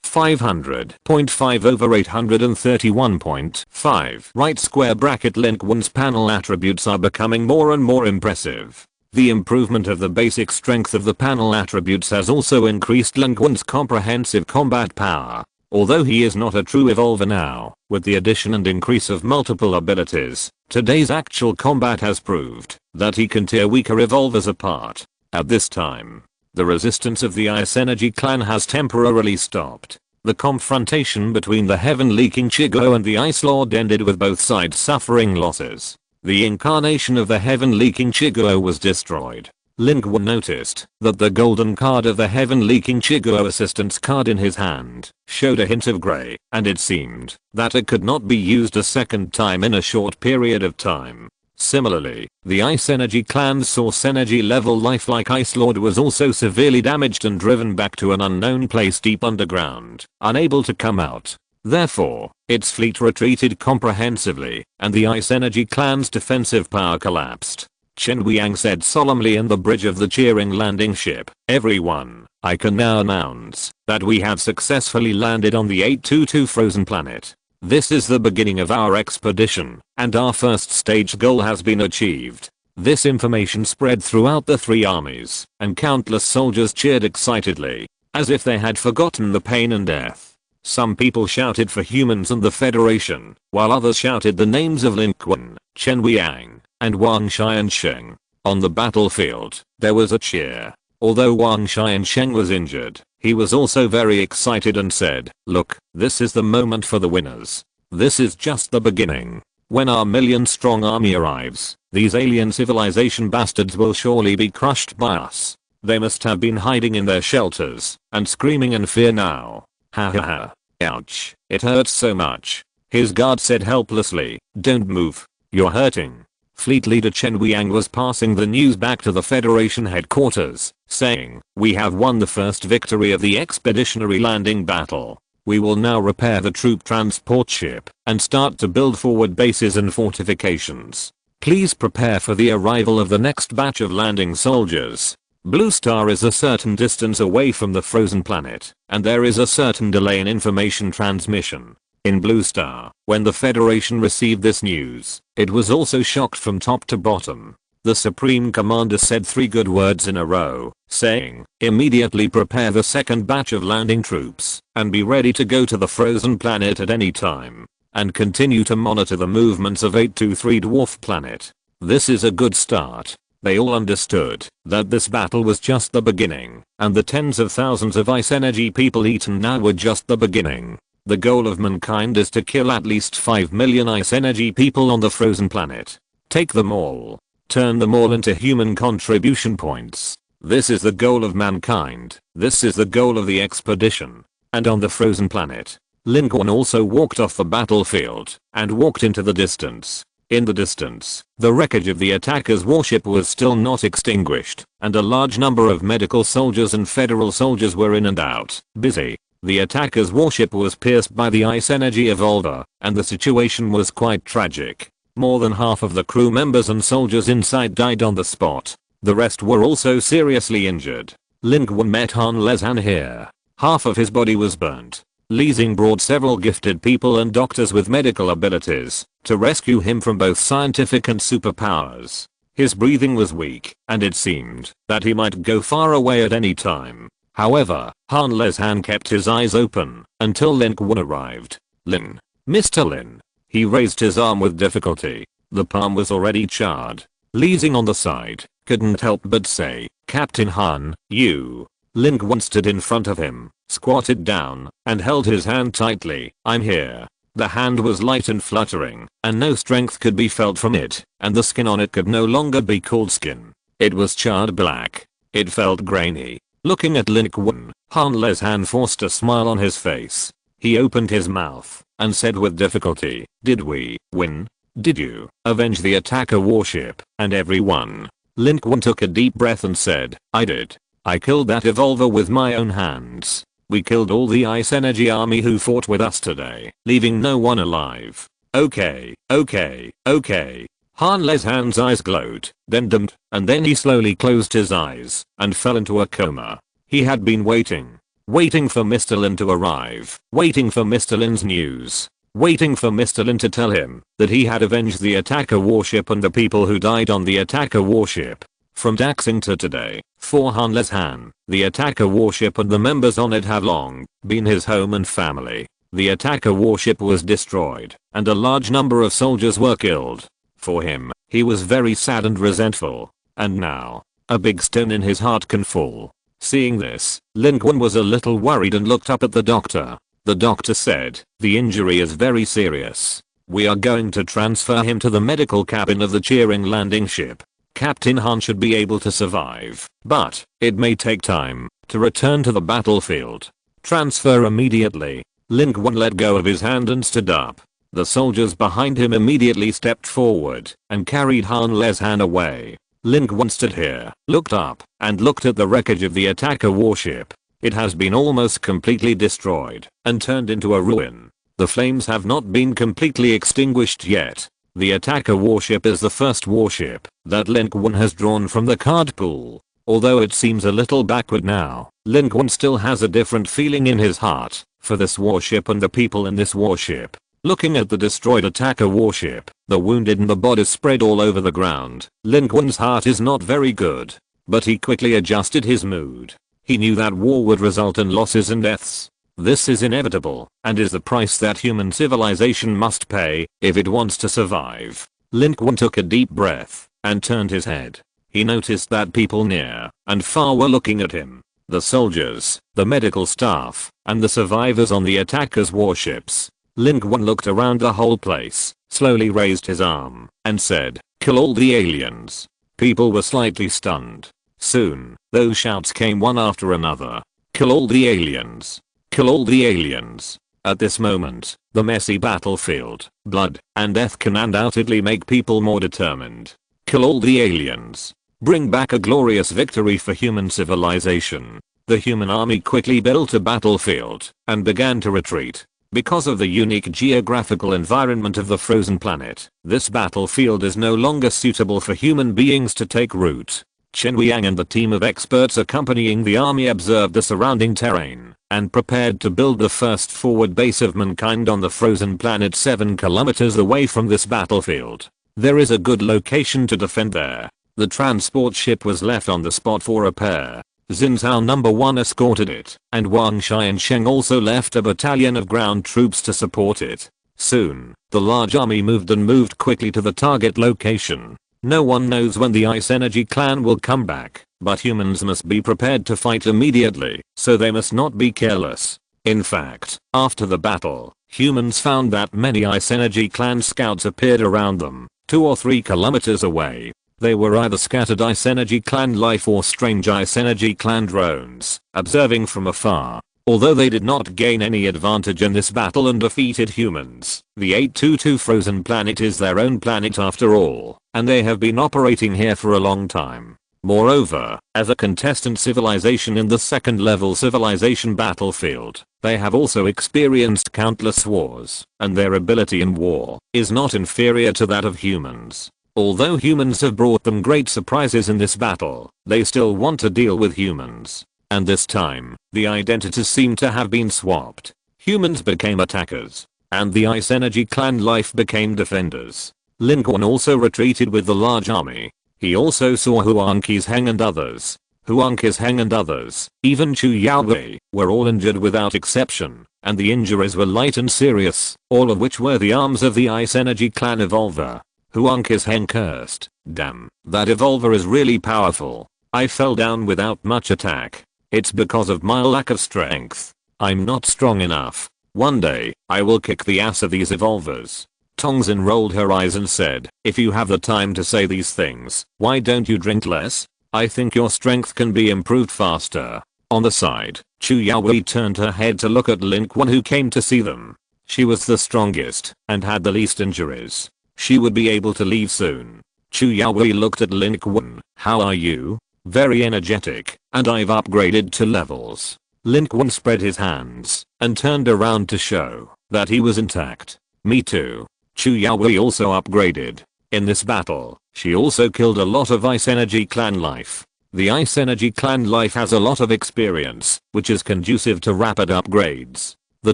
500.5 over 831.5 right square bracket. Lin Qun's panel attributes are becoming more and more impressive. The improvement of the basic strength of the panel attributes has also increased Lin Qun's comprehensive combat power. Although he is not a true evolver now, with the addition and increase of multiple abilities, today's actual combat has proved that he can tear weaker evolvers apart. At this time, the resistance of the Ice Energy clan has temporarily stopped. The confrontation between the Heavenly King Chigo and the Ice Lord ended with both sides suffering losses. The incarnation of the Heavenly King Chigo was destroyed. Lin Qun noticed that the golden card of the Heavenly King Chigo assistance card in his hand showed a hint of grey, and it seemed that it could not be used a second time in a short period of time. Similarly, the Ice Energy clan's source energy level lifelike Ice Lord was also severely damaged and driven back to an unknown place deep underground, unable to come out. Therefore, its fleet retreated comprehensively, and the Ice Energy clan's defensive power collapsed. Chen Weiyang said solemnly in the bridge of the cheering landing ship, "Everyone, I can now announce that we have successfully landed on the 822 frozen planet. This is the beginning of our expedition, and our first stage goal has been achieved." This information spread throughout the three armies, and countless soldiers cheered excitedly, as if they had forgotten the pain and death. Some people shouted for humans and the Federation, while others shouted the names of Lin Qun, Chen Weiyang, and Wang Xiansheng. On the battlefield, there was a cheer. Although Wang Xiansheng was injured, he was also very excited and said, "Look, this is the moment for the winners. This is just the beginning. When our million-strong army arrives, these alien civilization bastards will surely be crushed by us. They must have been hiding in their shelters and screaming in fear now. Ha ha ha. Ouch, it hurts so much." His guard said helplessly, "Don't move. You're hurting." Fleet leader Chen Weiyang was passing the news back to the Federation headquarters, saying, "We have won the first victory of the expeditionary landing battle. We will now repair the troop transport ship and start to build forward bases and fortifications. Please prepare for the arrival of the next batch of landing soldiers. Blue Star is a certain distance away from the frozen planet, and there is a certain delay in information transmission." In Blue Star, when the Federation received this news, it was also shocked from top to bottom. The Supreme Commander said 3 good words in a row, saying, "Immediately prepare the second batch of landing troops, and be ready to go to the frozen planet at any time. And continue to monitor the movements of 823 Dwarf Planet." This is a good start. They all understood that this battle was just the beginning, and the tens of thousands of Ice Energy people eaten now were just the beginning. The goal of mankind is to kill at least 5 million Ice Energy people on the frozen planet. Take them all. Turn them all into human contribution points. This is the goal of mankind. This is the goal of the expedition. And on the frozen planet, Lin Qun also walked off the battlefield and walked into the distance. In the distance, the wreckage of the attacker's warship was still not extinguished, and a large number of medical soldiers and federal soldiers were in and out, busy. The attacker's warship was pierced by the ice energy evolver, and the situation was quite tragic. More than half of the crew members and soldiers inside died on the spot. The rest were also seriously injured. Lin Qun met Han Lezhan here. Half of his body was burnt. Li Xing brought several gifted people and doctors with medical abilities to rescue him from both scientific and superpowers. His breathing was weak, and it seemed that he might go far away at any time. However, Han Lezhan kept his eyes open until Lin Qun arrived. Lin. Mr. Lin. He raised his arm with difficulty. The palm was already charred. Li Xing on the side couldn't help but say, Captain Han, you. Lin Qun stood in front of him, squatted down, and held his hand tightly. I'm here. The hand was light and fluttering, and no strength could be felt from it, and the skin on it could no longer be called skin. It was charred black. It felt grainy. Looking at Lin Qun, Han Lezhan forced a smile on his face. He opened his mouth and said with difficulty, did we win? Did you avenge the attacker warship and everyone? Lin Qun took a deep breath and said, I did. I killed that evolver with my own hands. We killed all the ice energy army who fought with us today, leaving no one alive. Okay. Han Lezhan's eyes glowed, then dimmed, and then he slowly closed his eyes and fell into a coma. He had been waiting for Mr. Lin to arrive, waiting for Mr. Lin's news, waiting for Mr. Lin to tell him that he had avenged the attacker warship and the people who died on the attacker warship. From Daxing to today, for Han Lezhan, the attacker warship and the members on it have long been his home and family. The attacker warship was destroyed, and a large number of soldiers were killed. For him, he was very sad and resentful. And now, a big stone in his heart can fall. Seeing this, Lin Qun was a little worried and looked up at the doctor. The doctor said, the injury is very serious. We are going to transfer him to the medical cabin of the cheering landing ship. Captain Han should be able to survive, but it may take time to return to the battlefield. Transfer immediately. Lin Qun let go of his hand and stood up. The soldiers behind him immediately stepped forward and carried Han Lezhan away. Lin Qun stood here, looked up, and looked at the wreckage of the attacker warship. It has been almost completely destroyed and turned into a ruin. The flames have not been completely extinguished yet. The attacker warship is the first warship that Lin Qun has drawn from the card pool. Although it seems a little backward now, Lin Qun still has a different feeling in his heart for this warship and the people in this warship. Looking at the destroyed attacker warship, the wounded and the bodies spread all over the ground, Lin Qun's heart is not very good. But he quickly adjusted his mood. He knew that war would result in losses and deaths. This is inevitable, and is the price that human civilization must pay if it wants to survive. Lin Qun took a deep breath and turned his head. He noticed that people near and far were looking at him. The soldiers, the medical staff, and the survivors on the attackers' warships. Lin Qun looked around the whole place, slowly raised his arm, and said, kill all the aliens. People were slightly stunned. Soon, those shouts came one after another. Kill all the aliens. Kill all the aliens. At this moment, the messy battlefield, blood, and death can undoubtedly make people more determined. Kill all the aliens. Bring back a glorious victory for human civilization. The human army quickly built a battlefield and began to retreat. Because of the unique geographical environment of the frozen planet, this battlefield is no longer suitable for human beings to take root. Chen Wiang and the team of experts accompanying the army observed the surrounding terrain and prepared to build the first forward base of mankind on the frozen planet 7 kilometers away from this battlefield. There is a good location to defend there. The transport ship was left on the spot for repair. Xinzhao No. 1 escorted it, and Wang Shai and Sheng also left a battalion of ground troops to support it. Soon, the large army moved quickly to the target location. No one knows when the Ice Energy clan will come back, but humans must be prepared to fight immediately, so they must not be careless. In fact, after the battle, humans found that many Ice Energy clan scouts appeared around them, 2 or 3 kilometers away. They were either scattered Ice Energy clan life or strange Ice Energy clan drones, observing from afar. Although they did not gain any advantage in this battle and defeated humans, the 822 frozen planet is their own planet after all, and they have been operating here for a long time. Moreover, as a contestant civilization in the second level civilization battlefield, they have also experienced countless wars, and their ability in war is not inferior to that of humans. Although humans have brought them great surprises in this battle, they still want to deal with humans. And this time, the identities seem to have been swapped. Humans became attackers, and the Ice Energy Clan life became defenders. Lin Qun also retreated with the large army. He also saw Huang Qisheng and others. Huang Qisheng and others, even Chu Yaowei, were all injured without exception, and the injuries were light and serious, all of which were the arms of the Ice Energy Clan evolver. Huang Qisheng cursed, "Damn, that evolver is really powerful. I fell down without much attack. It's because of my lack of strength. I'm not strong enough. One day, I will kick the ass of these evolvers." Tongzin rolled her eyes and said, "If you have the time to say these things, why don't you drink less? I think your strength can be improved faster." On the side, Chu Yaowei turned her head to look at Lin Qun, who came to see them. She was the strongest and had the least injuries. She would be able to leave soon. Chu Yaowei looked at Lin Qun. "How are you?" "Very energetic, and I've upgraded to levels." Lin Qun spread his hands and turned around to show that he was intact. "Me too." Chu Yaowei also upgraded. In this battle, she also killed a lot of Ice Energy Clan life. The Ice Energy Clan life has a lot of experience, which is conducive to rapid upgrades. The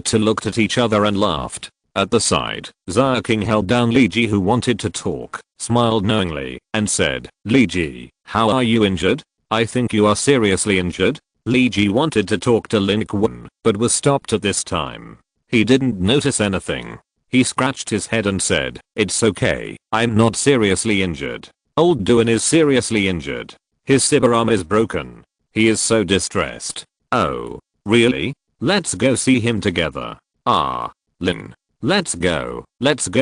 two looked at each other and laughed. At the side, Xia King held down Li Ji, who wanted to talk, smiled knowingly, and said, "Li Ji, how are you injured? I think you are seriously injured." Li Ji wanted to talk to Lin Qun, but was stopped at this time. He didn't notice anything. He scratched his head and said, "It's okay, I'm not seriously injured. Old Duan is seriously injured. His cyber arm is broken. He is so distressed." "Oh, really? Let's go see him together." "Ah, Lin. Let's go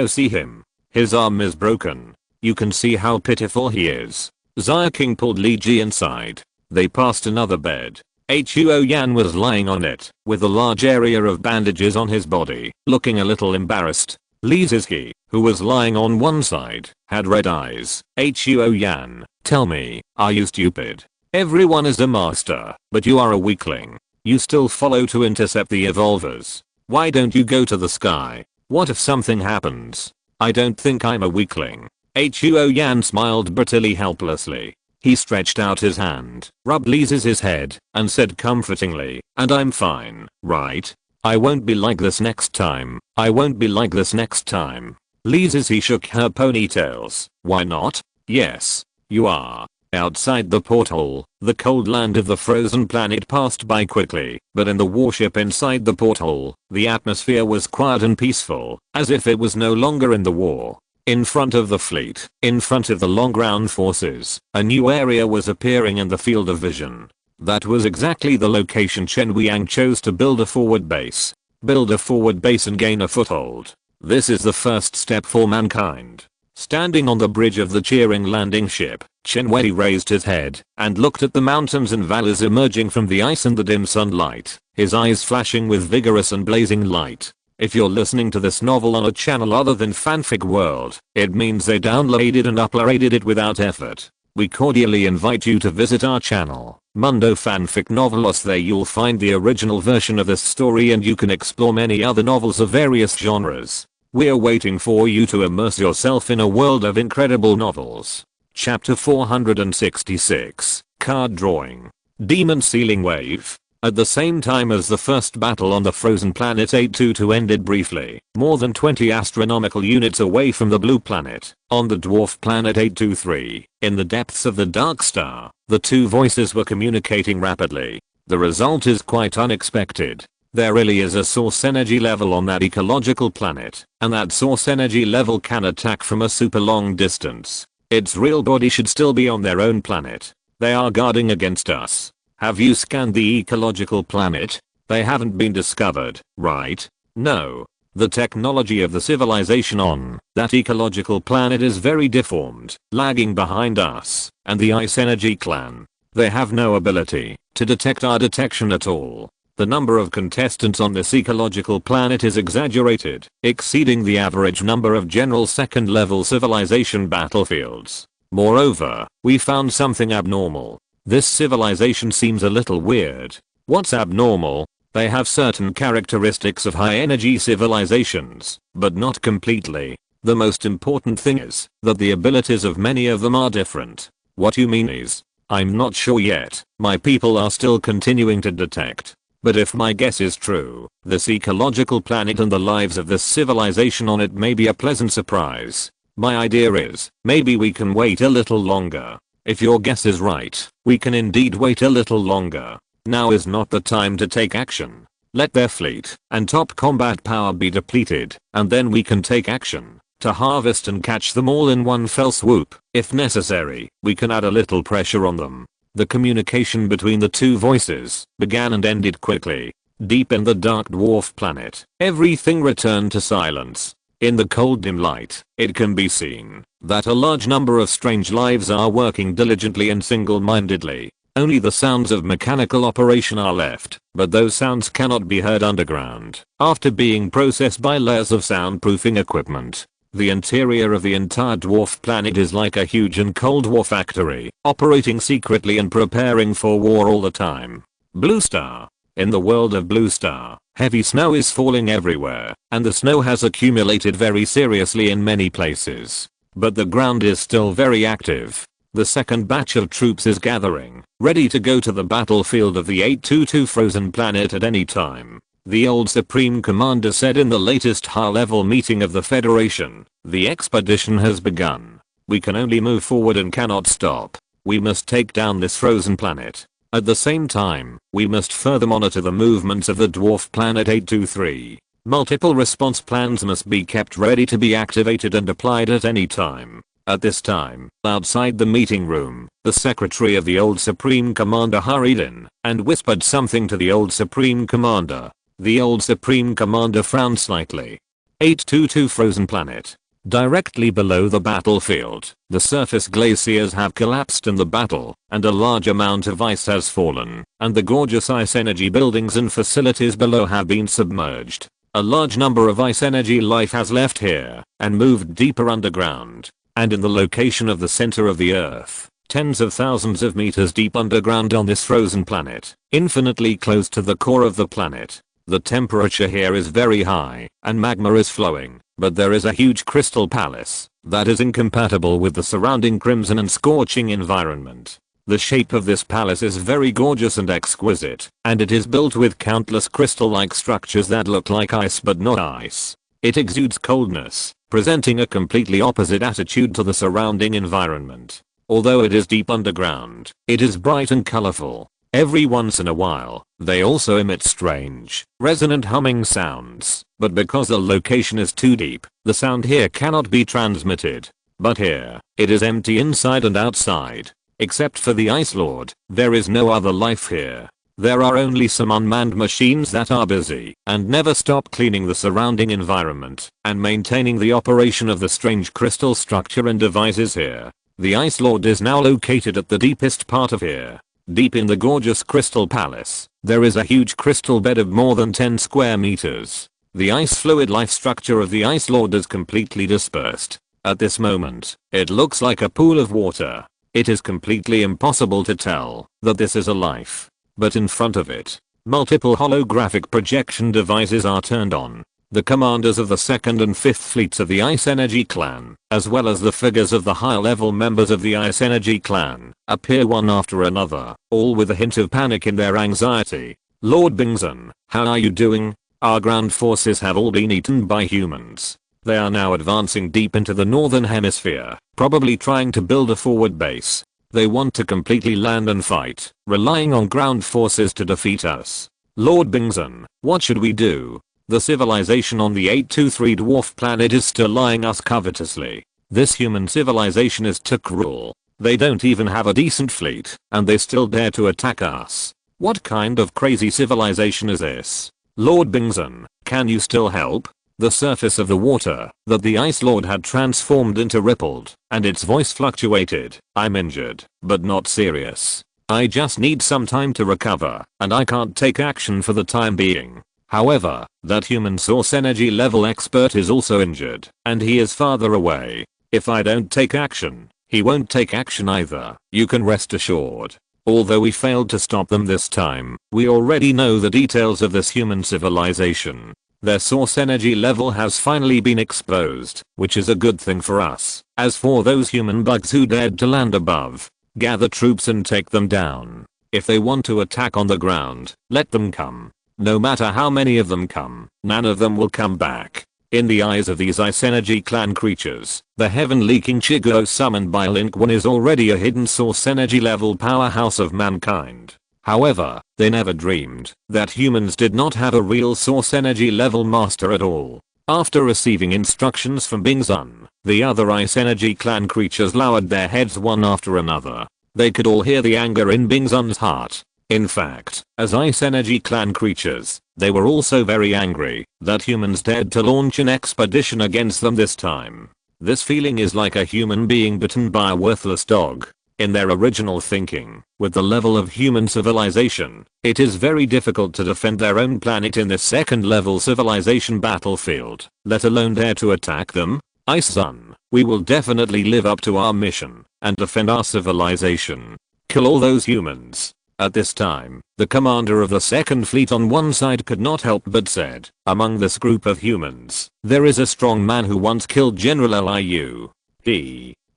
see him. His arm is broken. You can see how pitiful he is." Xia King pulled Li Ji inside. They passed another bed. Huo Yan was lying on it, with a large area of bandages on his body, looking a little embarrassed. Li Zizki, who was lying on one side, had red eyes. "Huo Yan, tell me, are you stupid? Everyone is a master, but you are a weakling. You still follow to intercept the evolvers. Why don't you go to the sky? What if something happens?" "I don't think I'm a weakling." Huo Yan smiled bitterly helplessly. He stretched out his hand, rubbed Lisa's head, and said comfortingly, "And I'm fine, right? I won't be like this next time. I won't be like this next time." Lisa shook her ponytails. "Why not?" "Yes, you are." Outside the porthole, the cold land of the frozen planet passed by quickly, but in the warship inside the porthole, the atmosphere was quiet and peaceful, as if it was no longer in the war. In front of the fleet, in front of the long ground forces, a new area was appearing in the field of vision. That was exactly the location Chen Wiang chose to build a forward base. Build a forward base and gain a foothold. This is the first step for mankind. Standing on the bridge of the cheering landing ship, Chen Wei raised his head and looked at the mountains and valleys emerging from the ice and the dim sunlight, his eyes flashing with vigorous and blazing light. If you're listening to this novel on a channel other than Fanfic World, it means they downloaded and uploaded it without effort. We cordially invite you to visit our channel, Mundo Fanfic Novelos. There you'll find the original version of this story and you can explore many other novels of various genres. We're waiting for you to immerse yourself in a world of incredible novels. Chapter 466, Card Drawing. Demon Sealing Wave. At the same time as the first battle on the frozen planet 822 ended briefly, more than 20 astronomical units away from the blue planet, on the dwarf planet 823, in the depths of the dark star, the two voices were communicating rapidly. The result is quite unexpected. There really is a source energy level on that ecological planet, and that source energy level can attack from a super long distance. Its real body should still be on their own planet. They are guarding against us. Have you scanned the ecological planet? They haven't been discovered, right? No. The technology of the civilization on that ecological planet is very deformed, lagging behind us, and the Ice Energy Clan. They have no ability to detect our detection at all. The number of contestants on this ecological planet is exaggerated, exceeding the average number of general second-level civilization battlefields. Moreover, we found something abnormal. This civilization seems a little weird. What's abnormal? They have certain characteristics of high-energy civilizations, but not completely. The most important thing is that the abilities of many of them are different. What you mean is, I'm not sure yet. My people are still continuing to detect. But if my guess is true, this ecological planet and the lives of this civilization on it may be a pleasant surprise. My idea is, maybe we can wait a little longer. If your guess is right, we can indeed wait a little longer. Now is not the time to take action. Let their fleet and top combat power be depleted, and then we can take action to harvest and catch them all in one fell swoop. If necessary, we can add a little pressure on them. The communication between the two voices began and ended quickly. Deep in the dark dwarf planet, everything returned to silence. In the cold dim light, it can be seen that a large number of strange lives are working diligently and single-mindedly. Only the sounds of mechanical operation are left, but those sounds cannot be heard underground. After being processed by layers of soundproofing equipment, the interior of the entire dwarf planet is like a huge and cold war factory, operating secretly and preparing for war all the time. Blue Star. In the world of Blue Star, heavy snow is falling everywhere, and the snow has accumulated very seriously in many places. But the ground is still very active. The second batch of troops is gathering, ready to go to the battlefield of the 822 frozen planet at any time. The old Supreme Commander said in the latest high-level meeting of the Federation, the expedition has begun. We can only move forward and cannot stop. We must take down this frozen planet. At the same time, we must further monitor the movements of the dwarf planet 823. Multiple response plans must be kept ready to be activated and applied at any time. At this time, outside the meeting room, the secretary of the old Supreme Commander hurried in and whispered something to the old Supreme Commander. The old Supreme Commander frowned slightly. 822 frozen planet. Directly below the battlefield, the surface glaciers have collapsed in the battle, and a large amount of ice has fallen, and the gorgeous ice energy buildings and facilities below have been submerged. A large number of ice energy life has left here, and moved deeper underground, and in the location of the center of the earth, tens of thousands of meters deep underground on this frozen planet, infinitely close to the core of the planet. The temperature here is very high, and magma is flowing, but there is a huge crystal palace that is incompatible with the surrounding crimson and scorching environment. The shape of this palace is very gorgeous and exquisite, and it is built with countless crystal-like structures that look like ice but not ice. It exudes coldness, presenting a completely opposite attitude to the surrounding environment. Although it is deep underground, it is bright and colorful. Every once in a while, they also emit strange, resonant humming sounds, but because the location is too deep, the sound here cannot be transmitted. But here, it is empty inside and outside. Except for the Ice Lord, there is no other life here. There are only some unmanned machines that are busy and never stop cleaning the surrounding environment and maintaining the operation of the strange crystal structure and devices here. The Ice Lord is now located at the deepest part of here. Deep in the gorgeous crystal palace, there is a huge crystal bed of more than 10 square meters. The ice fluid life structure of the Ice Lord is completely dispersed. At this moment, it looks like a pool of water. It is completely impossible to tell that this is a life. But in front of it, multiple holographic projection devices are turned on. The commanders of the 2nd and 5th fleets of the Ice Energy Clan, as well as the figures of the high-level members of the Ice Energy Clan, appear one after another, all with a hint of panic in their anxiety. Lord Bingson, how are you doing? Our ground forces have all been eaten by humans. They are now advancing deep into the northern hemisphere, probably trying to build a forward base. They want to completely land and fight, relying on ground forces to defeat us. Lord Bingson, what should we do? The civilization on the 823 dwarf planet is still eyeing us covetously. This human civilization is too cruel. They don't even have a decent fleet, and they still dare to attack us. What kind of crazy civilization is this? Lord Bingson, can you still help? The surface of the water that the Ice Lord had transformed into rippled, and its voice fluctuated. I'm injured, but not serious. I just need some time to recover, and I can't take action for the time being. However, that human source energy level expert is also injured, and he is farther away. If I don't take action, he won't take action either. You can rest assured. Although we failed to stop them this time, we already know the details of this human civilization. Their source energy level has finally been exposed, which is a good thing for us. As for those human bugs who dared to land above, gather troops and take them down. If they want to attack on the ground, let them come. No matter how many of them come, none of them will come back. In the eyes of these Ice Energy clan creatures, the heaven-leaking Chigo summoned by Lin Qun is already a hidden source energy level powerhouse of mankind. However, they never dreamed that humans did not have a real source energy level master at all. After receiving instructions from Bingzun, the other Ice Energy clan creatures lowered their heads one after another. They could all hear the anger in Bingzun's heart. In fact, as Ice Energy clan creatures, they were also very angry that humans dared to launch an expedition against them this time. This feeling is like a human being bitten by a worthless dog. In their original thinking, with the level of human civilization, it is very difficult to defend their own planet in this second level civilization battlefield, let alone dare to attack them. Ice Sun, we will definitely live up to our mission and defend our civilization. Kill all those humans. At this time, the commander of the second fleet on one side could not help but said, among this group of humans, there is a strong man who once killed General Liu.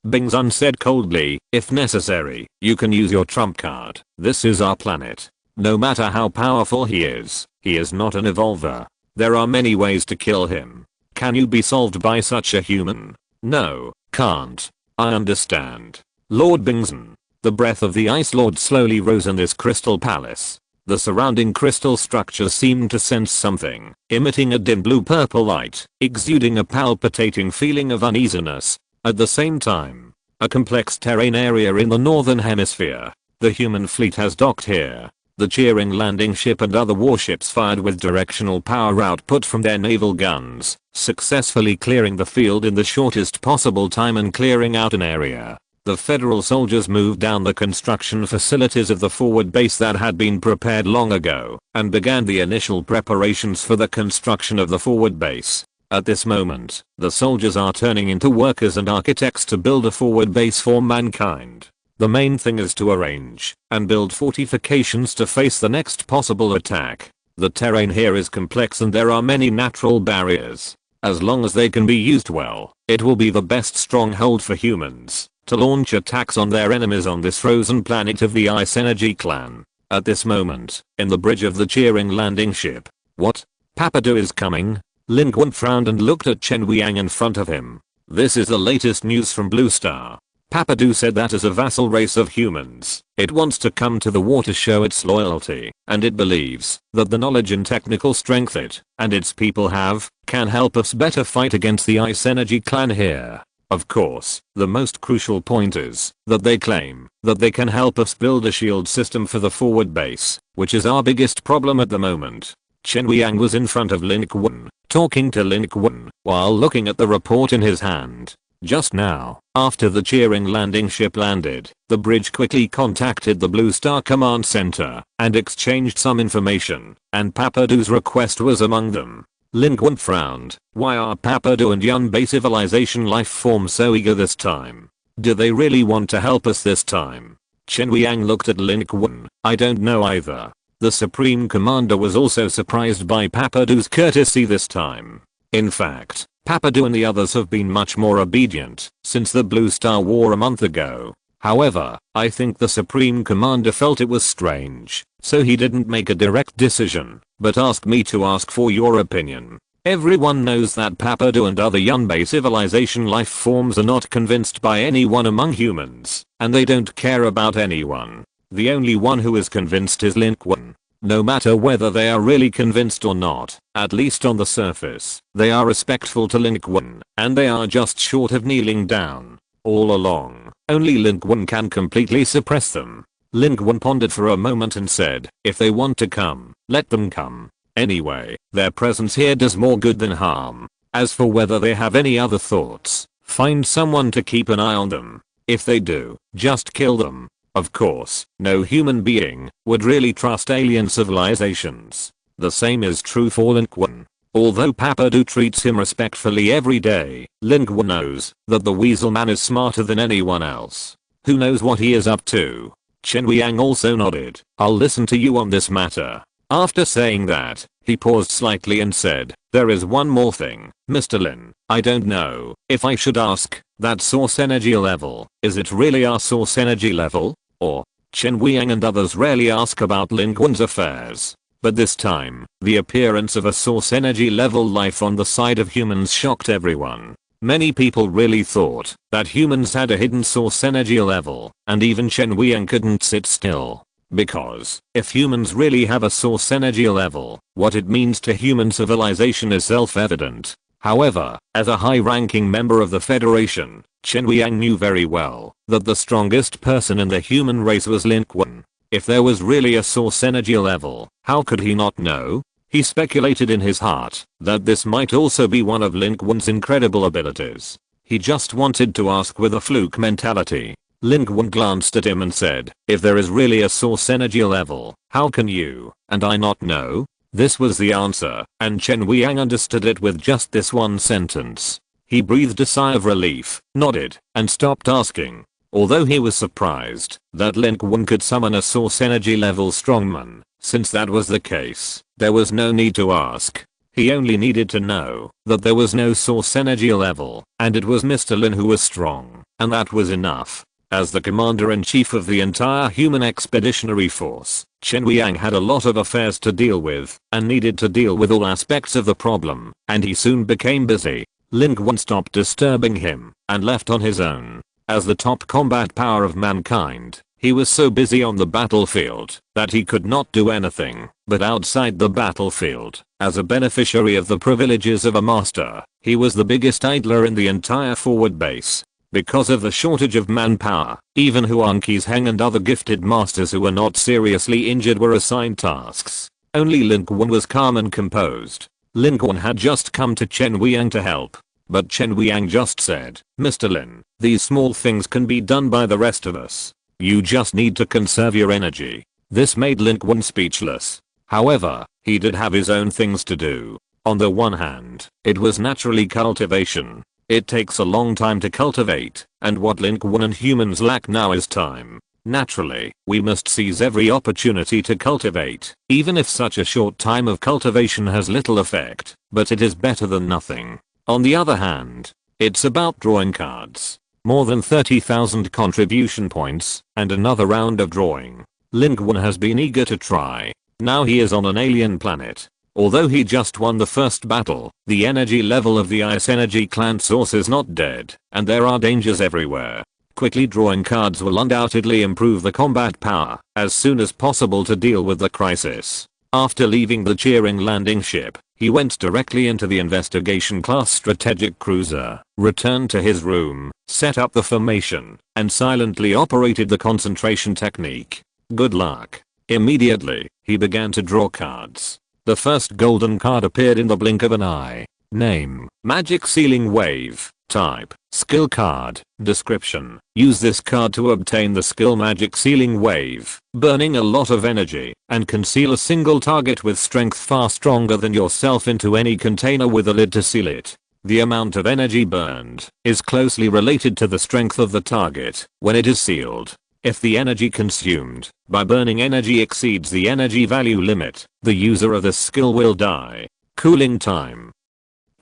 Bingzun said coldly, if necessary, you can use your trump card. This is our planet. No matter how powerful he is not an evolver. There are many ways to kill him. Can you be solved by such a human? No, can't. I understand. Lord Bingzun. The breath of the Ice Lord slowly rose in this crystal palace. The surrounding crystal structure seemed to sense something, emitting a dim blue-purple light, exuding a palpitating feeling of uneasiness. At the same time, a complex terrain area in the northern hemisphere. The human fleet has docked here. The cheering landing ship and other warships fired with directional power output from their naval guns, successfully clearing the field in the shortest possible time and clearing out an area. The federal soldiers moved down the construction facilities of the forward base that had been prepared long ago, and began the initial preparations for the construction of the forward base. At this moment, the soldiers are turning into workers and architects to build a forward base for mankind. The main thing is to arrange and build fortifications to face the next possible attack. The terrain here is complex and there are many natural barriers. As long as they can be used well, it will be the best stronghold for humans to launch attacks on their enemies on this frozen planet of the Ice Energy clan. At this moment, in the bridge of the cheering landing ship. What? Papadu is coming? Lin Qun frowned and looked at Chen Wiang in front of him. This is the latest news from Blue Star. Papadu said that as a vassal race of humans, it wants to come to the war to show its loyalty, and it believes that the knowledge and technical strength it and its people have can help us better fight against the Ice Energy clan here. Of course, the most crucial point is that they claim that they can help us build a shield system for the forward base, which is our biggest problem at the moment. Chen Wiang was in front of Lin Qun, talking to Lin Qun while looking at the report in his hand. Just now, after the cheering landing ship landed, the bridge quickly contacted the Blue Star Command Center and exchanged some information, and Papadu's request was among them. Lin Qun frowned. Why are Papadu and Yunbei civilization life forms so eager this time? Do they really want to help us this time? Chen Wiang looked at Lin Qun. I don't know either. The Supreme Commander was also surprised by Papadu's courtesy this time. In fact, Papadu and the others have been much more obedient since the Blue Star War a month ago. However, I think the Supreme Commander felt it was strange, so he didn't make a direct decision, but asked me to ask for your opinion. Everyone knows that Papadu and other Yunbei civilization life forms are not convinced by anyone among humans, and they don't care about anyone. The only one who is convinced is Lin Qun. No matter whether they are really convinced or not, at least on the surface, they are respectful to Lin Qun, and they are just short of kneeling down. All along, only Lin Qun can completely suppress them. Lin Qun pondered for a moment and said, if they want to come, let them come. Anyway, their presence here does more good than harm. As for whether they have any other thoughts, find someone to keep an eye on them. If they do, just kill them. Of course, no human being would really trust alien civilizations. The same is true for Lin Qun. Although Papadu treats him respectfully every day, Lin Qun knows that the Weasel Man is smarter than anyone else. Who knows what he is up to? Chen Weiyang also nodded. I'll listen to you on this matter. After saying that, he paused slightly and said, there is one more thing, Mr. Lin. I don't know if I should ask, that source energy level, is it really our source energy level? Or, Chen Weiyang and others rarely ask about Lin Qun's affairs. But this time, the appearance of a source energy level life on the side of humans shocked everyone. Many people really thought that humans had a hidden source energy level, and even Chen Weiyang couldn't sit still. Because, if humans really have a source energy level, what it means to human civilization is self-evident. However, as a high-ranking member of the Federation, Chen Weiyang knew very well that the strongest person in the human race was Lin Qun. If there was really a source energy level, how could he not know? He speculated in his heart that this might also be one of Lin Qun's incredible abilities. He just wanted to ask with a fluke mentality. Lin Qun glanced at him and said, if there is really a source energy level, how can you and I not know? This was the answer, and Chen Weiyang understood it with just this one sentence. He breathed a sigh of relief, nodded, and stopped asking. Although he was surprised that Lin Qun could summon a source energy level strongman, since that was the case, there was no need to ask. He only needed to know that there was no source energy level, and it was Mr. Lin who was strong, and that was enough. As the commander-in-chief of the entire human expeditionary force, Chen Weiyang had a lot of affairs to deal with, and needed to deal with all aspects of the problem, and he soon became busy. Lin Qun stopped disturbing him, and left on his own. As the top combat power of mankind, he was so busy on the battlefield that he could not do anything but outside the battlefield. As a beneficiary of the privileges of a master, he was the biggest idler in the entire forward base. Because of the shortage of manpower, even Huangqi's Heng and other gifted masters who were not seriously injured were assigned tasks. Only Lin Qun was calm and composed. Lin Qun had just come to Chen Weiyang to help. But Chen Weiyang just said, Mr. Lin, these small things can be done by the rest of us. You just need to conserve your energy. This made Lin Qun speechless. However, he did have his own things to do. On the one hand, it was naturally cultivation. It takes a long time to cultivate, and what Lin Qun and humans lack now is time. Naturally, we must seize every opportunity to cultivate, even if such a short time of cultivation has little effect, but it is better than nothing. On the other hand, it's about drawing cards. More than 30,000 contribution points, and another round of drawing. Lin Qun has been eager to try. Now he is on an alien planet. Although he just won the first battle, the energy level of the Ice Energy clan source is not dead, and there are dangers everywhere. Quickly drawing cards will undoubtedly improve the combat power as soon as possible to deal with the crisis. After leaving the cheering landing ship, he went directly into the investigation class strategic cruiser, returned to his room, set up the formation, and silently operated the concentration technique. Good luck. Immediately, he began to draw cards. The first golden card appeared in the blink of an eye. Name, Magic Sealing Wave. Type, Skill Card. Description, use this card to obtain the skill Magic Sealing Wave, burning a lot of energy, and can seal a single target with strength far stronger than yourself into any container with a lid to seal it. The amount of energy burned is closely related to the strength of the target when it is sealed. If the energy consumed by burning energy exceeds the energy value limit, the user of this skill will die. Cooling time,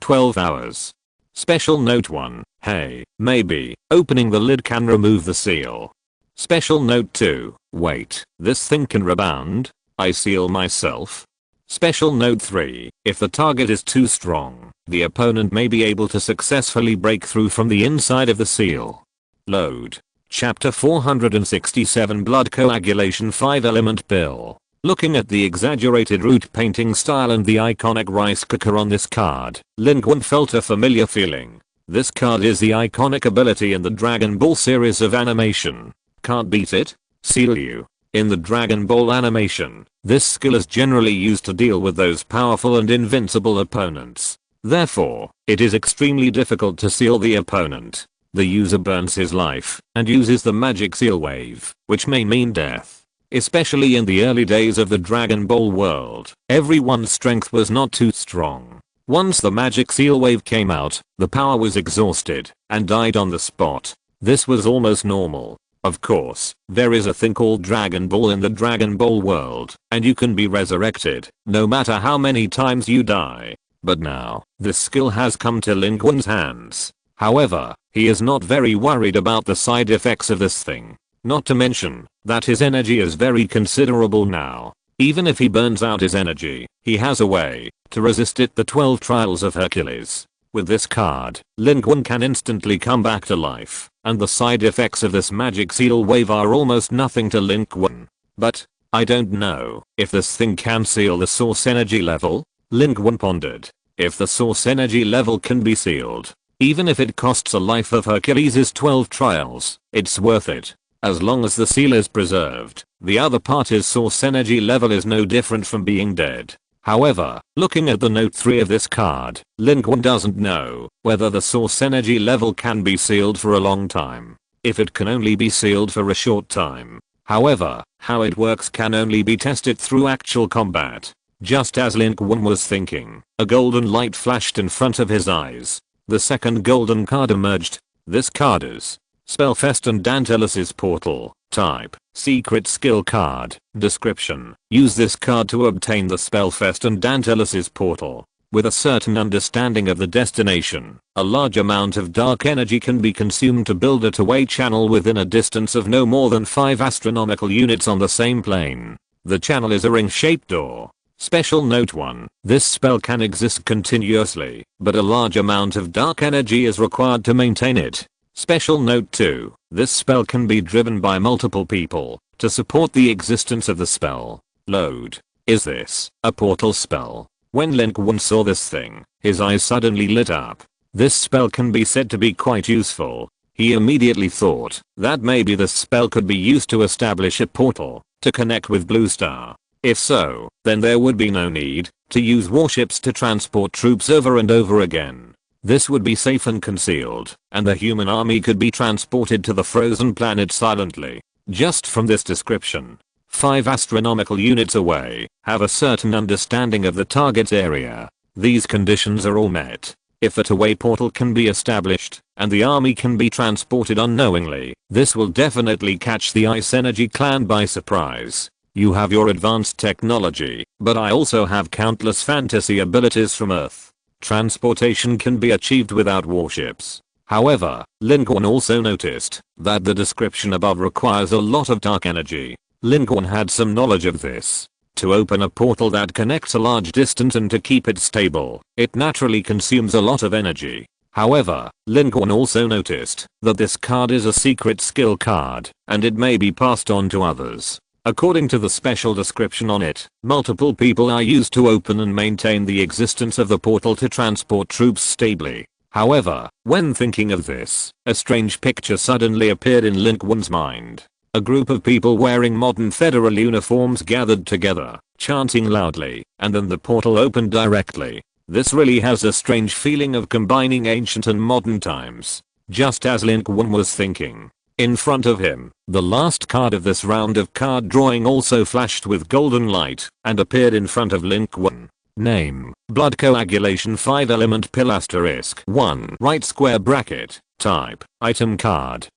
12 hours. Special note 1. Hey, maybe opening the lid can remove the seal. Special note 2. Wait, this thing can rebound? I seal myself? Special note 3. If the target is too strong, the opponent may be able to successfully break through from the inside of the seal. Load. Chapter 467 Blood Coagulation 5-element pill. Looking at the exaggerated root painting style and the iconic rice cooker on this card, Lin Qun felt a familiar feeling. This card is the iconic ability in the Dragon Ball series of animation. Can't beat it? Seal you. In the Dragon Ball animation, this skill is generally used to deal with those powerful and invincible opponents. Therefore, it is extremely difficult to seal the opponent. the user burns his life and uses the magic seal wave, which may mean death. Especially in the early days of the Dragon Ball world, everyone's strength was not too strong. Once the magic seal wave came out, the power was exhausted and died on the spot. This was almost normal. Of course, there is a thing called Dragon Ball in the Dragon Ball world, and you can be resurrected, no matter how many times you die. But now, this skill has come to Lin Qun's hands. However, he is not very worried about the side effects of this thing. Not to mention, that his energy is very considerable now. Even if he burns out his energy, he has a way to resist it. The 12 Trials of Hercules. With this card, Lin Qun can instantly come back to life, and the side effects of this magic seal wave are almost nothing to Lin Qun. But, I don't know if this thing can seal the source energy level? Lin Qun pondered. If the source energy level can be sealed, even if it costs a life of Hercules' 12 trials, it's worth it. As long as the seal is preserved, the other party's source energy level is no different from being dead. However, looking at the note 3 of this card, Lin Qun doesn't know whether the source energy level can be sealed for a long time. If it can only be sealed for a short time. However, how it works can only be tested through actual combat. Just as Lin Qun was thinking, a golden light flashed in front of his eyes. The second golden card emerged. This card is Spellfest and Dantalis's Portal. Type, Secret Skill Card. Description, use this card to obtain the Spellfest and Dantalis's Portal. With a certain understanding of the destination, a large amount of dark energy can be consumed to build a two-way channel within a distance of no more than 5 astronomical units on the same plane. The channel is a ring-shaped door. Special note 1. This spell can exist continuously, but a large amount of dark energy is required to maintain it. Special note 2. This spell can be driven by multiple people to support the existence of the spell. Load. Is this a portal spell? When Lin Qun saw this thing, his eyes suddenly lit up. This spell can be said to be quite useful. He immediately thought that maybe this spell could be used to establish a portal to connect with Blue Star. If so, then there would be no need to use warships to transport troops over and over again. This would be safe and concealed, and the human army could be transported to the frozen planet silently. Just from this description, 5 astronomical units away, have a certain understanding of the target area. These conditions are all met. If a two-way portal can be established, and the army can be transported unknowingly, this will definitely catch the Ice Energy clan by surprise. You have your advanced technology, but I also have countless fantasy abilities from Earth. Transportation can be achieved without warships. However, Lin Qun also noticed that the description above requires a lot of dark energy. Lin Qun had some knowledge of this. To open a portal that connects a large distance and to keep it stable, it naturally consumes a lot of energy. However, Lin Qun also noticed that this card is a secret skill card, and it may be passed on to others. According to the special description on it, multiple people are used to open and maintain the existence of the portal to transport troops stably. However, when thinking of this, a strange picture suddenly appeared in Lin Qun's mind. A group of people wearing modern federal uniforms gathered together, chanting loudly, and then the portal opened directly. This really has a strange feeling of combining ancient and modern times. Just as Lin Qun was thinking, in front of him, the last card of this round of card drawing also flashed with golden light and appeared in front of Lin Qun. Name, blood coagulation 5 element pill asterisk 1 right square bracket. Type, item card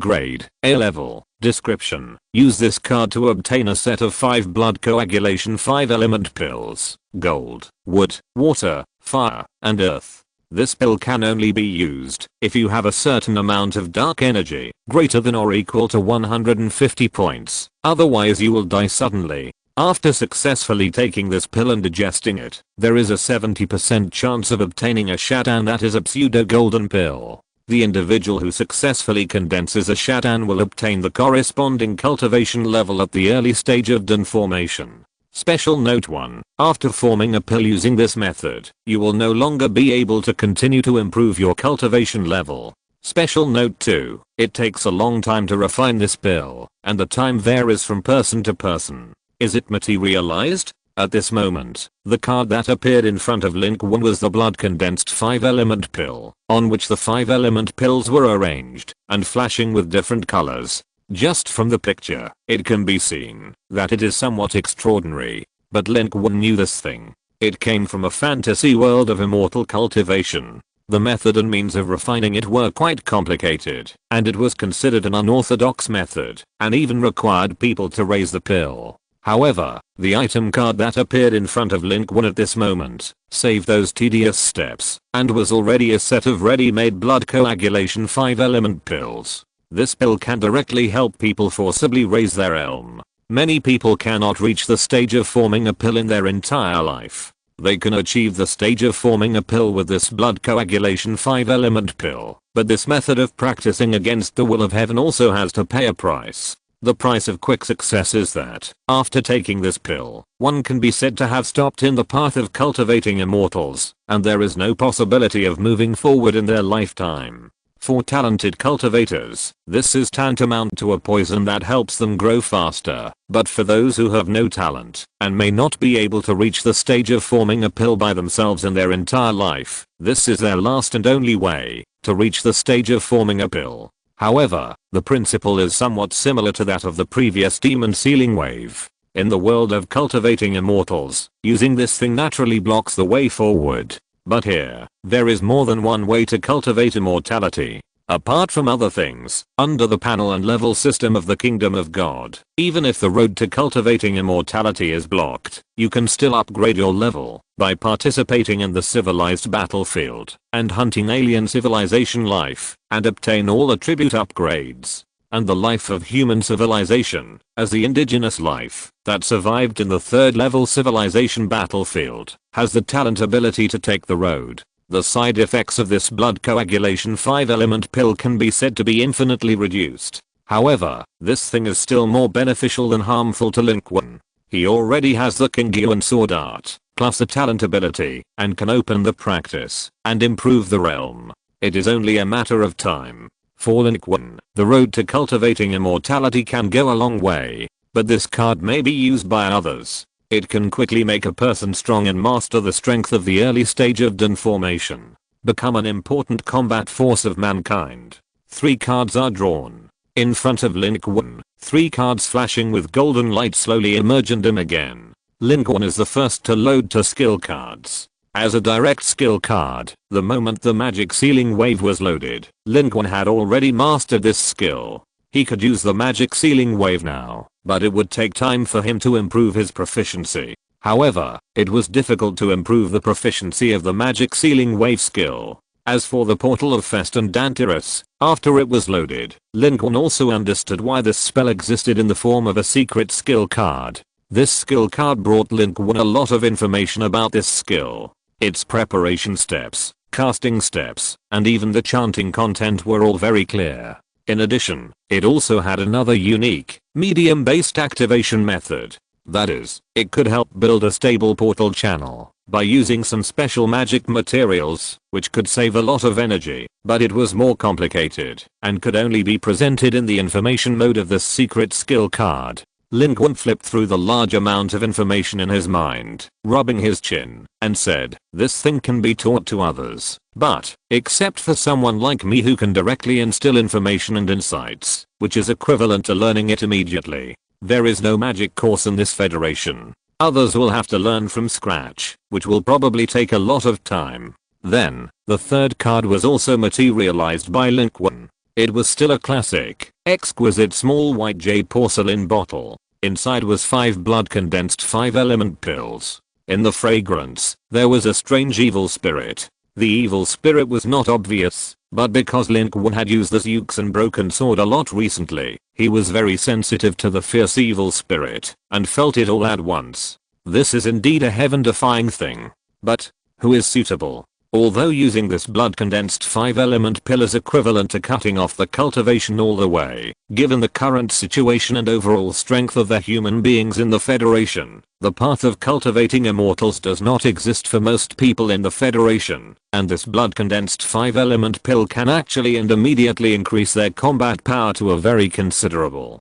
grade, A level. Description, use this card to obtain a set of 5 blood coagulation 5 element pills, gold, wood, water, fire, and earth. This pill can only be used if you have a certain amount of dark energy, greater than or equal to 150 points, otherwise you will die suddenly. After successfully taking this pill and digesting it, there is a 70% chance of obtaining a shatan that is a pseudo-golden pill. The individual who successfully condenses a shatan will obtain the corresponding cultivation level at the early stage of dan formation. Special note 1. After forming a pill using this method, you will no longer be able to continue to improve your cultivation level. Special note 2. It takes a long time to refine this pill, and the time varies from person to person. Is it materialized? At this moment, the card that appeared in front of Lin Qun was the blood condensed 5-element pill, on which the 5-element pills were arranged and flashing with different colors. Just from the picture, it can be seen that it is somewhat extraordinary, but Lin Qun knew this thing. It came from a fantasy world of immortal cultivation. The method and means of refining it were quite complicated, and it was considered an unorthodox method, and even required people to raise the pill. However, the item card that appeared in front of Lin Qun at this moment saved those tedious steps and was already a set of ready-made blood coagulation 5-element pills. This pill can directly help people forcibly raise their elm. Many people cannot reach the stage of forming a pill in their entire life. They can achieve the stage of forming a pill with this blood coagulation 5-element pill, but this method of practicing against the will of heaven also has to pay a price. The price of quick success is that, after taking this pill, one can be said to have stopped in the path of cultivating immortals, and there is no possibility of moving forward in their lifetime. For talented cultivators, this is tantamount to a poison that helps them grow faster, but for those who have no talent, and may not be able to reach the stage of forming a pill by themselves in their entire life, this is their last and only way to reach the stage of forming a pill. However, the principle is somewhat similar to that of the previous demon sealing wave. In the world of cultivating immortals, using this thing naturally blocks the way forward. But here, there is more than one way to cultivate immortality. Apart from other things, under the panel and level system of the kingdom of God, even if the road to cultivating immortality is blocked, you can still upgrade your level by participating in the civilized battlefield and hunting alien civilization life and obtain all attribute upgrades. And the life of human civilization, as the indigenous life that survived in the 3rd level civilization battlefield, has the talent ability to take the road. The side effects of this blood coagulation 5-element pill can be said to be infinitely reduced. However, this thing is still more beneficial than harmful to Lin Qun. He already has the Qinggyuan sword art, plus a talent ability, and can open the practice and improve the realm. It is only a matter of time. For Lin Qun, the road to cultivating immortality can go a long way, but this card may be used by others. It can quickly make a person strong and master the strength of the early stage of Dun formation. Become an important combat force of mankind. 3 cards are drawn. In front of Lin Qun, 3 cards flashing with golden light slowly emerge and dim again. Lin Qun is the first to load to skill cards. As a direct skill card, the moment the magic sealing wave was loaded, Lin Qun had already mastered this skill. He could use the magic sealing wave now, but it would take time for him to improve his proficiency. However, it was difficult to improve the proficiency of the magic sealing wave skill. As for the portal of Fest and Dantiris, after it was loaded, Lin Qun also understood why this spell existed in the form of a secret skill card. This skill card brought Lin Qun a lot of information about this skill. Its preparation steps, casting steps, and even the chanting content were all very clear. In addition, it also had another unique, medium-based activation method. That is, it could help build a stable portal channel by using some special magic materials, which could save a lot of energy, but it was more complicated and could only be presented in the information mode of this secret skill card. Lin Qun flipped through the large amount of information in his mind, rubbing his chin, and said, "This thing can be taught to others, but, except for someone like me who can directly instill information and insights, which is equivalent to learning it immediately, there is no magic course in this federation. Others will have to learn from scratch, which will probably take a lot of time." Then, the 3rd card was also materialized by Lin Qun. It was still a classic, exquisite small white jade porcelain bottle. Inside was 5 blood condensed 5-element pills. In the fragrance, there was a strange evil spirit. The evil spirit was not obvious, but because Lin Qun had used the Yuxin broken sword a lot recently, he was very sensitive to the fierce evil spirit, and felt it all at once. This is indeed a heaven-defying thing. But, who is suitable? Although using this blood condensed 5-element pill is equivalent to cutting off the cultivation all the way, given the current situation and overall strength of the human beings in the Federation, the path of cultivating immortals does not exist for most people in the Federation, and this blood condensed 5-element pill can actually and immediately increase their combat power to a very considerable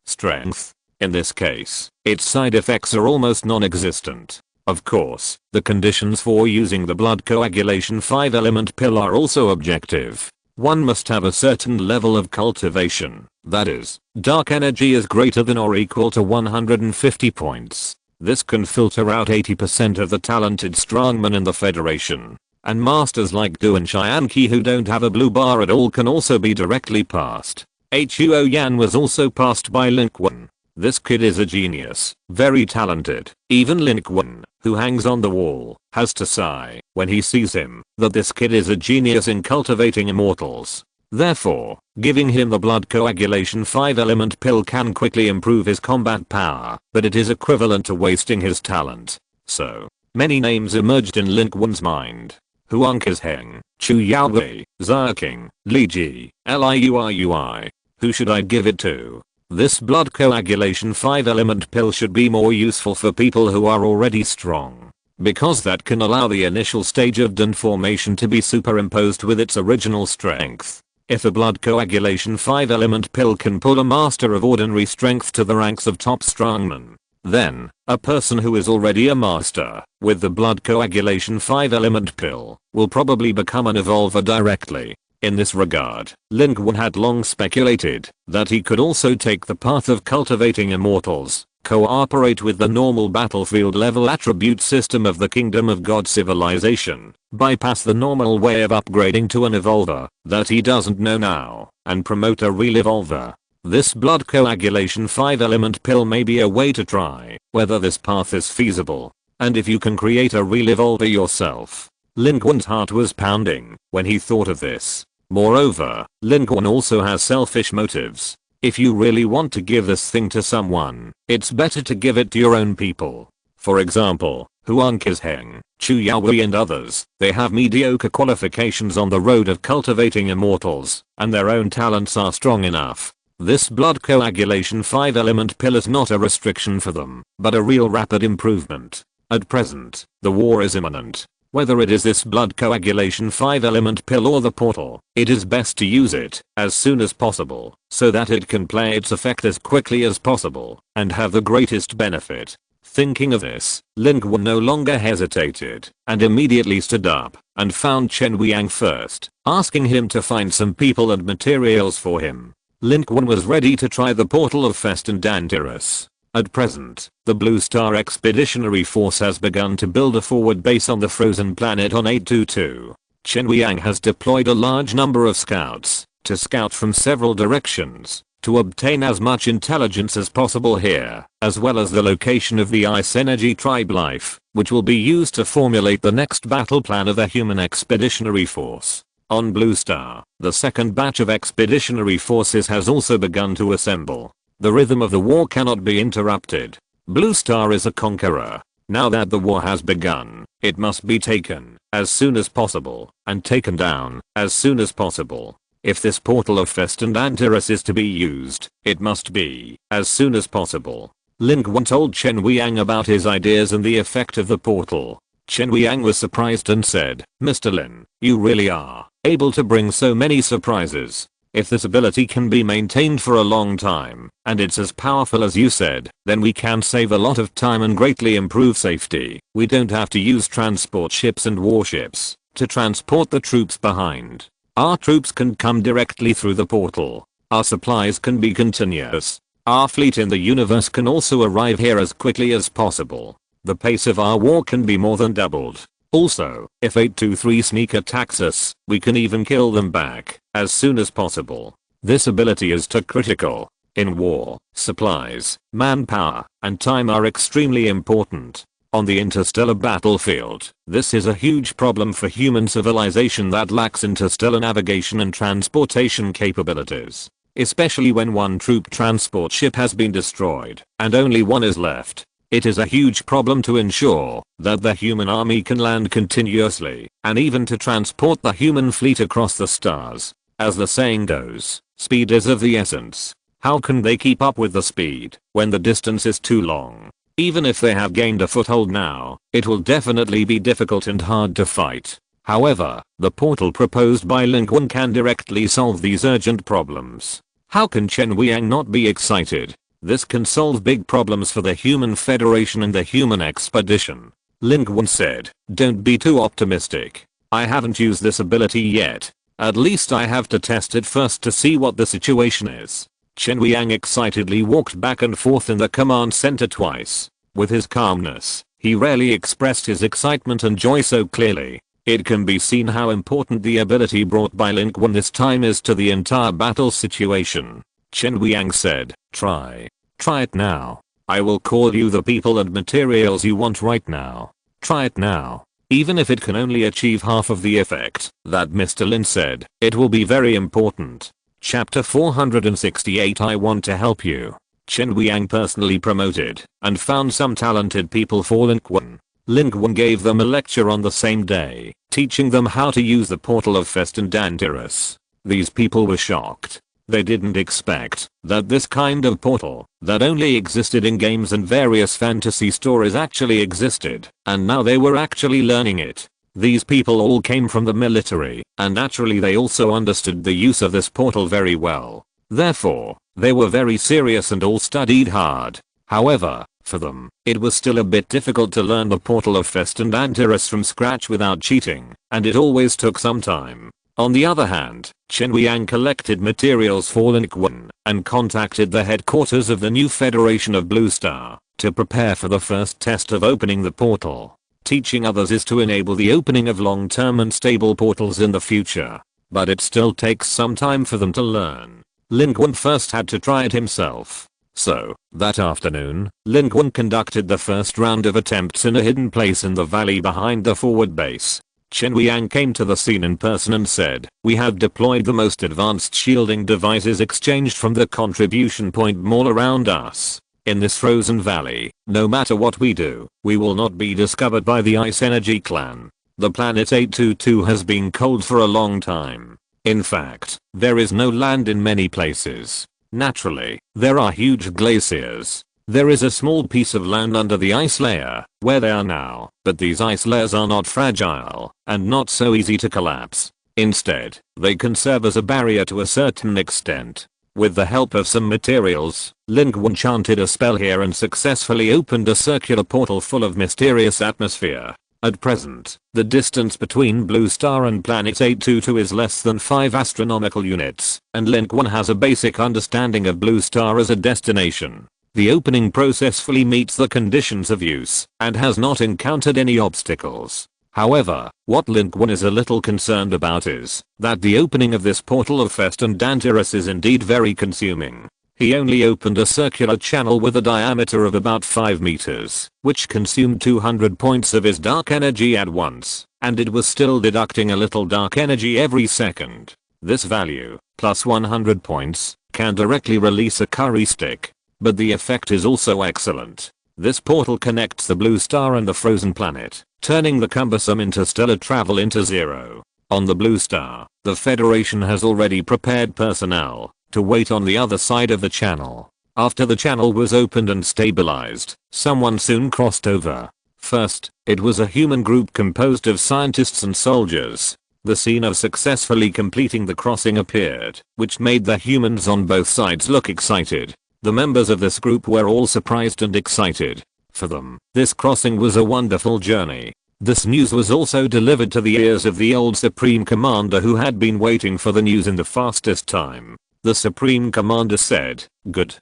strength. In this case, its side effects are almost non-existent. Of course, the conditions for using the blood coagulation 5-element pill are also objective. One must have a certain level of cultivation, that is, dark energy is greater than or equal to 150 points. This can filter out 80% of the talented strongmen in the Federation. And masters like Du and Qianqi who don't have a blue bar at all can also be directly passed. Huo Yan was also passed by Lin Qun. This kid is a genius, very talented. Even Lin Qun, who hangs on the wall, has to sigh when he sees him that this kid is a genius in cultivating immortals. Therefore, giving him the blood coagulation 5-element pill can quickly improve his combat power, but it is equivalent to wasting his talent. So, many names emerged in Lin Qun's mind. Huang Qizheng, Chu Yaowei, Xia King, Li Ji, Liuui. Who should I give it to? This blood coagulation 5-element pill should be more useful for people who are already strong. Because that can allow the initial stage of Dan formation to be superimposed with its original strength. If a blood coagulation 5-element pill can pull a master of ordinary strength to the ranks of top strongmen, then, a person who is already a master, with the blood coagulation 5-element pill, will probably become an evolver directly. In this regard, Lin Qun had long speculated that he could also take the path of cultivating immortals, cooperate with the normal battlefield level attribute system of the Kingdom of God civilization, bypass the normal way of upgrading to an evolver that he doesn't know now, and promote a real evolver. This blood coagulation 5-element pill may be a way to try whether this path is feasible, and if you can create a real evolver yourself. Lin Qun's heart was pounding when he thought of this. Moreover, Lin Qun also has selfish motives. If you really want to give this thing to someone, it's better to give it to your own people. For example, Huang Qizheng, Chu Yaowei and others, they have mediocre qualifications on the road of cultivating immortals, and their own talents are strong enough. This blood coagulation 5-element pill is not a restriction for them, but a real rapid improvement. At present, the war is imminent. Whether it is this blood coagulation 5-element pill or the portal, it is best to use it as soon as possible, so that it can play its effect as quickly as possible, and have the greatest benefit. Thinking of this, Lin Qun no longer hesitated, and immediately stood up, and found Chen Weiyang first, asking him to find some people and materials for him. Lin Qun was ready to try the portal of Fest and Dantiris. At present, the Blue Star Expeditionary Force has begun to build a forward base on the frozen planet on 822. Chen Weiyang has deployed a large number of scouts to scout from several directions to obtain as much intelligence as possible here, as well as the location of the Ice Energy Tribe life, which will be used to formulate the next battle plan of the human expeditionary force. On Blue Star, the second batch of expeditionary forces has also begun to assemble. The rhythm of the war cannot be interrupted. Blue Star is a conqueror. Now that the war has begun, it must be taken as soon as possible, and taken down as soon as possible. If this portal of Fest and Antares is to be used, it must be as soon as possible. Lin Qun told Chen Weiyang about his ideas and the effect of the portal. Chen Weiyang was surprised and said, "Mr. Lin, you really are able to bring so many surprises. If this ability can be maintained for a long time, and it's as powerful as you said, then we can save a lot of time and greatly improve safety. We don't have to use transport ships and warships to transport the troops behind. Our troops can come directly through the portal. Our supplies can be continuous. Our fleet in the universe can also arrive here as quickly as possible. The pace of our war can be more than doubled. Also, if 823 sneak attacks us, we can even kill them back as soon as possible. This ability is too critical. In war, supplies, manpower, and time are extremely important. On the interstellar battlefield, this is a huge problem for human civilization that lacks interstellar navigation and transportation capabilities. Especially when one troop transport ship has been destroyed, and only one is left. It is a huge problem to ensure that the human army can land continuously, and even to transport the human fleet across the stars. As the saying goes, speed is of the essence. How can they keep up with the speed when the distance is too long? Even if they have gained a foothold now, it will definitely be difficult and hard to fight. However, the portal proposed by Lin Qun can directly solve these urgent problems. How can Chen Weiyang not be excited? This can solve big problems for the Human Federation and the Human Expedition. Lin Qun said, don't be too optimistic. I haven't used this ability yet. At least I have to test it first to see what the situation is. Chen Weiyang excitedly walked back and forth in the command center twice. With his calmness, he rarely expressed his excitement and joy so clearly. It can be seen how important the ability brought by Lin Qun this time is to the entire battle situation. Chen Weiyang said, try it now. I will call you the people and materials you want right now. Try it now. Even if it can only achieve half of the effect that Mr. Lin said, it will be very important. Chapter 468 I want to help you. Chen Weiyang personally promoted and found some talented people for Lin Qun. Lin Qun gave them a lecture on the same day, teaching them how to use the portal of Fest and Dantiris. These people were shocked. They didn't expect that this kind of portal that only existed in games and various fantasy stories actually existed, and now they were actually learning it. These people all came from the military, and naturally they also understood the use of this portal very well. Therefore, they were very serious and all studied hard. However, for them, it was still a bit difficult to learn the portal of Fest and Antares from scratch without cheating, and it always took some time. On the other hand, Chen Weiyang collected materials for Lin Qun and contacted the headquarters of the new Federation of Blue Star to prepare for the first test of opening the portal. Teaching others is to enable the opening of long-term and stable portals in the future, but it still takes some time for them to learn. Lin Qun first had to try it himself. So, that afternoon, Lin Qun conducted the first round of attempts in a hidden place in the valley behind the forward base. Chen Weiyang came to the scene in person and said, we have deployed the most advanced shielding devices exchanged from the contribution point mall around us. In this frozen valley, no matter what we do, we will not be discovered by the Ice Energy Clan. The planet 822 has been cold for a long time. In fact, there is no land in many places. Naturally, there are huge glaciers. There is a small piece of land under the ice layer, where they are now, but these ice layers are not fragile, and not so easy to collapse. Instead, they can serve as a barrier to a certain extent. With the help of some materials, Lin Qun chanted a spell here and successfully opened a circular portal full of mysterious atmosphere. At present, the distance between Blue Star and Planet 822 is less than 5 astronomical units, and Lin Qun has a basic understanding of Blue Star as a destination. The opening process fully meets the conditions of use and has not encountered any obstacles. However, what Lin Qun is a little concerned about is that the opening of this portal of Fest and Dantiris is indeed very consuming. He only opened a circular channel with a diameter of about 5 meters, which consumed 200 points of his dark energy at once, and it was still deducting a little dark energy every second. This value, plus 100 points, can directly release a curry stick. But the effect is also excellent. This portal connects the Blue Star and the frozen planet, turning the cumbersome interstellar travel into zero. On the Blue Star, the Federation has already prepared personnel to wait on the other side of the channel. After the channel was opened and stabilized, someone soon crossed over. First, it was a human group composed of scientists and soldiers. The scene of successfully completing the crossing appeared, which made the humans on both sides look excited. The members of this group were all surprised and excited. For them, this crossing was a wonderful journey. This news was also delivered to the ears of the old Supreme Commander who had been waiting for the news in the fastest time. The Supreme Commander said, good,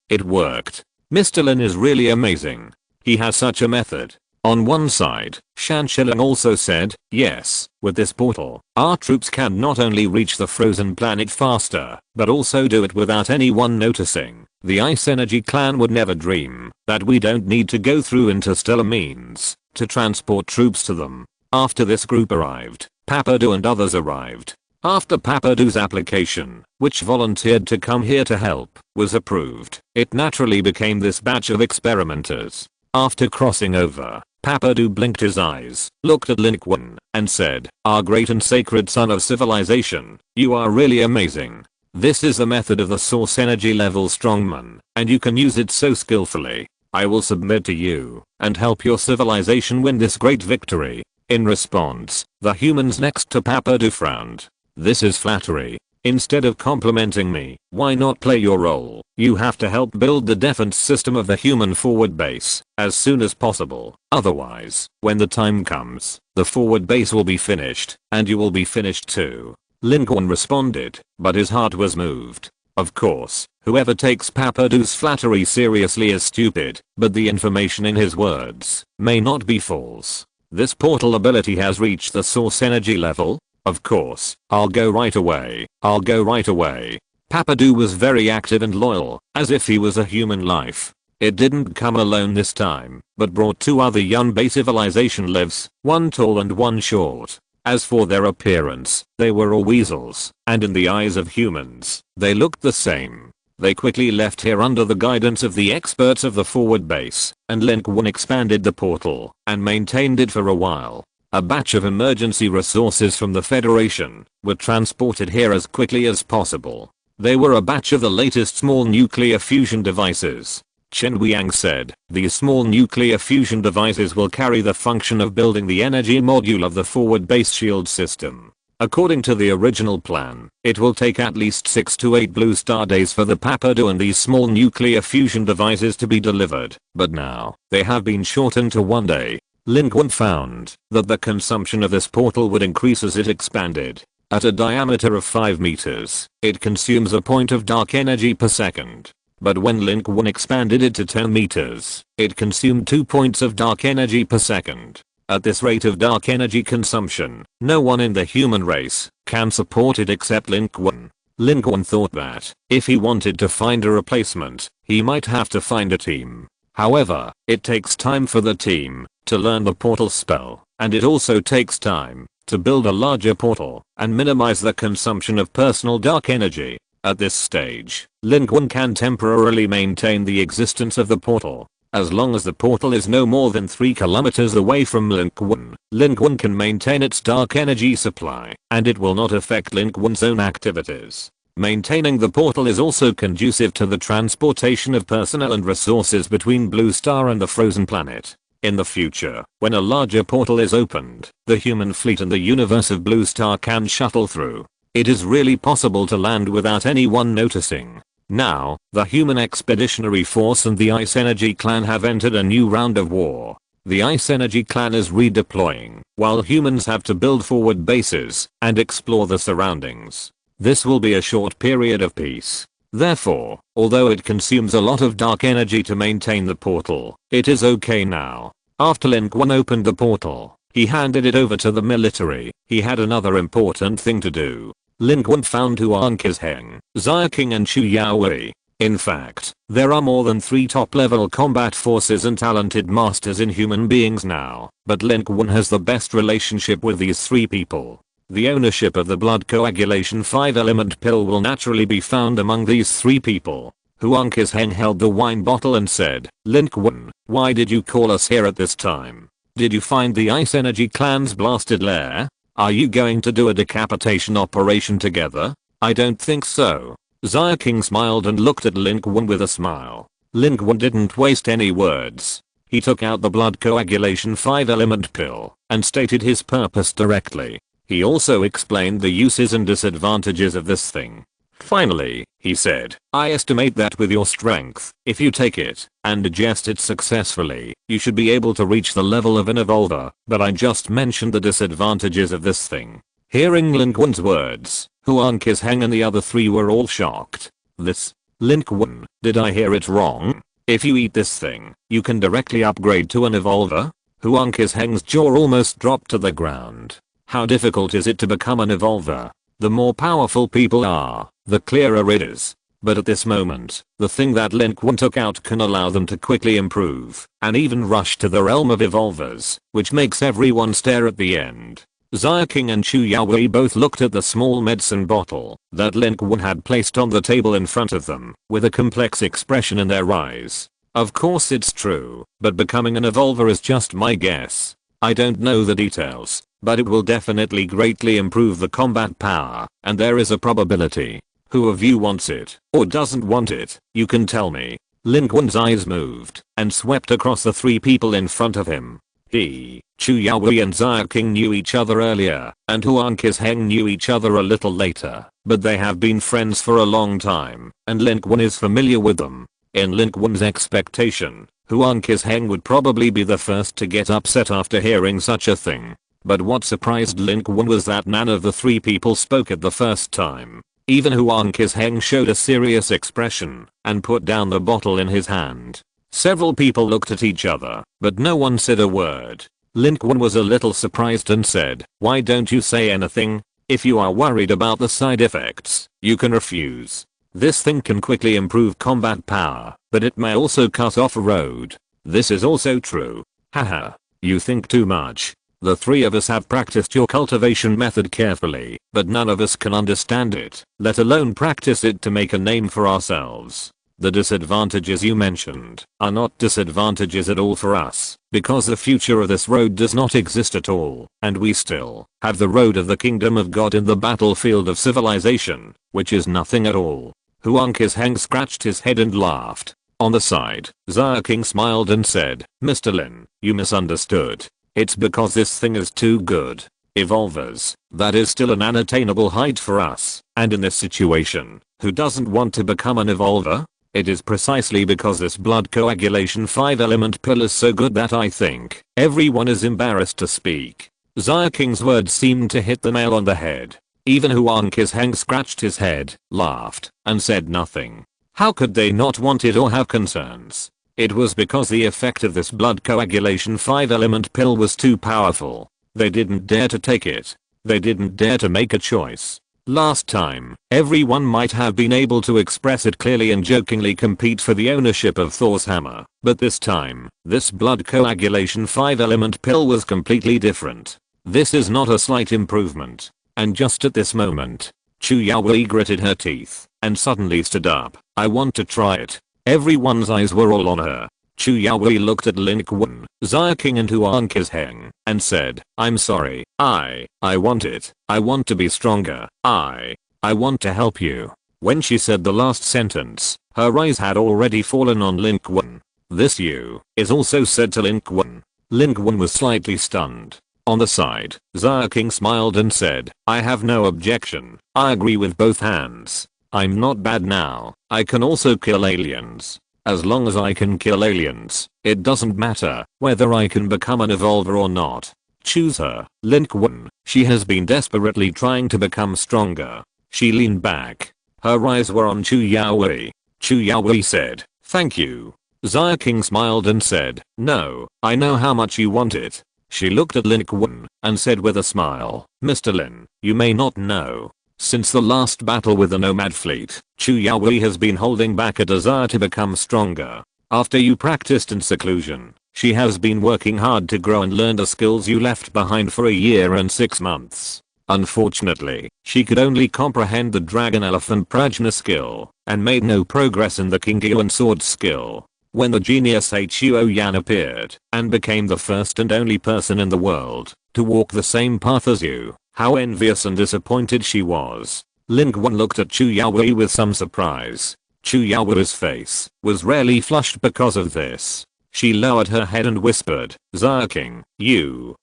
it worked. Mr. Lin is really amazing. He has such a method. On one side, Shan Shilin also said, yes, with this portal, our troops can not only reach the frozen planet faster, but also do it without anyone noticing. The Ice Energy Clan would never dream that we don't need to go through interstellar means to transport troops to them. After this group arrived, Papadu and others arrived. After Papadu's application, which volunteered to come here to help, was approved, it naturally became this batch of experimenters. After crossing over, Papadu blinked his eyes, looked at Lin Qun, and said, our great and sacred son of civilization, you are really amazing. This is the method of the source energy level strongman, and you can use it so skillfully. I will submit to you, and help your civilization win this great victory. In response, the humans next to Papadu frowned. This is flattery. Instead of complimenting me, why not play your role? You have to help build the defense system of the human forward base as soon as possible. Otherwise, when the time comes, the forward base will be finished, and you will be finished too. Lin Qun responded, but his heart was moved. Of course, whoever takes Papadu's flattery seriously is stupid, but the information in his words may not be false. This portal ability has reached the source energy level? Of course, I'll go right away. I'll go right away. Papadu was very active and loyal, as if he was a human life. It didn't come alone this time, but brought two other young base civilization lives, one tall and one short. As for their appearance, they were all weasels, and in the eyes of humans, they looked the same. They quickly left here under the guidance of the experts of the forward base, and Lin Qun expanded the portal and maintained it for a while. A batch of emergency resources from the Federation were transported here as quickly as possible. They were a batch of the latest small nuclear fusion devices. Chen Wiang said, these small nuclear fusion devices will carry the function of building the energy module of the forward base shield system. According to the original plan, it will take at least 6 to 8 blue star days for the Papadu and these small nuclear fusion devices to be delivered, but now, they have been shortened to 1 day. Lin Qun found that the consumption of this portal would increase as it expanded. At a diameter of 5 meters, it consumes a point of dark energy per second. But when Lin Qun expanded it to 10 meters, it consumed 2 points of dark energy per second. At this rate of dark energy consumption, no one in the human race can support it except Lin Qun. Lin Qun thought that, if he wanted to find a replacement, he might have to find a team. However, it takes time for the team to learn the portal spell, and it also takes time to build a larger portal and minimize the consumption of personal dark energy. At this stage, Lin Qun can temporarily maintain the existence of the portal. As long as the portal is no more than 3 kilometers away from Lin Qun can maintain its dark energy supply, and it will not affect Lin Qun's own activities. Maintaining the portal is also conducive to the transportation of personnel and resources between Blue Star and the frozen planet. In the future, when a larger portal is opened, the human fleet and the universe of Blue Star can shuttle through. It is really possible to land without anyone noticing. Now, the human expeditionary force and the Ice Energy clan have entered a new round of war. The Ice Energy clan is redeploying, while humans have to build forward bases and explore the surroundings. This will be a short period of peace. Therefore, although it consumes a lot of dark energy to maintain the portal, it is okay now. After Lin Qun opened the portal, he handed it over to the military. He had another important thing to do. Lin Qun found Huang Heng, Xia King and Chu Yaowei. In fact, there are more than 3 top-level combat forces and talented masters in human beings now, but Lin Qun has the best relationship with these 3 people. The ownership of the blood coagulation 5-element pill will naturally be found among these 3 people. Huang Heng held the wine bottle and said, Lin Qun, why did you call us here at this time? Did you find the Ice Energy clan's blasted lair? Are you going to do a decapitation operation together? I don't think so. Xia King smiled and looked at Lin Qun with a smile. Lin Qun didn't waste any words. He took out the blood coagulation 5-element pill and stated his purpose directly. He also explained the uses and disadvantages of this thing. Finally, he said, I estimate that with your strength, if you take it and digest it successfully, you should be able to reach the level of an evolver, but I just mentioned the disadvantages of this thing. Hearing Lin Qun's words, Huang Heng and the other 3 were all shocked. This? Lin Qun, did I hear it wrong? If you eat this thing, you can directly upgrade to an evolver? Huang Heng's jaw almost dropped to the ground. How difficult is it to become an evolver? The more powerful people are, the clearer it is. But at this moment, the thing that Lin Qun took out can allow them to quickly improve, and even rush to the realm of evolvers, which makes everyone stare at the end. Xia King and Chu Yaowei both looked at the small medicine bottle that Lin Qun had placed on the table in front of them, with a complex expression in their eyes. Of course it's true, but becoming an evolver is just my guess. I don't know the details, but it will definitely greatly improve the combat power, and there is a probability. Who of you wants it, or doesn't want it, you can tell me. Lin Qun's eyes moved, and swept across the 3 people in front of him. He, Chu Yaowei and Xia King knew each other earlier, and Huang Heng knew each other a little later. but they have been friends for a long time, and Lin Qun is familiar with them. In Lin Qun's expectation, Huang Qisheng would probably be the first to get upset after hearing such a thing. But what surprised Lin Qun was that none of the three people spoke at the first time. Even Huang Qisheng showed a serious expression and put down the bottle in his hand. Several people looked at each other, but no one said a word. Lin Qun was a little surprised and said, "Why don't you say anything? If you are worried about the side effects, you can refuse. This thing can quickly improve combat power, but it may also cut off a road. This is also true. Haha. You think too much. The three of us have practiced your cultivation method carefully, but none of us can understand it, let alone practice it to make a name for ourselves. The disadvantages you mentioned are not disadvantages at all for us, because the future of this road does not exist at all, and we still have the road of the kingdom of God in the battlefield of civilization, which is nothing at all." Huang Qisheng scratched his head and laughed. On the side, Xia King smiled and said, "Mr. Lin, you misunderstood. It's because this thing is too good. Evolvers, that is still an unattainable height for us, and in this situation, who doesn't want to become an evolver? It is precisely because this blood coagulation 5-element pill is so good that I think everyone is embarrassed to speak." Xia King's words seemed to hit the nail on the head. Even Huang Qisheng scratched his head, laughed, and said nothing. How could they not want it or have concerns? It was because the effect of this blood coagulation 5-element pill was too powerful. They didn't dare to take it. They didn't dare to make a choice. Last time, everyone might have been able to express it clearly and jokingly compete for the ownership of Thor's hammer, but this time, this blood coagulation 5-element pill was completely different. This is not a slight improvement. And just at this moment, Chu Yaowei gritted her teeth and suddenly stood up. "I want to try it." Everyone's eyes were all on her. Chu Yaowei looked at Lin Qun, Xia King and Huang Qisheng and said, "I'm sorry. I want it. I want to be stronger. I want to help you." When she said the last sentence, her eyes had already fallen on Lin Qun. "This you" is also said to Lin Qun. Lin Qun was slightly stunned. On the side, Xia King smiled and said, "I have no objection. I agree with both hands. I'm not bad now. I can also kill aliens. As long as I can kill aliens, it doesn't matter whether I can become an evolver or not. Choose her." Lin Qun. She has been desperately trying to become stronger. She leaned back. Her eyes were on Chu Yaowei. Chu Yaowei said, "Thank you." Xia King smiled and said, "No, I know how much you want it." She looked at Lin Qun and said with a smile, "Mr. Lin, you may not know. Since the last battle with the Nomad fleet, Chu Yaowei has been holding back a desire to become stronger. After you practiced in seclusion, she has been working hard to grow and learn the skills you left behind for a year and 6 months. Unfortunately, she could only comprehend the Dragon Elephant Prajna skill, and made no progress in the Kingyuan sword skill. When the genius Huo Yan appeared, and became the first and only person in the world to walk the same path as you, how envious and disappointed she was." Lin Qun looked at Chu Yaowei with some surprise. Chu Yaowei's face was rarely flushed because of this. She lowered her head and whispered, "Xia King,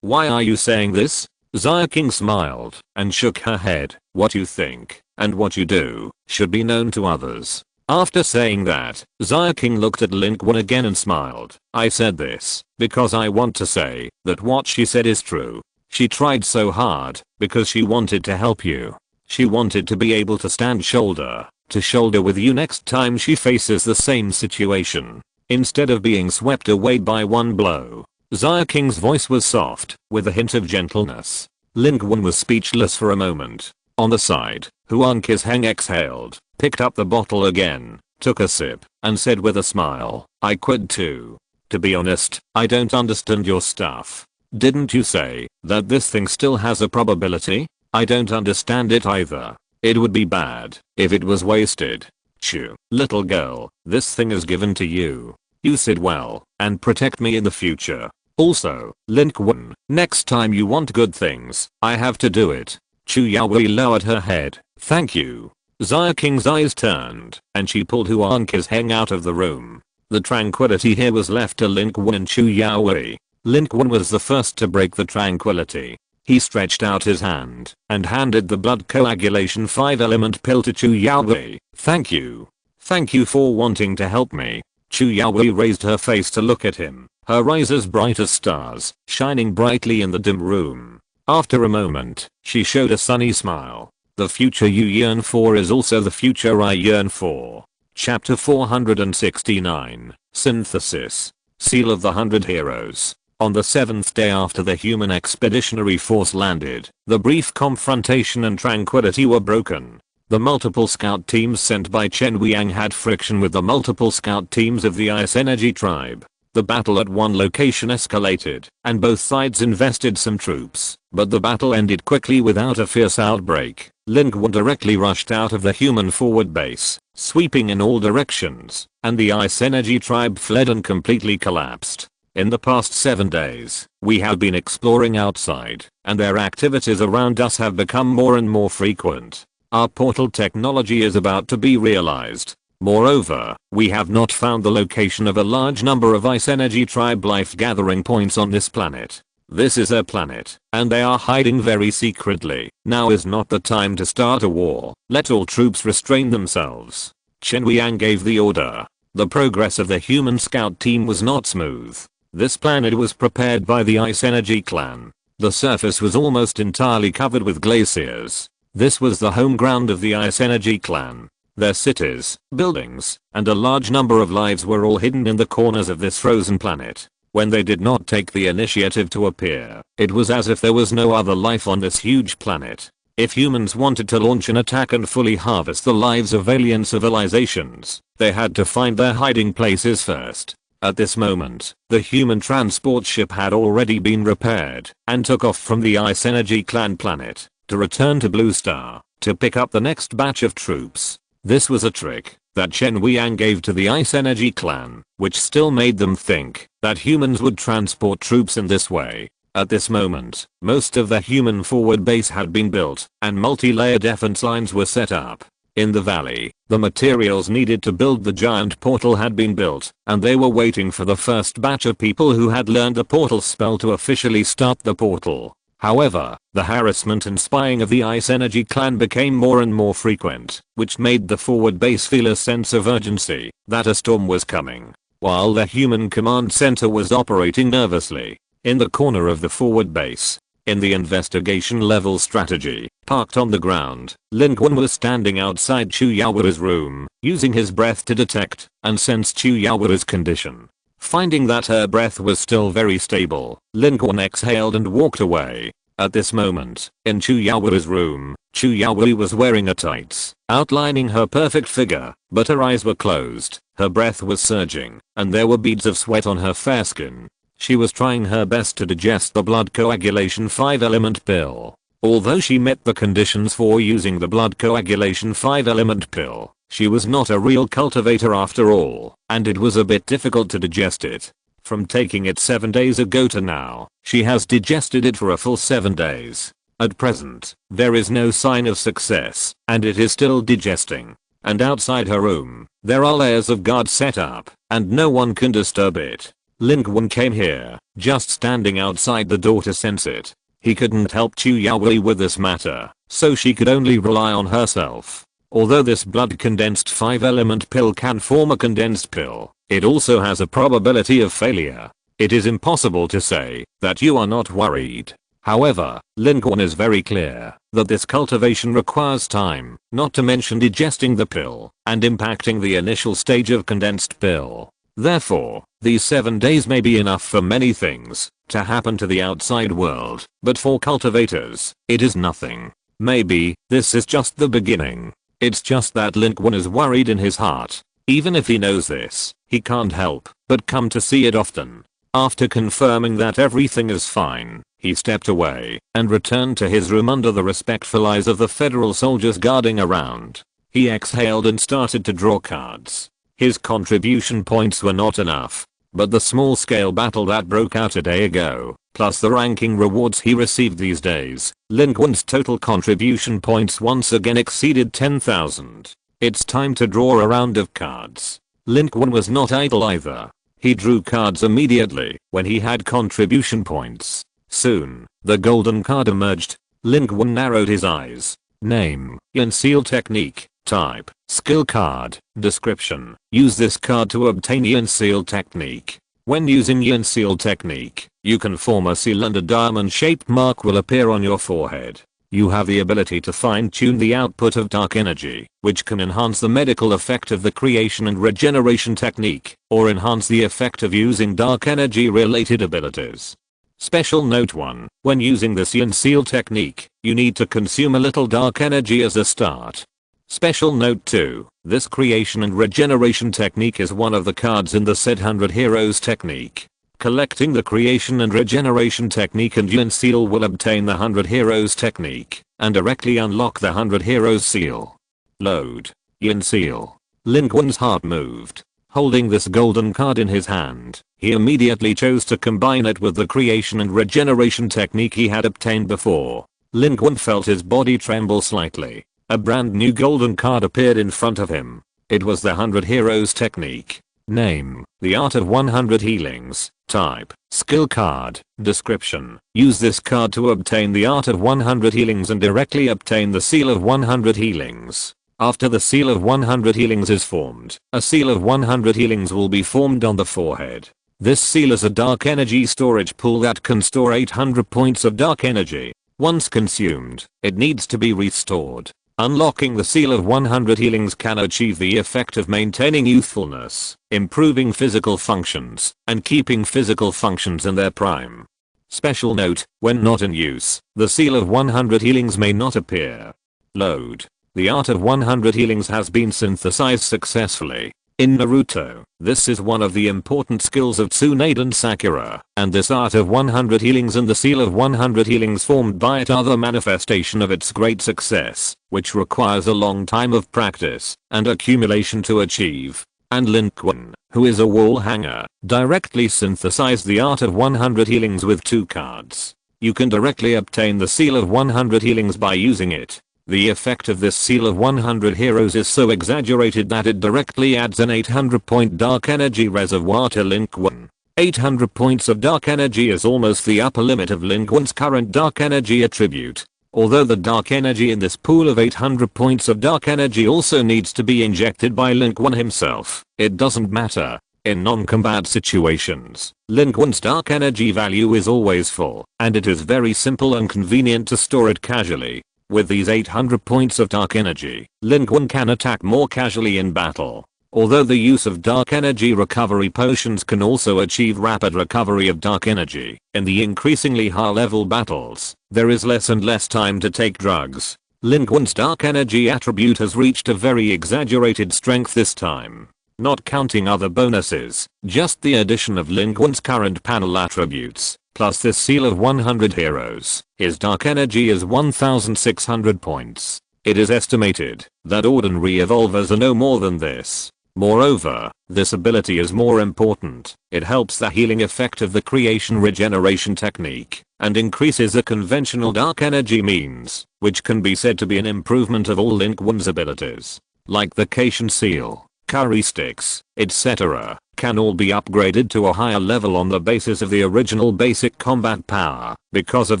why are you saying this?" Xia King smiled and shook her head. "What you think and what you do should be known to others." After saying that, Xia King looked at Lin Qun again and smiled. "I said this because I want to say that what she said is true. She tried so hard because she wanted to help you. She wanted to be able to stand shoulder to shoulder with you next time she faces the same situation, instead of being swept away by one blow." Xia King's voice was soft, with a hint of gentleness. Lin Qun was speechless for a moment. On the side, Huang Qisheng exhaled, picked up the bottle again, took a sip, and said with a smile, "I quit too. To be honest, I don't understand your stuff. Didn't you say that this thing still has a probability? I don't understand it either. It would be bad if it was wasted." "Chu, little girl, this thing is given to you. Use it well, and protect me in the future. Also, Lin Qun, next time you want good things, I have to do it." Chu Yaowei lowered her head. "Thank you." Xia King's eyes turned, and she pulled Huang Qisheng out of the room. The tranquility here was left to Lin Qun and Chu Yaowei. Lin Qun was the first to break the tranquility. He stretched out his hand and handed the blood coagulation 5-element pill to Chu Yaowei. Thank you. Thank you for wanting to help me. Chu Yaowei raised her face to look at him, her eyes as bright as stars, shining brightly in the dim room. After a moment, she showed a sunny smile. The future you yearn for is also the future I yearn for. Chapter 469, Synthesis. Seal of the 100 Heroes. On the 7th day after the human expeditionary force landed, the brief confrontation and tranquility were broken. The multiple scout teams sent by Chen Weiyang had friction with the multiple scout teams of the Ice Energy tribe. The battle at one location escalated, and both sides invested some troops, but the battle ended quickly without a fierce outbreak. Lin Qun directly rushed out of the human forward base, sweeping in all directions, and the Ice Energy tribe fled and completely collapsed. In the past 7 days, we have been exploring outside, and their activities around us have become more and more frequent. Our portal technology is about to be realized. Moreover, we have not found the location of a large number of Ice Energy tribe life gathering points on this planet. This is their planet, and they are hiding very secretly. Now is not the time to start a war. Let all troops restrain themselves. Chen Weiyang gave the order. The progress of the human scout team was not smooth. This planet was prepared by the Ice Energy clan. The surface was almost entirely covered with glaciers. This was the home ground of the Ice Energy clan. Their cities, buildings, and a large number of lives were all hidden in the corners of this frozen planet. When they did not take the initiative to appear, it was as if there was no other life on this huge planet. If humans wanted to launch an attack and fully harvest the lives of alien civilizations, they had to find their hiding places first. At this moment, the human transport ship had already been repaired and took off from the Ice Energy clan planet to return to Blue Star to pick up the next batch of troops. This was a trick that Chen Weiyang gave to the Ice Energy clan, which still made them think that humans would transport troops in this way. At this moment, most of the human forward base had been built, and multi-layer defense lines were set up. In the valley, the materials needed to build the giant portal had been built, and they were waiting for the first batch of people who had learned the portal spell to officially start the portal. However, the harassment and spying of the Ice Energy clan became more and more frequent, which made the forward base feel a sense of urgency that a storm was coming. While the human command center was operating nervously, in the corner of the forward base, in the investigation level strategy, parked on the ground, Lin Qun was standing outside Chu Yaowei's room, using his breath to detect and sense Chu Yaowei's condition. Finding that her breath was still very stable, Lin Qun exhaled and walked away. At this moment, in Chu Yaowei's room, Chu Yaowei was wearing a tights, outlining her perfect figure, but her eyes were closed, her breath was surging, and there were beads of sweat on her fair skin. She was trying her best to digest the blood coagulation 5-element pill. Although she met the conditions for using the blood coagulation 5-element pill, she was not a real cultivator after all, and it was a bit difficult to digest it. From taking it 7 days ago to now, she has digested it for a full 7 days. At present, there is no sign of success, and it is still digesting. And outside her room, there are layers of guards set up, and no one can disturb it. Lin Qun came here, just standing outside the door to sense it. He couldn't help Chu Yaowei with this matter, so she could only rely on herself. Although this blood condensed 5-element pill can form a condensed pill, it also has a probability of failure. It is impossible to say that you are not worried. However, Lin Qun is very clear that this cultivation requires time, not to mention digesting the pill and impacting the initial stage of condensed pill. Therefore, these 7 days may be enough for many things to happen to the outside world, but for cultivators, it is nothing. Maybe this is just the beginning. It's just that Lin Qun is worried in his heart. Even if he knows this, he can't help but come to see it often. After confirming that everything is fine, he stepped away and returned to his room under the respectful eyes of the federal soldiers guarding around. He exhaled and started to draw cards. His contribution points were not enough, but the small-scale battle that broke out a day ago, plus the ranking rewards he received these days, Lin Qun's total contribution points once again exceeded 10,000. It's time to draw a round of cards. Lin Qun was not idle either. He drew cards immediately when he had contribution points. Soon, the golden card emerged. Lin Qun narrowed his eyes. Name, Yin Seal Technique. Type, Skill Card. Description, use this card to obtain Yin Seal Technique. When using Yin Seal Technique, you can form a seal and a diamond-shaped mark will appear on your forehead. You have the ability to fine-tune the output of dark energy, which can enhance the medical effect of the creation and regeneration technique, or enhance the effect of using dark energy-related abilities. Special Note 1. When using this Yin Seal technique, you need to consume a little dark energy as a start. Special Note 2. This creation and regeneration technique is one of the cards in the said 100 Heroes technique. Collecting the creation and regeneration technique and Yin Seal will obtain the 100 Heroes technique, and directly unlock the 100 Heroes seal. Load. Yin Seal. Lin Qun's heart moved. Holding this golden card in his hand, he immediately chose to combine it with the creation and regeneration technique he had obtained before. Lin Qun felt his body tremble slightly. A brand new golden card appeared in front of him. It was the 100 Heroes technique. Name, The Art of 100 Healings. Type, Skill Card. Description, use this card to obtain the Art of 100 Healings and directly obtain the Seal of 100 Healings. After the Seal of 100 Healings is formed, a Seal of 100 Healings will be formed on the forehead. This seal is a dark energy storage pool that can store 800 points of dark energy. Once consumed, it needs to be restored. Unlocking the Seal of 100 Healings can achieve the effect of maintaining youthfulness, improving physical functions, and keeping physical functions in their prime. Special note, when not in use, the Seal of 100 Healings may not appear. Load. The Art of 100 Healings has been synthesized successfully. In Naruto, this is one of the important skills of Tsunaden Sakura, and this Art of 100 Healings and the Seal of 100 Healings formed by it are the manifestation of its great success, which requires a long time of practice and accumulation to achieve. And Lin Qun, who is a wall hanger, directly synthesized the Art of 100 Healings with 2 cards. You can directly obtain the Seal of 100 Healings by using it. The effect of this Seal of 100 Heroes is so exaggerated that it directly adds an 800 point dark energy reservoir to Lin Qun. 800 points of dark energy is almost the upper limit of Lin Qun's current dark energy attribute. Although the dark energy in this pool of 800 points of dark energy also needs to be injected by Lin Qun himself, it doesn't matter. In non-combat situations, Lin Qun's dark energy value is always full, and it is very simple and convenient to store it casually. With these 800 points of dark energy, Lin Qun can attack more casually in battle. Although the use of dark energy recovery potions can also achieve rapid recovery of dark energy, in the increasingly high level battles, there is less and less time to take drugs. Lin Qun's dark energy attribute has reached a very exaggerated strength this time. Not counting other bonuses, just the addition of Lin Qun's current panel attributes, plus this Seal of 100 Heroes, his dark energy is 1600 points. It is estimated that ordinary evolvers are no more than this. Moreover, this ability is more important. It helps the healing effect of the creation regeneration technique, and increases the conventional dark energy means, which can be said to be an improvement of all Lin Qun's abilities. Like the Cation Seal, Curry Sticks, etc., can all be upgraded to a higher level on the basis of the original basic combat power, because of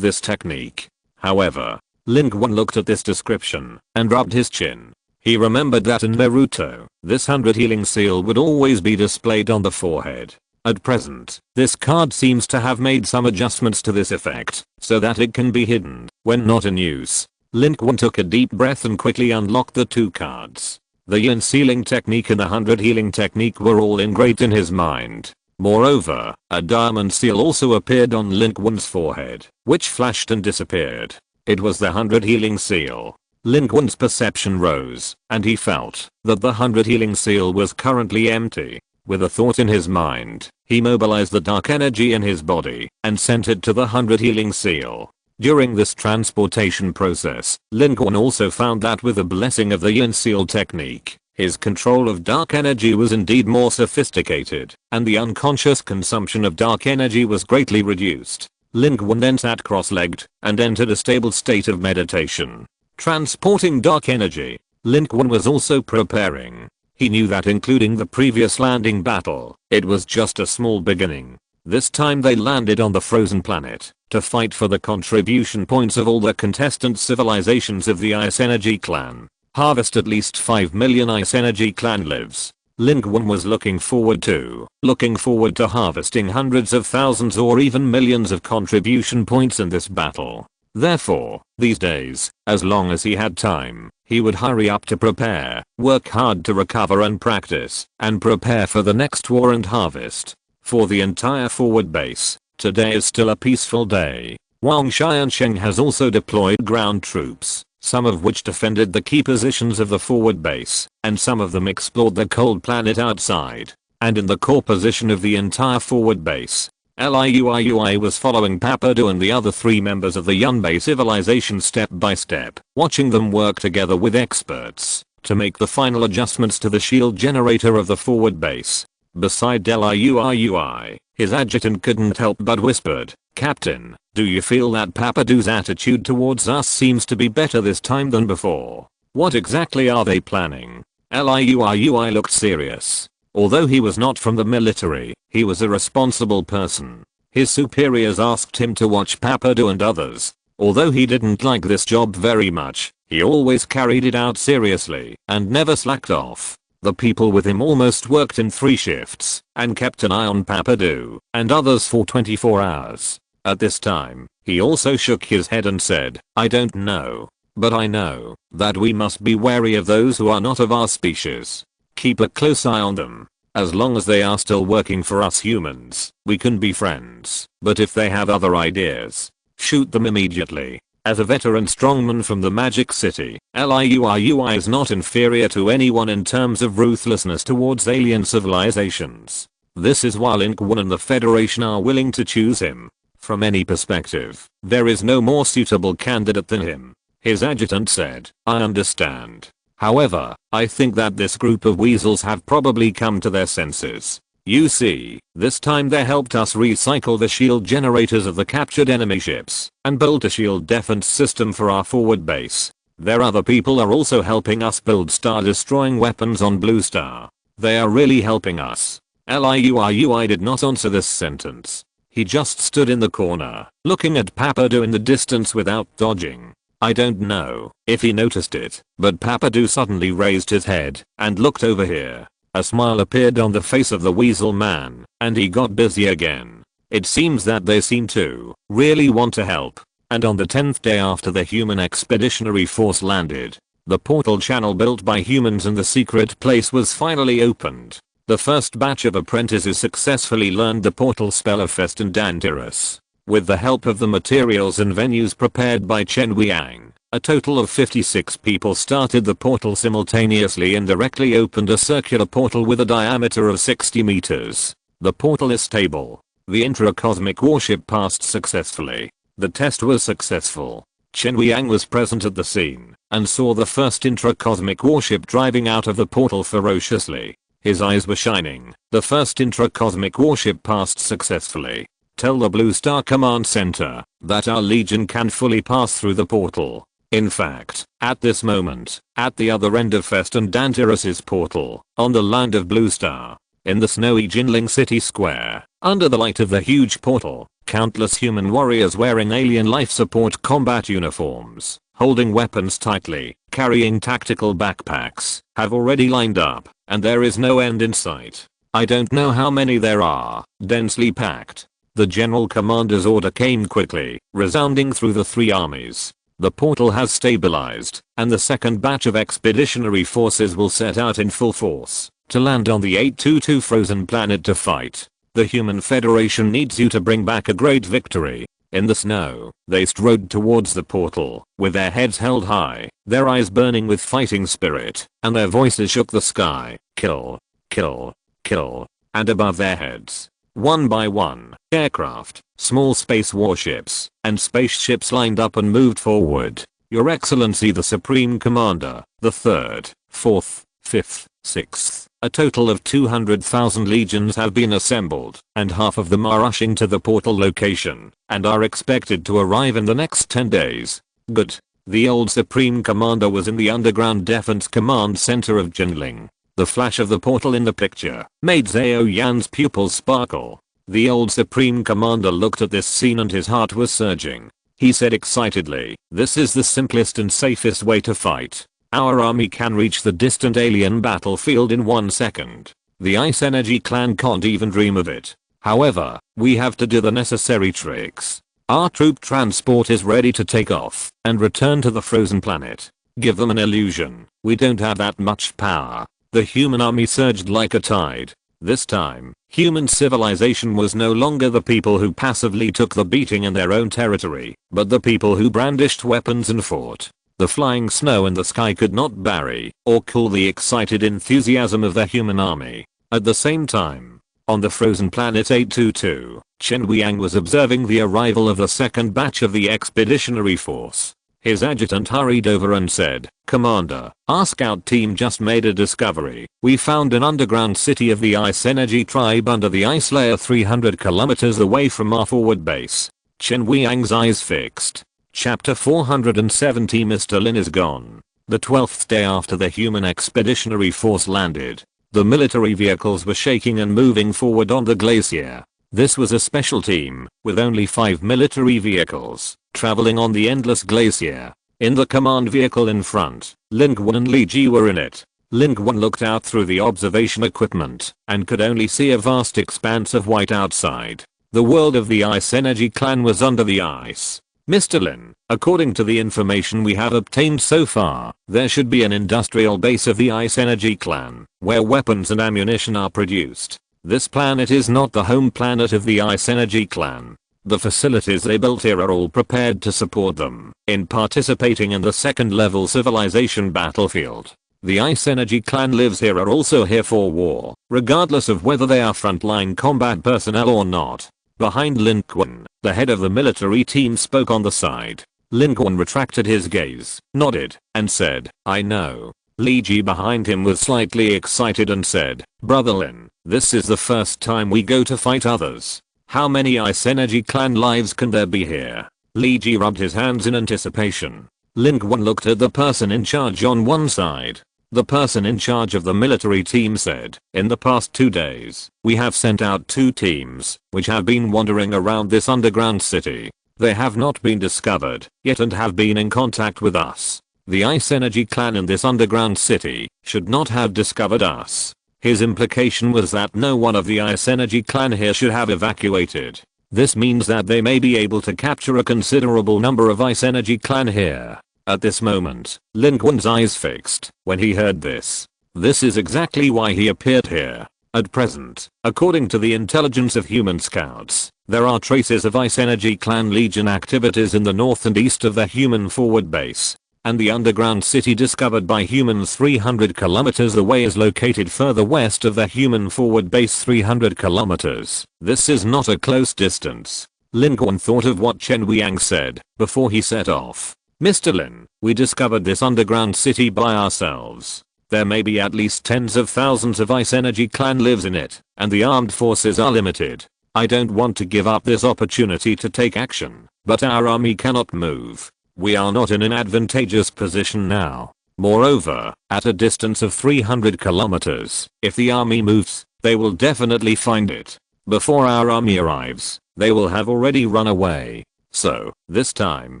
this technique. However, Lin Qun looked at this description, and rubbed his chin. He remembered that in Naruto, this 100 healing seal would always be displayed on the forehead. At present, this card seems to have made some adjustments to this effect, so that it can be hidden, when not in use. Lin Qun took a deep breath and quickly unlocked the 2 cards. The Yin sealing technique and the 100 healing technique were all engraved in his mind. Moreover, a diamond seal also appeared on Lin Qun's forehead, which flashed and disappeared. It was the 100 healing seal. Lin Qun's perception rose, and he felt that the 100 healing seal was currently empty. With a thought in his mind, he mobilized the dark energy in his body and sent it to the 100 healing seal. During this transportation process, Lin Qun also found that with the blessing of the Yin Seal technique, his control of dark energy was indeed more sophisticated, and the unconscious consumption of dark energy was greatly reduced. Lin Qun then sat cross-legged and entered a stable state of meditation. Transporting dark energy, Lin Qun was also preparing. He knew that including the previous landing battle, it was just a small beginning. This time they landed on the frozen planet to fight for the contribution points of all the contestant civilizations of the Ice Energy Clan. Harvest at least 5 million Ice Energy Clan lives. Lin Qun was looking forward to harvesting hundreds of thousands or even millions of contribution points in this battle. Therefore, these days, as long as he had time, he would hurry up to prepare, work hard to recover and practice, and prepare for the next war and harvest. For the entire forward base, today is still a peaceful day. Wang Xiansheng has also deployed ground troops, some of which defended the key positions of the forward base, and some of them explored the cold planet outside. And in the core position of the entire forward base, Liuiui was following Papadu and the other 3 members of the Yunbei civilization step by step, watching them work together with experts to make the final adjustments to the shield generator of the forward base. Beside Liuiui, his adjutant couldn't help but whispered, "Captain, do you feel that Papadu's attitude towards us seems to be better this time than before? What exactly are they planning?" Liuiui looked serious. Although he was not from the military, he was a responsible person. His superiors asked him to watch Papadu and others. Although he didn't like this job very much, he always carried it out seriously and never slacked off. The people with him almost worked in 3 shifts and kept an eye on Papadu and others for 24 hours. At this time, he also shook his head and said, "I don't know. But I know that we must be wary of those who are not of our species. Keep a close eye on them. As long as they are still working for us humans, we can be friends. But if they have other ideas, shoot them immediately." As a veteran strongman from the Magic City, Liuiui is not inferior to anyone in terms of ruthlessness towards alien civilizations. This is why Lin Qun and the Federation are willing to choose him. From any perspective, there is no more suitable candidate than him. His adjutant said, "I understand. However, I think that this group of weasels have probably come to their senses. You see, this time they helped us recycle the shield generators of the captured enemy ships and build a shield defense system for our forward base. Their other people are also helping us build star-destroying weapons on Blue Star. They are really helping us." Liuiui did not answer this sentence. He just stood in the corner, looking at Papadu in the distance without dodging. I don't know if he noticed it, but Papadu suddenly raised his head and looked over here. A smile appeared on the face of the weasel man, and he got busy again. It seems that they seem to really want to help. And on the 10th day after the human expeditionary force landed, the portal channel built by humans in the secret place was finally opened. The first batch of apprentices successfully learned the portal spell of Fest and Dantirus. With the help of the materials and venues prepared by Chen Wiang, a total of 56 people started the portal simultaneously and directly opened a circular portal with a diameter of 60 meters. The portal is stable. The intra-cosmic warship passed successfully. The test was successful. Chen Wiang was present at the scene and saw the first intra-cosmic warship driving out of the portal ferociously. His eyes were shining. The first intra-cosmic warship passed successfully. Tell the Blue Star Command Center that our Legion can fully pass through the portal. In fact, at this moment, at the other end of Fest and Dantirus's portal, on the land of Blue Star, in the snowy Jinling City Square, under the light of the huge portal, countless human warriors wearing alien life support combat uniforms, holding weapons tightly, carrying tactical backpacks, have already lined up, and there is no end in sight. I don't know how many there are, densely packed. The general commander's order came quickly, resounding through the 3 armies. The portal has stabilized, and the second batch of expeditionary forces will set out in full force to land on the 822 frozen planet to fight. The Human Federation needs you to bring back a great victory. In the snow, they strode towards the portal, with their heads held high, their eyes burning with fighting spirit, and their voices shook the sky. Kill, kill, kill. And above their heads, one by one, aircraft, small space warships, and spaceships lined up and moved forward. Your Excellency the Supreme Commander, the 3rd, 4th, 5th, 6th, a total of 200,000 legions have been assembled, and half of them are rushing to the portal location, and are expected to arrive in the next 10 days. Good. The old Supreme Commander was in the Underground Defense Command Center of Jinling. The flash of the portal in the picture made Zhao Yan's pupils sparkle. The old Supreme Commander looked at this scene and his heart was surging. He said excitedly, "This is the simplest and safest way to fight. Our army can reach the distant alien battlefield in 1 second. The Ice Energy clan can't even dream of it. However, we have to do the necessary tricks. Our troop transport is ready to take off and return to the frozen planet. Give them an illusion. We don't have that much power." The human army surged like a tide. This time, human civilization was no longer the people who passively took the beating in their own territory, but the people who brandished weapons and fought. The flying snow in the sky could not bury or cool the excited enthusiasm of the human army. At the same time, on the frozen planet 822, Chen Weiyang was observing the arrival of the second batch of the expeditionary force. His adjutant hurried over and said, "Commander, our scout team just made a discovery. We found an underground city of the Ice Energy tribe under the ice layer 300 kilometers away from our forward base." Chen Weiyang's eyes fixed. Chapter 470 Mr. Lin is gone. The 12th day after the human expeditionary force landed, the military vehicles were shaking and moving forward on the glacier. This was a special team, with only 5 military vehicles, traveling on the endless glacier. In the command vehicle in front, Lin Qun and Li Ji were in it. Lin Qun looked out through the observation equipment and could only see a vast expanse of white outside. The world of the Ice Energy clan was under the ice. "Mr. Lin, according to the information we have obtained so far, there should be an industrial base of the Ice Energy clan, where weapons and ammunition are produced. This planet is not the home planet of the Ice Energy clan. The facilities they built here are all prepared to support them in participating in the second level civilization battlefield. The Ice Energy clan lives here are also here for war, regardless of whether they are frontline combat personnel or not." Behind Lin Qun, the head of the military team spoke on the side. Lin Qun retracted his gaze, nodded, and said, "I know." Li Ji behind him was slightly excited and said, "Brother Lin, this is the first time we go to fight others. How many Ice Energy clan lives can there be here?" Li Ji rubbed his hands in anticipation. Lin Qun looked at the person in charge on one side. The person in charge of the military team said, "In the past 2 days, we have sent out 2 teams, which have been wandering around this underground city. They have not been discovered yet and have been in contact with us. The Ice Energy clan in this underground city should not have discovered us." His implication was that no one of the Ice Energy clan here should have evacuated. This means that they may be able to capture a considerable number of Ice Energy clan here. At this moment, Lin Qun's eyes fixed when he heard this. This is exactly why he appeared here. At present, according to the intelligence of human scouts, there are traces of Ice Energy clan legion activities in the north and east of the human forward base. And the underground city discovered by humans 300 kilometers away is located further west of the human forward base 300 kilometers. This is not a close distance. Lin Qun thought of what Chen Weiyang said before he set off. "Mr. Lin, we discovered this underground city by ourselves. There may be at least tens of thousands of Ice Energy clan lives in it, and the armed forces are limited. I don't want to give up this opportunity to take action, but our army cannot move. We are not in an advantageous position now. Moreover, at a distance of 300 kilometers, if the army moves, they will definitely find it. Before our army arrives, they will have already run away. So, this time,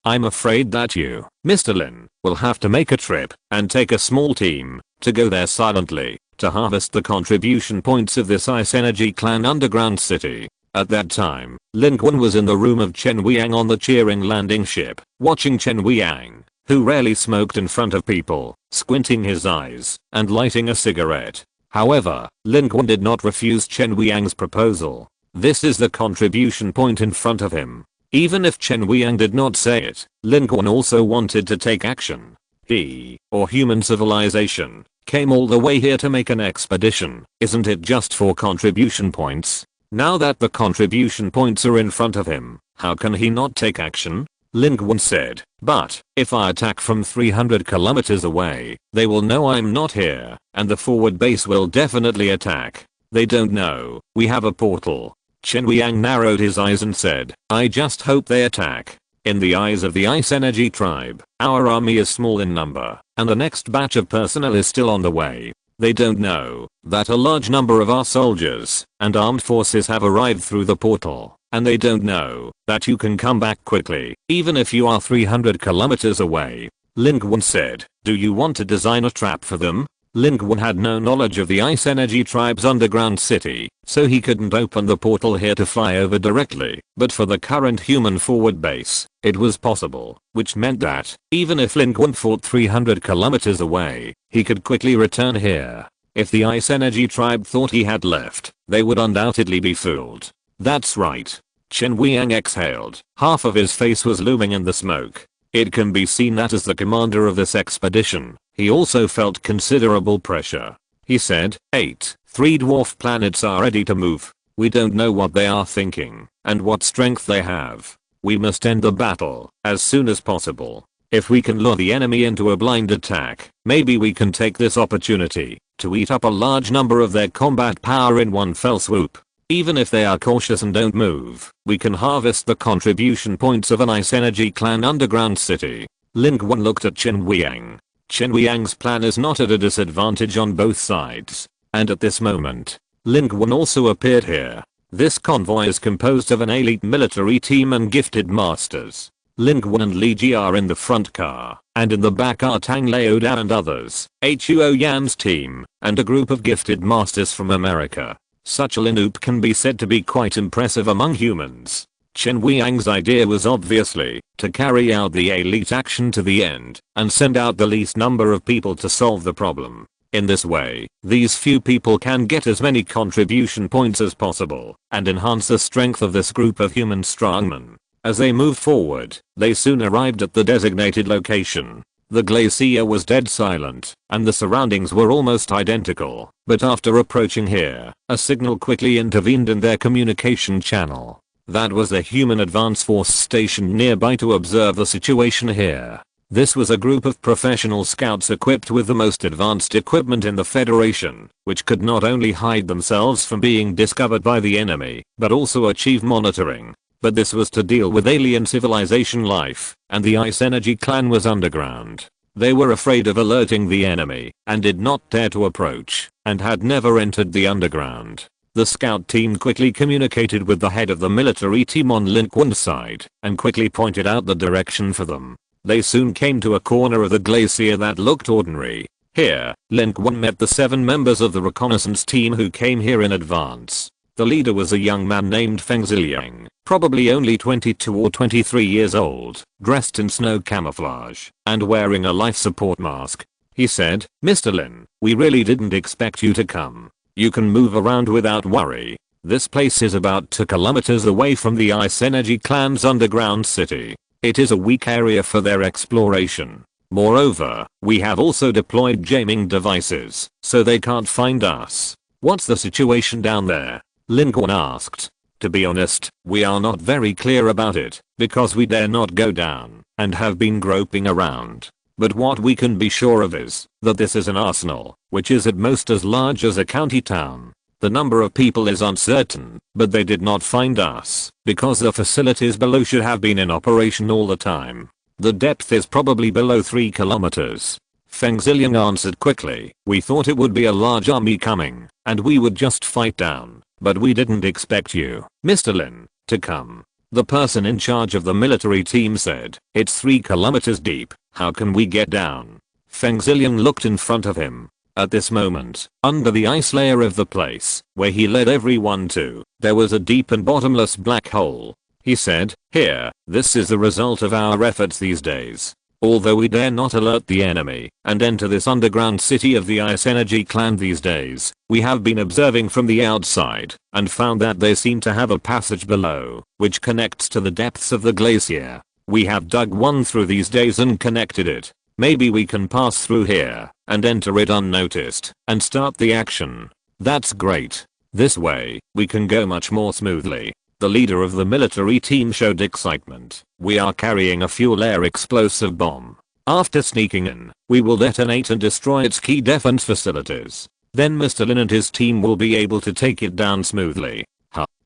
I'm afraid that you, Mr. Lin, will have to make a trip and take a small team to go there silently to harvest the contribution points of this Ice Energy clan underground city." At that time, Lin Qun was in the room of Chen Weiyang on the cheering landing ship, watching Chen Weiyang, who rarely smoked in front of people, squinting his eyes and lighting a cigarette. However, Lin Qun did not refuse Chen Weiyang's proposal. This is the contribution point in front of him. Even if Chen Weiyang did not say it, Lin Qun also wanted to take action. He, or human civilization, came all the way here to make an expedition, isn't it just for contribution points? Now that the contribution points are in front of him, how can he not take action? Lin Qun said, "But, if I attack from 300 kilometers away, they will know I'm not here, and the forward base will definitely attack. They don't know we have a portal." Chen Weiyang narrowed his eyes and said, "I just hope they attack. In the eyes of the Ice Energy tribe, our army is small in number, and the next batch of personnel is still on the way. They don't know that a large number of our soldiers and armed forces have arrived through the portal. And they don't know that you can come back quickly, even if you are 300 kilometers away. Lin Qun said, do you want to design a trap for them? Lin Qun had no knowledge of the Ice Energy Tribe's underground city, so he couldn't open the portal here to fly over directly, but for the current human forward base, it was possible, which meant that, even if Lin Qun fought 300 kilometers away, he could quickly return here. If the Ice Energy Tribe thought he had left, they would undoubtedly be fooled. That's right. Chen Weiyang exhaled. Half of his face was looming in the smoke. It can be seen that as the commander of this expedition, he also felt considerable pressure. He said, 3 dwarf planets are ready to move. We don't know what they are thinking, and what strength they have. We must end the battle, as soon as possible. If we can lure the enemy into a blind attack, maybe we can take this opportunity to eat up a large number of their combat power in one fell swoop. Even if they are cautious and don't move, we can harvest the contribution points of an Ice Energy Clan underground city. Lin Qun looked at Chen Weiyang. Chen Weiyang's plan is not at a disadvantage on both sides. And at this moment, Lin Qun also appeared here. This convoy is composed of an elite military team and gifted masters. Lin Qun and Li Ji are in the front car, and in the back are Tang Laoda and others, Huo Yan's team, and a group of gifted masters from America. Such a lineup can be said to be quite impressive among humans. Chen Weiyang's idea was obviously to carry out the elite action to the end and send out the least number of people to solve the problem. In this way, these few people can get as many contribution points as possible and enhance the strength of this group of human strongmen. As they moved forward, they soon arrived at the designated location. The glacier was dead silent, and the surroundings were almost identical, but after approaching here, a signal quickly intervened in their communication channel. That was a human advance force stationed nearby to observe the situation here. This was a group of professional scouts equipped with the most advanced equipment in the Federation, which could not only hide themselves from being discovered by the enemy, but also achieve monitoring. But this was to deal with alien civilization life, and the Ice Energy Clan was underground. They were afraid of alerting the enemy, and did not dare to approach, and had never entered the underground. The scout team quickly communicated with the head of the military team on Lin Qun's side, and quickly pointed out the direction for them. They soon came to a corner of the glacier that looked ordinary. Here, Lin Qun met the 7 members of the reconnaissance team who came here in advance. The leader was a young man named Feng Ziliang, probably only 22 or 23 years old, dressed in snow camouflage, and wearing a life support mask. He said, Mr. Lin, we really didn't expect you to come. You can move around without worry. This place is about 2 kilometers away from the Ice Energy Clan's underground city. It is a weak area for their exploration. Moreover, we have also deployed jamming devices, so they can't find us. What's the situation down there? Lin Qun asked. To be honest, we are not very clear about it, because we dare not go down, and have been groping around. But what we can be sure of is that this is an arsenal, which is at most as large as a county town. The number of people is uncertain, but they did not find us, because the facilities below should have been in operation all the time. The depth is probably below 3 kilometers. Feng Ziliang answered quickly, we thought it would be a large army coming, and we would just fight down. But we didn't expect you, Mr. Lin, to come. The person in charge of the military team said, it's 3 kilometers deep, how can we get down? Feng Ziliang looked in front of him. At this moment, under the ice layer of the place, where he led everyone to, there was a deep and bottomless black hole. He said, here, this is the result of our efforts these days. Although we dare not alert the enemy and enter this underground city of the Ice Energy Clan these days, we have been observing from the outside and found that they seem to have a passage below, which connects to the depths of the glacier. We have dug one through these days and connected it. Maybe we can pass through here and enter it unnoticed and start the action. That's great. This way, we can go much more smoothly. The leader of the military team showed excitement. We are carrying a fuel air explosive bomb. After sneaking in, we will detonate and destroy its key defense facilities. Then Mr. Lin and his team will be able to take it down smoothly.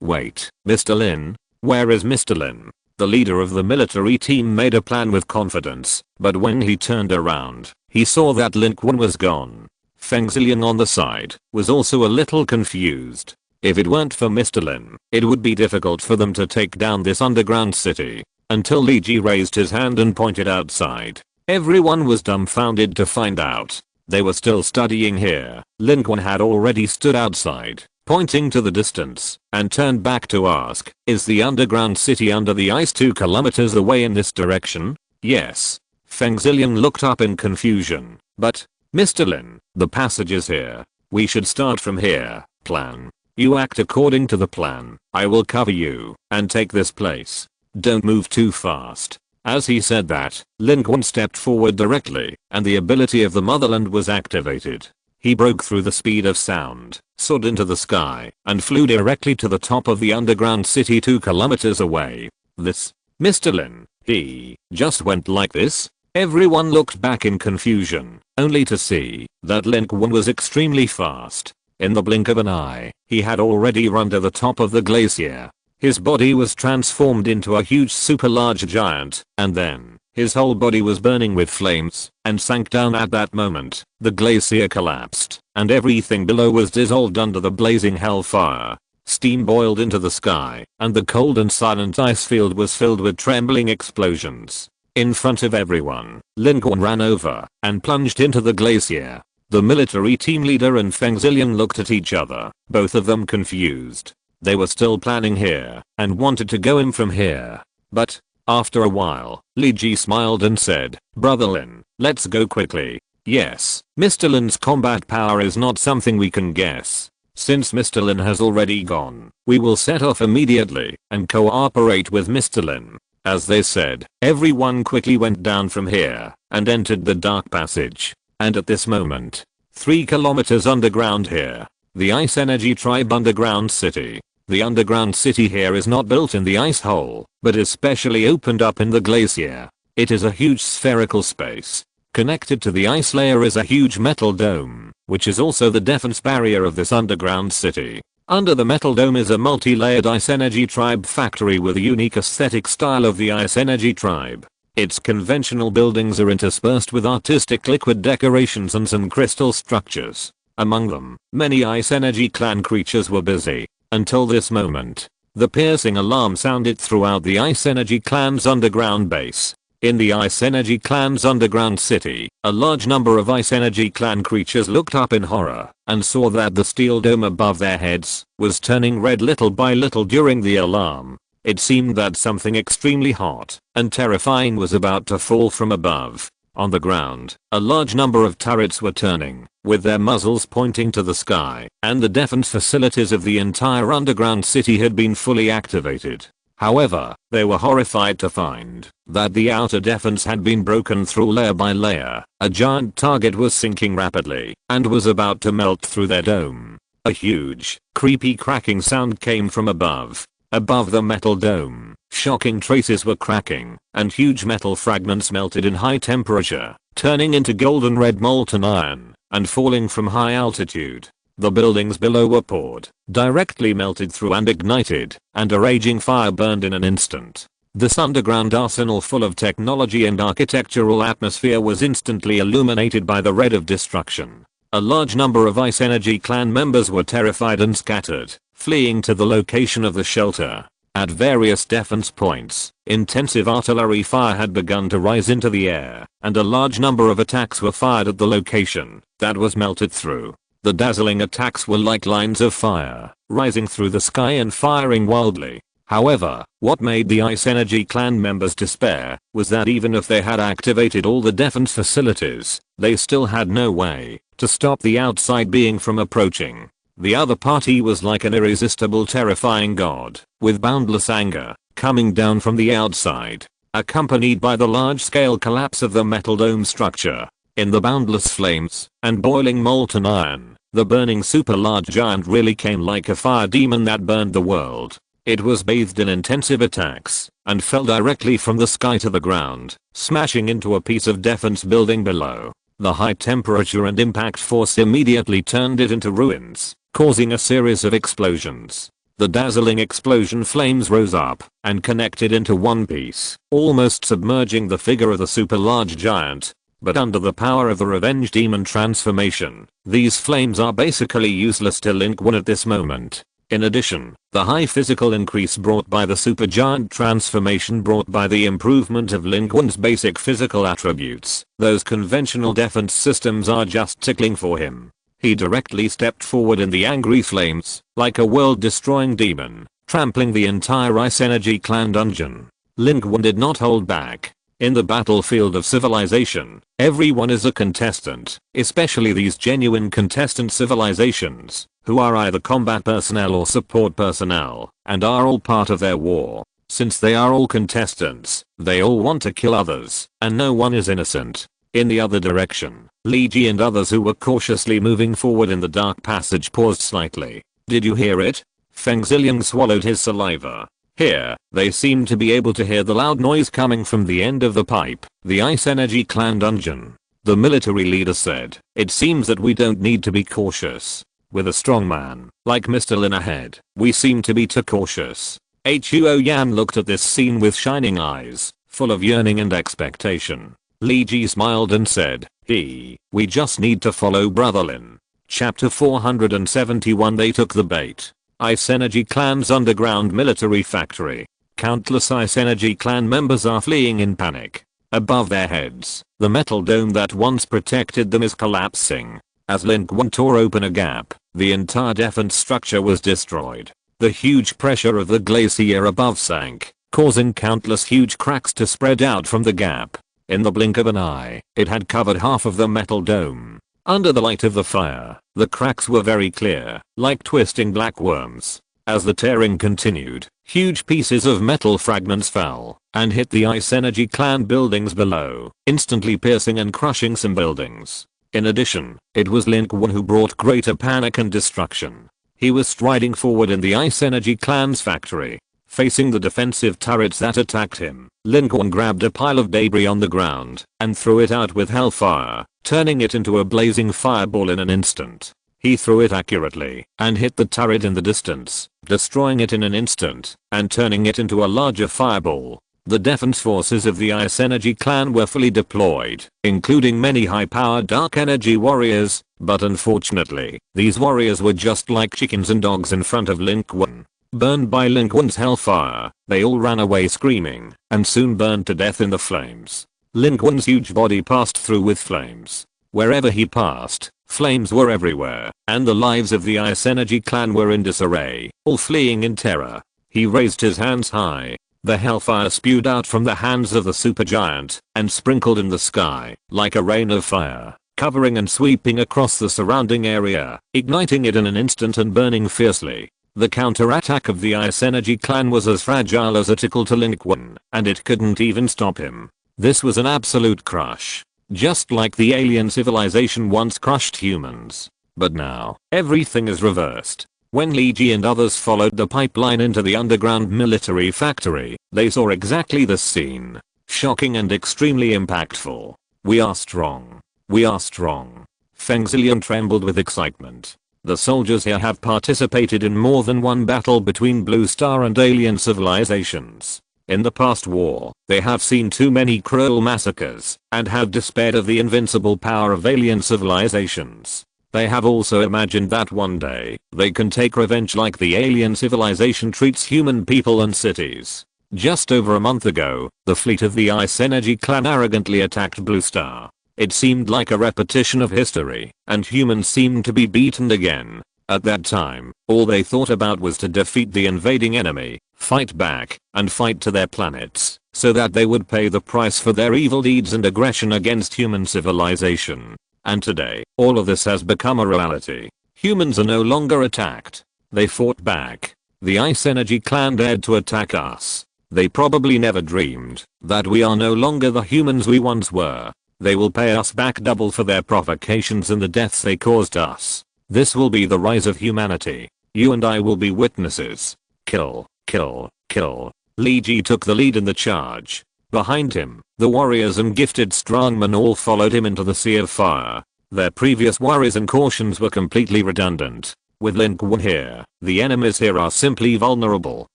Wait, Mr. Lin? Where is Mr. Lin? The leader of the military team made a plan with confidence, but when he turned around, he saw that Lin Qun was gone. Feng Zillion on the side was also a little confused. If it weren't for Mr. Lin, it would be difficult for them to take down this underground city. Until Li Ji raised his hand and pointed outside. Everyone was dumbfounded to find out they were still studying here. Lin Qun had already stood outside, pointing to the distance, and turned back to ask, is the underground city under the ice 2 kilometers away in this direction? Yes. Feng Zillion looked up in confusion. But, Mr. Lin, the passage is here. We should start from here. Plan. You act according to the plan. I will cover you and take this place. Don't move too fast. As he said that, Lin Qun stepped forward directly, and the ability of the motherland was activated. He broke through the speed of sound, soared into the sky, and flew directly to the top of the underground city 2 kilometers away. This, Mr. Lin, he just went like this? Everyone looked back in confusion, only to see that Lin Qun was extremely fast. In the blink of an eye, he had already run to the top of the glacier. His body was transformed into a huge super large giant, and then, his whole body was burning with flames, and sank down at that moment. The glacier collapsed, and everything below was dissolved under the blazing hellfire. Steam boiled into the sky, and the cold and silent ice field was filled with trembling explosions. In front of everyone, Lin Qun ran over, and plunged into the glacier. The military team leader and Feng Zillion looked at each other, both of them confused. They were still planning here, and wanted to go in from here. But, after a while, Li Ji smiled and said, Brother Lin, let's go quickly. Yes, Mr. Lin's combat power is not something we can guess. Since Mr. Lin has already gone, we will set off immediately, and cooperate with Mr. Lin. As they said, everyone quickly went down from here, and entered the dark passage. And at this moment, 3 kilometers underground here, the Ice Energy Tribe underground city. The underground city here is not built in the ice hole, but is specially opened up in the glacier. It is a huge spherical space. Connected to the ice layer is a huge metal dome, which is also the defense barrier of this underground city. Under the metal dome is a multi-layered Ice Energy Tribe factory with a unique aesthetic style of the Ice Energy Tribe. Its conventional buildings are interspersed with artistic liquid decorations and some crystal structures. Among them, many Ice Energy clan creatures were busy. Until this moment, the piercing alarm sounded throughout the Ice Energy clan's underground base. In the Ice Energy clan's underground city, a large number of Ice Energy clan creatures looked up in horror and saw that the steel dome above their heads was turning red little by little during the alarm. It seemed that something extremely hot and terrifying was about to fall from above. On the ground, a large number of turrets were turning, with their muzzles pointing to the sky, and the defense facilities of the entire underground city had been fully activated. However, they were horrified to find that the outer defense had been broken through layer by layer. A giant target was sinking rapidly, and was about to melt through their dome. A huge, creepy cracking sound came from above. Above the metal dome, shocking traces were cracking, and huge metal fragments melted in high temperature, turning into golden red molten iron, and falling from high altitude. The buildings below were poured, directly melted through and ignited, and a raging fire burned in an instant. This underground arsenal full of technology and architectural atmosphere was instantly illuminated by the red of destruction. A large number of Ice Energy clan members were terrified and scattered, fleeing to the location of the shelter. At various defense points, intensive artillery fire had begun to rise into the air, and a large number of attacks were fired at the location that was melted through. The dazzling attacks were like lines of fire, rising through the sky and firing wildly. However, what made the Ice Energy clan members despair was that even if they had activated all the defense facilities, they still had no way to stop the outside being from approaching. The other party was like an irresistible terrifying god, with boundless anger, coming down from the outside, accompanied by the large-scale collapse of the metal dome structure. In the boundless flames and boiling molten iron, the burning super large giant really came like a fire demon that burned the world. It was bathed in intensive attacks, and fell directly from the sky to the ground, smashing into a piece of defense building below. The high temperature and impact force immediately turned it into ruins, causing a series of explosions. The dazzling explosion flames rose up and connected into one piece, almost submerging the figure of the super large giant. but under the power of the revenge demon transformation, these flames are basically useless to Lin Qun at this moment. In addition, the high physical increase brought by the supergiant transformation brought by the improvement of Lin Qun's basic physical attributes, those conventional defense systems are just tickling for him. He directly stepped forward in the angry flames, like a world-destroying demon, trampling the entire Ice Energy Clan dungeon. Lin Qun did not hold back. In the battlefield of civilization, everyone is a contestant, especially these genuine contestant civilizations, who are either combat personnel or support personnel, and are all part of their war. Since they are all contestants, they all want to kill others, and no one is innocent. In the other direction, Li Ji and others who were cautiously moving forward in the dark passage paused slightly. Did you hear it? Feng Ziliang swallowed his saliva. Here, they seemed to be able to hear the loud noise coming from the end of the pipe, the Ice Energy Clan dungeon. The military leader said, "It seems that we don't need to be cautious. With a strong man, like Mr. Lin ahead, we seem to be too cautious." Huo Yan looked at this scene with shining eyes, full of yearning and expectation. Li Ji smiled and said, we just need to follow Brother Lin." Chapter 471 They took the bait. Ice Energy Clan's underground military factory. Countless Ice Energy Clan members are fleeing in panic. Above their heads, the metal dome that once protected them is collapsing. As Lin Qun tore open a gap, the entire defense structure was destroyed. The huge pressure of the glacier above sank, causing countless huge cracks to spread out from the gap. In the blink of an eye, it had covered half of the metal dome. Under the light of the fire, the cracks were very clear, like twisting black worms. As the tearing continued, huge pieces of metal fragments fell and hit the Ice Energy Clan buildings below, instantly piercing and crushing some buildings. In addition, it was Lin Qun who brought greater panic and destruction. He was striding forward in the Ice Energy Clan's factory, facing the defensive turrets that attacked him. Lin Qun grabbed a pile of debris on the ground and threw it out with hellfire, turning it into a blazing fireball in an instant. He threw it accurately and hit the turret in the distance, destroying it in an instant and turning it into a larger fireball. The defense forces of the Ice Energy Clan were fully deployed, including many high-powered dark energy warriors, but unfortunately, these warriors were just like chickens and dogs in front of Lin Qun. Burned by Lin Qun's hellfire, they all ran away screaming, and soon burned to death in the flames. Lin Qun's huge body passed through with flames. Wherever he passed, flames were everywhere, and the lives of the Ice Energy Clan were in disarray, all fleeing in terror. He raised his hands high. The hellfire spewed out from the hands of the supergiant, and sprinkled in the sky, like a rain of fire, covering and sweeping across the surrounding area, igniting it in an instant and burning fiercely. The counterattack of the Ice Energy Clan was as fragile as a tickle to Lin Qun, and it couldn't even stop him. This was an absolute crush. Just like the alien civilization once crushed humans. But now, everything is reversed. When Li Ji and others followed the pipeline into the underground military factory, they saw exactly the scene. Shocking and extremely impactful. We are strong. We are strong. Feng Ziliang trembled with excitement. The soldiers here have participated in more than one battle between Blue Star and alien civilizations. In the past war, they have seen too many cruel massacres and have despaired of the invincible power of alien civilizations. They have also imagined that one day, they can take revenge like the alien civilization treats human people and cities. Just over a month ago, the fleet of the Ice Energy Clan arrogantly attacked Blue Star. It seemed like a repetition of history, and humans seemed to be beaten again. At that time, all they thought about was to defeat the invading enemy, fight back, and fight to their planets, so that they would pay the price for their evil deeds and aggression against human civilization. And today, all of this has become a reality. Humans are no longer attacked. They fought back. The Ice Energy Clan dared to attack us. They probably never dreamed that we are no longer the humans we once were. They will pay us back double for their provocations and the deaths they caused us. This will be the rise of humanity. You and I will be witnesses. Kill, kill, kill. Li Ji took the lead in the charge. Behind him, the warriors and gifted strongmen all followed him into the sea of fire. Their previous worries and cautions were completely redundant. With Lin Qun here, the enemies here are simply vulnerable.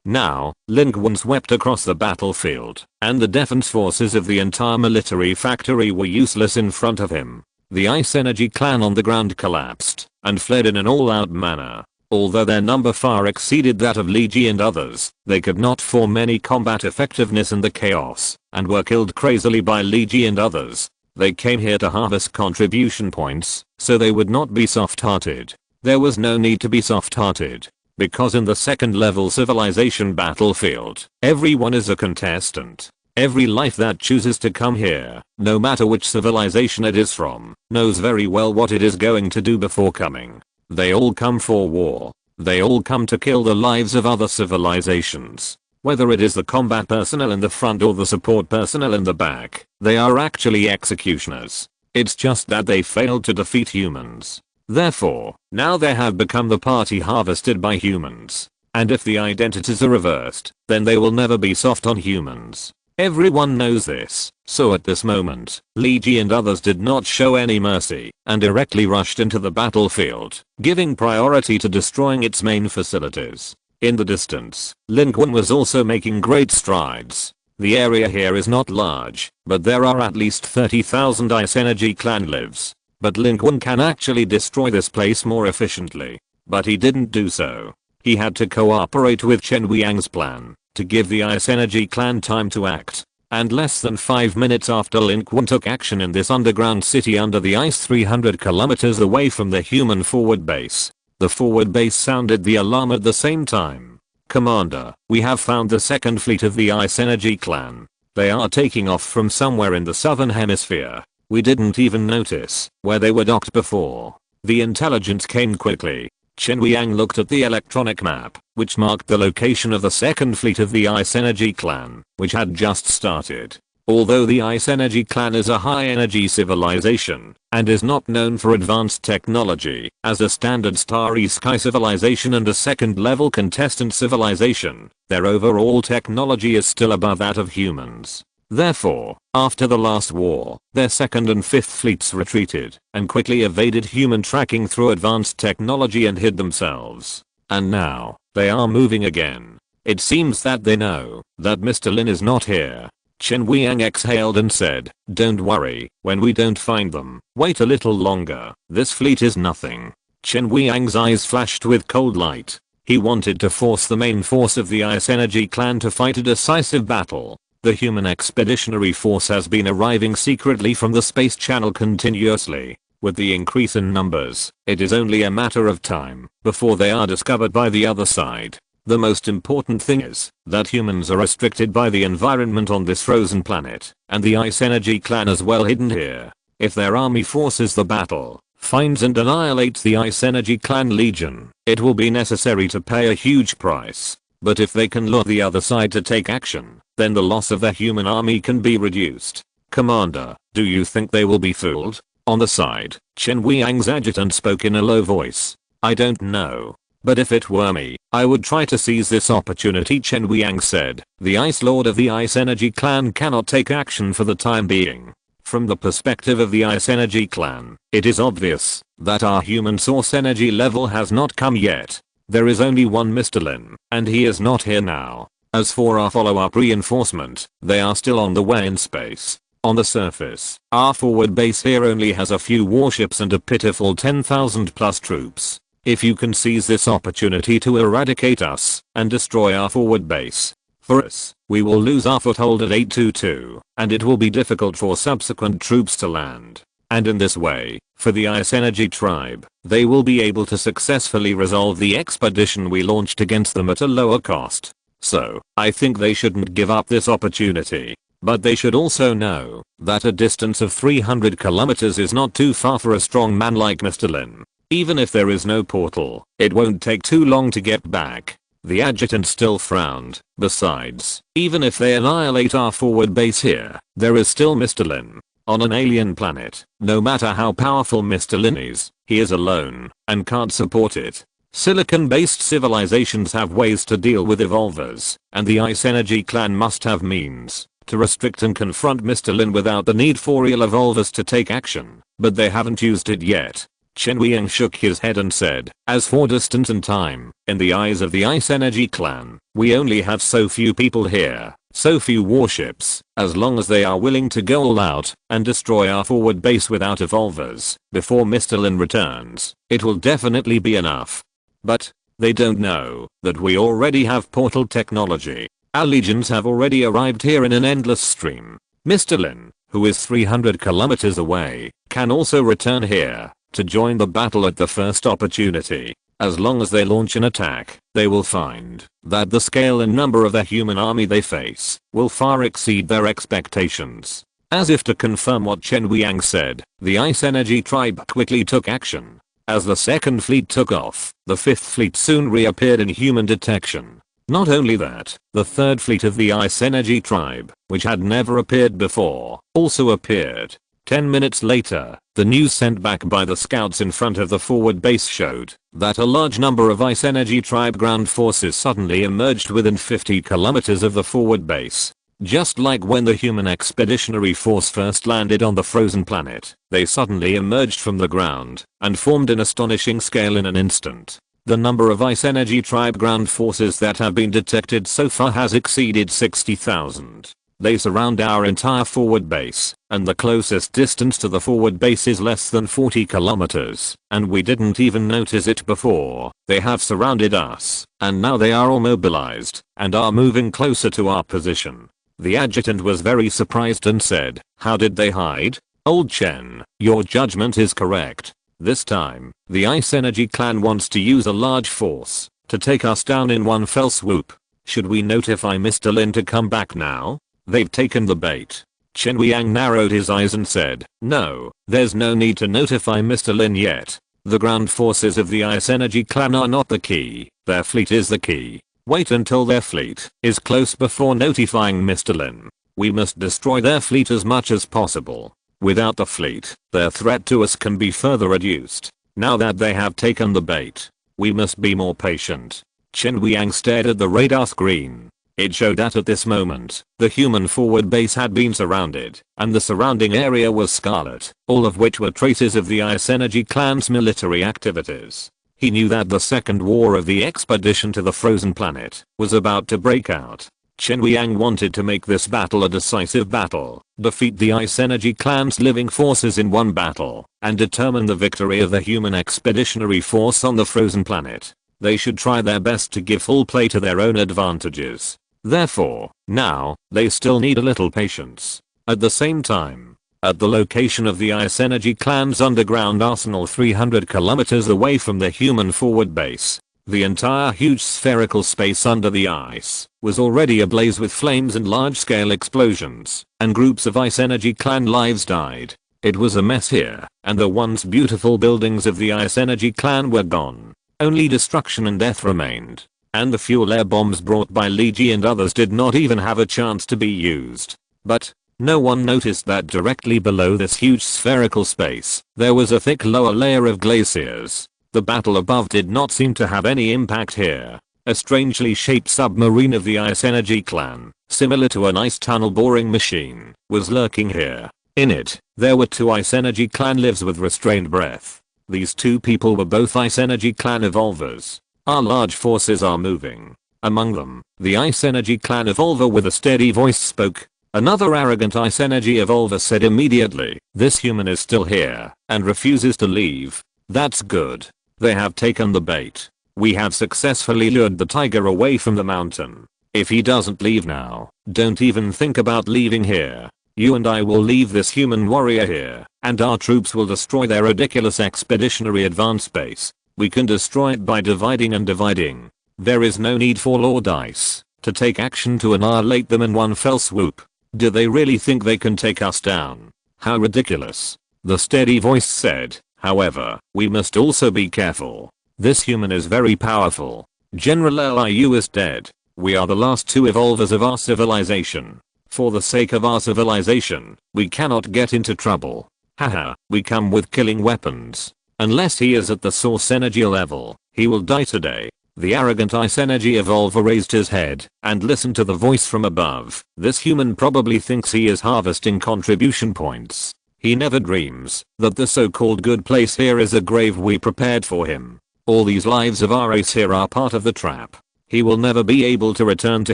Now, Lin Qun swept across the battlefield, and the defense forces of the entire military factory were useless in front of him. The Ice Energy clan on the ground collapsed, and fled in an all-out manner. Although their number far exceeded that of Li Ji and others, they could not form any combat effectiveness in the chaos, and were killed crazily by Li Ji and others. They came here to harvest contribution points, so they would not be soft-hearted. There was no need to be soft-hearted, because in the second level civilization battlefield, everyone is a contestant. Every life that chooses to come here, no matter which civilization it is from, knows very well what it is going to do before coming. They all come for war. They all come to kill the lives of other civilizations. Whether it is the combat personnel in the front or the support personnel in the back, they are actually executioners. It's just that they failed to defeat humans. Therefore, now they have become the party harvested by humans. And if the identities are reversed, then they will never be soft on humans. Everyone knows this, so at this moment, Li Ji and others did not show any mercy, and directly rushed into the battlefield, giving priority to destroying its main facilities. In the distance, Lin Qun was also making great strides. The area here is not large, but there are at least 30,000 Ice Energy clan lives. But Lin Qun can actually destroy this place more efficiently. But he didn't do so. He had to cooperate with Chen Weiyang's plan to give the Ice Energy clan time to act. And less than 5 minutes after Lin Qun took action in this underground city under the ice 300 kilometers away from the human forward base, the forward base sounded the alarm at the same time. Commander, we have found the second fleet of the Ice Energy clan. They are taking off from somewhere in the southern hemisphere. We didn't even notice where they were docked before. The intelligence came quickly. Chen Weiyang looked at the electronic map, which marked the location of the second fleet of the Ice Energy clan, which had just started. Although the Ice Energy clan is a high-energy civilization, and is not known for advanced technology, as a standard starry sky civilization and a second-level contestant civilization, their overall technology is still above that of humans. Therefore, after the last war, their second and fifth fleets retreated and quickly evaded human tracking through advanced technology and hid themselves. And now, they are moving again. It seems that they know that Mr. Lin is not here. Chen Weiyang exhaled and said, "Don't worry, when we don't find them, wait a little longer. This fleet is nothing." Chen Weiyang's eyes flashed with cold light. He wanted to force the main force of the Ice Energy clan to fight a decisive battle. The human expeditionary force has been arriving secretly from the space channel continuously. With the increase in numbers, it is only a matter of time before they are discovered by the other side. The most important thing is that humans are restricted by the environment on this frozen planet, and the Ice Energy clan is well hidden here. If their army forces the battle, finds and annihilates the Ice Energy clan legion, it will be necessary to pay a huge price. But if they can lure the other side to take action, then the loss of their human army can be reduced. Commander, do you think they will be fooled? On the side, Chen Weiyang's adjutant spoke in a low voice. I don't know. But if it were me, I would try to seize this opportunity, Chen Weiyang said. The Ice Lord of the Ice Energy clan cannot take action for the time being. From the perspective of the Ice Energy clan, it is obvious that our human source energy level has not come yet. There is only one Mr. Lin, and he is not here now. As for our follow-up reinforcement, they are still on the way in space. On the surface, our forward base here only has a few warships and a pitiful 10,000 plus troops. If you can seize this opportunity to eradicate us and destroy our forward base, for us, we will lose our foothold at 822, and it will be difficult for subsequent troops to land. And in this way, for the Ice Energy tribe, they will be able to successfully resolve the expedition we launched against them at a lower cost. So, I think they shouldn't give up this opportunity. But they should also know that a distance of 300 kilometers is not too far for a strong man like Mr. Lin. Even if there is no portal, it won't take too long to get back. The adjutant still frowned. Besides, even if they annihilate our forward base here, there is still Mr. Lin. On an alien planet, no matter how powerful Mr. Lin is, he is alone and can't support it. Silicon-based civilizations have ways to deal with evolvers, and the Ice Energy clan must have means to restrict and confront Mr. Lin without the need for real evolvers to take action, but they haven't used it yet. Chen Weiyang shook his head and said, as for distance and time, in the eyes of the Ice Energy clan, we only have so few people here, so few warships. As long as they are willing to go all out and destroy our forward base without evolvers before Mr. Lin returns, it will definitely be enough. But they don't know that we already have portal technology. Our legions have already arrived here in an endless stream. Mr. Lin, who is 300 kilometers away, can also return here to join the battle at the first opportunity. As long as they launch an attack, they will find that the scale and number of the human army they face will far exceed their expectations. As if to confirm what Chen Weiyang said, the Ice Energy tribe quickly took action. As the second fleet took off, the fifth fleet soon reappeared in human detection. Not only that, the third fleet of the Ice Energy tribe, which had never appeared before, also appeared. 10 minutes later, the news sent back by the scouts in front of the forward base showed that a large number of Ice Energy tribe ground forces suddenly emerged within 50 kilometers of the forward base. Just like when the human expeditionary force first landed on the frozen planet, they suddenly emerged from the ground and formed an astonishing scale in an instant. The number of Ice Energy tribe ground forces that have been detected so far has exceeded 60,000. They surround our entire forward base, and the closest distance to the forward base is less than 40 kilometers, and we didn't even notice it before. They have surrounded us, and now they are all mobilized, and are moving closer to our position. The adjutant was very surprised and said, how did they hide? Old Chen, your judgment is correct. This time, the Ice Energy clan wants to use a large force to take us down in one fell swoop. Should we notify Mr. Lin to come back now? They've taken the bait. Chen Weiyang narrowed his eyes and said, no, there's no need to notify Mr. Lin yet. The ground forces of the Ice Energy clan are not the key, their fleet is the key. Wait until their fleet is close before notifying Mr. Lin. We must destroy their fleet as much as possible. Without the fleet, their threat to us can be further reduced. Now that they have taken the bait, we must be more patient. Chen Weiyang stared at the radar screen. It showed that at this moment, the human forward base had been surrounded, and the surrounding area was scarlet, all of which were traces of the Ice Energy clan's military activities. He knew that the second war of the expedition to the frozen planet was about to break out. Chen Weiyang wanted to make this battle a decisive battle, defeat the Ice Energy clan's living forces in one battle, and determine the victory of the human expeditionary force on the frozen planet. They should try their best to give full play to their own advantages. Therefore, now, they still need a little patience. At the same time, at the location of the Ice Energy clan's underground arsenal 300 kilometers away from the human forward base, the entire huge spherical space under the ice was already ablaze with flames and large-scale explosions, and groups of Ice Energy clan lives died. It was a mess here, and the once beautiful buildings of the Ice Energy clan were gone. Only destruction and death remained. And the fuel air bombs brought by Li Ji and others did not even have a chance to be used. But no one noticed that directly below this huge spherical space, there was a thick lower layer of glaciers. The battle above did not seem to have any impact here. A strangely shaped submarine of the Ice Energy clan, similar to an ice tunnel boring machine, was lurking here. In it, there were two Ice Energy clan lives with restrained breath. These two people were both Ice Energy clan evolvers. Our large forces are moving. Among them, the Ice Energy clan evolver with a steady voice spoke. Another arrogant Ice Energy evolver said immediately, this human is still here and refuses to leave. That's good. They have taken the bait. We have successfully lured the tiger away from the mountain. If he doesn't leave now, don't even think about leaving here. You and I will leave this human warrior here, and our troops will destroy their ridiculous expeditionary advance base. We can destroy it by dividing and dividing. There is no need for Lord Ice to take action to annihilate them in one fell swoop. Do they really think they can take us down? How ridiculous. The steady voice said, however, we must also be careful. This human is very powerful. General Liu is dead. We are the last two evolvers of our civilization. For the sake of our civilization, we cannot get into trouble. Haha, we come with killing weapons. Unless he is at the source energy level, he will die today. The arrogant Ice Energy evolver raised his head and listened to the voice from above. This human probably thinks he is harvesting contribution points. He never dreams that the so-called good place here is a grave we prepared for him. All these lives of our race here are part of the trap. He will never be able to return to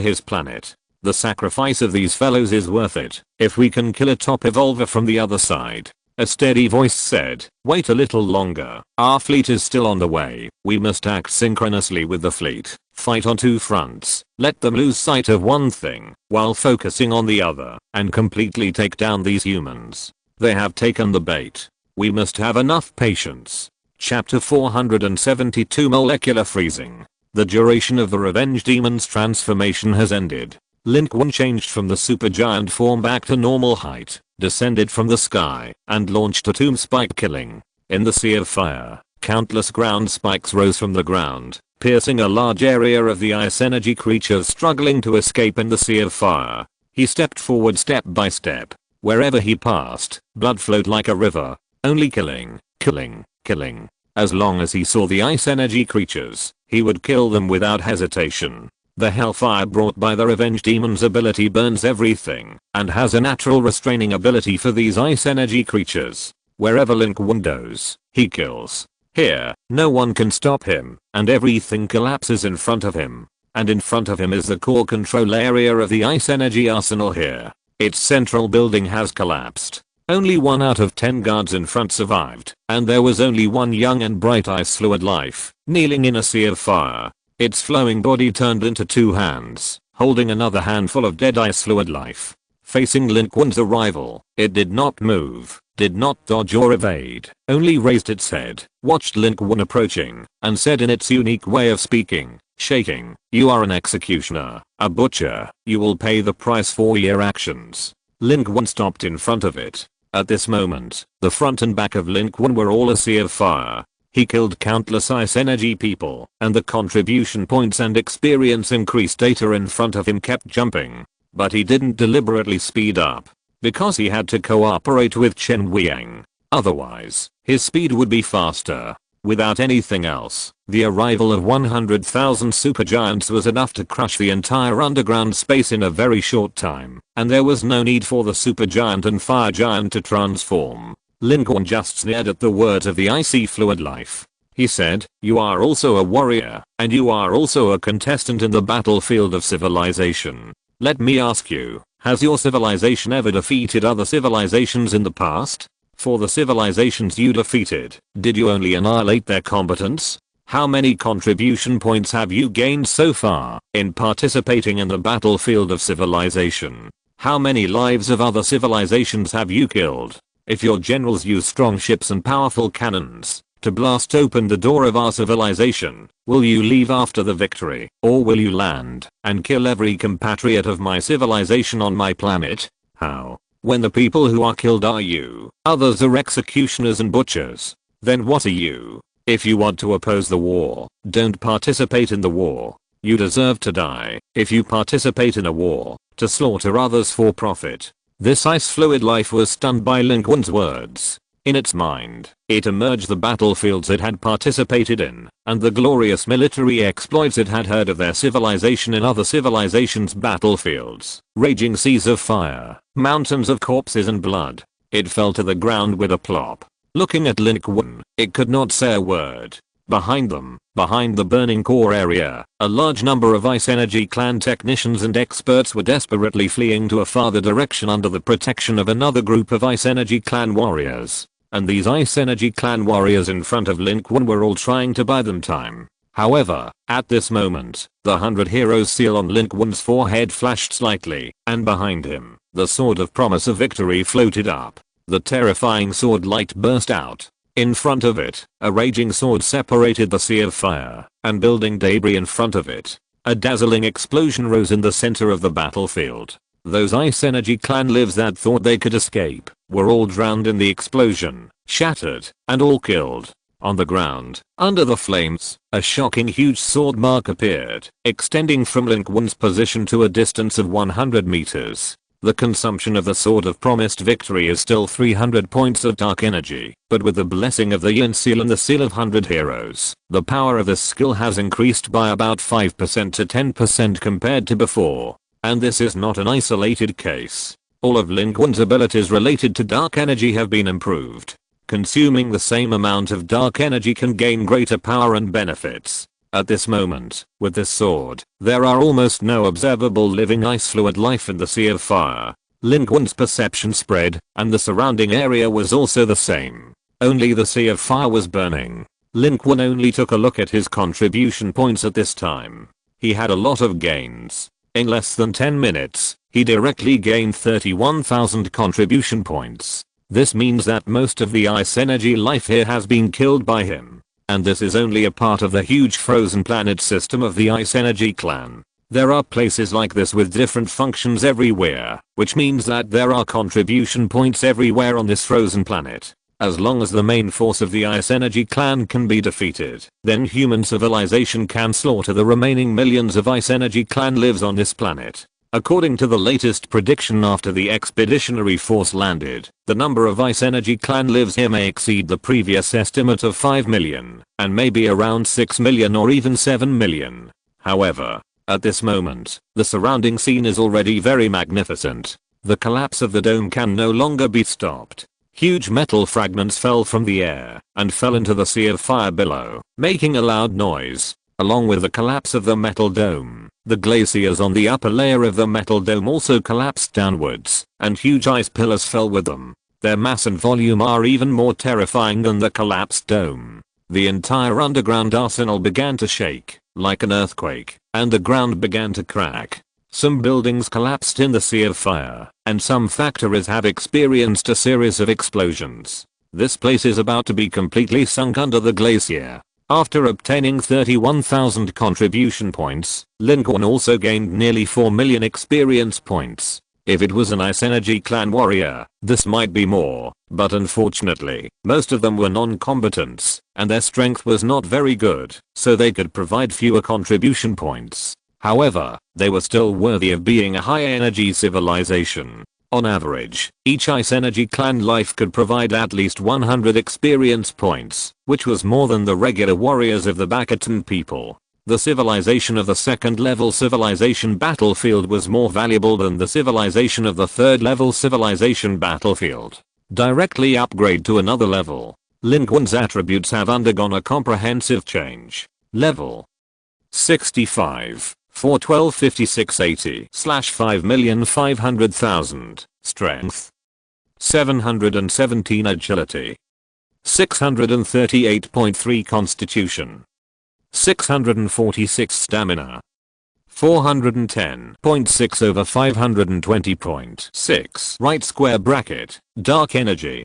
his planet. The sacrifice of these fellows is worth it if we can kill a top evolver from the other side. A steady voice said, wait a little longer. Our fleet is still on the way. We must act synchronously with the fleet. Fight on two fronts. Let them lose sight of one thing while focusing on the other and completely take down these humans. They have taken the bait. We must have enough patience. Chapter 472 Molecular Freezing. The duration of the Revenge Demon's transformation has ended. Lin Qun changed from the supergiant form back to normal height, descended from the sky, and launched a tomb spike killing. In the sea of fire, countless ground spikes rose from the ground, piercing a large area of the ice energy creatures struggling to escape in the sea of fire. He stepped forward step by step. Wherever he passed, blood flowed like a river. Only killing, killing, killing. As long as he saw the ice energy creatures, he would kill them without hesitation. The hellfire brought by the Revenge Demon's ability burns everything and has a natural restraining ability for these ice energy creatures. Wherever Lin Qun goes, he kills. Here, no one can stop him, and everything collapses in front of him. And in front of him is the core control area of the ice energy arsenal here. Its central building has collapsed. Only 1 out of 10 guards in front survived, and there was only one young and bright ice fluid life, kneeling in a sea of fire. Its flowing body turned into 2 hands, holding another handful of dead ice fluid life. Facing Lin Qun's arrival, it did not move, did not dodge or evade, only raised its head, watched Lin Qun approaching, and said in its unique way of speaking, shaking, "You are an executioner, a butcher, you will pay the price for your actions." Lin Qun stopped in front of it. At this moment, the front and back of Lin Qun were all a sea of fire. He killed countless ice energy people, and the contribution points and experience increased data in front of him kept jumping. But he didn't deliberately speed up, because he had to cooperate with Chen Weiyang. Otherwise, his speed would be faster. Without anything else, the arrival of 100,000 supergiants was enough to crush the entire underground space in a very short time, and there was no need for the supergiant and fire giant to transform. Lin Qun just sneered at the words of the icy fluid life. He said, "You are also a warrior, and you are also a contestant in the battlefield of civilization. Let me ask you, has your civilization ever defeated other civilizations in the past? For the civilizations you defeated, did you only annihilate their combatants? How many contribution points have you gained so far in participating in the battlefield of civilization? How many lives of other civilizations have you killed? If your generals use strong ships and powerful cannons to blast open the door of our civilization, will you leave after the victory, or will you land and kill every compatriot of my civilization on my planet? How? When the people who are killed are you, others are executioners and butchers. Then what are you? If you want to oppose the war, don't participate in the war. You deserve to die if you participate in a war to slaughter others for profit." This ice fluid life was stunned by Lin Qun's words. In its mind, it emerged the battlefields it had participated in, and the glorious military exploits it had heard of their civilization in other civilizations' battlefields. Raging seas of fire, mountains of corpses and blood. It fell to the ground with a plop. Looking at Lin Qun, it could not say a word. Behind them, behind the burning core area, a large number of Ice Energy Clan technicians and experts were desperately fleeing to a farther direction under the protection of another group of Ice Energy Clan warriors. And these Ice Energy Clan warriors in front of Lin Qun were all trying to buy them time. However, at this moment, the 100 heroes seal on Lin Qun's forehead flashed slightly, and behind him, the sword of promise of victory floated up. The terrifying sword light burst out. In front of it, a raging sword separated the sea of fire, and building debris in front of it. A dazzling explosion rose in the center of the battlefield. Those Ice Energy Clan lives that thought they could escape were all drowned in the explosion, shattered, and all killed. On the ground, under the flames, a shocking huge sword mark appeared, extending from Lin Qun's position to a distance of 100 meters. The consumption of the Sword of Promised Victory is still 300 points of dark energy, but with the blessing of the Yin Seal and the Seal of 100 Heroes, the power of this skill has increased by about 5% to 10% compared to before. And this is not an isolated case. All of Lin Qun's abilities related to dark energy have been improved. Consuming the same amount of dark energy can gain greater power and benefits. At this moment, with this sword, there are almost no observable living ice fluid life in the Sea of Fire. Lin Qun's perception spread, and the surrounding area was also the same. Only the Sea of Fire was burning. Lin Qun only took a look at his contribution points at this time. He had a lot of gains. In less than 10 minutes, he directly gained 31,000 contribution points. This means that most of the ice energy life here has been killed by him. And this is only a part of the huge frozen planet system of the Ice Energy Clan. There are places like this with different functions everywhere, which means that there are contribution points everywhere on this frozen planet. As long as the main force of the Ice Energy Clan can be defeated, then human civilization can slaughter the remaining millions of Ice Energy Clan lives on this planet. According to the latest prediction after the expeditionary force landed, the number of Ice Energy Clan lives here may exceed the previous estimate of 5 million, and maybe around 6 million or even 7 million. However, at this moment, the surrounding scene is already very magnificent. The collapse of the dome can no longer be stopped. Huge metal fragments fell from the air and fell into the Sea of Fire below, making a loud noise. Along with the collapse of the metal dome, the glaciers on the upper layer of the metal dome also collapsed downwards, and huge ice pillars fell with them. Their mass and volume are even more terrifying than the collapsed dome. The entire underground arsenal began to shake, like an earthquake, and the ground began to crack. Some buildings collapsed in the Sea of Fire, and some factories have experienced a series of explosions. This place is about to be completely sunk under the glacier. After obtaining 31,000 contribution points, Lin Qun also gained nearly 4 million experience points. If it was an Ice Energy Clan warrior, this might be more, but unfortunately, most of them were non-combatants, and their strength was not very good, so they could provide fewer contribution points. However, they were still worthy of being a high energy civilization. On average, each Ice Energy Clan life could provide at least 100 experience points, which was more than the regular warriors of the Bastion people. The civilization of the second level civilization battlefield was more valuable than the civilization of the third level civilization battlefield. Directly upgrade to another level. Lin Qun's attributes have undergone a comprehensive change. Level 65. 4125680/5,500,000 Strength 717 Agility 638.3 Constitution 646 Stamina 410.6 over 520.6 Right square bracket Dark Energy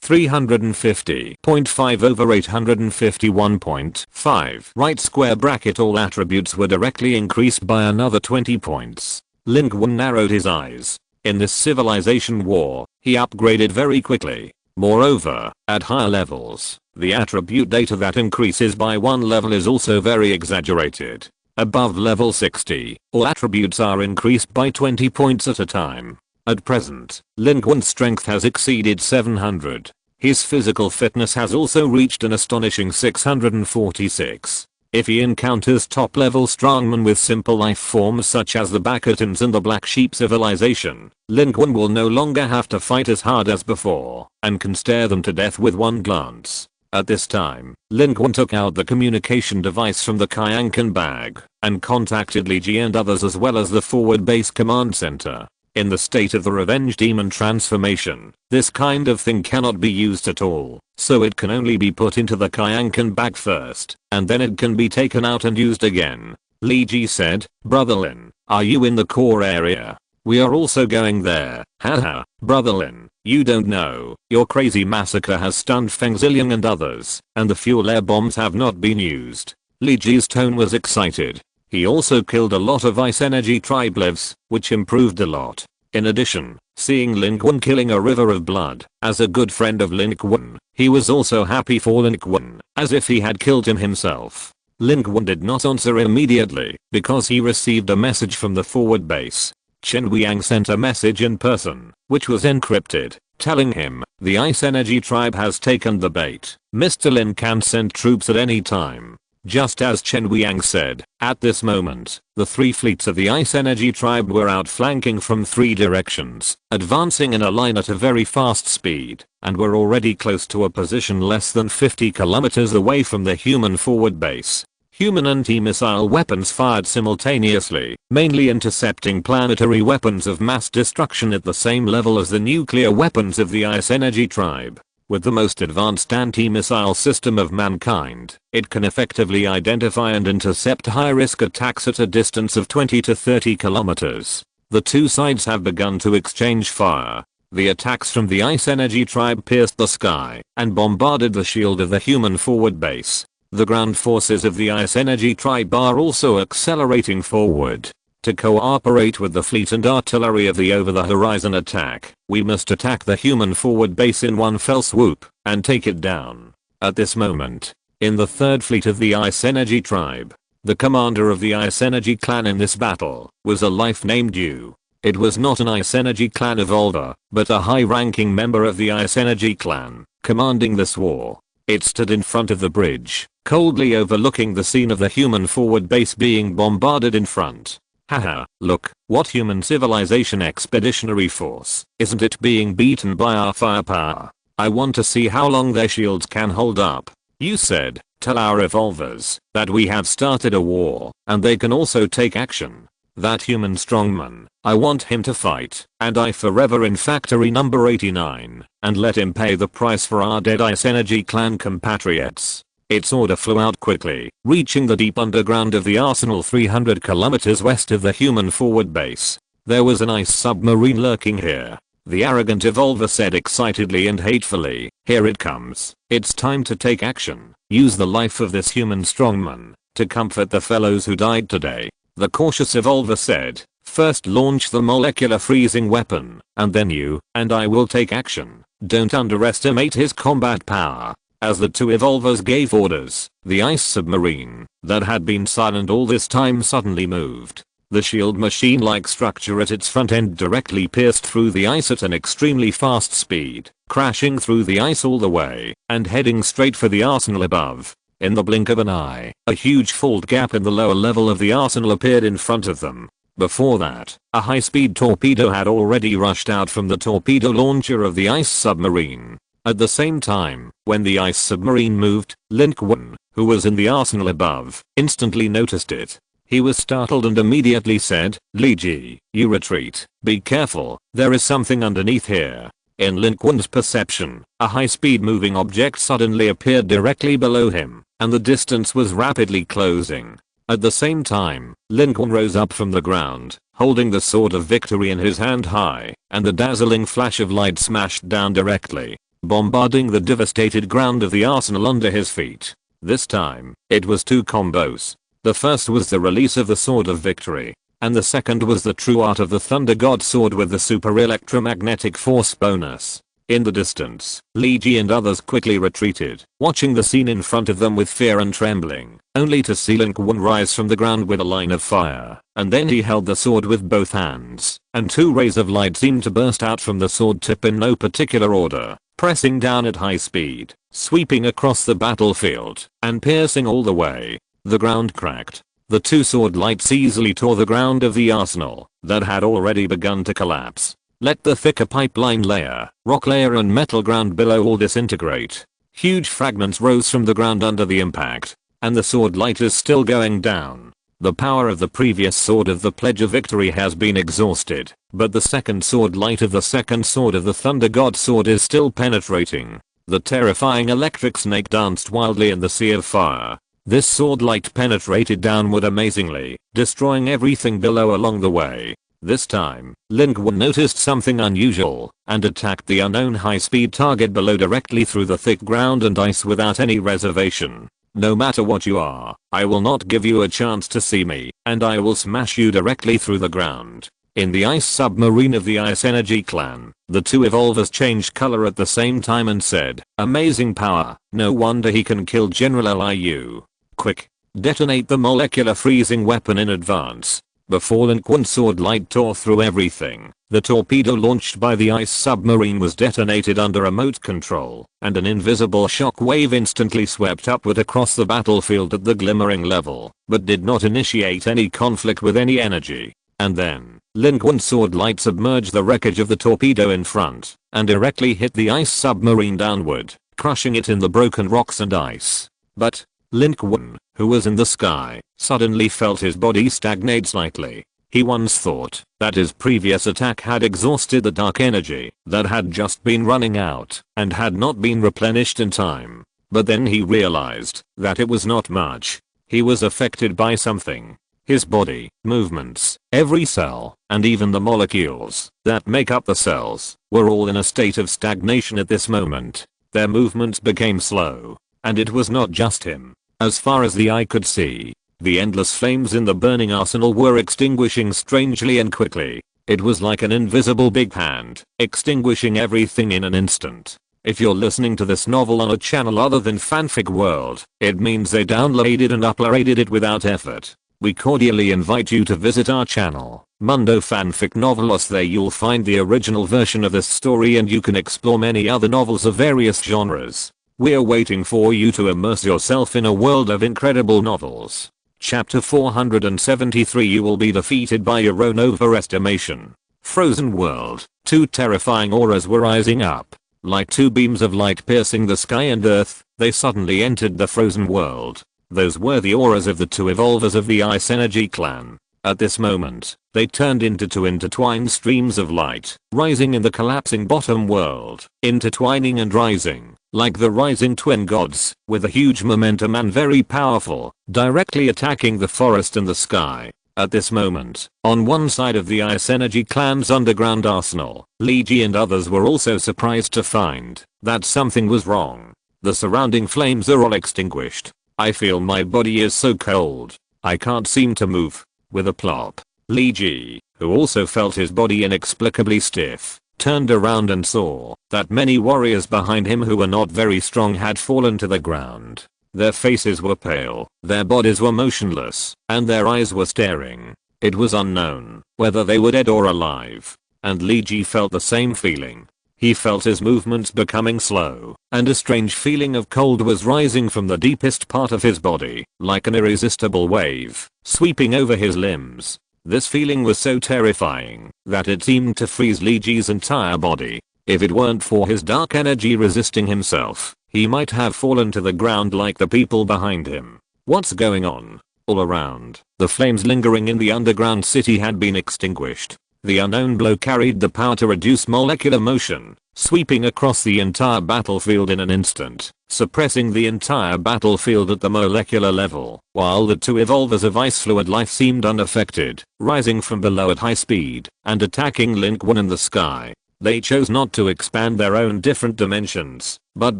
350.5 over 851.5 right square bracket. All attributes were directly increased by another 20 points. Lin Qun narrowed his eyes. In this civilization war, he upgraded very quickly. Moreover, at higher levels, the attribute data that increases by one level is also very exaggerated. Above level 60, all attributes are increased by 20 points at a time. At present, Lin Qun's strength has exceeded 700. His physical fitness has also reached an astonishing 646. If he encounters top-level strongmen with simple life forms such as the Bastions and the Black Sheep civilization, Lin Qun will no longer have to fight as hard as before, and can stare them to death with one glance. At this time, Lin Qun took out the communication device from the Kyankan bag, and contacted Li Ji and others as well as the forward base command center. In the state of the Revenge Demon transformation, this kind of thing cannot be used at all, so it can only be put into the Kyankan bag first, and then it can be taken out and used again. Li Ji said, "Brother Lin, are you in the core area? We are also going there." Haha, Brother Lin, you don't know, your crazy massacre has stunned Feng Ziliang and others, and the fuel air bombs have not been used. Li Ji's tone was excited. He also killed a lot of Ice Energy tribe lives, which improved a lot. In addition, seeing Lin Qun killing a river of blood, as a good friend of Lin Qun, he was also happy for Lin Qun, as if he had killed him himself. Lin Qun did not answer immediately, because he received a message from the forward base. Chen Wiang sent a message in person, which was encrypted, telling him, "The Ice Energy tribe has taken the bait. Mr. Lin can send troops at any time. Just as Chen Wiang said, at this moment, the 3 fleets of the Ice Energy Tribe were outflanking from 3 directions, advancing in a line at a very fast speed, and were already close to a position less than 50 kilometers away from the human forward base. Human anti-missile weapons fired simultaneously, mainly intercepting planetary weapons of mass destruction at the same level as the nuclear weapons of the Ice Energy Tribe. With the most advanced anti-missile system of mankind, it can effectively identify and intercept high-risk attacks at a distance of 20 to 30 kilometers. The 2 sides have begun to exchange fire. The attacks from the Ice Energy Tribe pierced the sky and bombarded the shield of the human forward base. The ground forces of the Ice Energy Tribe are also accelerating forward. To cooperate with the fleet and artillery of the over-the-horizon attack, we must attack the human forward base in one fell swoop and take it down. At this moment, in the 3rd fleet of the Ice Energy Tribe, the commander of the Ice Energy clan in this battle was a life named Yu. It was not an Ice Energy clan evolver, but a high-ranking member of the Ice Energy clan, commanding this war. It stood in front of the bridge, coldly overlooking the scene of the human forward base being bombarded in front. Haha, look, what human civilization expeditionary force, isn't it being beaten by our firepower? I want to see how long their shields can hold up. You said, tell our evolvers, that we have started a war, and they can also take action. That human strongman, I want him to fight, and I forever in factory number 89, and let him pay the price for our dead Ice Energy clan compatriots. Its order flew out quickly, reaching the deep underground of the arsenal 300 kilometers west of the human forward base. There was an ice submarine lurking here. The arrogant evolver said excitedly and hatefully, here it comes. It's time to take action. Use the life of this human strongman to comfort the fellows who died today. The cautious evolver said, first launch the molecular freezing weapon, and then you and I will take action. Don't underestimate his combat power. As the 2 evolvers gave orders, the ice submarine, that had been silent all this time suddenly moved. The shield machine-like structure at its front end directly pierced through the ice at an extremely fast speed, crashing through the ice all the way, and heading straight for the arsenal above. In the blink of an eye, a huge fault gap in the lower level of the arsenal appeared in front of them. Before that, a high-speed torpedo had already rushed out from the torpedo launcher of the ice submarine. At the same time, when the ice submarine moved, Lin Qun, who was in the arsenal above, instantly noticed it. He was startled and immediately said, Li Ji, you retreat. Be careful, there is something underneath here. In Lin Qun's perception, a high-speed moving object suddenly appeared directly below him, and the distance was rapidly closing. At the same time, Lin Qun rose up from the ground, holding the sword of victory in his hand high, and the dazzling flash of light smashed down directly, bombarding the devastated ground of the arsenal under his feet. This time, it was 2 combos. The first was the release of the sword of victory, and the second was the true art of the Thunder God sword with the super electromagnetic force bonus. In the distance, Li Ji and others quickly retreated, watching the scene in front of them with fear and trembling, only to see Lin Qun rise from the ground with a line of fire, and then he held the sword with both hands, and 2 rays of light seemed to burst out from the sword tip in no particular order, pressing down at high speed, sweeping across the battlefield, and piercing all the way. The ground cracked. The 2 sword lights easily tore the ground of the arsenal, that had already begun to collapse. Let the thicker pipeline layer, rock layer and metal ground below all disintegrate. Huge fragments rose from the ground under the impact, and the sword light is still going down. The power of the previous sword of the Pledge of Victory has been exhausted, but the second sword light of the second sword of the Thunder God sword is still penetrating. The terrifying electric snake danced wildly in the sea of fire. This sword light penetrated downward amazingly, destroying everything below along the way. This time, Lin Qun noticed something unusual, and attacked the unknown high-speed target below directly through the thick ground and ice without any reservation. No matter what you are, I will not give you a chance to see me, and I will smash you directly through the ground. In the ice submarine of the Ice Energy clan, the 2 evolvers changed color at the same time and said, amazing power, no wonder he can kill General Liu. Quick, detonate the molecular freezing weapon in advance. Before Lin Qun's sword light tore through everything, the torpedo launched by the ice submarine was detonated under remote control, and an invisible shock wave instantly swept upward across the battlefield at the glimmering level, but did not initiate any conflict with any energy. And then, Lin Qun's sword light submerged the wreckage of the torpedo in front, and directly hit the ice submarine downward, crushing it in the broken rocks and ice. But, Lin Qun, who was in the sky, suddenly felt his body stagnate slightly. He once thought that his previous attack had exhausted the dark energy that had just been running out and had not been replenished in time. But then he realized that it was not much. He was affected by something. His body, movements, every cell, and even the molecules that make up the cells were all in a state of stagnation at this moment. Their movements became slow. And it was not just him. As far as the eye could see, the endless flames in the burning arsenal were extinguishing strangely and quickly. It was like an invisible big hand, extinguishing everything in an instant. If you're listening to this novel on a channel other than Fanfic World, it means they downloaded and uploaded it without effort. We cordially invite you to visit our channel, Mundo Fanfic Novelos. There you'll find the original version of this story and you can explore many other novels of various genres. We're waiting for you to immerse yourself in a world of incredible novels. Chapter 473. You will be defeated by your own overestimation. Frozen world. Two terrifying auras were rising up. Like two beams of light piercing the sky and earth, they suddenly entered the frozen world. Those were the auras of the two evolvers of the Ice Energy clan. At this moment, they turned into two intertwined streams of light, rising in the collapsing bottom world, intertwining and rising, like the rising twin gods, with a huge momentum and very powerful, directly attacking the forest and the sky. At this moment, on one side of the Ice Energy clan's underground arsenal, Li Ji and others were also surprised to find that something was wrong. The surrounding flames are all extinguished. I feel my body is so cold. I can't seem to move. With a plop, Li Ji, who also felt his body inexplicably stiff, turned around and saw that many warriors behind him who were not very strong had fallen to the ground. Their faces were pale, their bodies were motionless, and their eyes were staring. It was unknown whether they were dead or alive. And Li Ji felt the same feeling. He felt his movements becoming slow, and a strange feeling of cold was rising from the deepest part of his body, like an irresistible wave, sweeping over his limbs. This feeling was so terrifying that it seemed to freeze Li Ji's entire body. If it weren't for his dark energy resisting himself, he might have fallen to the ground like the people behind him. What's going on? All around, the flames lingering in the underground city had been extinguished. The unknown blow carried the power to reduce molecular motion, sweeping across the entire battlefield in an instant, suppressing the entire battlefield at the molecular level, while the two evolvers of ice fluid life seemed unaffected, rising from below at high speed, and attacking Lin Qun in the sky. They chose not to expand their own different dimensions, but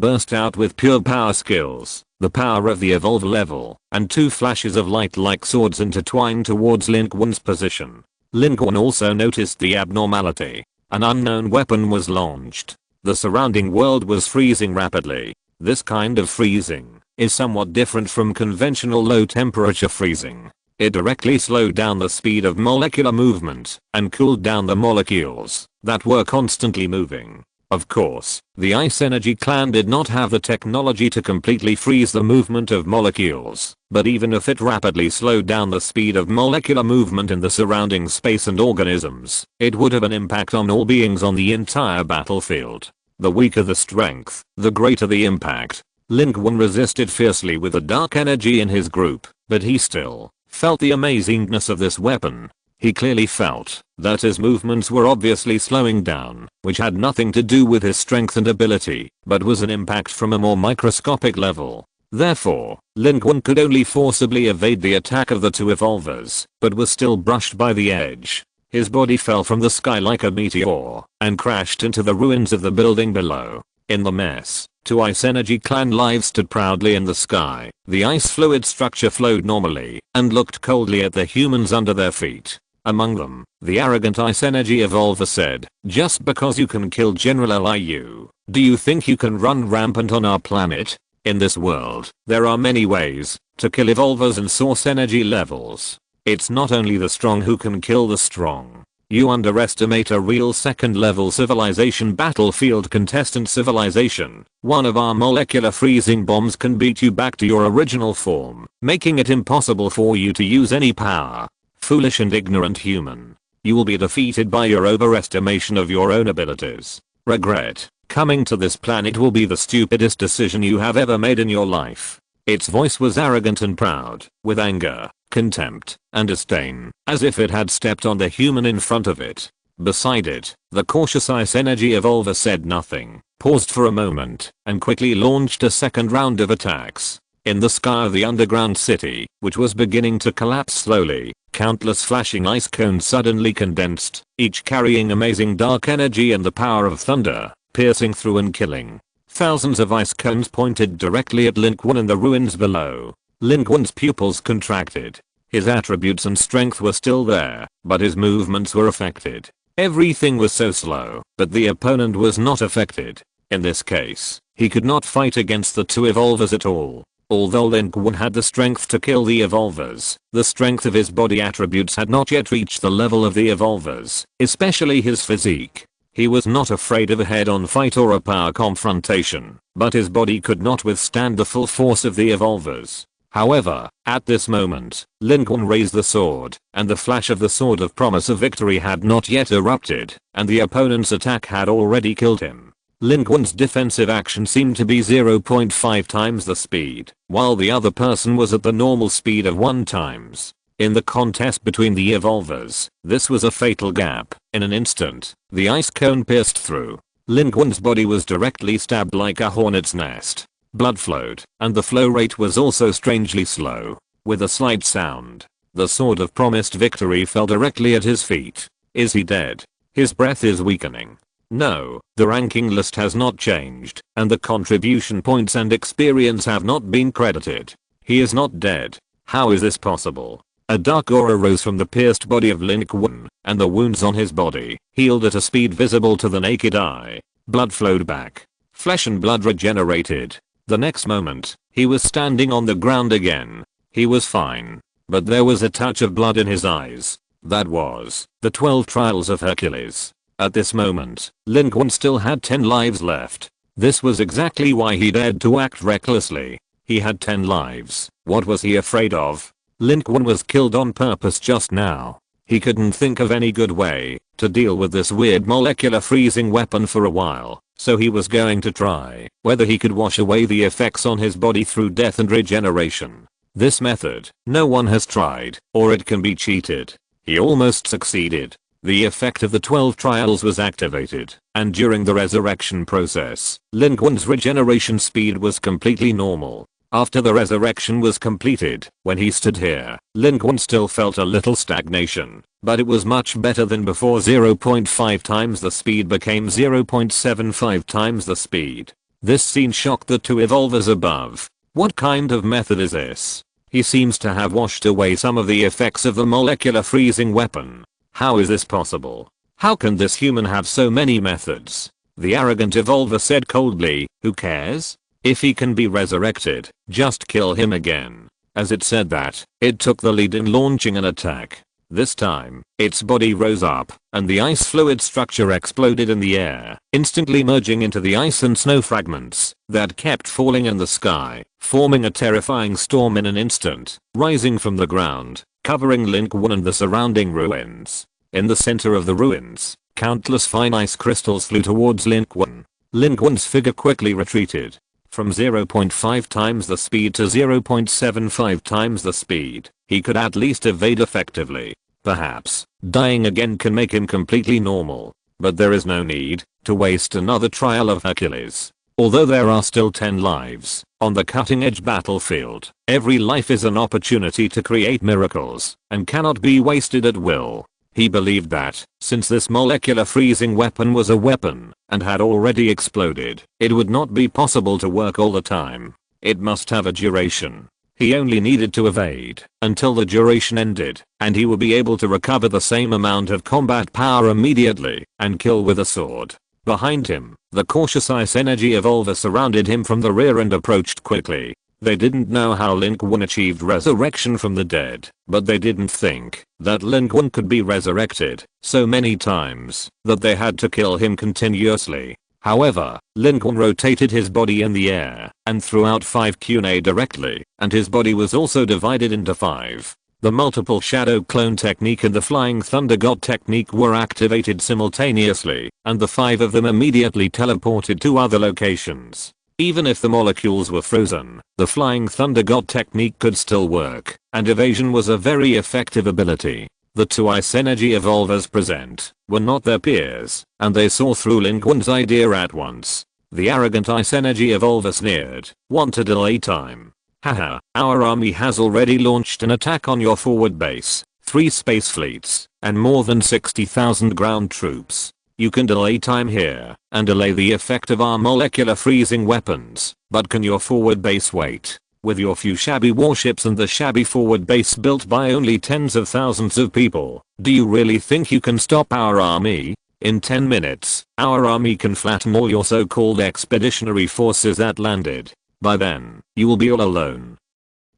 burst out with pure power skills, the power of the evolver level, and two flashes of light like swords intertwined towards Lin Qun's position. Lin Qun also noticed the abnormality. An unknown weapon was launched. The surrounding world was freezing rapidly. This kind of freezing is somewhat different from conventional low temperature freezing. It directly slowed down the speed of molecular movement and cooled down the molecules that were constantly moving. Of course, the Ice Energy clan did not have the technology to completely freeze the movement of molecules, but even if it rapidly slowed down the speed of molecular movement in the surrounding space and organisms, it would have an impact on all beings on the entire battlefield. The weaker the strength, the greater the impact. Lin Qun resisted fiercely with the dark energy in his group, but he still felt the amazingness of this weapon. He clearly felt that his movements were obviously slowing down, which had nothing to do with his strength and ability, but was an impact from a more microscopic level. Therefore, Lin Qun could only forcibly evade the attack of the two evolvers, but was still brushed by the edge. His body fell from the sky like a meteor, and crashed into the ruins of the building below. In the mess, two Ice Energy clan lives stood proudly in the sky. The ice fluid structure flowed normally, and looked coldly at the humans under their feet. Among them, the arrogant Ice Energy evolver said, "Just because you can kill General Liu, do you think you can run rampant on our planet? In this world, there are many ways to kill evolvers and source energy levels. It's not only the strong who can kill the strong. You underestimate a real second level civilization battlefield contestant civilization. One of our molecular freezing bombs can beat you back to your original form, making it impossible for you to use any power. Foolish and ignorant human. You will be defeated by your overestimation of your own abilities. Regret. Coming to this planet will be the stupidest decision you have ever made in your life. Its voice was arrogant and proud, with anger, contempt, and disdain, as if it had stepped on the human in front of it. Beside it, the cautious ice energy evolver said nothing, paused for a moment, and quickly launched a second round of attacks. In the sky of the underground city, which was beginning to collapse slowly, countless flashing ice cones suddenly condensed, each carrying amazing dark energy and the power of thunder, piercing through and killing. Thousands of ice cones pointed directly at Lin Qun in the ruins below. Lin Qun's pupils contracted. His attributes and strength were still there, but his movements were affected. Everything was so slow, but the opponent was not affected. In this case, he could not fight against the two evolvers at all. Although Lin Qun had the strength to kill the evolvers, the strength of his body attributes had not yet reached the level of the evolvers, especially his physique. He was not afraid of a head-on fight or a power confrontation, but his body could not withstand the full force of the evolvers. However, at this moment, Lin Qun raised the sword, and the flash of the sword of promise of victory had not yet erupted, and the opponent's attack had already killed him. Lin Qun's defensive action seemed to be 0.5 times the speed, while the other person was at the normal speed of 1 times. In the contest between the evolvers, this was a fatal gap. In an instant, the ice cone pierced through. Lin Qun's body was directly stabbed like a hornet's nest. Blood flowed, and the flow rate was also strangely slow. With a slight sound, the sword of promised victory fell directly at his feet. Is he dead? His breath is weakening. No, the ranking list has not changed, and the contribution points and experience have not been credited. He is not dead. How is this possible? A dark aura rose from the pierced body of Lin Qun, and the wounds on his body healed at a speed visible to the naked eye. Blood flowed back. Flesh and blood regenerated. The next moment, he was standing on the ground again. He was fine. But there was a touch of blood in his eyes. That was the 12 trials of Hercules. At this moment, Lin Qun still had 10 lives left. This was exactly why he dared to act recklessly. He had 10 lives. What was he afraid of? Lin Qun was killed on purpose just now. He couldn't think of any good way to deal with this weird molecular freezing weapon for a while, so he was going to try whether he could wash away the effects on his body through death and regeneration. This method, no one has tried, or it can be cheated. He almost succeeded. The effect of the 12 trials was activated, and during the resurrection process, Lin Qun's regeneration speed was completely normal. After the resurrection was completed, when he stood here, Lin Qun still felt a little stagnation, but it was much better than before. 0.5 times the speed became 0.75 times the speed. This scene shocked the two evolvers above. What kind of method is this? He seems to have washed away some of the effects of the molecular freezing weapon. How is this possible? How can this human have so many methods? The arrogant evolver said coldly, who cares? If he can be resurrected, just kill him again. As it said that, it took the lead in launching an attack. This time, its body rose up, and the ice fluid structure exploded in the air, instantly merging into the ice and snow fragments that kept falling in the sky, forming a terrifying storm in an instant, rising from the ground, covering Lin Qun and the surrounding ruins. In the center of the ruins, countless fine ice crystals flew towards Lin Qun. Lin Qun's figure quickly retreated. From 0.5 times the speed to 0.75 times the speed, he could at least evade effectively. Perhaps, dying again can make him completely normal. But there is no need to waste another trial of Hercules. Although there are still 10 lives on the cutting-edge battlefield, every life is an opportunity to create miracles and cannot be wasted at will. He believed that, since this molecular freezing weapon was a weapon and had already exploded, it would not be possible to work all the time. It must have a duration. He only needed to evade until the duration ended, and he would be able to recover the same amount of combat power immediately and kill with a sword. Behind him, the cautious ice energy evolver surrounded him from the rear and approached quickly. They didn't know how Lin Qun achieved resurrection from the dead, but they didn't think that Lin Qun could be resurrected so many times that they had to kill him continuously. However, Lin Qun rotated his body in the air and threw out 5 kunai directly, and his body was also divided into 5. The multiple shadow clone technique and the flying thunder god technique were activated simultaneously, and the 5 of them immediately teleported to other locations. Even if the molecules were frozen, the flying thunder god technique could still work, and evasion was a very effective ability. The 2 ice energy evolvers present were not their peers, and they saw through Lin Qun's idea at once. The arrogant ice energy evolver sneered, "Want to delay time? Haha, our army has already launched an attack on your forward base, 3 space fleets, and more than 60,000 ground troops. You can delay time here, and delay the effect of our molecular freezing weapons, but can your forward base wait? With your few shabby warships and the shabby forward base built by only tens of thousands of people, do you really think you can stop our army? In 10 minutes, our army can flatten all your so-called expeditionary forces that landed. By then, you will be all alone."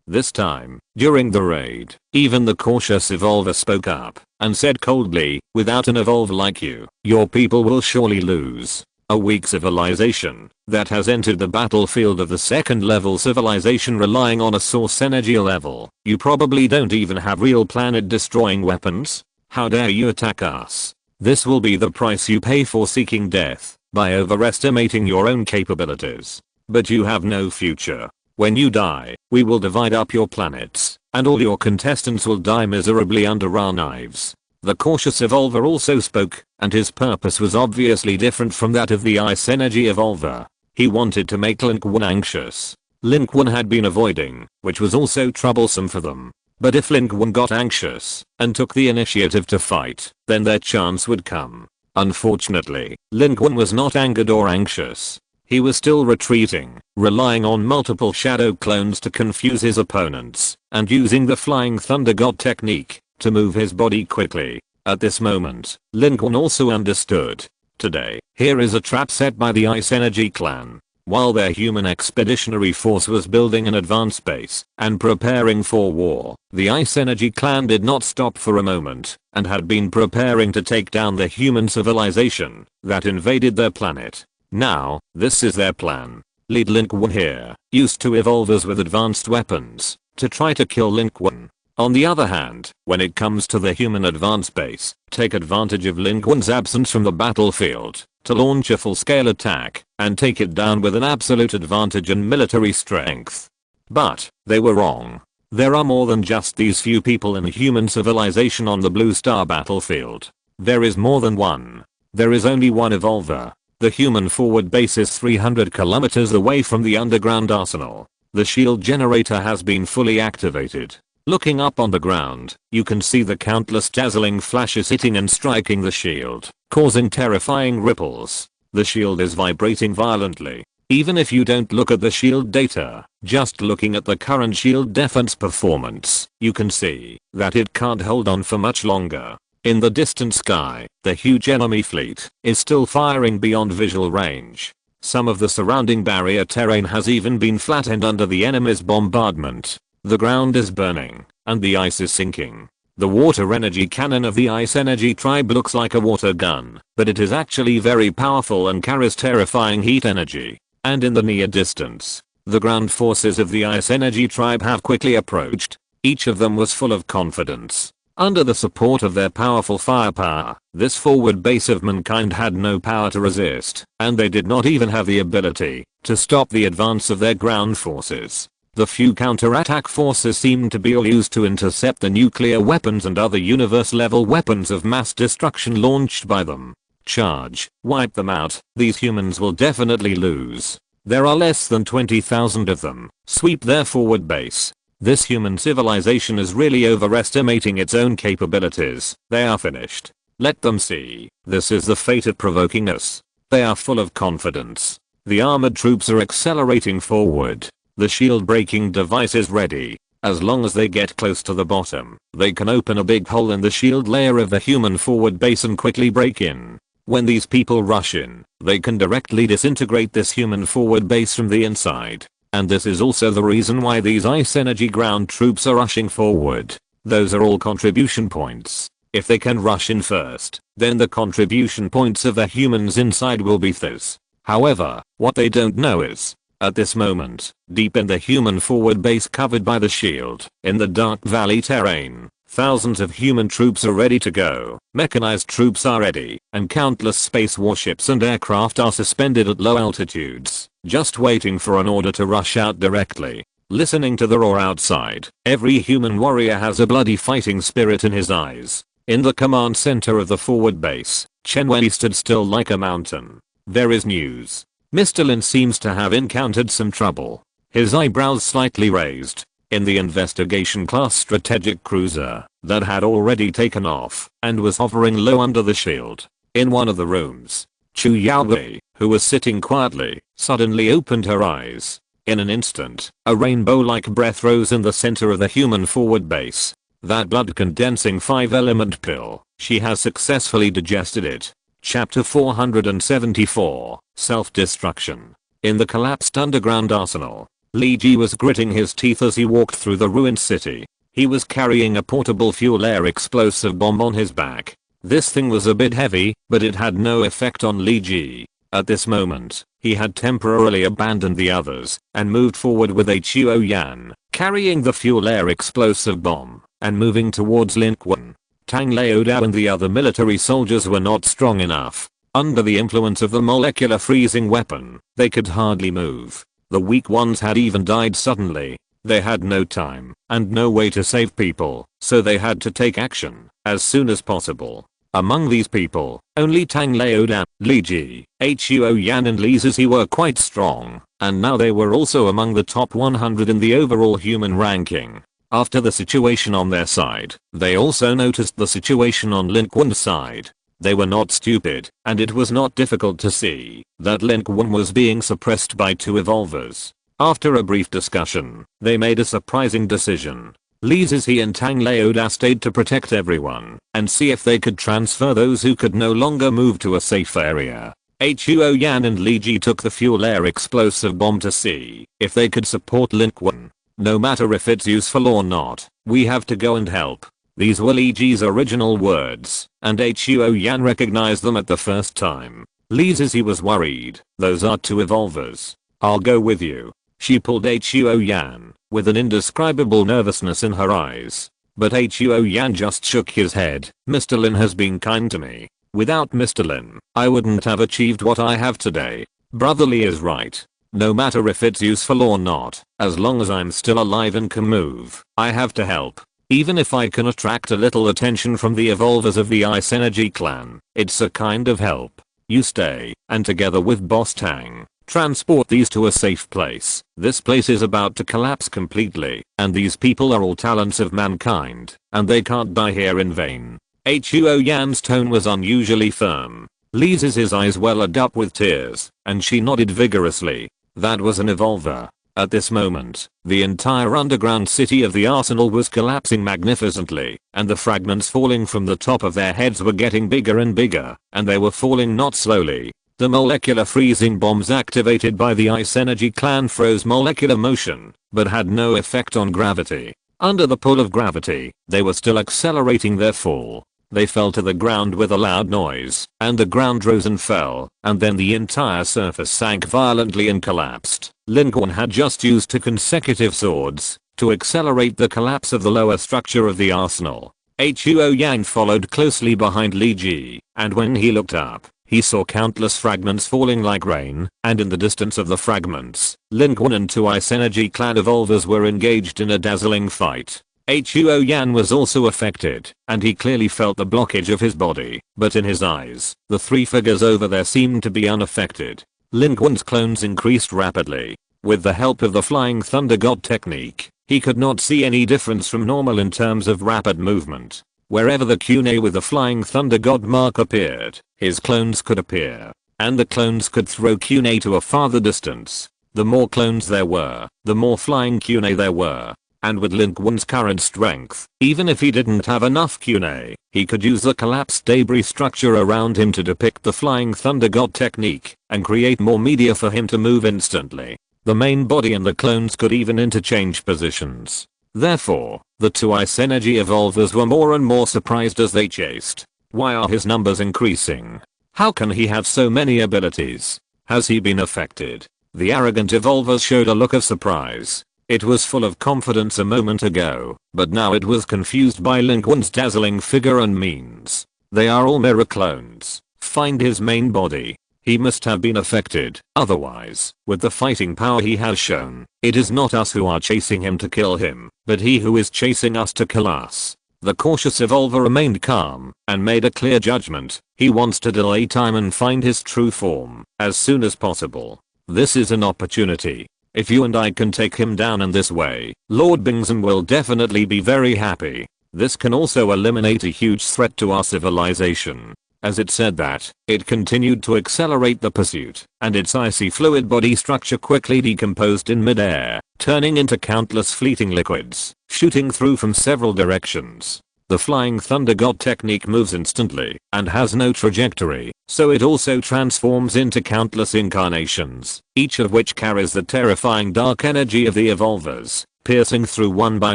This time, during the raid, even the cautious evolver spoke up and said coldly, "Without an evolver like you, your people will surely lose. A weak civilization that has entered the battlefield of the second level civilization relying on a source energy level. You probably don't even have real planet destroying weapons. How dare you attack us? This will be the price you pay for seeking death by overestimating your own capabilities. But you have no future. When you die, we will divide up your planets, and all your contestants will die miserably under our knives." The cautious evolver also spoke, and his purpose was obviously different from that of the ice energy evolver. He wanted to make Lin Qun anxious. Lin Qun had been avoiding, which was also troublesome for them. But if Lin Qun got anxious and took the initiative to fight, then their chance would come. Unfortunately, Lin Qun was not angered or anxious. He was still retreating, relying on multiple shadow clones to confuse his opponents, and using the flying thunder god technique to move his body quickly. At this moment, Lin Qun also understood. Today, here is a trap set by the Ice Energy clan. While their human expeditionary force was building an advanced base and preparing for war, the Ice Energy clan did not stop for a moment and had been preparing to take down the human civilization that invaded their planet. Now, this is their plan. Lead Lin Qun here, used to evolvers with advanced weapons, to try to kill Lin Qun. On the other hand, when it comes to the human advance base, take advantage of Lin Qun's absence from the battlefield to launch a full-scale attack and take it down with an absolute advantage in military strength. But they were wrong. There are more than just these few people in human civilization on the Blue Star battlefield. There is more than one. There is only one evolver. The human forward base is 300 kilometers away from the underground arsenal. The shield generator has been fully activated. Looking up on the ground, you can see the countless dazzling flashes hitting and striking the shield, causing terrifying ripples. The shield is vibrating violently. Even if you don't look at the shield data, just looking at the current shield defense performance, you can see that it can't hold on for much longer. In the distant sky, the huge enemy fleet is still firing beyond visual range. Some of the surrounding barrier terrain has even been flattened under the enemy's bombardment. The ground is burning, and the ice is sinking. The water energy cannon of the Ice Energy tribe looks like a water gun, but it is actually very powerful and carries terrifying heat energy. And in the near distance, the ground forces of the Ice Energy tribe have quickly approached. Each of them was full of confidence. Under the support of their powerful firepower, this forward base of mankind had no power to resist, and they did not even have the ability to stop the advance of their ground forces. The few counterattack forces seemed to be all used to intercept the nuclear weapons and other universe-level weapons of mass destruction launched by them. Charge, wipe them out, these humans will definitely lose. There are less than 20,000 of them. Sweep their forward base. This human civilization is really overestimating its own capabilities. They are finished. Let them see. This is the fate of provoking us. They are full of confidence. The armored troops are accelerating forward. The shield breaking device is ready. As long as they get close to the bottom, they can open a big hole in the shield layer of the human forward base and quickly break in. When these people rush in, they can directly disintegrate this human forward base from the inside. And this is also the reason why these ice energy ground troops are rushing forward. Those are all contribution points. If they can rush in first, then the contribution points of the humans inside will be theirs. However, what they don't know is, at this moment, deep in the human forward base covered by the shield, in the dark valley terrain, thousands of human troops are ready to go, mechanized troops are ready, and countless space warships and aircraft are suspended at low altitudes, just waiting for an order to rush out directly. Listening to the roar outside, every human warrior has a bloody fighting spirit in his eyes. In the command center of the forward base, Chen Wei stood still like a mountain. There is news. Mr. Lin seems to have encountered some trouble. His eyebrows slightly raised. In the investigation class strategic cruiser that had already taken off and was hovering low under the shield. In one of the rooms, Chu Yaowei, who was sitting quietly, suddenly opened her eyes. In an instant, a rainbow-like breath rose in the center of the human forward base. That blood-condensing 5-element pill, she has successfully digested it. Chapter 474, Self-Destruction. In the collapsed underground arsenal, Li Ji was gritting his teeth as he walked through the ruined city. He was carrying a portable fuel air explosive bomb on his back. This thing was a bit heavy, but it had no effect on Li Ji. At this moment, he had temporarily abandoned the others and moved forward with Huo Yan, carrying the fuel air explosive bomb and moving towards Lin Qun. Tang Laodao and the other military soldiers were not strong enough. Under the influence of the molecular freezing weapon, they could hardly move. The weak ones had even died suddenly. They had no time and no way to save people, so they had to take action as soon as possible. Among these people, only Tang Laodao, Li Ji, Huo Yan and Li Zizi were quite strong, and now they were also among the top 100 in the overall human ranking. After the situation on their side, they also noticed the situation on Lin Qun's side. They were not stupid, and it was not difficult to see that Lin Qun was being suppressed by 2 evolvers. After a brief discussion, they made a surprising decision. Li Zizi and Tang Laodao stayed to protect everyone and see if they could transfer those who could no longer move to a safe area. Huo Yan and Li Ji took the fuel air explosive bomb to see if they could support Lin Qun. No matter if it's useful or not, we have to go and help. These were Li Ji's original words, and Huo Yan recognized them at the first time. Li Zizi was worried. Those are 2 evolvers. I'll go with you. She pulled Huo Yan, with an indescribable nervousness in her eyes. But Huo Yan just shook his head. Mr. Lin has been kind to me. Without Mr. Lin, I wouldn't have achieved what I have today. Brother Li is right. No matter if it's useful or not, as long as I'm still alive and can move, I have to help. Even if I can attract a little attention from the evolvers of the Ice Energy clan, it's a kind of help. You stay, and together with Boss Tang, transport these to a safe place. This place is about to collapse completely, and these people are all talents of mankind, and they can't die here in vain. Huo Yan's tone was unusually firm. Li Zizi's eyes welled up with tears, and she nodded vigorously. That was an evolver. At this moment, the entire underground city of the arsenal was collapsing magnificently, and the fragments falling from the top of their heads were getting bigger and bigger, and they were falling not slowly. The molecular freezing bombs activated by the Ice Energy clan froze molecular motion, but had no effect on gravity. Under the pull of gravity, they were still accelerating their fall. They fell to the ground with a loud noise, and the ground rose and fell, and then the entire surface sank violently and collapsed. Lin Qun had just used 2 consecutive swords to accelerate the collapse of the lower structure of the arsenal. Huo Yan followed closely behind Li Ji, and when he looked up, he saw countless fragments falling like rain, and in the distance of the fragments, Lin Qun and 2 Ice Energy clan evolvers were engaged in a dazzling fight. Huo Yan was also affected, and he clearly felt the blockage of his body, but in his eyes, the 3 figures over there seemed to be unaffected. Lin Qun's clones increased rapidly. With the help of the Flying Thunder God technique, he could not see any difference from normal in terms of rapid movement. Wherever the Qune with the Flying Thunder God mark appeared, his clones could appear, and the clones could throw Qune to a farther distance. The more clones there were, the more flying Qune there were. And with Lin Qun's current strength, even if he didn't have enough Qune, he could use the collapsed debris structure around him to depict the Flying Thunder God technique and create more media for him to move instantly. The main body and the clones could even interchange positions. Therefore, the two ice energy evolvers were more and more surprised as they chased. Why are his numbers increasing? How can he have so many abilities? Has he been affected? The arrogant evolvers showed a look of surprise. It was full of confidence a moment ago, but now it was confused by Lin Qun's dazzling figure and means. They are all mirror clones. Find his main body. He must have been affected, otherwise, with the fighting power he has shown, it is not us who are chasing him to kill him, but he who is chasing us to kill us. The cautious evolver remained calm, and made a clear judgment. He wants to delay time and find his true form, as soon as possible. This is an opportunity. If you and I can take him down in this way, Lord Bingson will definitely be very happy. This can also eliminate a huge threat to our civilization. As it said that, it continued to accelerate the pursuit, and its icy fluid body structure quickly decomposed in midair, turning into countless fleeting liquids, shooting through from several directions. The flying thunder god technique moves instantly, and has no trajectory, so it also transforms into countless incarnations, each of which carries the terrifying dark energy of the evolvers, piercing through one by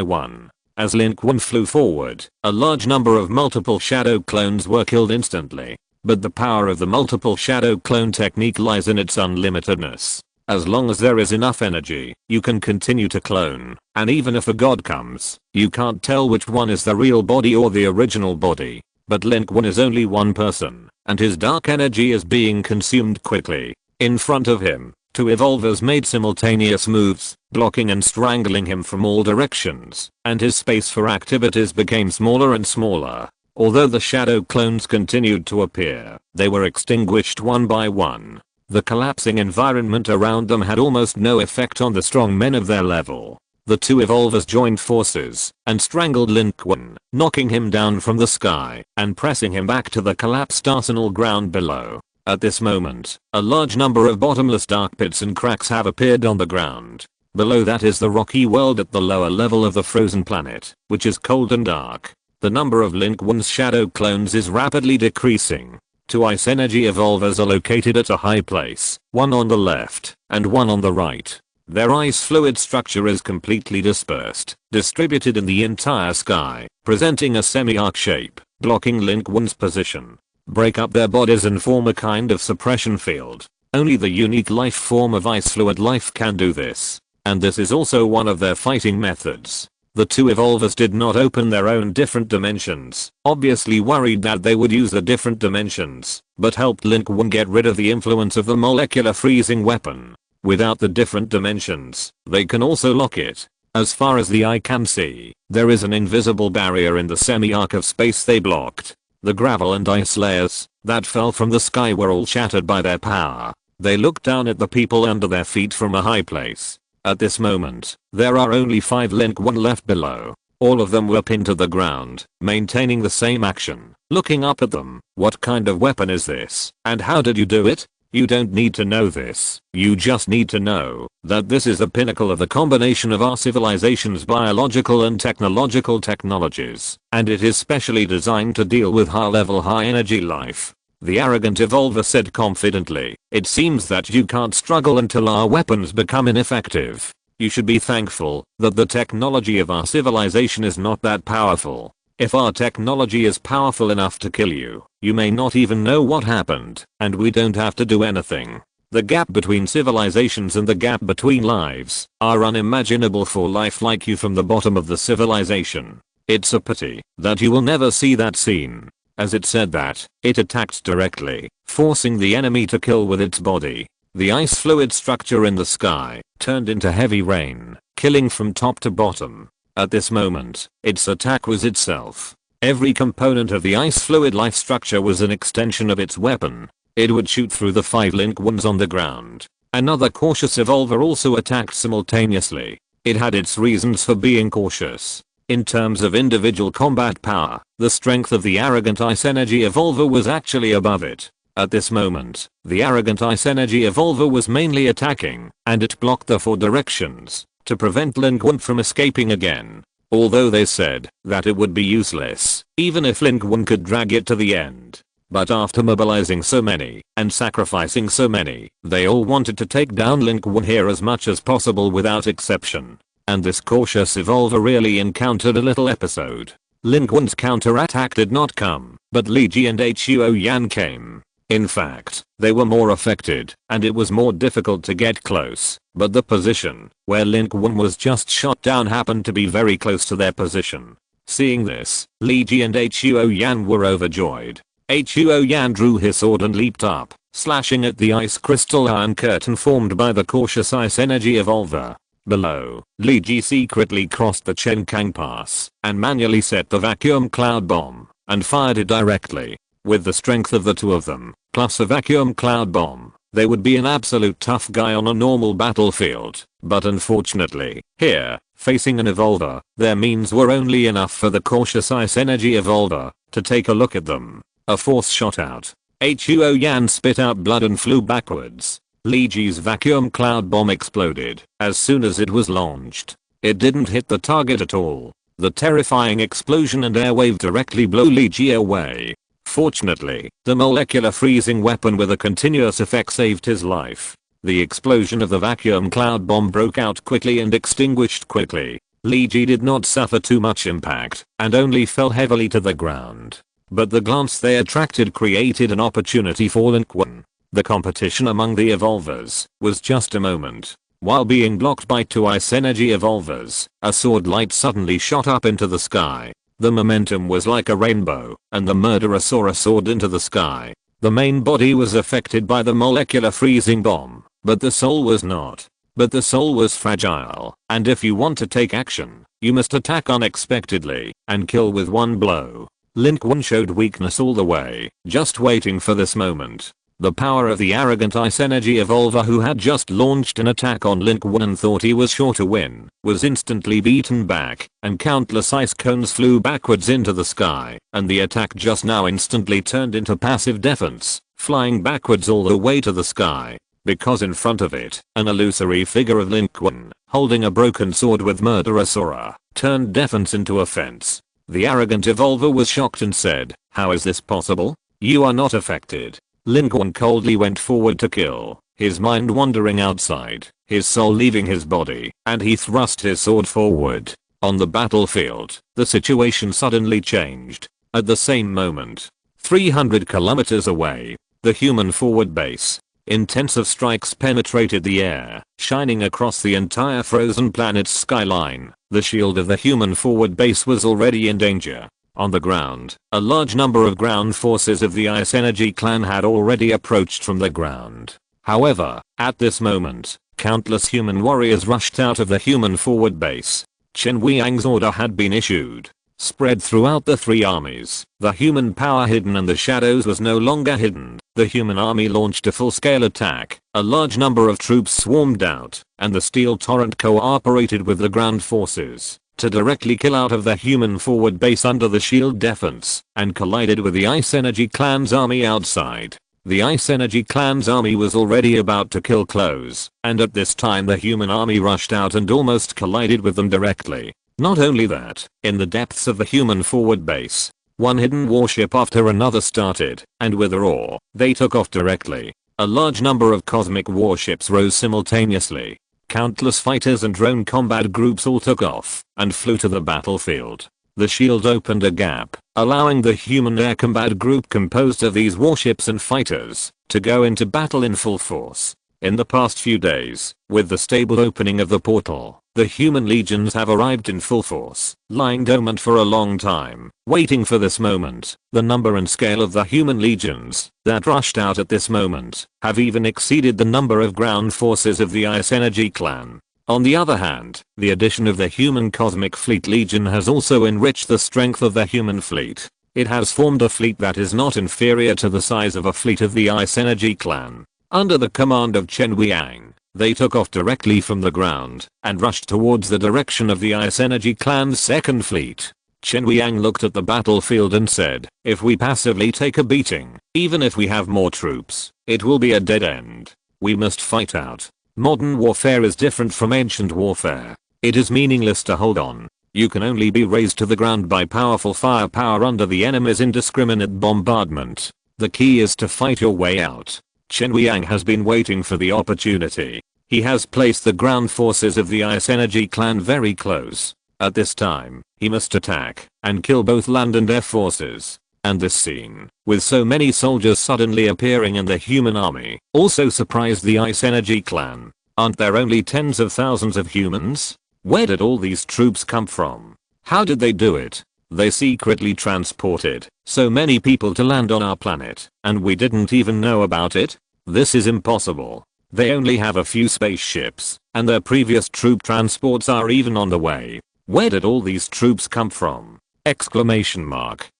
one. As Lin Qun flew forward, a large number of multiple shadow clones were killed instantly. But the power of the multiple shadow clone technique lies in its unlimitedness. As long as there is enough energy, you can continue to clone, and even if a god comes, you can't tell which one is the real body or the original body. But Lin Qun is only one person, and his dark energy is being consumed quickly. In front of him, two evolvers made simultaneous moves, blocking and strangling him from all directions, and his space for activities became smaller and smaller. Although the shadow clones continued to appear, they were extinguished one by one. The collapsing environment around them had almost no effect on the strong men of their level. The two evolvers joined forces and strangled Lin Qun, knocking him down from the sky and pressing him back to the collapsed arsenal ground below. At this moment, a large number of bottomless dark pits and cracks have appeared on the ground. Below that is the rocky world at the lower level of the frozen planet, which is cold and dark. The number of Lin Qun's shadow clones is rapidly decreasing. Two ice energy evolvers are located at a high place, one on the left and one on the right. Their ice fluid structure is completely dispersed, distributed in the entire sky, presenting a semi-arc shape, blocking Lin Qun's position. Break up their bodies and form a kind of suppression field. Only the unique life form of ice fluid life can do this. And this is also one of their fighting methods. The two evolvers did not open their own different dimensions, obviously worried that they would use the different dimensions, but helped Lin Qun get rid of the influence of the molecular freezing weapon. Without the different dimensions, they can also lock it. As far as the eye can see, there is an invisible barrier in the semi-arc of space they blocked. The gravel and ice layers that fell from the sky were all shattered by their power. They looked down at the people under their feet from a high place. At this moment, there are only 5 Lin Qun left below. All of them were pinned to the ground, maintaining the same action, looking up at them. What kind of weapon is this? And how did you do it? You don't need to know this. You just need to know that this is the pinnacle of the combination of our civilization's biological and technological technologies, and it is specially designed to deal with high-level high-energy life. The arrogant evolver said confidently, it seems that you can't struggle until our weapons become ineffective. You should be thankful that the technology of our civilization is not that powerful. If our technology is powerful enough to kill you, you may not even know what happened, and we don't have to do anything. The gap between civilizations and the gap between lives are unimaginable for life like you from the bottom of the civilization. It's a pity that you will never see that scene. As it said that, it attacked directly, forcing the enemy to kill with its body. The ice fluid structure in the sky turned into heavy rain, killing from top to bottom. At this moment, its attack was itself. Every component of the ice fluid life structure was an extension of its weapon. It would shoot through the 5 Lin Quns on the ground. Another cautious evolver also attacked simultaneously. It had its reasons for being cautious. In terms of individual combat power, the strength of the arrogant ice energy evolver was actually above it. At this moment, the arrogant ice energy evolver was mainly attacking, and it blocked the 4 directions to prevent Lin Qun from escaping again. Although they said that it would be useless, even if Lin Qun could drag it to the end. But after mobilizing so many and sacrificing so many, they all wanted to take down Lin Qun here as much as possible without exception. And this cautious evolver really encountered a little episode. Lin Qun's counterattack did not come, but Li Ji and Huo Yan came. In fact, they were more affected, and it was more difficult to get close, but the position where Lin Qun was just shot down happened to be very close to their position. Seeing this, Li Ji and Huo Yan were overjoyed. Huo Yan drew his sword and leaped up, slashing at the ice crystal iron curtain formed by the cautious ice energy evolver. Below, Li Ji secretly crossed the Chen Kang Pass and manually set the vacuum cloud bomb and fired it directly. With the strength of the two of them, plus a vacuum cloud bomb, they would be an absolute tough guy on a normal battlefield. But unfortunately, here, facing an evolver, their means were only enough for the cautious ice energy evolver to take a look at them. A force shot out. Huo Yan spit out blood and flew backwards. Li Ji's vacuum cloud bomb exploded as soon as it was launched. It didn't hit the target at all. The terrifying explosion and airwave directly blew Li Ji away. Fortunately, the molecular freezing weapon with a continuous effect saved his life. The explosion of the vacuum cloud bomb broke out quickly and extinguished quickly. Li Ji did not suffer too much impact and only fell heavily to the ground. But the glance they attracted created an opportunity for Lin Qun. The competition among the evolvers was just a moment. While being blocked by two ice energy evolvers, a sword light suddenly shot up into the sky. The momentum was like a rainbow, and the murderer soared into the sky. The main body was affected by the molecular freezing bomb, but the soul was not. But the soul was fragile, and if you want to take action, you must attack unexpectedly and kill with one blow. Lin Qun showed weakness all the way, just waiting for this moment. The power of the arrogant ice energy evolver who had just launched an attack on Lin Qun and thought he was sure to win, was instantly beaten back, and countless ice cones flew backwards into the sky, and the attack just now instantly turned into passive defense, flying backwards all the way to the sky. Because in front of it, an illusory figure of Lin Qun, holding a broken sword with murderer Sora, turned defense into offense. The arrogant evolver was shocked and said, "How is this possible? You are not affected." Lin Qun coldly went forward to kill, his mind wandering outside, his soul leaving his body, and he thrust his sword forward. On the battlefield, the situation suddenly changed. At the same moment, 300 kilometers away, the human forward base. Intensive strikes penetrated the air, shining across the entire frozen planet's skyline. The shield of the human forward base was already in danger. On the ground, a large number of ground forces of the Ice Energy clan had already approached from the ground. However, at this moment, countless human warriors rushed out of the human forward base. Chen Weiyang's order had been issued. Spread throughout the three armies, the human power hidden in the shadows was no longer hidden. The human army launched a full-scale attack. A large number of troops swarmed out, and the steel torrent cooperated with the ground forces to directly kill out of the human forward base under the shield defense, and collided with the Ice Energy clan's army outside. The Ice Energy clan's army was already about to kill close, and at this time the human army rushed out and almost collided with them directly. Not only that, in the depths of the human forward base, one hidden warship after another started, and with a roar, they took off directly. A large number of cosmic warships rose simultaneously. Countless fighters and drone combat groups all took off and flew to the battlefield. The shield opened a gap, allowing the human air combat group composed of these warships and fighters to go into battle in full force. In the past few days, with the stable opening of the portal, the human legions have arrived in full force, lying dormant for a long time, waiting for this moment. The number and scale of the human legions that rushed out at this moment have even exceeded the number of ground forces of the Ice Energy clan. On the other hand, the addition of the human Cosmic Fleet Legion has also enriched the strength of the human fleet. It has formed a fleet that is not inferior to the size of a fleet of the Ice Energy clan. Under the command of Chen Weiyang, they took off directly from the ground and rushed towards the direction of the Ice Energy clan's second fleet. Chen Weiyang looked at the battlefield and said, "If we passively take a beating, even if we have more troops, it will be a dead end. We must fight out. Modern warfare is different from ancient warfare. It is meaningless to hold on. You can only be razed to the ground by powerful firepower under the enemy's indiscriminate bombardment." The key is to fight your way out. Chen Weiyang has been waiting for the opportunity. He has placed the ground forces of the Ice Energy clan very close. At this time, he must attack and kill both land and air forces. And this scene, with so many soldiers suddenly appearing in the human army, also surprised the Ice Energy clan. Aren't there only tens of thousands of humans? Where did all these troops come from? How did they do it? They secretly transported so many people to land on our planet, and we didn't even know about it? This is impossible. They only have a few spaceships, and their previous troop transports are even on the way. Where did all these troops come from? Exclamation mark.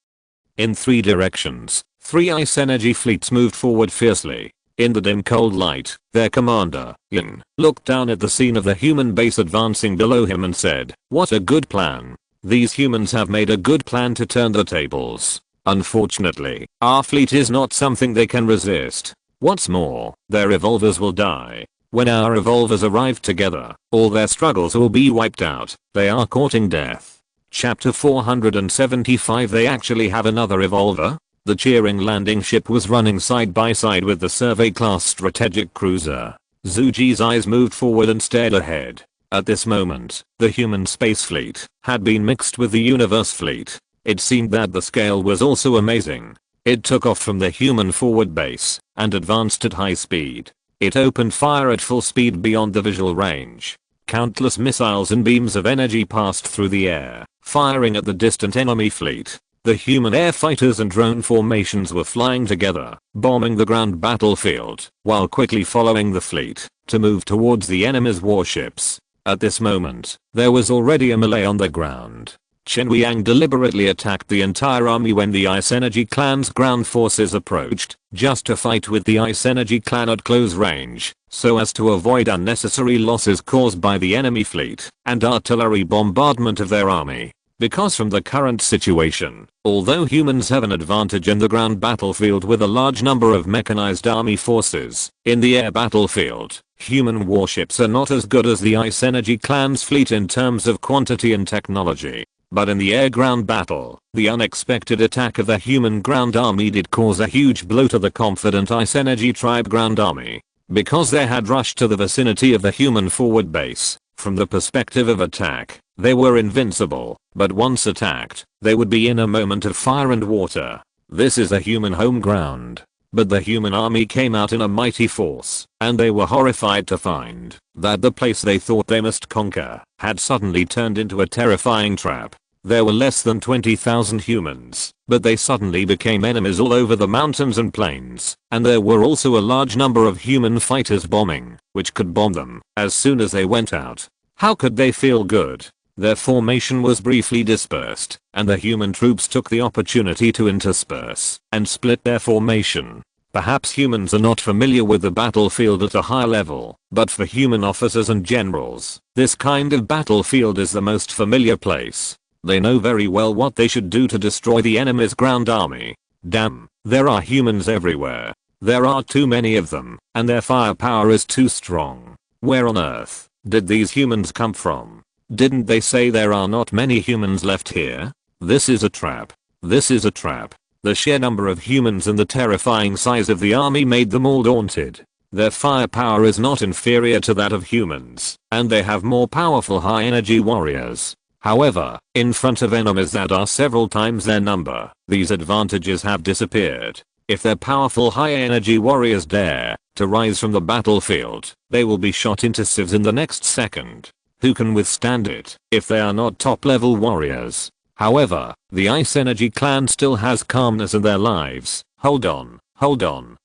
In 3 directions, 3 Ice Energy fleets moved forward fiercely. In the dim cold light, their commander, Lin, looked down at the scene of the human base advancing below him and said, "What a good plan. These humans have made a good plan to turn the tables. Unfortunately, our fleet is not something they can resist. What's more, their revolvers will die. When our revolvers arrive together, all their struggles will be wiped out. They are courting death." Chapter 475. They actually have another revolver? The cheering landing ship was running side by side with the survey-class strategic cruiser. Zhu Ji's eyes moved forward and stared ahead. At this moment, the human space fleet had been mixed with the universe fleet. It seemed that the scale was also amazing. It took off from the human forward base and advanced at high speed. It opened fire at full speed beyond the visual range. Countless missiles and beams of energy passed through the air, firing at the distant enemy fleet. The human air fighters and drone formations were flying together, bombing the ground battlefield, while quickly following the fleet to move towards the enemy's warships. At this moment, there was already a melee on the ground. Chen Weiyang deliberately attacked the entire army when the Ice Energy clan's ground forces approached, just to fight with the Ice Energy clan at close range, so as to avoid unnecessary losses caused by the enemy fleet and artillery bombardment of their army. Because from the current situation, although humans have an advantage in the ground battlefield with a large number of mechanized army forces, in the air battlefield, human warships are not as good as the Ice Energy clan's fleet in terms of quantity and technology. But in the air-ground battle, the unexpected attack of the human ground army did cause a huge blow to the confident Ice Energy tribe ground army. Because they had rushed to the vicinity of the human forward base, from the perspective of attack, they were invincible, but once attacked, they would be in a moment of fire and water. This is a human home ground. But the human army came out in a mighty force, and they were horrified to find that the place they thought they must conquer had suddenly turned into a terrifying trap. There were less than 20,000 humans, but they suddenly became enemies all over the mountains and plains, and there were also a large number of human fighters bombing, which could bomb them as soon as they went out. How could they feel good? Their formation was briefly dispersed, and the human troops took the opportunity to intersperse and split their formation. Perhaps humans are not familiar with the battlefield at a high level, but for human officers and generals, this kind of battlefield is the most familiar place. They know very well what they should do to destroy the enemy's ground army. Damn, there are humans everywhere. There are too many of them, and their firepower is too strong. Where on earth did these humans come from? Didn't they say there are not many humans left here? This is a trap. This is a trap. The sheer number of humans and the terrifying size of the army made them all daunted. Their firepower is not inferior to that of humans, and they have more powerful high energy warriors. However, in front of enemies that are several times their number, these advantages have disappeared. If their powerful high energy warriors dare to rise from the battlefield, they will be shot into sieves in the next second. Who can withstand it if they are not top level warriors? However, the Ice Energy clan still has calmness in their lives. Hold on,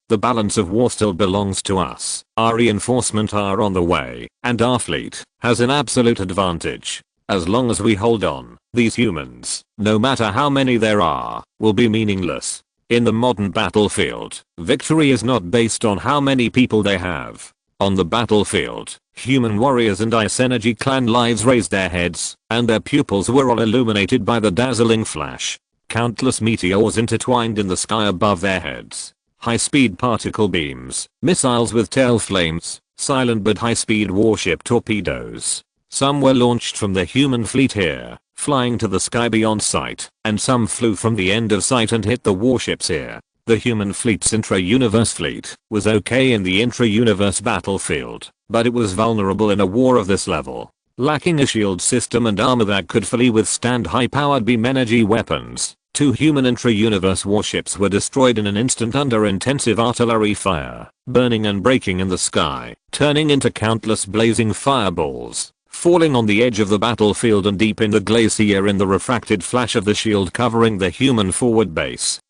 the balance of war still belongs to us. Our reinforcements are on the way, and our fleet has an absolute advantage. As long as we hold on, these humans, no matter how many there are, will be meaningless. In the modern battlefield, victory is not based on how many people they have. On the battlefield, human warriors and Ice Energy clan lives raised their heads, and their pupils were all illuminated by the dazzling flash. Countless meteors intertwined in the sky above their heads. High-speed particle beams, missiles with tail flames, silent but high-speed warship torpedoes. Some were launched from the human fleet here, flying to the sky beyond sight, and some flew from the end of sight and hit the warships here. The human fleet's intra-universe fleet was okay in the intra-universe battlefield, but it was vulnerable in a war of this level. Lacking a shield system and armor that could fully withstand high-powered beam energy weapons, 2 human intra-universe warships were destroyed in an instant under intensive artillery fire, burning and breaking in the sky, turning into countless blazing fireballs, falling on the edge of the battlefield and deep in the glacier in the refracted flash of the shield covering the human forward base.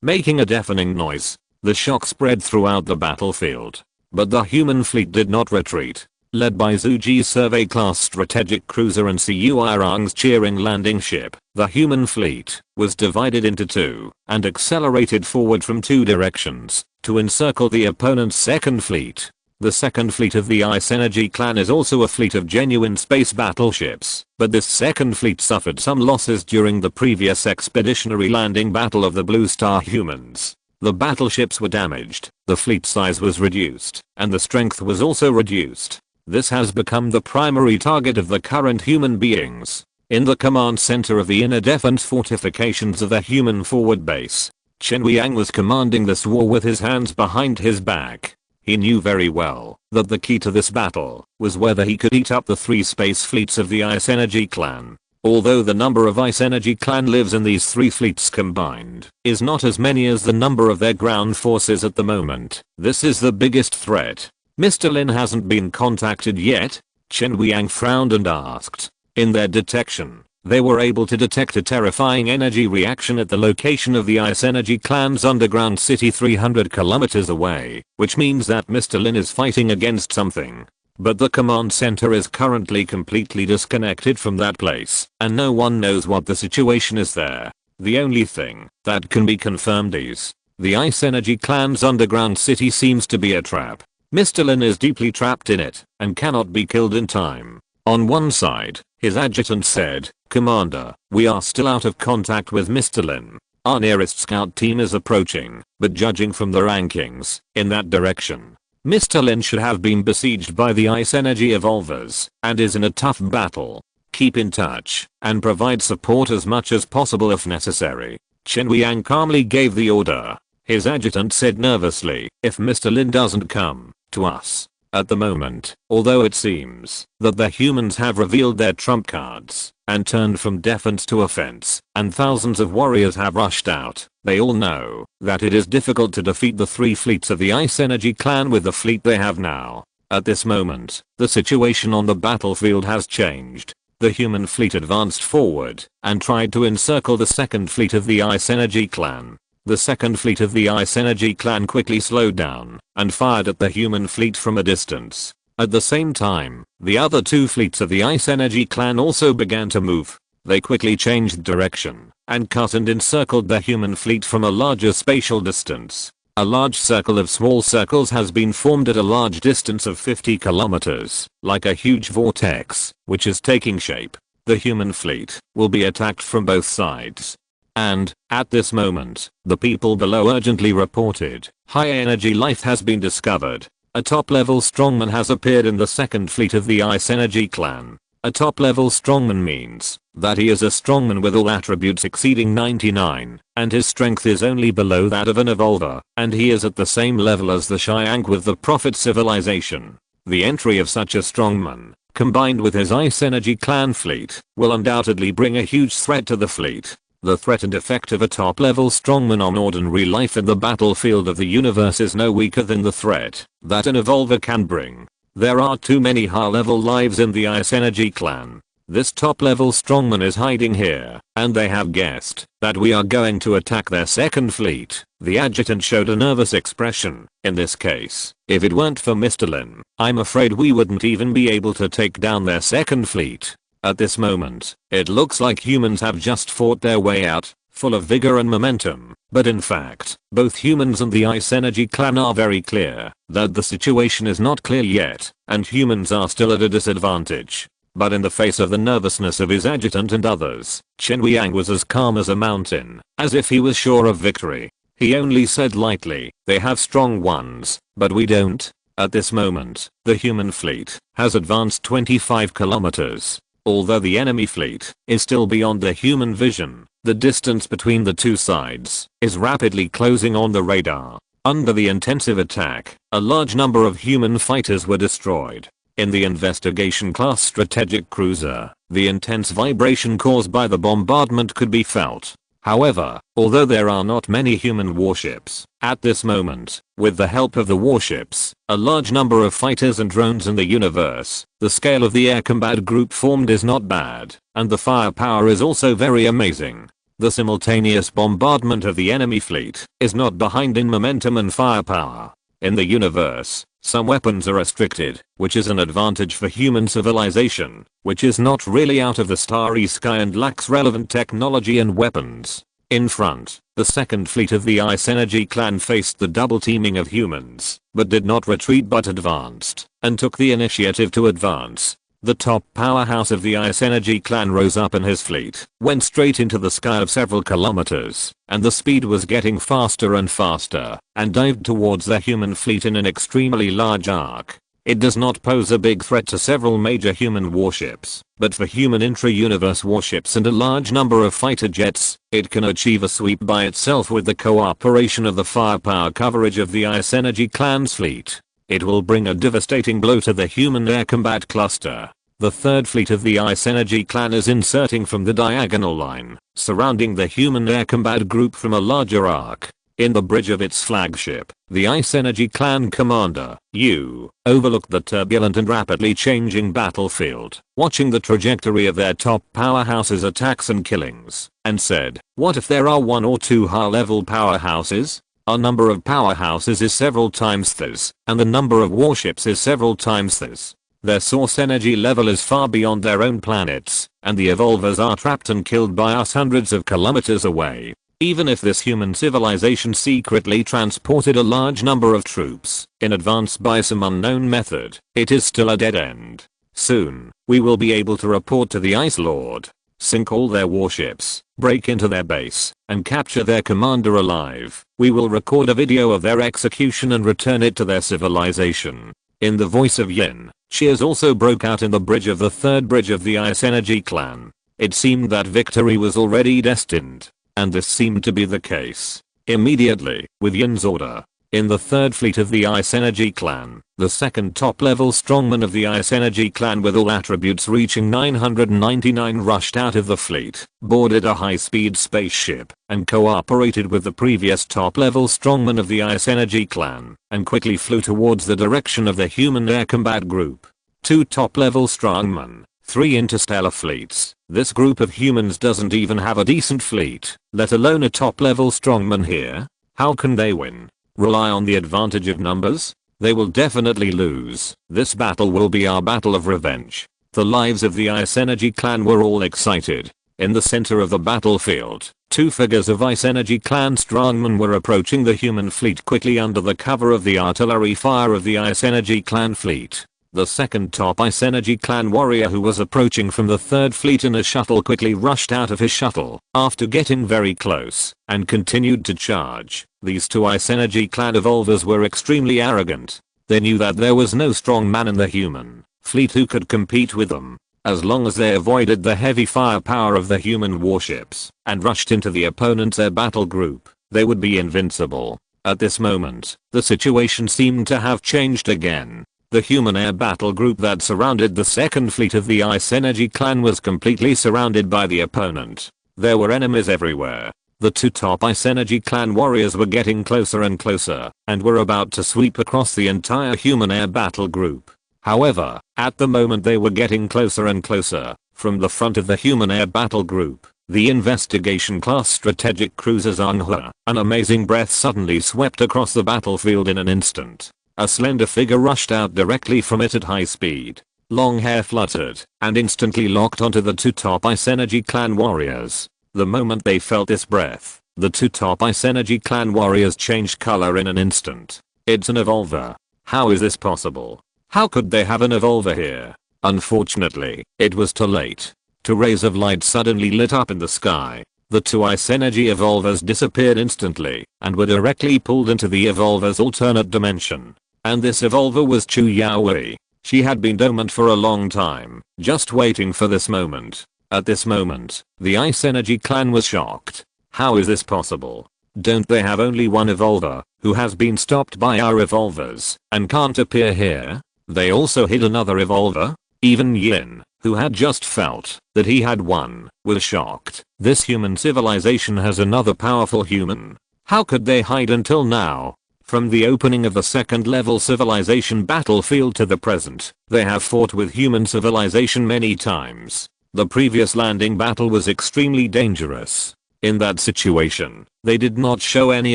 Making a deafening noise, the shock spread throughout the battlefield. But the human fleet did not retreat. Led by Zhu Ji's survey-class strategic cruiser and Siyu Irang's cheering landing ship, the human fleet was divided into 2 and accelerated forward from 2 directions to encircle the opponent's second fleet. The second fleet of the Ice Energy clan is also a fleet of genuine space battleships, but this second fleet suffered some losses during the previous expeditionary landing battle of the Blue Star humans. The battleships were damaged, the fleet size was reduced, and the strength was also reduced. This has become the primary target of the current human beings. In the command center of the inner defense fortifications of the human forward base, Chen Weiyang was commanding this war with his hands behind his back. He knew very well that the key to this battle was whether he could eat up the 3 space fleets of the Ice Energy clan. Although the number of Ice Energy clan lives in these 3 fleets combined is not as many as the number of their ground forces at the moment, this is the biggest threat. Mr. Lin hasn't been contacted yet? Chen Weiyang frowned and asked. In their detection, they were able to detect a terrifying energy reaction at the location of the Ice Energy clan's underground city 300 kilometers away, which means that Mr. Lin is fighting against something. But the command center is currently completely disconnected from that place, and no one knows what the situation is there. The only thing that can be confirmed is the Ice Energy clan's underground city seems to be a trap. Mr. Lin is deeply trapped in it and cannot be killed in time. On one side, his adjutant said, "Commander, we are still out of contact with Mr. Lin. Our nearest scout team is approaching, but judging from the rankings, in that direction, Mr. Lin should have been besieged by the Ice Energy Evolvers and is in a tough battle. Keep in touch and provide support as much as possible if necessary." Chen Weiyang calmly gave the order. His adjutant said nervously, "If Mr. Lin doesn't come to us at the moment, although it seems that the humans have revealed their trump cards and turned from defense to offense, and thousands of warriors have rushed out, they all know that it is difficult to defeat the 3 fleets of the Ice Energy clan with the fleet they have now. At this moment, the situation on the battlefield has changed. The human fleet advanced forward and tried to encircle the second fleet of the Ice Energy clan. The second fleet of the Ice Energy clan quickly slowed down and fired at the human fleet from a distance. At the same time, the other 2 fleets of the Ice Energy clan also began to move. They quickly changed direction and cut and encircled the human fleet from a larger spatial distance. A large circle of small circles has been formed at a large distance of 50 kilometers, like a huge vortex, which is taking shape. The human fleet will be attacked from both sides. And, at this moment, the people below urgently reported, high energy life has been discovered. A top-level strongman has appeared in the second fleet of the Ice Energy clan. A top-level strongman means that he is a strongman with all attributes exceeding 99, and his strength is only below that of an evolver, and he is at the same level as the Xiang with the Prophet civilization. The entry of such a strongman, combined with his Ice Energy clan fleet, will undoubtedly bring a huge threat to the fleet. The threat and effect of a top-level strongman on ordinary life in the battlefield of the universe is no weaker than the threat that an evolver can bring. There are too many high-level lives in the Ice Energy clan. This top-level strongman is hiding here, and they have guessed that we are going to attack their second fleet. The adjutant showed a nervous expression. In this case, if it weren't for Mr. Lin, I'm afraid we wouldn't even be able to take down their second fleet. At this moment, it looks like humans have just fought their way out, full of vigor and momentum, but in fact, both humans and the Ice Energy clan are very clear that the situation is not clear yet, and humans are still at a disadvantage. But in the face of the nervousness of his adjutant and others, Chen Weiyang was as calm as a mountain, as if he was sure of victory. He only said lightly, "They have strong ones, but we don't." At this moment, the human fleet has advanced 25 kilometers. Although the enemy fleet is still beyond the human vision, the distance between the two sides is rapidly closing on the radar. Under the intensive attack, a large number of human fighters were destroyed. In the investigation class strategic cruiser, the intense vibration caused by the bombardment could be felt. However, although there are not many human warships at this moment, with the help of the warships, a large number of fighters and drones in the universe, the scale of the air combat group formed is not bad, and the firepower is also very amazing. The simultaneous bombardment of the enemy fleet is not behind in momentum and firepower. In the universe, some weapons are restricted, which is an advantage for human civilization, which is not really out of the starry sky and lacks relevant technology and weapons. In front, the second fleet of the Ice Energy clan faced the double teaming of humans, but did not retreat but advanced, and took the initiative to advance. The top powerhouse of the Ice Energy clan rose up in his fleet, went straight into the sky of several kilometers, and the speed was getting faster and faster, and dived towards the human fleet in an extremely large arc. It does not pose a big threat to several major human warships, but for human intra-universe warships and a large number of fighter jets, it can achieve a sweep by itself with the cooperation of the firepower coverage of the Ice Energy clan's fleet. It will bring a devastating blow to the human air combat cluster. The third fleet of the Ice Energy clan is inserting from the diagonal line, surrounding the human air combat group from a larger arc. In the bridge of its flagship, the Ice Energy clan commander, Yu, overlooked the turbulent and rapidly changing battlefield, watching the trajectory of their top powerhouses' attacks and killings, and said, "What if there are one or two high-level powerhouses? Our number of powerhouses is several times this, and the number of warships is several times this. Their source energy level is far beyond their own planets, and the evolvers are trapped and killed by us hundreds of kilometers away. Even if this human civilization secretly transported a large number of troops in advance by some unknown method, it is still a dead end. Soon, we will be able to report to the Ice Lord, sink all their warships, break into their base, and capture their commander alive. We will record a video of their execution and return it to their civilization." In the voice of Yin, cheers also broke out in the bridge of the third bridge of the Ice Energy clan. It seemed that victory was already destined, and this seemed to be the case. Immediately, with Yin's order, in the third fleet of the Ice Energy clan, the second top-level strongman of the Ice Energy clan with all attributes reaching 999 rushed out of the fleet, boarded a high-speed spaceship, and cooperated with the previous top-level strongman of the Ice Energy clan, and quickly flew towards the direction of the human air combat group. 2 top-level strongmen, 3 interstellar fleets. This group of humans doesn't even have a decent fleet, let alone a top-level strongman here. How can they win? Rely on the advantage of numbers? They will definitely lose. This battle will be our battle of revenge. The lives of the Ice Energy clan were all excited. In the center of the battlefield, 2 figures of Ice Energy clan strongmen were approaching the human fleet quickly under the cover of the artillery fire of the Ice Energy clan fleet. The second top Ice Energy clan warrior who was approaching from the third fleet in a shuttle quickly rushed out of his shuttle after getting very close and continued to charge. These 2 Ice Energy clan evolvers were extremely arrogant. They knew that there was no strong man in the human fleet who could compete with them. As long as they avoided the heavy firepower of the human warships and rushed into the opponent's air battle group, they would be invincible. At this moment, the situation seemed to have changed again. The human air battle group that surrounded the second fleet of the Ice Energy clan was completely surrounded by the opponent. There were enemies everywhere. The 2 top Ice Energy clan warriors were getting closer and closer, and were about to sweep across the entire human air battle group. However, at the moment they were getting closer and closer, from the front of the human air battle group, the investigation class strategic cruiser Zhanghe, an amazing breath suddenly swept across the battlefield in an instant. A slender figure rushed out directly from it at high speed. Long hair fluttered, and instantly locked onto the 2 top Ice Energy clan warriors. The moment they felt this breath, the 2 top Ice Energy clan warriors changed color in an instant. It's an evolver. How is this possible? How could they have an evolver here? Unfortunately, it was too late. 2 rays of light suddenly lit up in the sky. The 2 Ice Energy evolvers disappeared instantly, and were directly pulled into the evolver's alternate dimension. And this evolver was Chu Yaoi. She had been dormant for a long time, just waiting for this moment. At this moment, the Ice Energy clan was shocked. How is this possible? Don't they have only one evolver, who has been stopped by our evolvers, and can't appear here? They also hid another evolver? Even Yin, who had just felt that he had one, was shocked. This human civilization has another powerful human. How could they hide until now? From the opening of the second level civilization battlefield to the present, they have fought with human civilization many times. The previous landing battle was extremely dangerous. In that situation, they did not show any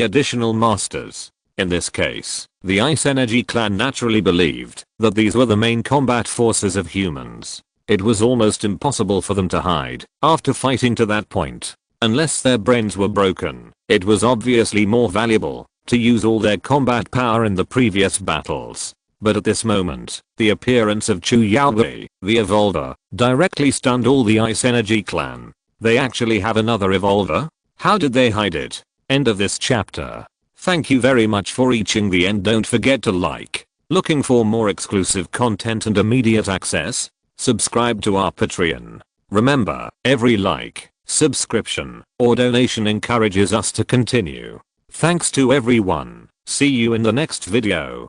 additional masters. In this case, the Ice Energy clan naturally believed that these were the main combat forces of humans. It was almost impossible for them to hide after fighting to that point. Unless their brains were broken, it was obviously more valuable to use all their combat power in the previous battles. But at this moment, the appearance of Chu Yaowei, the evolver, directly stunned all the Ice Energy clan. They actually have another evolver? How did they hide it? End of this chapter. Thank you very much for reaching the end. Don't forget to like. Looking for more exclusive content and immediate access? Subscribe to our Patreon. Remember, every like, subscription, or donation encourages us to continue. Thanks to everyone. See you in the next video.